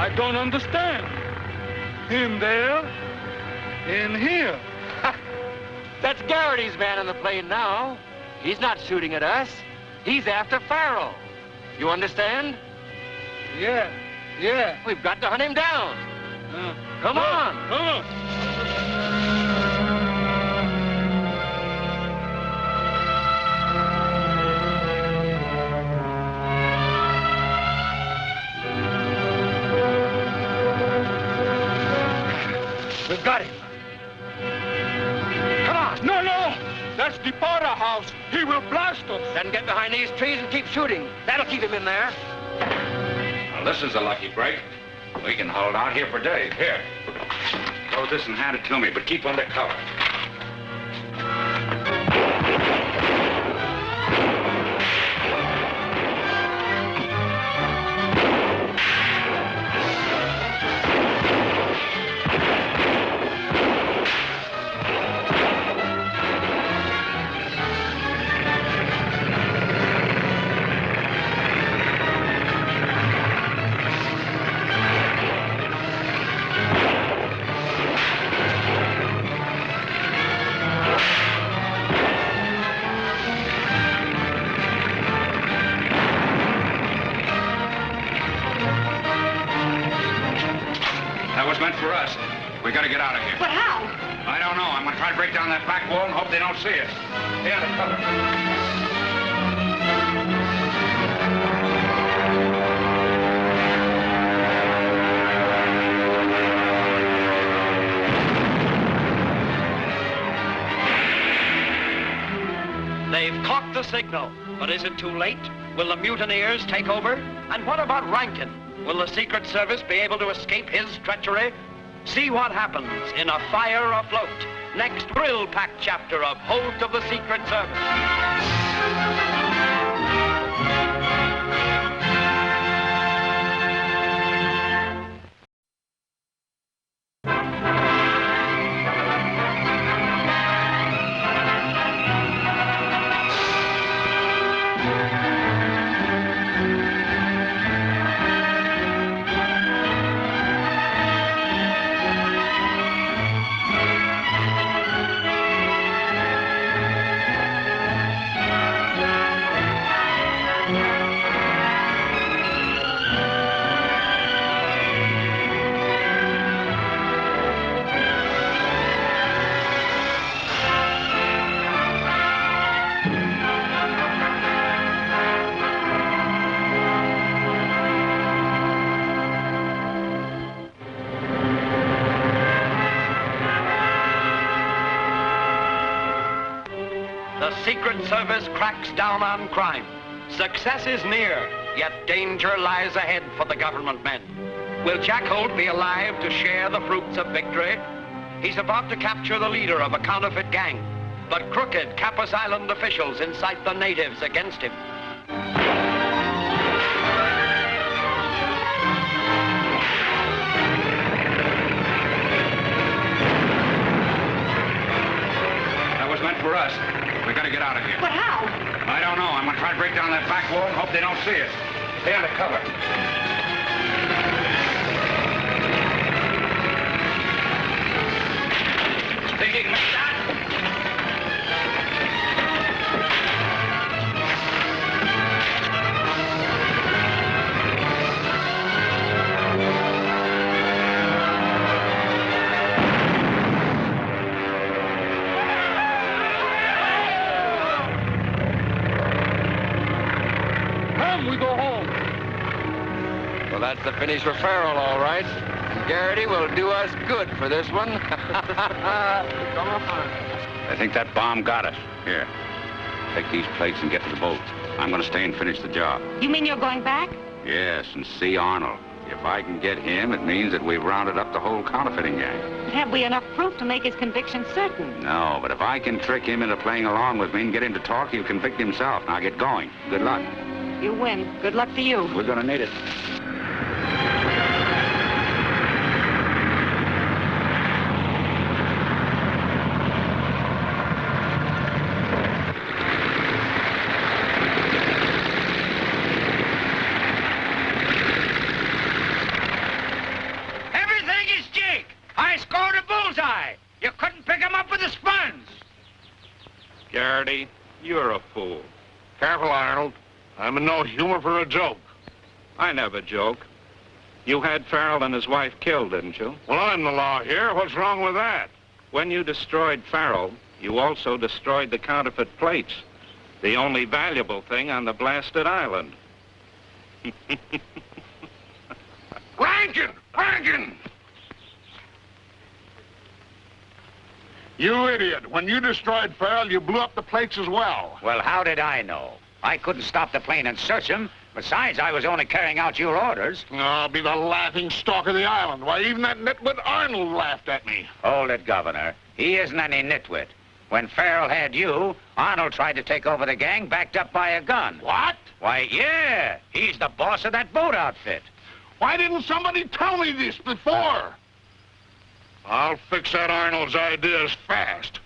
Speaker 11: I don't understand. Him there, in here.
Speaker 17: That's Garrity's man on the plane now. He's not shooting at us. He's after Farrell. You understand? Yeah, yeah.
Speaker 12: We've got to hunt him down. Come on.
Speaker 17: Come on.
Speaker 12: We've got him. Come on.
Speaker 17: No, no. That's the powder house. He will blast us.
Speaker 12: Then get behind these trees and keep shooting. That'll keep him in there.
Speaker 2: Well, this is a lucky break. We can hold out here for days. Here. Close this and hand it to me, but keep under cover. For us. We gotta get out of here.
Speaker 22: But how?
Speaker 2: I don't know. I'm gonna try to break down that back wall and hope they don't see us. Stay under cover.
Speaker 1: They've clocked the signal, but is it too late? Will the mutineers take over? And what about Rankin? Will the Secret Service be able to escape his treachery? See what happens in Afire Afloat, next thrill-packed chapter of Holt of the Secret Service. The Secret Service cracks down on crime. Success is near, yet danger lies ahead for the government men. Will Jack Holt be alive to share the fruits of victory? He's about to capture the leader of a counterfeit gang, but crooked Capus Island officials incite the natives against him.
Speaker 2: That was meant for us. We gotta get out of here.
Speaker 22: But how?
Speaker 2: I don't know. I'm gonna try to break down that back wall and hope they don't see us. Stay under cover. Think you can make that?
Speaker 17: We go home.
Speaker 12: Well, that's the finish for Peril, all right. Garrity will do us good for this one.
Speaker 2: I think that bomb got us. Here, take these plates and get to the boat. I'm gonna stay and finish the job.
Speaker 7: You mean you're going back?
Speaker 2: Yes, and see Arnold. If I can get him, it means that we've rounded up the whole counterfeiting gang.
Speaker 7: But have we enough proof to make his conviction certain?
Speaker 2: No, but if I can trick him into playing along with me and get him to talk, he'll convict himself. Now get going. Good luck.
Speaker 7: You win. Good luck to you.
Speaker 2: We're gonna need it.
Speaker 9: Everything is jig. I scored a bullseye. You couldn't pick him up with a sponge.
Speaker 13: Garrity, you're a fool.
Speaker 3: Careful, Arnold. I'm in no humor for a joke.
Speaker 13: I never joke. You had Farrell and his wife killed, didn't you?
Speaker 3: Well, I'm the law here. What's wrong with that?
Speaker 13: When you destroyed Farrell, you also destroyed the counterfeit plates, the only valuable thing on the blasted island.
Speaker 3: Rankin! Rankin! You idiot. When you destroyed Farrell, you blew up the plates as well.
Speaker 14: Well, how did I know? I couldn't stop the plane and search him. Besides, I was only carrying out your orders.
Speaker 3: I'll be the laughing stock of the island. Why, even that nitwit Arnold laughed at me.
Speaker 14: Hold it, Governor. He isn't any nitwit. When Farrell had you, Arnold tried to take over the gang backed up by a gun.
Speaker 3: What?
Speaker 14: Why, yeah. He's the boss of that boat outfit.
Speaker 3: Why didn't somebody tell me this before? I'll fix that Arnold's ideas fast.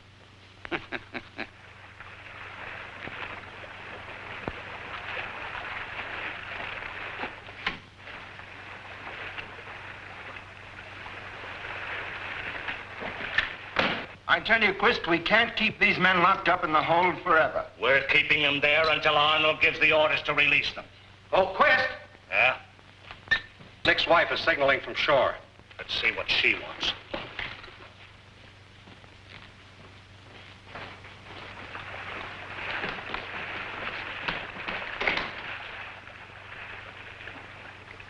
Speaker 8: I tell you, Quist, we can't keep these men locked up in the hold forever.
Speaker 15: We're keeping them there until Arnold gives the orders to release them.
Speaker 8: Oh, Quist!
Speaker 15: Yeah?
Speaker 12: Nick's wife is signaling from shore.
Speaker 15: Let's see what she wants.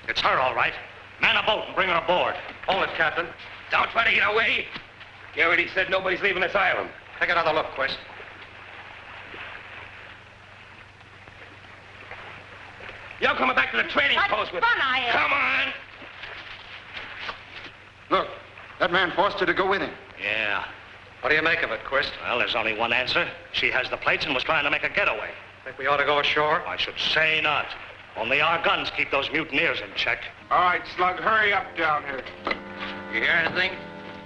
Speaker 15: It's her, all right. Man a boat and bring her aboard.
Speaker 12: Hold it, Captain.
Speaker 4: Don't try to get away. You already said nobody's leaving this island.
Speaker 12: Take another look, Quist.
Speaker 4: You're coming back to the trading post with...
Speaker 22: fun I am.
Speaker 4: Come on!
Speaker 20: Look, that man forced you to go with him.
Speaker 15: Yeah.
Speaker 12: What do you make of it, Quist?
Speaker 15: Well, there's only one answer. She has the plates and was trying to make a getaway.
Speaker 12: Think we ought to go ashore?
Speaker 15: I should say not. Only our guns keep those mutineers in check.
Speaker 20: All right, Slug, hurry up down here.
Speaker 14: You hear anything?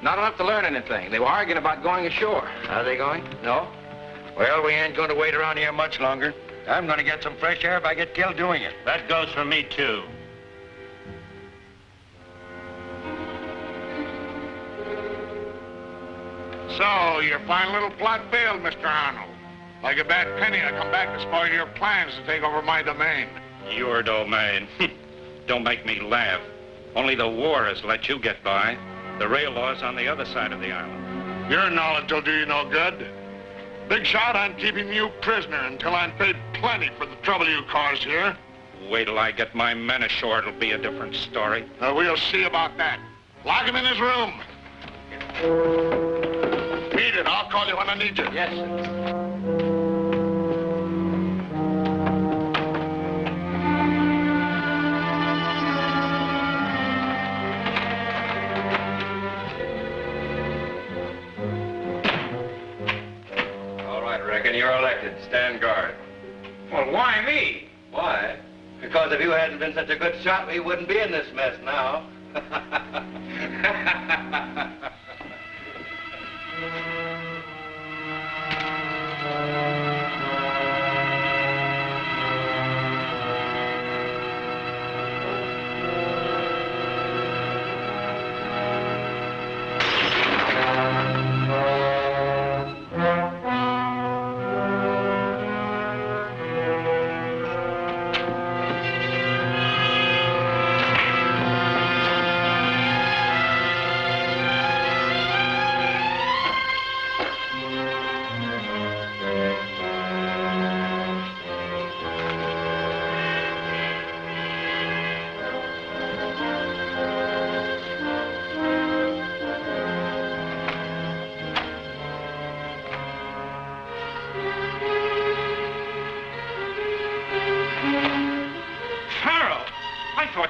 Speaker 14: Not enough to learn anything. They were arguing about going ashore. Are they going?
Speaker 8: No? Well, we ain't going to wait around here much longer. I'm going to get some fresh air if I get killed doing it.
Speaker 1: That goes for me, too.
Speaker 3: So, your fine little plot failed, Mr. Arnold. Like a bad penny, I come back to spoil your plans to take over my domain.
Speaker 13: Your domain. Don't make me laugh. Only the war has let you get by. The rail law's on the other side of the island.
Speaker 3: Your knowledge will do you no good. Big shot, I'm keeping you prisoner until I'm paid plenty for the trouble you caused here.
Speaker 13: Wait till I get my men ashore, it'll be a different story.
Speaker 3: We'll see about that. Lock him in his room. Beat it. I'll call you when I need you.
Speaker 8: Yes, sir.
Speaker 12: Reckon you're elected. Stand guard.
Speaker 14: Well, why me?
Speaker 12: Why? Because if you hadn't been such a good shot, we wouldn't be in this mess now.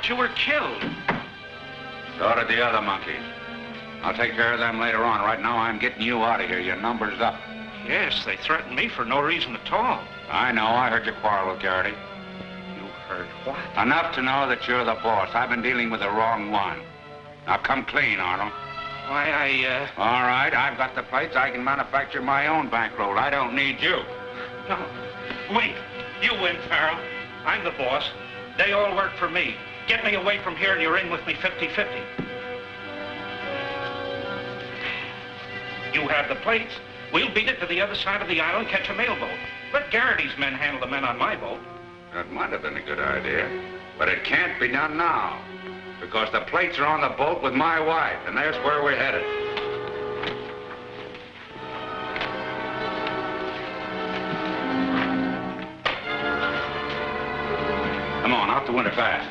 Speaker 13: You were killed.
Speaker 2: So did the other monkeys. I'll take care of them later on. Right now, I'm getting you out of here. Your number's up.
Speaker 13: Yes, they threatened me for no reason at all.
Speaker 2: I know. I heard you quarrel with Garrity.
Speaker 13: You heard what?
Speaker 2: Enough to know that you're the boss. I've been dealing with the wrong one. Now, come clean, Arnold.
Speaker 13: Why,
Speaker 2: All right, I've got the plates. I can manufacture my own bankroll. I don't need you.
Speaker 13: No. Wait. You win, Farrell. I'm the boss. They all work for me. Get me away from here and you're in with me 50-50. You have the plates. We'll beat it to the other side of the island, catch a mailboat. Let Garrity's men handle the men on my boat.
Speaker 2: That might have been a good idea. But it can't be done now, because the plates are on the boat with my wife, and that's where we're headed. Come on, out the window fast.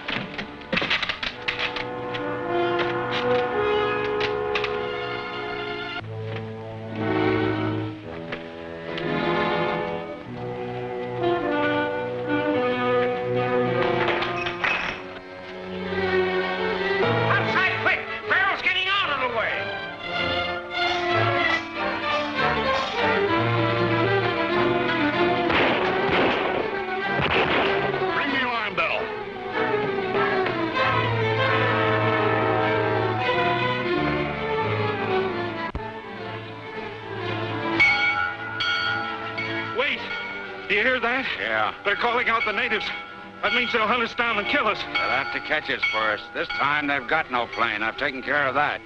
Speaker 21: They're calling out the natives. That means they'll hunt us down and kill us.
Speaker 2: They'll have to catch us first. This time, they've got no plane. I've taken care of that.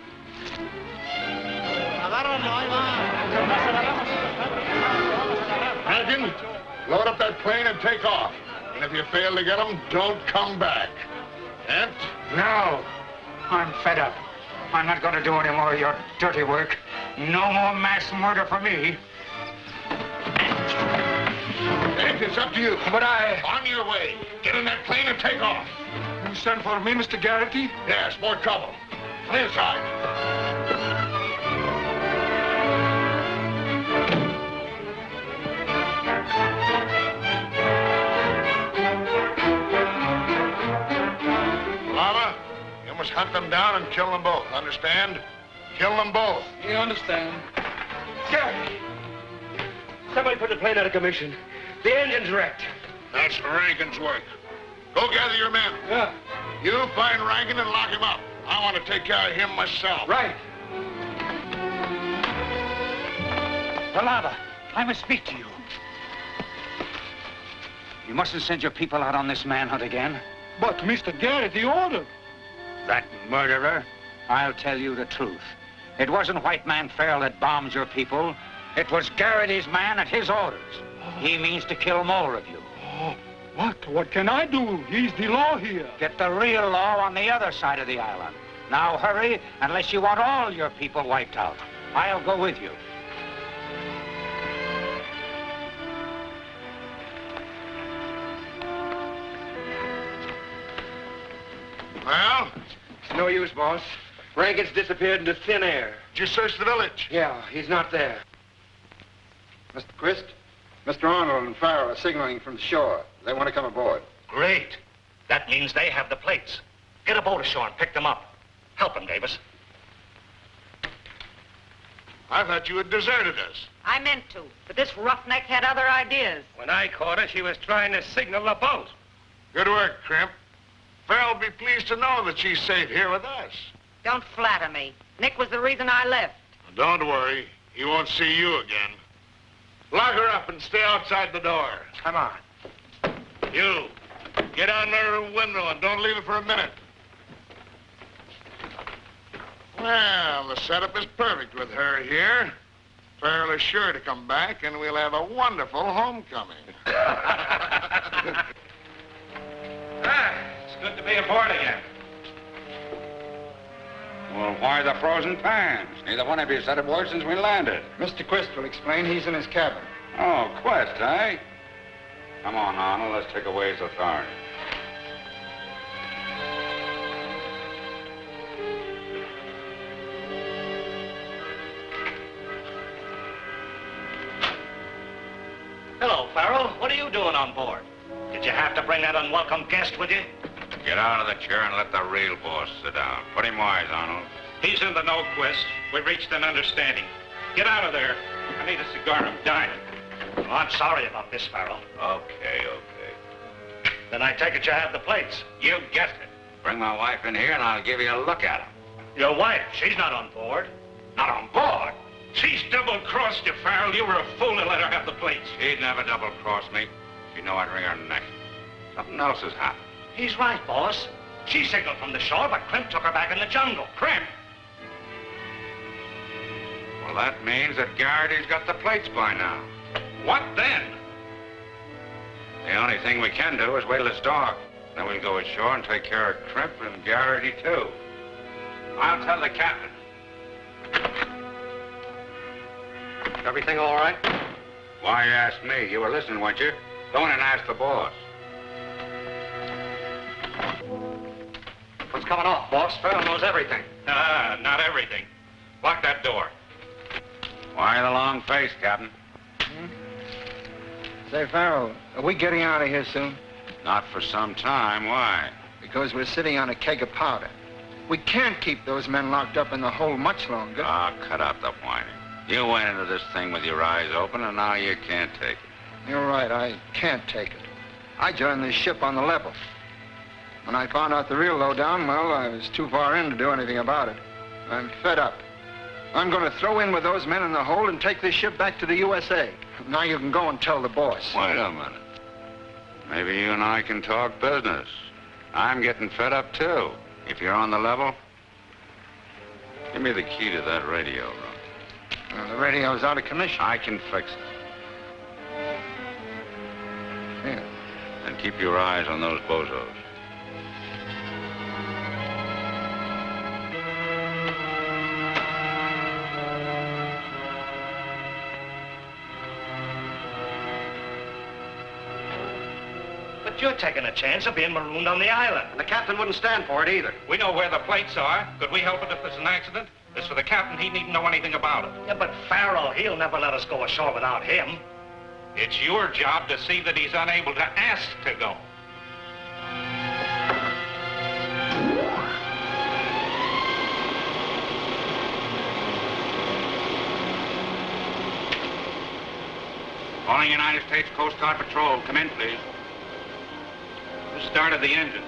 Speaker 3: Hankin, load up that plane and take off. And if you fail to get them, don't come back. Ant?
Speaker 9: No. I'm fed up. I'm not going to do any more of your dirty work. No more mass murder for me.
Speaker 3: It's up to you.
Speaker 9: But I...
Speaker 3: On your way. Get in that plane and take off.
Speaker 21: You sent for me, Mr. Garrity?
Speaker 3: Yes, more trouble. Play aside. Lava, you must hunt them down and kill them both. Understand? Kill them both.
Speaker 21: You understand?
Speaker 4: Garrity! Somebody put the plane out of commission. The engine's wrecked.
Speaker 3: That's Rankin's work. Go gather your men.
Speaker 21: Yeah.
Speaker 3: You find Rankin and lock him up. I want to take care of him myself.
Speaker 9: Right. Lava, I must speak to you. You mustn't send your people out on this manhunt again.
Speaker 21: But, Mr. Garrity ordered.
Speaker 9: That murderer, I'll tell you the truth. It wasn't White Man Farrell that bombed your people. It was Garrity's man at his orders. He means to kill more of you.
Speaker 21: Oh, what? What can I do? He's the law here.
Speaker 9: Get the real law on the other side of the island. Now hurry, unless you want all your people wiped out. I'll go with you.
Speaker 3: Well?
Speaker 4: It's no use, boss. Rankin's disappeared into thin air.
Speaker 3: Did you search the village?
Speaker 4: Yeah, he's not there.
Speaker 20: Mr. Quist, Mr. Arnold and Farrell are signaling from the shore. They want to come aboard.
Speaker 15: Great. That means they have the plates. Get a boat ashore and pick them up. Help them, Davis.
Speaker 3: I thought you had deserted us.
Speaker 7: I meant to, but this roughneck had other ideas.
Speaker 4: When I caught her, she was trying to signal the boat.
Speaker 3: Good work, Crimp. Farrell will be pleased to know that she's safe here with us.
Speaker 7: Don't flatter me. Nick was the reason I left.
Speaker 3: Don't worry. He won't see you again. Lock her up and stay outside the door.
Speaker 9: Come on.
Speaker 3: You, get on her window and don't leave it for a minute. Well, the setup is perfect with her here. Farrell is sure to come back, and we'll have a wonderful homecoming.
Speaker 13: It's good to be aboard again.
Speaker 2: Well, why the frozen pans? Neither one of you said a word since we landed.
Speaker 20: Mr. Quist will explain. He's in his cabin.
Speaker 2: Oh, Quest, eh? Come on, Arnold. Let's take away his authority.
Speaker 15: Hello, Farrell. What are you doing on board? Did you have to bring that unwelcome guest with you?
Speaker 2: Get out of the chair and let the real boss sit down. Put him wise, Arnold.
Speaker 13: He's in the know, Quest. We've reached an understanding. Get out of there. I need a cigar. I'm dying.
Speaker 15: Well, I'm sorry about this, Farrell.
Speaker 2: Okay.
Speaker 15: Then I take it you have the plates.
Speaker 2: You guessed it. Bring my wife in here and I'll give you a look at them.
Speaker 15: Your wife, she's not on board.
Speaker 2: Not on board?
Speaker 13: She's double-crossed you, Farrell. You were a fool to let her have the plates.
Speaker 2: She'd never double-cross me. She knew I'd wring her neck. Something else has happened.
Speaker 15: He's right, boss. She signaled from the shore, but Crimp took her back in the jungle.
Speaker 13: Crimp?
Speaker 2: Well, that means that Garrity's got the plates by now.
Speaker 13: What then?
Speaker 2: The only thing we can do is wait till it's dark. Then we'll go ashore and take care of Crimp and Garrity, too. I'll tell the captain.
Speaker 12: Everything all right?
Speaker 2: Why you ask me? You were listening, weren't you? Go in and ask the boss.
Speaker 12: What's coming off, boss? Farrell knows everything.
Speaker 13: Not everything. Lock that door.
Speaker 2: Why the long face, Captain?
Speaker 6: Say, Farrell, are we getting out of here soon?
Speaker 2: Not for some time. Why?
Speaker 6: Because we're sitting on a keg of powder. We can't keep those men locked up in the hole much longer.
Speaker 2: Ah, cut out the whining. You went into this thing with your eyes open, and now you can't take it.
Speaker 6: You're right, I can't take it. I joined this ship on the level. When I found out the real lowdown, well, I was too far in to do anything about it. I'm fed up. I'm going to throw in with those men in the hold and take this ship back to the USA. Now you can go and tell the boss.
Speaker 2: Wait a minute. Maybe you and I can talk business. I'm getting fed up, too. If you're on the level, give me the key to that radio room.
Speaker 6: The radio's out of commission.
Speaker 2: I can fix it.
Speaker 6: Here.
Speaker 2: And keep your eyes on those bozos.
Speaker 15: But you're taking a chance of being marooned on the island.
Speaker 12: And the captain wouldn't stand for it either.
Speaker 13: We know where the plates are. Could we help it if there's an accident? As for the captain, he needn't know anything about it.
Speaker 15: Yeah, but Farrell, he'll never let us go ashore without him.
Speaker 13: It's your job to see that he's unable to ask to go.
Speaker 2: Calling United States Coast Guard Patrol. Come in, please.
Speaker 13: Who started the engines?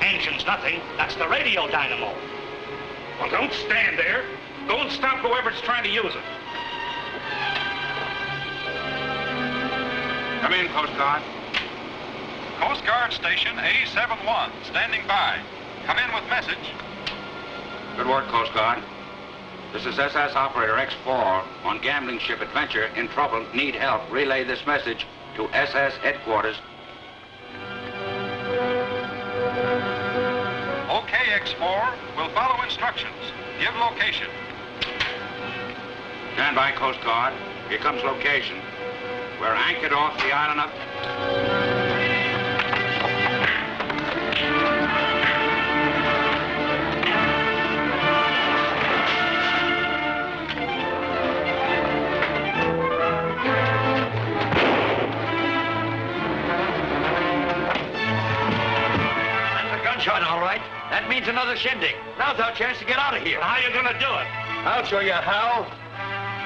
Speaker 15: Engine's nothing. That's the radio dynamo.
Speaker 13: Well, don't stand there. Go and stop whoever's trying to use it.
Speaker 2: Come in, Coast Guard.
Speaker 19: Coast Guard Station A71, standing by. Come in with message.
Speaker 2: Good work, Coast Guard. This is SS Operator X4 on gambling ship Adventure, in trouble, need help. Relay this message to SS Headquarters.
Speaker 19: Okay, X4. We'll follow instructions. Give location.
Speaker 2: Stand by, Coast Guard. Here comes location. We're anchored off the island of...
Speaker 1: Gunshot, all right. That means another shindig. Now's our chance to get out of here.
Speaker 15: How are you going to do it?
Speaker 1: I'll show you how.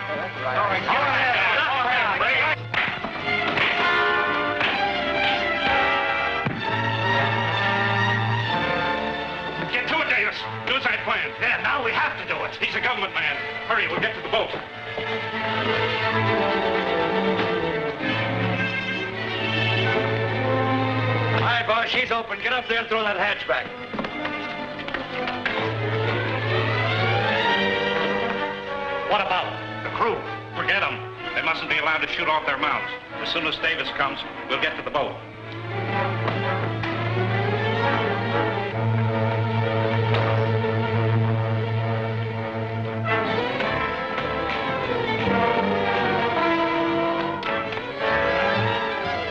Speaker 6: That's right.
Speaker 1: All right, go ahead.
Speaker 13: Get to it, Davis. Do as I planned.
Speaker 15: Yeah, now we have to do it.
Speaker 13: He's a government man. Hurry, we'll get to the boat.
Speaker 1: All right, boss, she's open. Get up there and throw that hatch back.
Speaker 15: What about the crew?
Speaker 13: Forget them. They mustn't be allowed to shoot off their mounts. As soon as Davis comes, we'll get to the boat.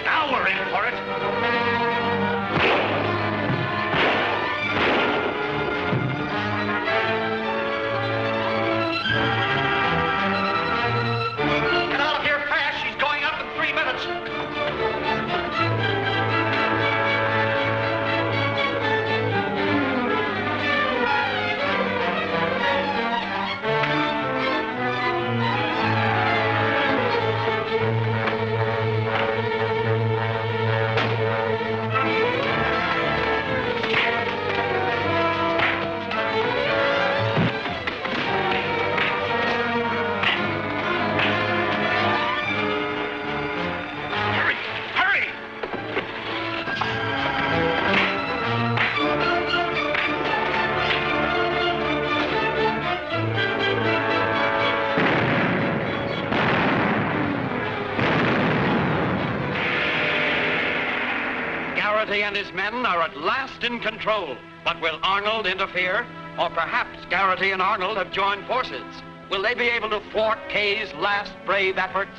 Speaker 15: Now we're in for it. Get out of here fast. She's going up in 3 minutes.
Speaker 1: Garrity and his men are at last in control. But will Arnold interfere? Or perhaps Garrity and Arnold have joined forces. Will they be able to thwart Kay's last brave efforts?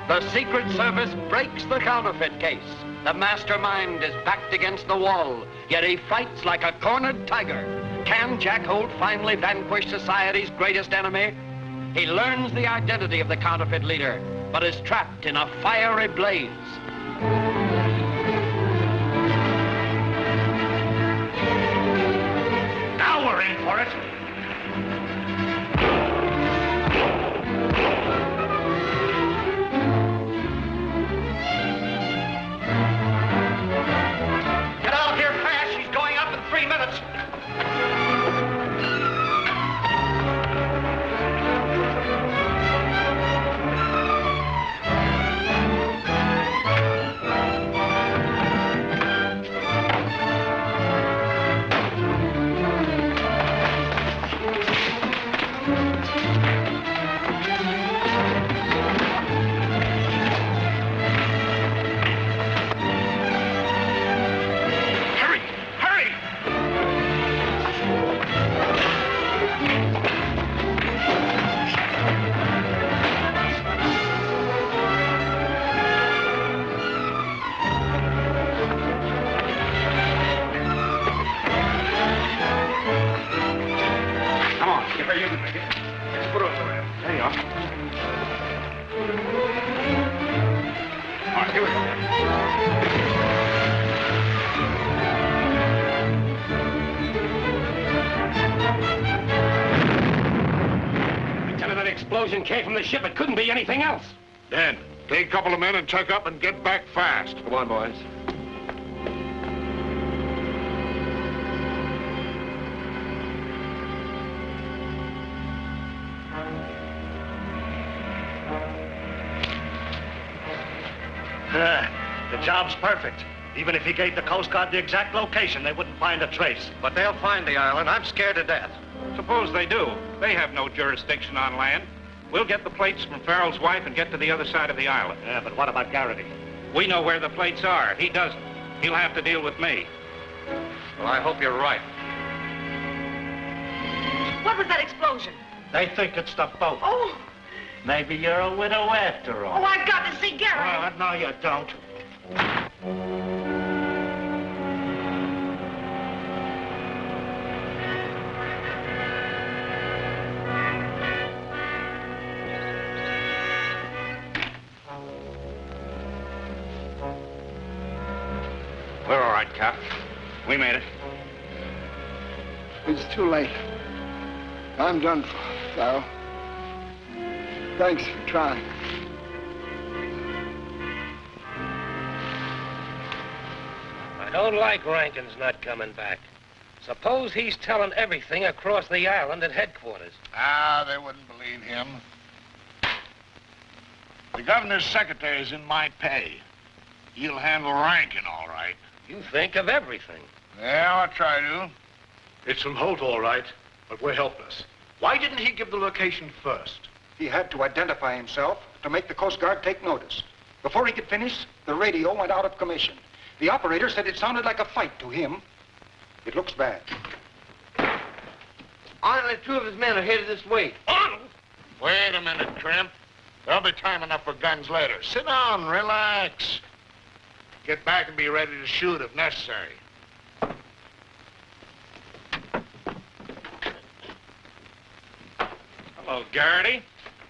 Speaker 1: The Secret Service breaks the counterfeit case. The mastermind is backed against the wall, yet he fights like a cornered tiger. Can Jack Holt finally vanquish society's greatest enemy? He learns the identity of the counterfeit leader, but is trapped in a fiery blaze.
Speaker 15: Now we're in for it. Get out of here fast. She's going up in 3 minutes.
Speaker 4: Came from the ship. It couldn't be anything else.
Speaker 3: Dan, take a couple of men and tuck up and get back fast.
Speaker 12: Come on, boys.
Speaker 15: The job's perfect. Even if he gave the Coast Guard the exact location, they wouldn't find a trace.
Speaker 11: But they'll find the island. I'm scared to death.
Speaker 13: Suppose they do. They have no jurisdiction on land. We'll get the plates from Farrell's wife and get to the other side of the island.
Speaker 15: Yeah, but what about Garrity?
Speaker 13: We know where the plates are. He doesn't. He'll have to deal with me.
Speaker 11: Well, I hope you're right.
Speaker 22: What was that explosion?
Speaker 15: They think it's the boat.
Speaker 22: Oh,
Speaker 15: Maybe you're a widow after all.
Speaker 22: oh, I've got to see Garrity.
Speaker 15: No, you don't.
Speaker 2: We're all right, Cap. We made it.
Speaker 6: It's too late. I'm done for, Farrell. Thanks for trying.
Speaker 4: I don't like Rankin's not coming back. Suppose he's telling everything across the island at headquarters.
Speaker 3: Ah, they wouldn't believe him. The governor's secretary is in my pay. He'll handle Rankin all right.
Speaker 4: You think of everything.
Speaker 3: Yeah, I'll try to.
Speaker 5: It's from Holt, all right, but we're helpless. Why didn't he give the location first?
Speaker 20: He had to identify himself to make the Coast Guard take notice. Before he could finish, the radio went out of commission. The operator said it sounded like a fight to him. It looks bad.
Speaker 17: Arnold and 2 of his men are headed this way.
Speaker 3: Arnold? Wait a minute, Trimp. There'll be time enough for guns later. Sit down, relax. Get back and be ready to shoot if necessary.
Speaker 13: Hello, Garrity.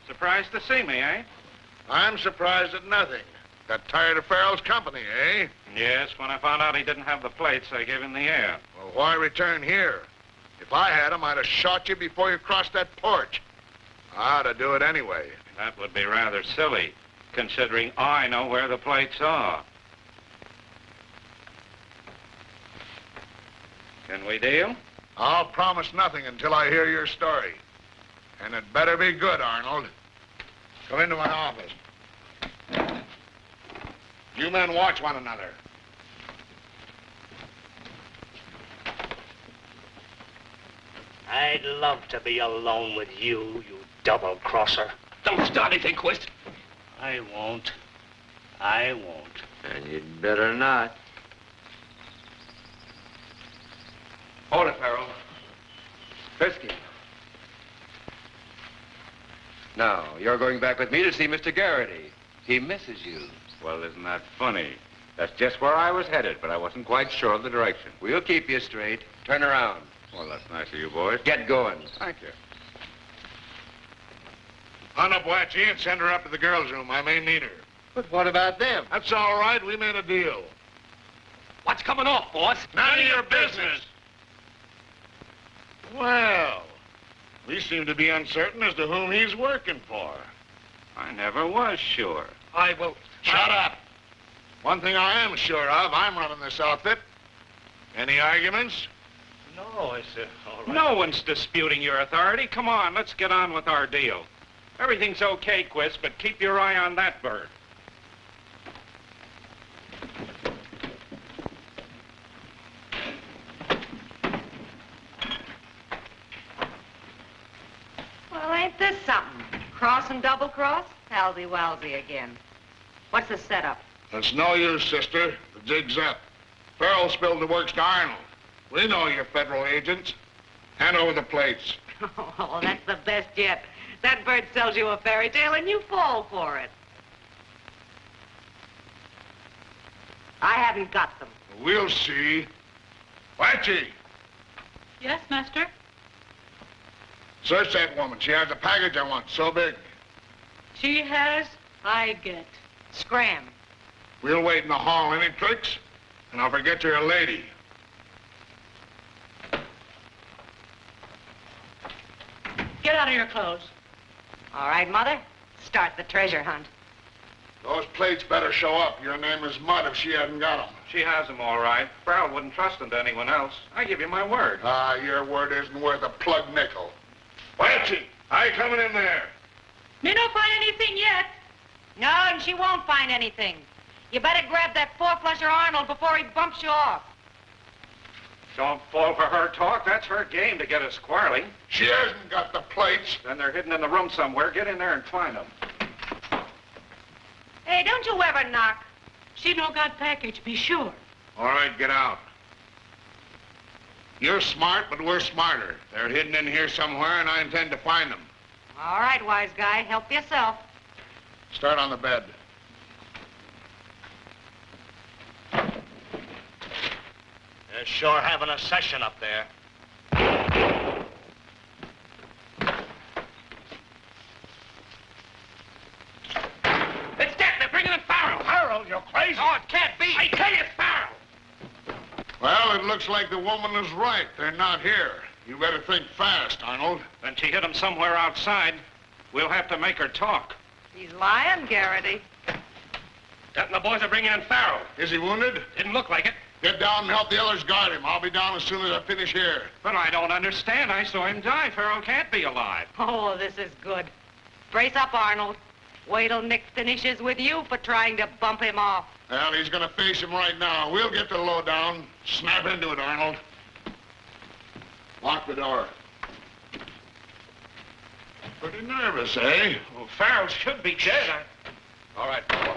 Speaker 13: Surprised to see me, eh?
Speaker 3: I'm surprised at nothing. Got tired of Farrell's company, eh?
Speaker 13: Yes, when I found out he didn't have the plates, I gave him the air.
Speaker 3: Well, why return here? If I had him, I'd have shot you before you crossed that porch. I ought to do it anyway.
Speaker 13: That would be rather silly, considering I know where the plates are. Can we deal?
Speaker 3: I'll promise nothing until I hear your story. And it better be good, Arnold. Come into my office. You men watch one another.
Speaker 15: I'd love to be alone with you, you double-crosser. Don't start anything, Quist. I won't. I won't.
Speaker 14: And you'd better not.
Speaker 12: Hold it, Peril. Frisk him. Now, you're going back with me to see Mr. Garrity. He misses you.
Speaker 2: Well, isn't that funny? That's just where I was headed, but I wasn't quite sure of the direction.
Speaker 12: We'll keep you straight. Turn around.
Speaker 2: Well, that's nice of you, boys.
Speaker 12: Get going.
Speaker 2: Thank you.
Speaker 3: Hunt up Watchie and send her up to the girls' room. I may need her.
Speaker 12: But what about them?
Speaker 3: That's all right. We made a deal.
Speaker 15: What's coming off, boss?
Speaker 3: None of your business. Well, we seem to be uncertain as to whom he's working for.
Speaker 13: I never was sure.
Speaker 15: I will...
Speaker 3: Shut up. One thing I am sure of, I'm running this outfit. Any arguments?
Speaker 15: No, I said, all right.
Speaker 13: No one's disputing your authority. Come on, let's get on with our deal. Everything's okay, Quist, but keep your eye on that bird.
Speaker 7: Well, ain't this something? Cross and double cross? Halsy-walsy again. What's the setup?
Speaker 3: It's no use, sister. The jig's up. Peril spilled the works to Arnold. We know you're federal agents. Hand over the plates.
Speaker 7: Oh, that's the best yet. That bird sells you a fairy tale and you fall for it. I haven't got them.
Speaker 3: We'll see. Watchie,
Speaker 10: Yes, master?
Speaker 3: search that woman. She has a package I want, so big.
Speaker 10: She has, I get.
Speaker 7: Scram.
Speaker 3: We'll wait in the hall. Any tricks? And I'll forget you're a lady.
Speaker 10: Get out of your clothes.
Speaker 7: All right, Mother. Start the treasure hunt.
Speaker 3: Those plates better show up. Your name is Mud if she hasn't got them.
Speaker 13: She has them all right. Peril wouldn't trust them to anyone else. I give you my word.
Speaker 3: Ah, your word isn't worth a plug nickel. Watchie, I coming in there.
Speaker 10: Me don't find anything yet.
Speaker 7: No, and she won't find anything. You better grab that four-flusher Arnold before he bumps you off.
Speaker 13: Don't fall for her talk. That's her game to get us quarreling.
Speaker 3: She hasn't got the plates.
Speaker 13: Then they're hidden in the room somewhere. Get in there and find them.
Speaker 7: Hey, don't you ever knock.
Speaker 10: She no got package, be sure.
Speaker 3: All right, get out. You're smart, but we're smarter. They're hidden in here somewhere, and I intend to find them.
Speaker 7: All right, wise guy. Help yourself.
Speaker 3: Start on the bed.
Speaker 15: They're sure having a session up there. It's dead. They're bringing in Farrell. Farrell, you're crazy. Oh, it can't be. I tell you, it's Farrell.
Speaker 3: Well, it looks like the woman is right. They're not here. You better think fast, Arnold.
Speaker 13: Then she hid them somewhere outside. We'll have to make her talk.
Speaker 7: He's lying, Garrity.
Speaker 15: That and the boys are bringing in Farrell.
Speaker 3: Is he wounded?
Speaker 15: Didn't look like it.
Speaker 3: Get down and help the others guard him. I'll be down as soon as I finish here.
Speaker 13: But I don't understand. I saw him die. Farrell can't be alive.
Speaker 7: Oh, this is good. Brace up, Arnold. Wait till Nick finishes with you for trying to bump him off.
Speaker 3: Well, he's gonna face him right now. We'll get the lowdown. Snap into it, Arnold. Lock the door. Pretty nervous, eh?
Speaker 13: Well, Farrell should be dead.
Speaker 12: All right, Peril.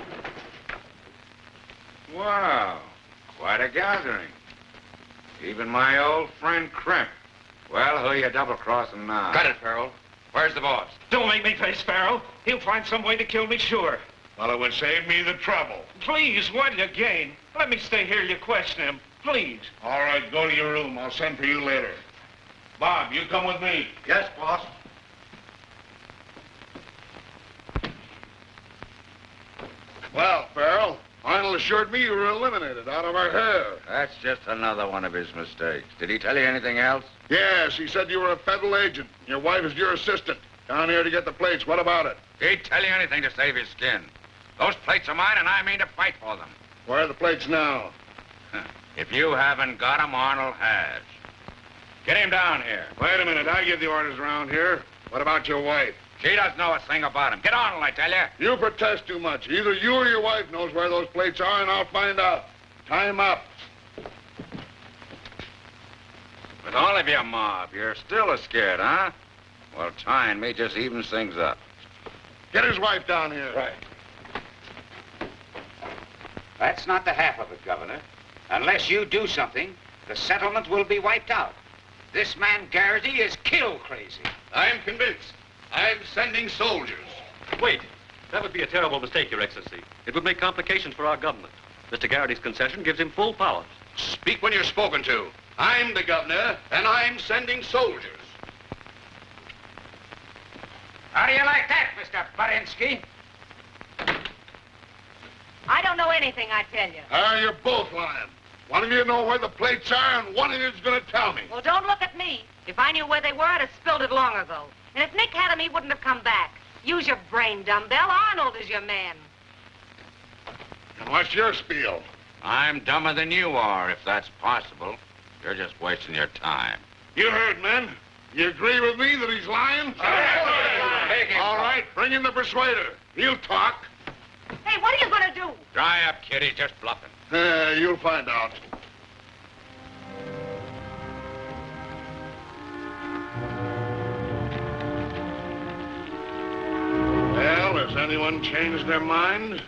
Speaker 2: Wow, quite a gathering. Even my old friend Crimp. Well, who are you double-crossing now?
Speaker 12: Got it, Peril. Where's the boss?
Speaker 13: Don't make me face Farrell. He'll find some way to kill me, sure.
Speaker 3: Well, it would save me the trouble.
Speaker 13: Please, what do you gain? Let me stay here. You question him. Please.
Speaker 3: All right, go to your room. I'll send for you later. Bob, you come with me.
Speaker 8: Yes, boss.
Speaker 3: Well, Peril, Arnold assured me you were eliminated out of our hair.
Speaker 2: That's just another one of his mistakes. Did he tell you anything else?
Speaker 3: Yes, he said you were a federal agent. Your wife is your assistant. Down here to get the plates. What about it?
Speaker 2: He'd tell you anything to save his skin. Those plates are mine, and I mean to fight for them.
Speaker 3: Where are the plates now?
Speaker 2: If you haven't got them, Arnold has. Get him down here.
Speaker 3: Wait a minute. I give the orders around here. What about your wife?
Speaker 2: She doesn't know a thing about him. Get Arnold, I tell you.
Speaker 3: You protest too much. Either you or your wife knows where those plates are, and I'll find out. Time up.
Speaker 2: With all of your mob, you're still as scared, huh? Well, tying me just evens things up.
Speaker 3: Get his wife down here.
Speaker 2: Right.
Speaker 14: That's not the half of it, Governor. Unless you do something, the settlement will be wiped out. This man Garrity is kill crazy.
Speaker 3: I'm convinced. I'm sending soldiers.
Speaker 16: Wait. That would be a terrible mistake, Your Excellency. It would make complications for our government. Mr. Garrity's concession gives him full powers.
Speaker 3: Speak when you're spoken to. I'm the governor, and I'm sending soldiers.
Speaker 14: How do you like that, Mr. Barinsky?
Speaker 7: I don't know anything, I tell you.
Speaker 3: You're both lying. One of you know where the plates are, and one of you's gonna tell me.
Speaker 7: Well, don't look at me. If I knew where they were, I'd have spilled it long ago. And if Nick had them, he wouldn't have come back. Use your brain, dumbbell. Arnold is your man.
Speaker 3: And what's your spiel?
Speaker 2: I'm dumber than you are, if that's possible. You're just wasting your time.
Speaker 3: You heard, men. You agree with me that he's lying? All right, bring in the persuader. He'll talk.
Speaker 7: Hey, what are you going to do?
Speaker 2: Dry up, kid. He's just bluffing.
Speaker 3: You'll find out. Well, has anyone changed their mind?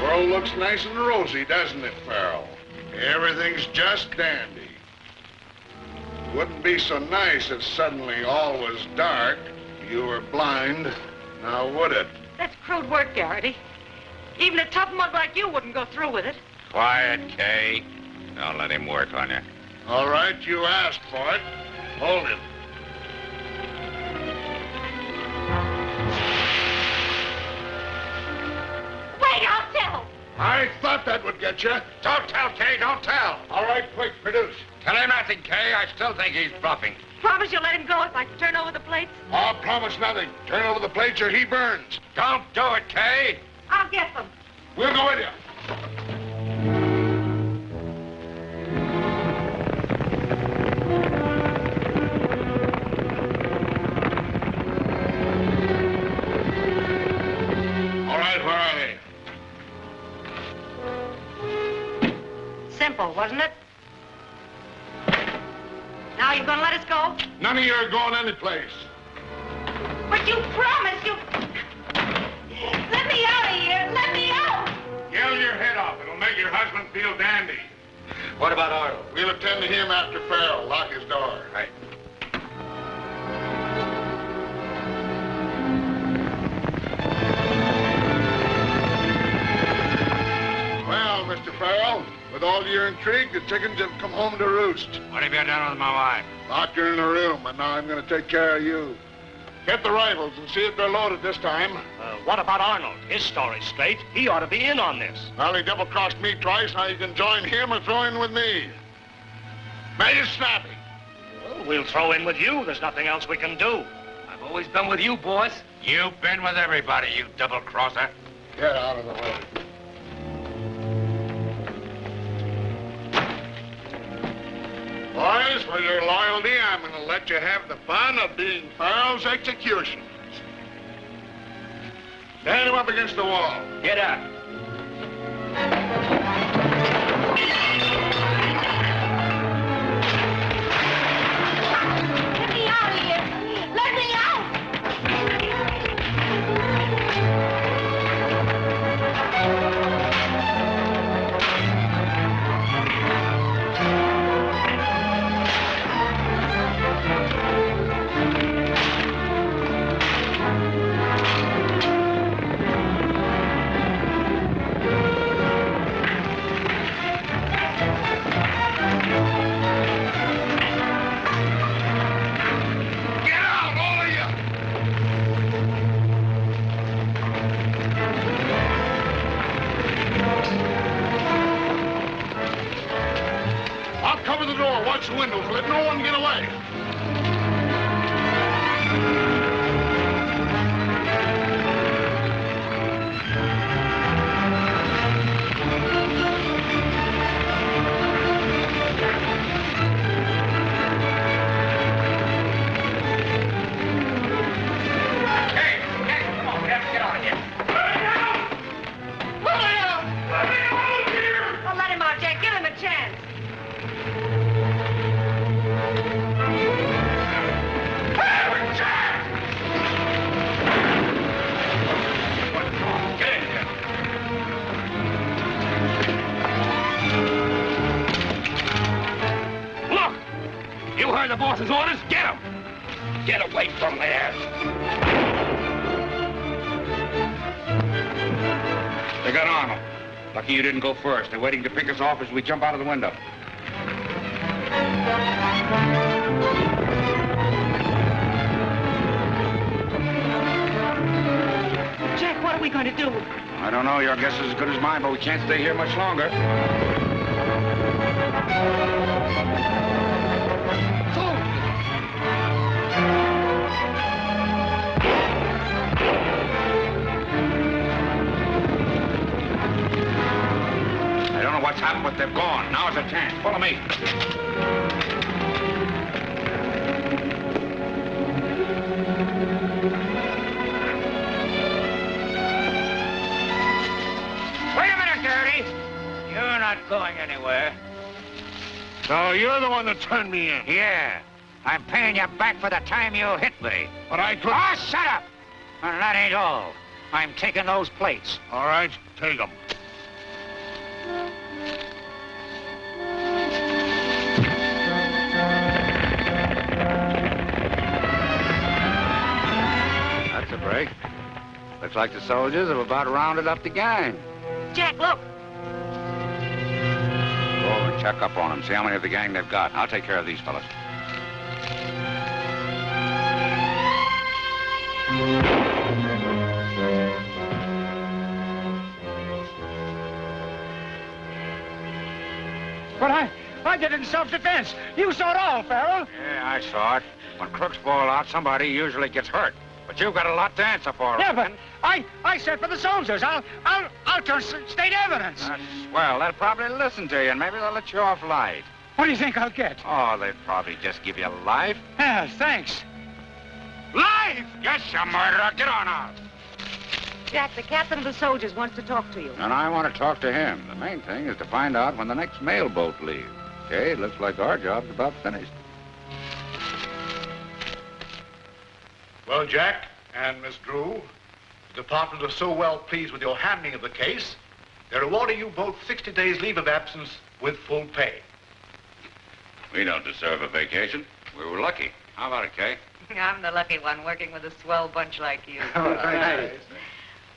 Speaker 3: World looks nice and rosy, doesn't it, Peril? Everything's just dandy. Wouldn't be so nice if suddenly all was dark, you were blind, now would it?
Speaker 7: That's crude work, Garrity. Even a tough mug like you wouldn't go through with it.
Speaker 2: Quiet, Kay. Don't let him work on you.
Speaker 3: All right, you asked for it. Hold him.
Speaker 7: Wait, I'll tell.
Speaker 3: I thought that would get you.
Speaker 2: Don't tell, Kay. Don't tell.
Speaker 3: All right, quick, produce.
Speaker 2: Tell him nothing, Kay. I still think he's bluffing.
Speaker 7: Promise you'll let him go if I turn over the plates?
Speaker 3: I'll promise nothing. Turn over the plates or he burns.
Speaker 2: Don't do it, Kay.
Speaker 7: I'll get them.
Speaker 3: We'll go with you. All right, where are they?
Speaker 7: Simple, wasn't it? Now you're gonna let us go?
Speaker 3: None of you are going anyplace.
Speaker 7: But you promised you... Let me out of here! Let me out!
Speaker 3: Yell your head off. It'll make your husband feel dandy.
Speaker 16: What about Arnold?
Speaker 3: We'll attend to him after Peril. Lock his door.
Speaker 16: Right.
Speaker 3: Well, Mr. Peril, with all your intrigue, the chickens have come home to roost.
Speaker 2: What have you done with my wife?
Speaker 3: Locked her in a room, and now I'm going to take care of you. Get the rifles and see if they're loaded this time.
Speaker 15: What about Arnold? His story's straight. He ought to be in on this.
Speaker 3: Well, he double-crossed me twice. Now you can join him or throw in with me. Make it snappy.
Speaker 15: Well, we'll throw in with you. There's nothing else we can do.
Speaker 16: I've always been with you, boss.
Speaker 2: You've been with everybody, you double-crosser.
Speaker 3: Get out of the way. Boys, for your loyalty, I'm going to let you have the fun of being Peril's executioners. Stand him up against the wall.
Speaker 16: Get up.
Speaker 22: Let me out of here! Let me out!
Speaker 3: watch the windows. Let no one get away.
Speaker 11: The boss's orders, get him! Get away from there!
Speaker 2: They got Arnold. Lucky you didn't go first. They're waiting to pick us off as we jump out of the window.
Speaker 10: Jack, what are we going to do?
Speaker 2: I don't know. Your guess is as good as mine, but we can't stay here much longer. What's happened, but they've gone. Now's a chance. Follow me.
Speaker 14: Wait a minute, Gertie. You're not going anywhere.
Speaker 3: So you're the one that turned me in?
Speaker 14: Yeah. I'm paying you back for the time you hit me.
Speaker 3: But I could...
Speaker 14: Oh, shut up! And that ain't all. I'm taking those plates.
Speaker 3: All right, take them.
Speaker 2: That's a break. Looks like the soldiers have about rounded up the gang.
Speaker 7: Jack, look.
Speaker 2: Go over and check up on them. See how many of the gang they've got. I'll take care of these fellas.
Speaker 9: But I did it in self-defense. You saw it all, Peril.
Speaker 2: Yeah, I saw it. When crooks fall out, somebody usually gets hurt. But you've got a lot to answer for.
Speaker 9: Yeah, but I said for the soldiers. I'll turn state evidence.
Speaker 2: That's swell. They'll probably listen to you, and maybe they'll let you off light.
Speaker 9: What do you think I'll get?
Speaker 2: Oh, they'd probably just give you life.
Speaker 9: Yeah, thanks.
Speaker 2: Life? Yes, you murderer. Get on out.
Speaker 7: Jack, the captain of the soldiers wants to talk to you.
Speaker 2: And I want to talk to him. The main thing is to find out when the next mail boat leaves. Okay, it looks like our job's about finished.
Speaker 5: Well, Jack and Miss Drew, the department are so well pleased with your handling of the case, they're awarding you both 60 days leave of absence with full pay.
Speaker 2: We don't deserve a vacation. We were lucky. How about it, Kay?
Speaker 7: I'm the lucky one working with a swell bunch like you.
Speaker 5: Nice.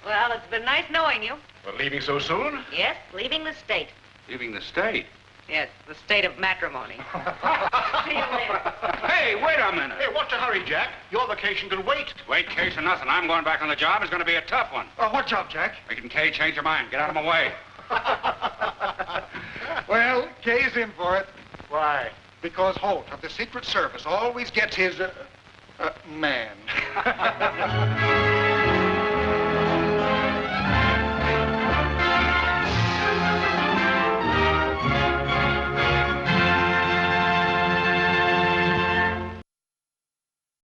Speaker 7: Well, it's been nice knowing you.
Speaker 5: But leaving so soon?
Speaker 7: Yes, leaving the state.
Speaker 2: Leaving the state?
Speaker 7: Yes, the state of matrimony. See you later.
Speaker 2: Hey, wait a minute.
Speaker 5: Hey, what's the hurry, Jack? Your vacation can wait.
Speaker 2: Wait, Case or nothing. I'm going back on the job. It's going to be a tough one.
Speaker 5: What job, Jack?
Speaker 2: Making Kay change her mind. Get out of my way.
Speaker 20: Well, Kay's in for it. Why? Because Holt of the Secret Service always gets his, man.